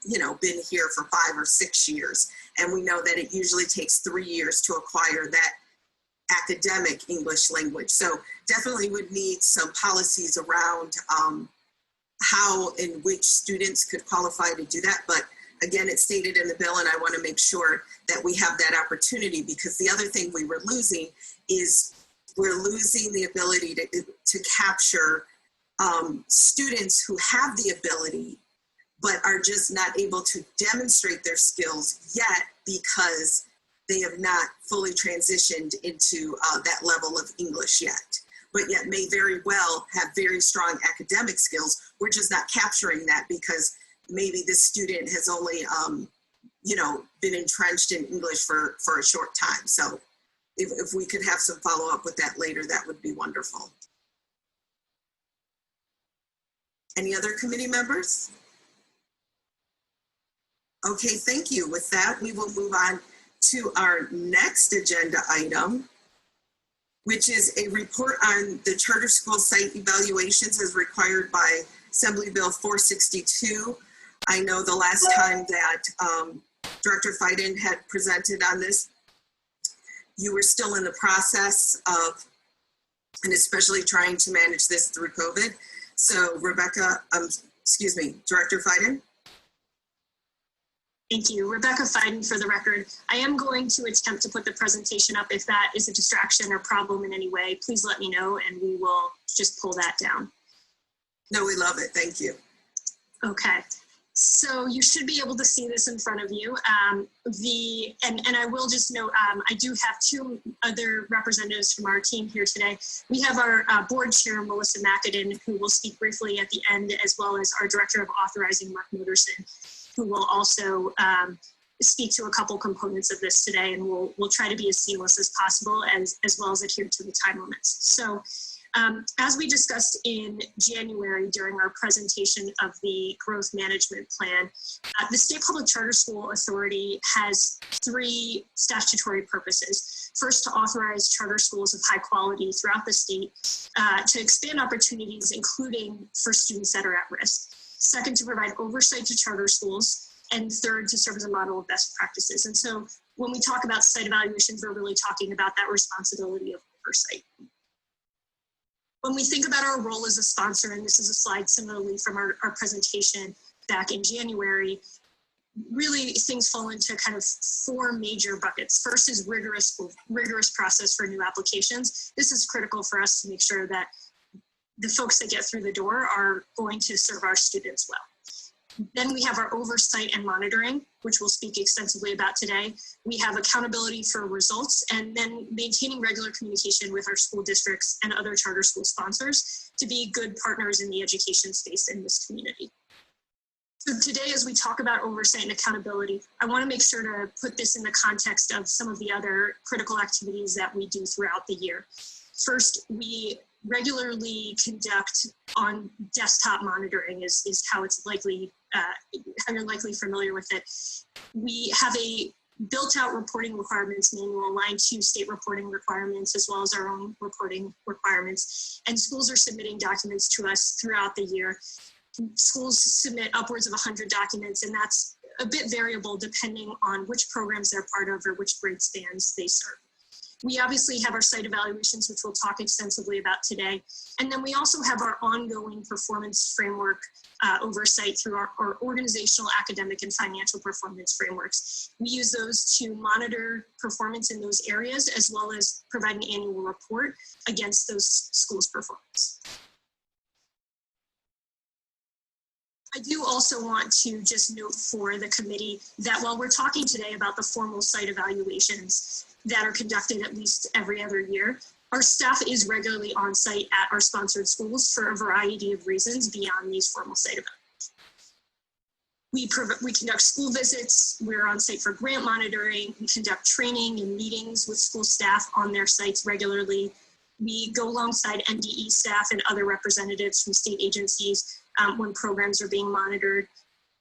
you know, been here for 5 or 6 years. And we know that it usually takes 3 years to acquire that academic English language. So definitely would need some policies around how and which students could qualify to do that. But again, it's stated in the bill, and I want to make sure that we have that opportunity, because the other thing we were losing is we're losing the ability to capture students who have the ability but are just not able to demonstrate their skills yet because they have not fully transitioned into that level of English yet, but yet may very well have very strong academic skills. We're just not capturing that because maybe this student has only, you know, been entrenched in English for a short time. So if we could have some follow up with that later, that would be wonderful. Any other committee members? Okay, thank you. With that, we will move on to our next agenda item, which is a report on the charter school site evaluations as required by Assembly Bill 462. I know the last time that Director Fiden had presented on this, you were still in the process of, and especially trying to manage this through COVID. So Director Fiden. Thank you. Rebecca Fiden for the record. I am going to attempt to put the presentation up. If that is a distraction or problem in any way, please let me know and we will just pull that down. No, we love it. Thank you. Okay. So you should be able to see this in front of you. And I will just note, I do have 2 other representatives from our team here today. We have our board chair, Melissa McAdin, who will speak briefly at the end, as well as our director of authorizing, Mark Moderson, who will also speak to a couple components of this today, and we'll try to be as seamless as possible, as well as adhere to the time limits. So as we discussed in January during our presentation of the growth management plan, the State Public Charter School Authority has 3 statutory purposes. First, to authorize charter schools of high quality throughout the state, to expand opportunities, including for students that are at risk. Second, to provide oversight to charter schools. And third, to serve as a model of best practices. And so when we talk about site evaluations, we're really talking about that responsibility of oversight. When we think about our role as a sponsor, and this is a slide similarly from our presentation back in January, really things fall into kind of 4 major buckets. First is rigorous process for new applications. This is critical for us to make sure that the folks that get through the door are going to serve our students well. Then we have our oversight and monitoring, which we'll speak extensively about today. We have accountability for results, and then maintaining regular communication with our school districts and other charter school sponsors to be good partners in the education space in this community. So today, as we talk about oversight and accountability, I want to make sure to put this in the context of some of the other critical activities that we do throughout the year. First, we regularly conduct on desktop monitoring is how it's likely, how you're likely familiar with it. We have a built-out reporting requirements manual aligned to state reporting requirements as well as our own reporting requirements. And schools are submitting documents to us throughout the year. Schools submit upwards of 100 documents, and that's a bit variable depending on which programs they're part of or which grade spans they serve. We obviously have our site evaluations, which we'll talk extensively about today. And then we also have our ongoing performance framework oversight through our organizational, academic, and financial performance frameworks. We use those to monitor performance in those areas, as well as provide an annual report against those schools' performance. I do also want to just note for the committee that while we're talking today about the formal site evaluations that are conducted at least every other year, our staff is regularly on site at our sponsored schools for a variety of reasons beyond these formal site evaluations. We conduct school visits, we're on site for grant monitoring, we conduct training and meetings with school staff on their sites regularly. We go alongside NDE staff and other representatives from state agencies when programs are being monitored.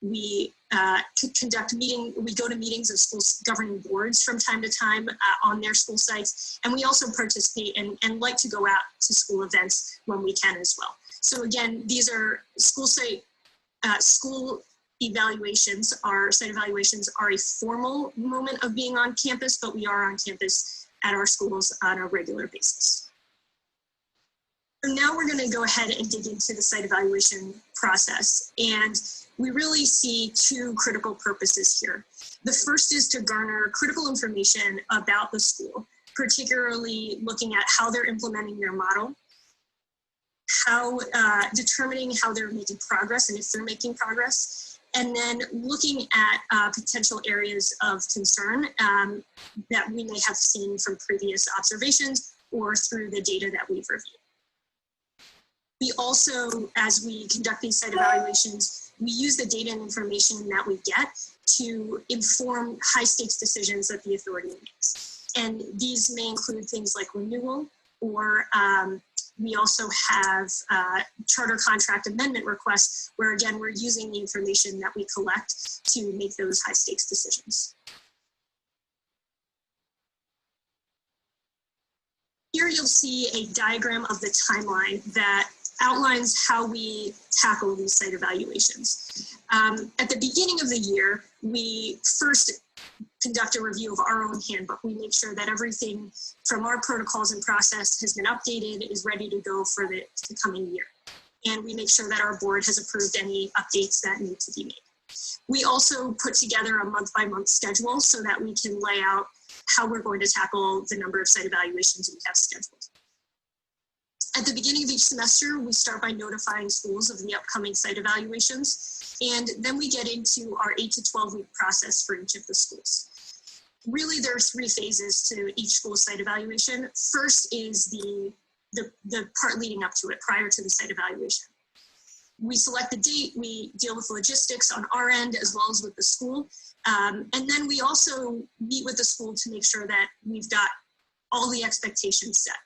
We we go to meetings of school governing boards from time to time on their school sites, and we also participate and like to go out to school events when we can as well. So again, these are school evaluations. Our site evaluations are a formal moment of being on campus, but we are on campus at our schools on a regular basis. So now we're going to go ahead and dig into the site evaluation process. And we really see two critical purposes here. The first is to garner critical information about the school, particularly looking at how they're implementing their model, determining how they're making progress and if they're making progress, and then looking at potential areas of concern that we may have seen from previous observations or through the data that we've reviewed. We also, as we conduct these site evaluations, we use the data and information that we get to inform high stakes decisions that the authority makes. And these may include things like renewal, or we also have charter contract amendment requests where, again, we're using the information that we collect to make those high stakes decisions. Here you'll see a diagram of the timeline that outlines how we tackle these site evaluations. At the beginning of the year, we first conduct a review of our own handbook. We make sure that everything from our protocols and process has been updated, is ready to go for the coming year. And we make sure that our board has approved any updates that need to be made. We also put together a month-by-month schedule so that we can lay out how we're going to tackle the number of site evaluations we have scheduled. At the beginning of each semester, we start by notifying schools of the upcoming site evaluations, and then we get into our 8 to 12 week process for each of the schools. Really, there are 3 phases to each school site evaluation. First is the part leading up to it, prior to the site evaluation. We select the date, we deal with logistics on our end as well as with the school, and then we also meet with the school to make sure that we've got all the expectations set.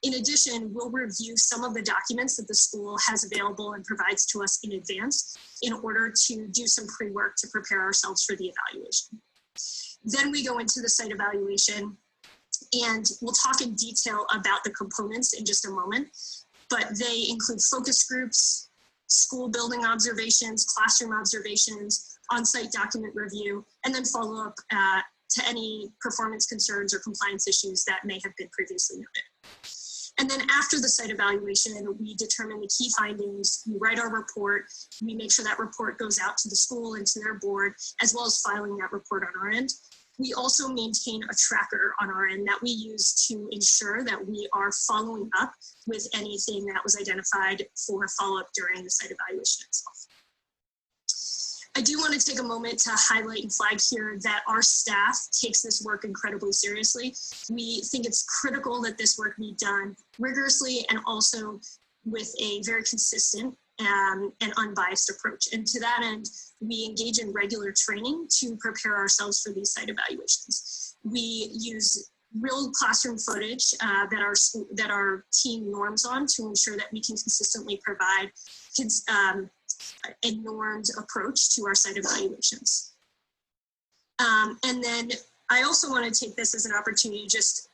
In addition, we'll review some of the documents that the school has available and provides to us in advance in order to do some pre-work to prepare ourselves for the evaluation. Then we go into the site evaluation, and we'll talk in detail about the components in just a moment, but they include focus groups, school building observations, classroom observations, on-site document review, and then follow up to any performance concerns or compliance issues that may have been previously noted. And then after the site evaluation, we determine the key findings, we write our report, we make sure that report goes out to the school and to their board, as well as filing that report on our end. We also maintain a tracker on our end that we use to ensure that we are following up with anything that was identified for follow-up during the site evaluation itself. I do want to take a moment to highlight and flag here that our staff takes this work incredibly seriously. We think it's critical that this work be done rigorously and also with a very consistent and unbiased approach. And to that end, we engage in regular training to prepare ourselves for these site evaluations. We use real classroom footage that our team norms on to ensure that we can consistently provide a normed approach to our site evaluations. And then I also want to take this as an opportunity to just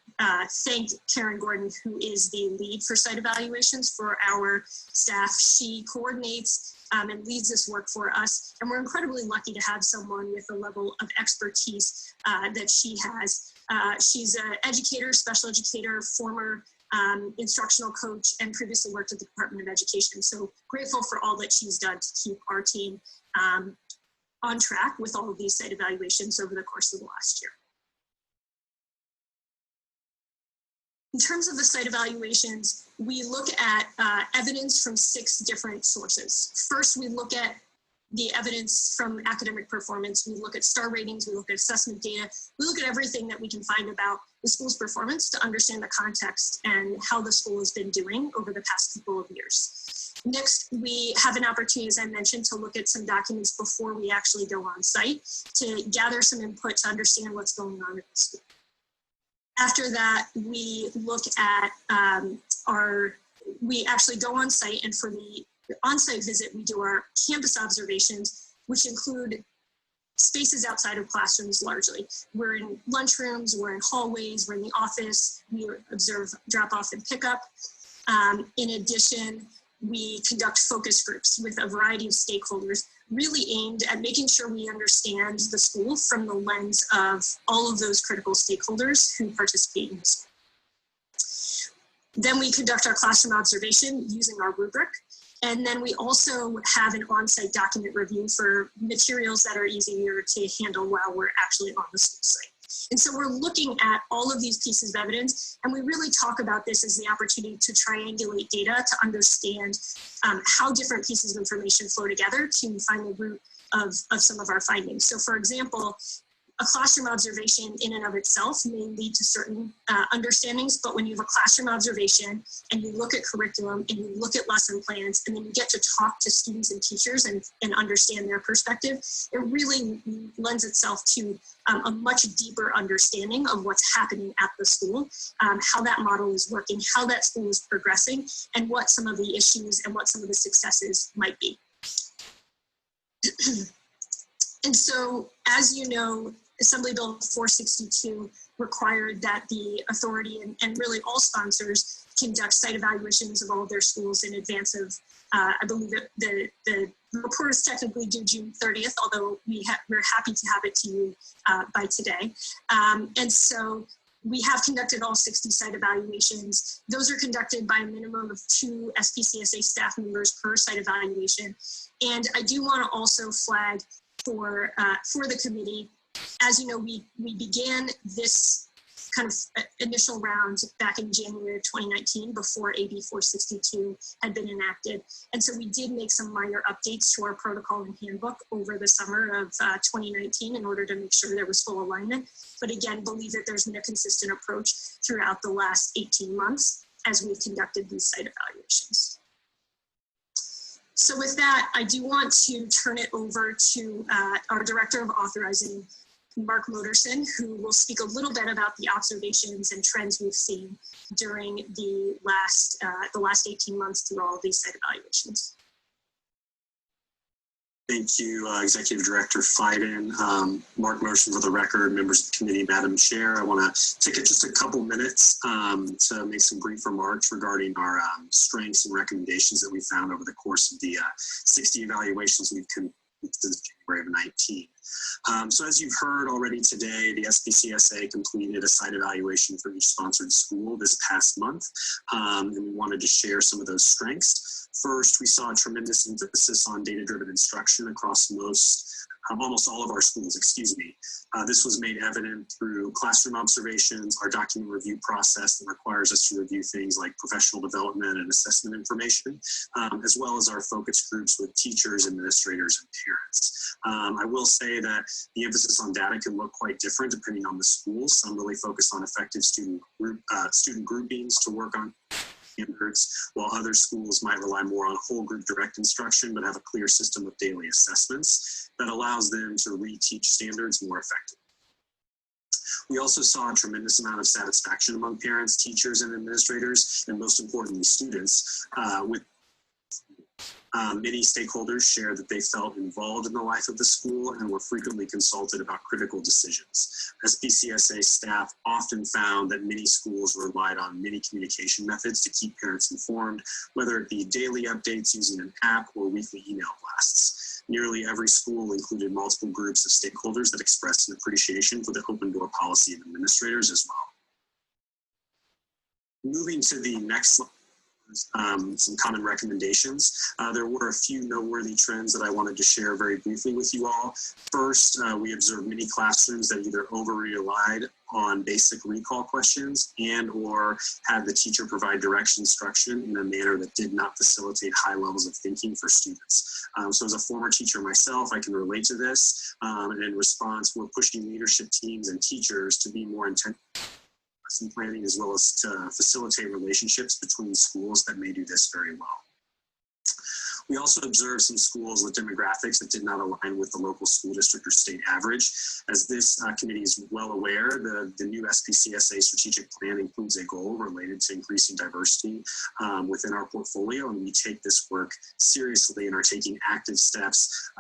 thank Karen Gordon, who is the lead for site evaluations for our staff. She coordinates and leads this work for us, and we're incredibly lucky to have someone with the level of expertise that she has. She's an educator, special educator, former instructional coach, and previously worked at the Department of Education. So grateful for all that she's done to keep our team on track with all of these site evaluations over the course of the last year. In terms of the site evaluations, we look at evidence from 6 different sources. First, we look at the evidence from academic performance. We look at star ratings, we look at assessment data, we look at everything that we can find about the school's performance to understand the context and how the school has been doing over the past couple of years. Next, we have an opportunity, as I mentioned, to look at some documents before we actually go on site to gather some input to understand what's going on at the school. After that, we look at we actually go on site, and for the on-site visit, we do our campus observations, which include spaces outside of classrooms largely. We're in lunchrooms, we're in hallways, we're in the office, we observe drop off and pickup. In addition, we conduct focus groups with a variety of stakeholders, really aimed at making sure we understand the school from the lens of all of those critical stakeholders who participate in the school. Then we conduct our classroom observation using our rubric. And then we also have an on-site document review for materials that are easier to handle while we're actually on the school site. And so we're looking at all of these pieces of evidence, and we really talk about this as the opportunity to triangulate data to understand how different pieces of information flow together to find the root of some of our findings. So for example, a classroom observation in and of itself may lead to certain understandings, but when you have a classroom observation and you look at curriculum and you look at lesson plans and then you get to talk to students and teachers and understand their perspective, it really lends itself to a much deeper understanding of what's happening at the school, how that model is working, how that school is progressing, and what some of the issues and what some of the successes might be. And so, as you know, Assembly Bill 462 required that the authority and really all sponsors conduct site evaluations of all of their schools in advance of, I believe the report is technically due June 30th, although we're happy to have it to you by today. And so we have conducted all 60 site evaluations. Those are conducted by a minimum of 2 SPCSA staff members per site evaluation. And I do want to also flag for the committee, as you know, we began this kind of initial round back in January of 2019 before AB 462 had been enacted. And so we did make some minor updates to our protocol and handbook over the summer of 2019 in order to make sure there was full alignment. But again, believe that there's been a consistent approach throughout the last 18 months as we've conducted these site evaluations. So with that, I do want to turn it over to our Director of Authorizing, Mark Moderson, who will speak a little bit about the observations and trends we've seen during the last 18 months through all of these site evaluations. Thank you, Executive Director Fiden. Mark Moderson for the record, members of the committee, Madam Chair. I want to take just a couple minutes to make some brief remarks regarding our strengths and recommendations that we found over the course of the 60 evaluations we've conducted since January of 19. So as you've heard already today, the SPCSA completed a site evaluation for each sponsored school this past month, and we wanted to share some of those strengths. First, we saw a tremendous emphasis on data-driven instruction across almost all of our schools, This was made evident through classroom observations, our document review process that requires us to review things like professional development and assessment information, as well as our focus groups with teachers, administrators, and parents. I will say that the emphasis on data can look quite different depending on the school. Some really focus on effective student groupings to work on standards, while other schools might rely more on whole group direct instruction, but have a clear system of daily assessments that allows them to reteach standards more effectively. We also saw a tremendous amount of satisfaction among parents, teachers, and administrators, and most importantly, students, with many stakeholders shared that they felt involved in the life of the school and were frequently consulted about critical decisions. SPCSA staff often found that many schools relied on many communication methods to keep parents informed, whether it be daily updates using an app or weekly email blasts. Nearly every school included multiple groups of stakeholders that expressed an appreciation for the open door policy of administrators as well. Moving to the next slide. Some common recommendations. There were a few noteworthy trends that I wanted to share very briefly with you all. First, we observed many classrooms that either over-relied on basic recall questions and or had the teacher provide direct instruction in a manner that did not facilitate high levels of thinking for students. So as a former teacher myself, I can relate to this. And in response, we're pushing leadership teams and teachers to be more intentional lesson planning, as well as to facilitate relationships between schools that may do this very well. We also observed some schools with demographics that did not align with the local school district or state average. As this committee is well aware, the new SPCSA strategic plan includes a goal related to increasing diversity within our portfolio, and we take this work seriously and are taking active steps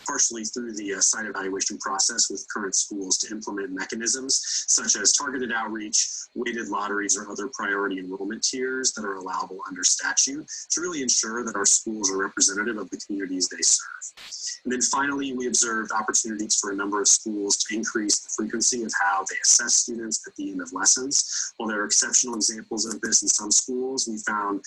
partially through the site evaluation process with current schools to implement mechanisms such as targeted outreach, weighted lotteries, or other priority enrollment tiers that are allowable under statute to really ensure that our schools are representative of the communities they serve. And then finally, we observed opportunities for a number of schools to increase the frequency of how they assess students at the end of lessons. While there are exceptional examples of this in some schools, we found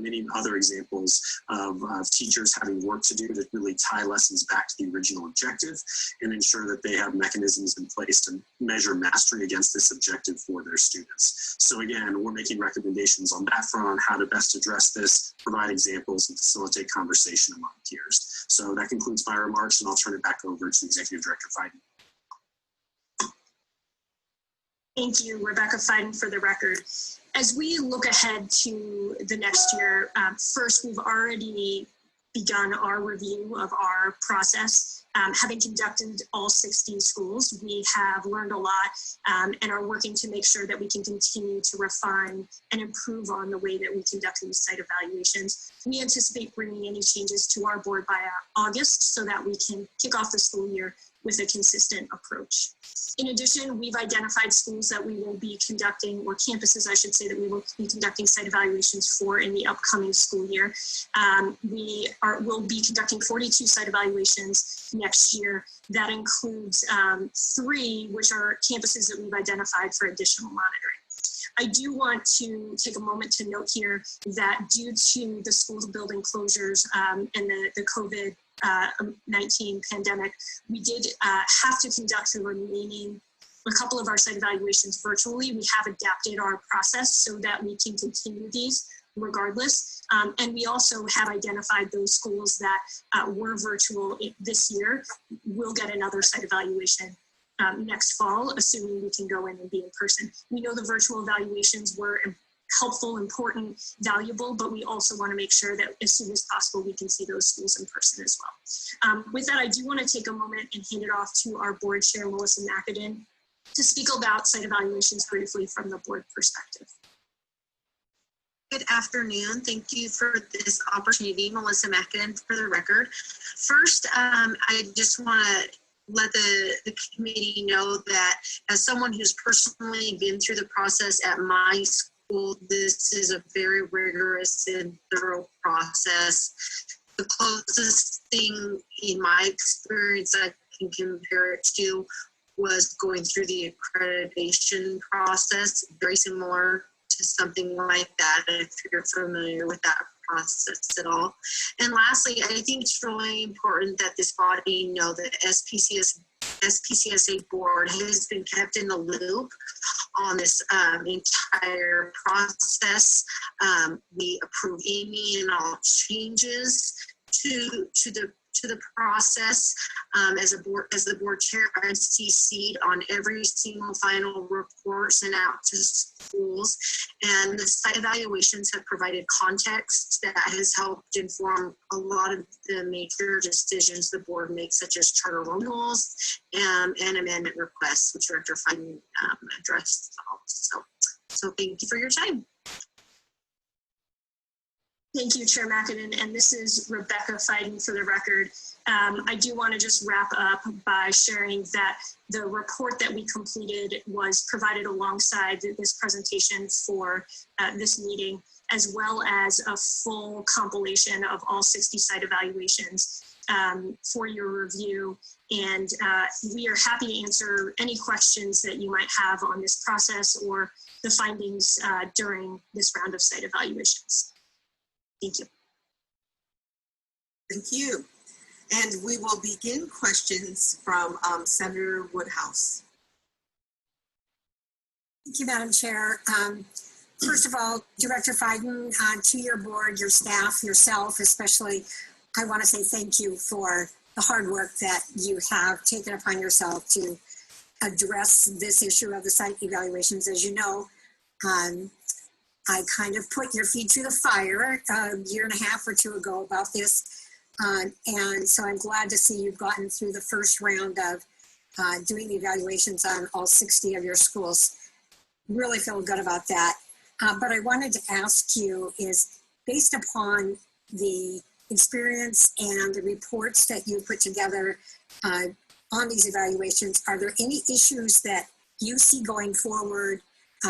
many other examples of teachers having work to do to really tie lessons back to the original objective and ensure that they have mechanisms in place to measure mastery against this objective for their students. So again, we're making recommendations on that front on how to best address this, provide examples, and facilitate conversation among peers. So that concludes my remarks, and I'll turn it back over to Executive Director Fiden. Thank you, Rebecca Fiden, for the record. As we look ahead to the next year, first, we've already begun our review of our process. Having conducted all 60 schools, we have learned a lot and are working to make sure that we can continue to refine and improve on the way that we conduct these site evaluations. We anticipate bringing any changes to our board by August so that we can kick off the school year with a consistent approach. In addition, we've identified schools that we will be conducting, or campuses, I should say, that we will be conducting site evaluations for in the upcoming school year. We'll be conducting 42 site evaluations next year. That includes 3, which are campuses that we've identified for additional monitoring. I do want to take a moment to note here that due to the school building closures and the COVID-19 pandemic, we did have to conduct a couple of our site evaluations virtually. We have adapted our process so that we can continue these regardless. And we also have identified those schools that were virtual this year. We'll get another site evaluation next fall, assuming we can go in and be in person. We know the virtual evaluations were helpful, important, valuable, but we also want to make sure that as soon as possible, we can see those schools in person as well. With that, I do want to take a moment and hand it off to our board chair, Melissa McAdin, to speak about site evaluations briefly from the board perspective. Good afternoon. Thank you for this opportunity, Melissa McAdin, for the record. First, I just want to let the committee know that as someone who's personally been through the process at my school, this is a very rigorous and thorough process. The closest thing in my experience I can compare it to was going through the accreditation process, very similar to something like that, if you're familiar with that process at all. And lastly, I think it's really important that this body know that SPCSA board has been kept in the loop on this entire process. We approve any and all changes to the process. As the board chair, I'm CC'd on every single final report sent out to schools, and the site evaluations have provided context that has helped inform a lot of the major decisions the board makes, such as charter renewals and amendment requests, which Director Fiden addressed also. So thank you for your time. Thank you, Chair McAdin, and this is Rebecca Fiden for the record. I do want to just wrap up by sharing that the report that we completed was provided alongside this presentation for this meeting, as well as a full compilation of all 60 site evaluations for your review. And we are happy to answer any questions that you might have on this process or the findings during this round of site evaluations. Thank you. Thank you. And we will begin questions from Senator Woodhouse. Thank you, Madam Chair. First of all, Director Fiden, to your board, your staff, yourself especially, I want to say thank you for the hard work that you have taken upon yourself to address this issue of the site evaluations. As you know, I kind of put your feet to the fire a year and a half or two ago about this. And so I'm glad to see you've gotten through the first round of doing the evaluations on all 60 of your schools. Really feel good about that. But I wanted to ask you is, based upon the experience and the reports that you put together on these evaluations, are there any issues that you see going forward,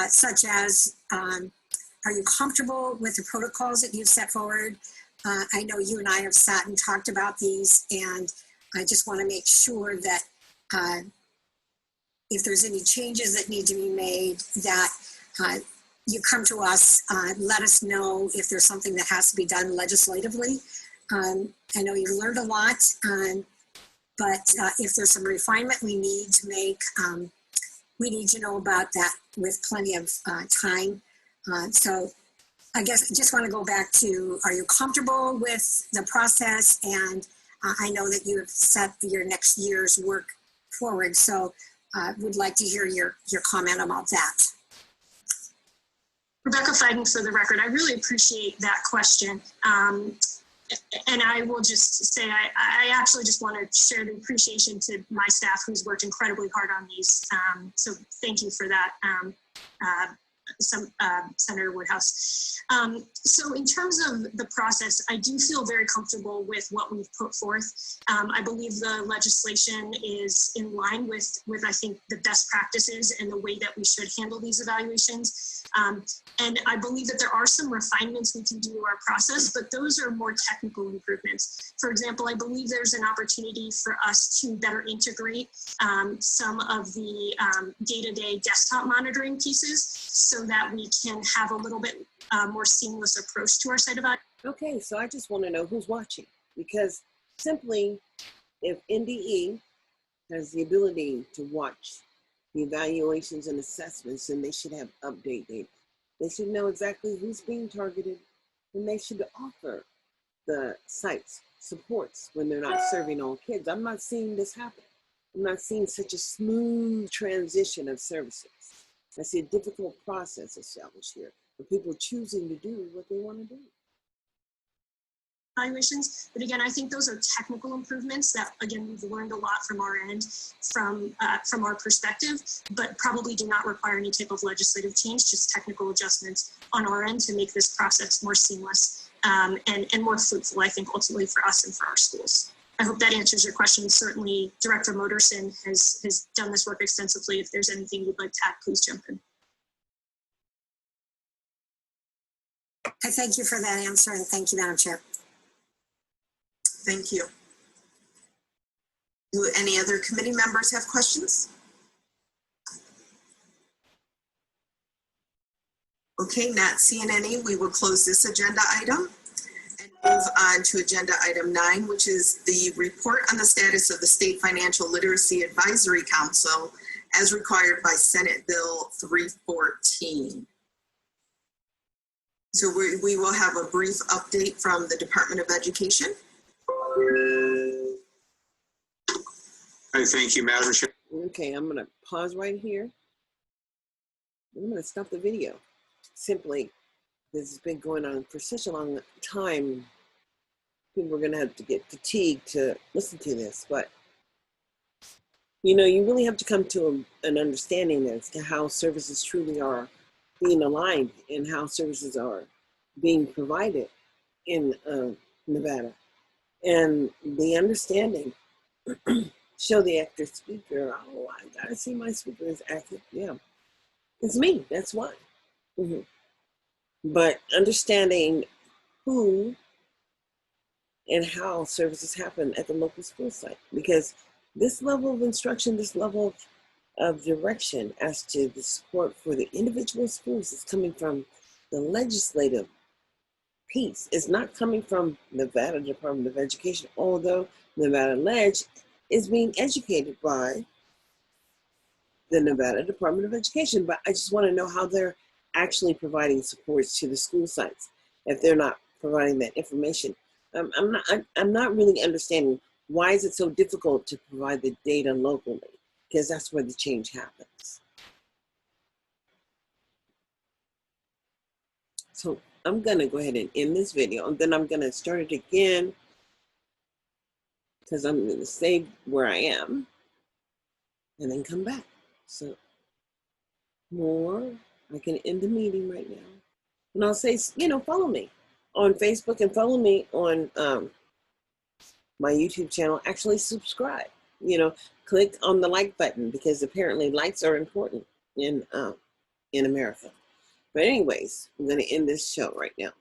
such as, are you comfortable with the protocols that you've set forward? I know you and I have sat and talked about these, and I just want to make sure that if there's any changes that need to be made, that you come to us, let us know if there's something that has to be done legislatively. I know you've learned a lot, but if there's some refinement we need to make, we need to know about that with plenty of time. So I guess I just want to go back to, are you comfortable with the process? And I know that you have set your next year's work forward, so would like to hear your comment about that. Rebecca Feiden, for the record, I really appreciate that question. And I will just say, I actually just want to share the appreciation to my staff who's worked incredibly hard on these. So thank you for that, Senator Woodhouse. So in terms of the process, I do feel very comfortable with what we've put forth. I believe the legislation is in line with I think the best practices and the way that we should handle these evaluations. And I believe that there are some refinements we can do to our process, but those are more technical improvements. For example, I believe there's an opportunity for us to better integrate some of the day-to-day desktop monitoring pieces so that we can have a little bit more seamless approach to our site evaluation. Okay, so I just want to know who's watching, because simply if NDE has the ability to watch the evaluations and assessments, then they should have update data. They should know exactly who's being targeted, and they should offer the sites supports when they're not serving all kids. I'm not seeing this happen. I'm not seeing such a smooth transition of services. I see a difficult process established here for people choosing to do what they want to do. Evaluations, but again, I think those are technical improvements that, again, we've learned a lot from our end, from our perspective, but probably do not require any type of legislative change, just technical adjustments on our end to make this process more seamless and more fruitful, I think, ultimately for us and for our schools. I hope that answers your question. Certainly, Director Moderson has done this work extensively. If there's anything you'd like to add, please jump in. I thank you for that answer, and thank you, Madam Chair. Thank you. Do any other committee members have questions? Okay, not seeing any, we will close this agenda item and move on to agenda item 9, which is the report on the status of the State Financial Literacy Advisory Council as required by Senate Bill 314. So we will have a brief update from the Department of Education. Thank you, Madam Chair. Okay, I'm going to pause right here. I'm going to stop the video. Simply, this has been going on for such a long time. People are going to have to get fatigued to listen to this, but you know, you really have to come to an understanding as to how services truly are being aligned and how services are being provided in Nevada. And the understanding, show the active speaker, oh, I gotta see my speaker is active. Yeah, it's me, that's why. Mm-hmm. But understanding who and how services happen at the local school site, because this level of instruction, this level of direction as to the support for the individual schools is coming from the legislative piece. It's not coming from Nevada Department of Education, although Nevada Leg is being educated by the Nevada Department of Education. But I just want to know how they're actually providing supports to the school sites if they're not providing that information. I'm not really understanding why is it so difficult to provide the data locally, because that's where the change happens. So I'm gonna go ahead and end this video, and then I'm gonna start it again because I'm gonna stay where I am and then come back. So I can end the meeting right now. And I'll say, follow me on Facebook and follow me on my YouTube channel. Actually subscribe, click on the like button because apparently likes are important in America. But anyways, I'm going to end this show right now.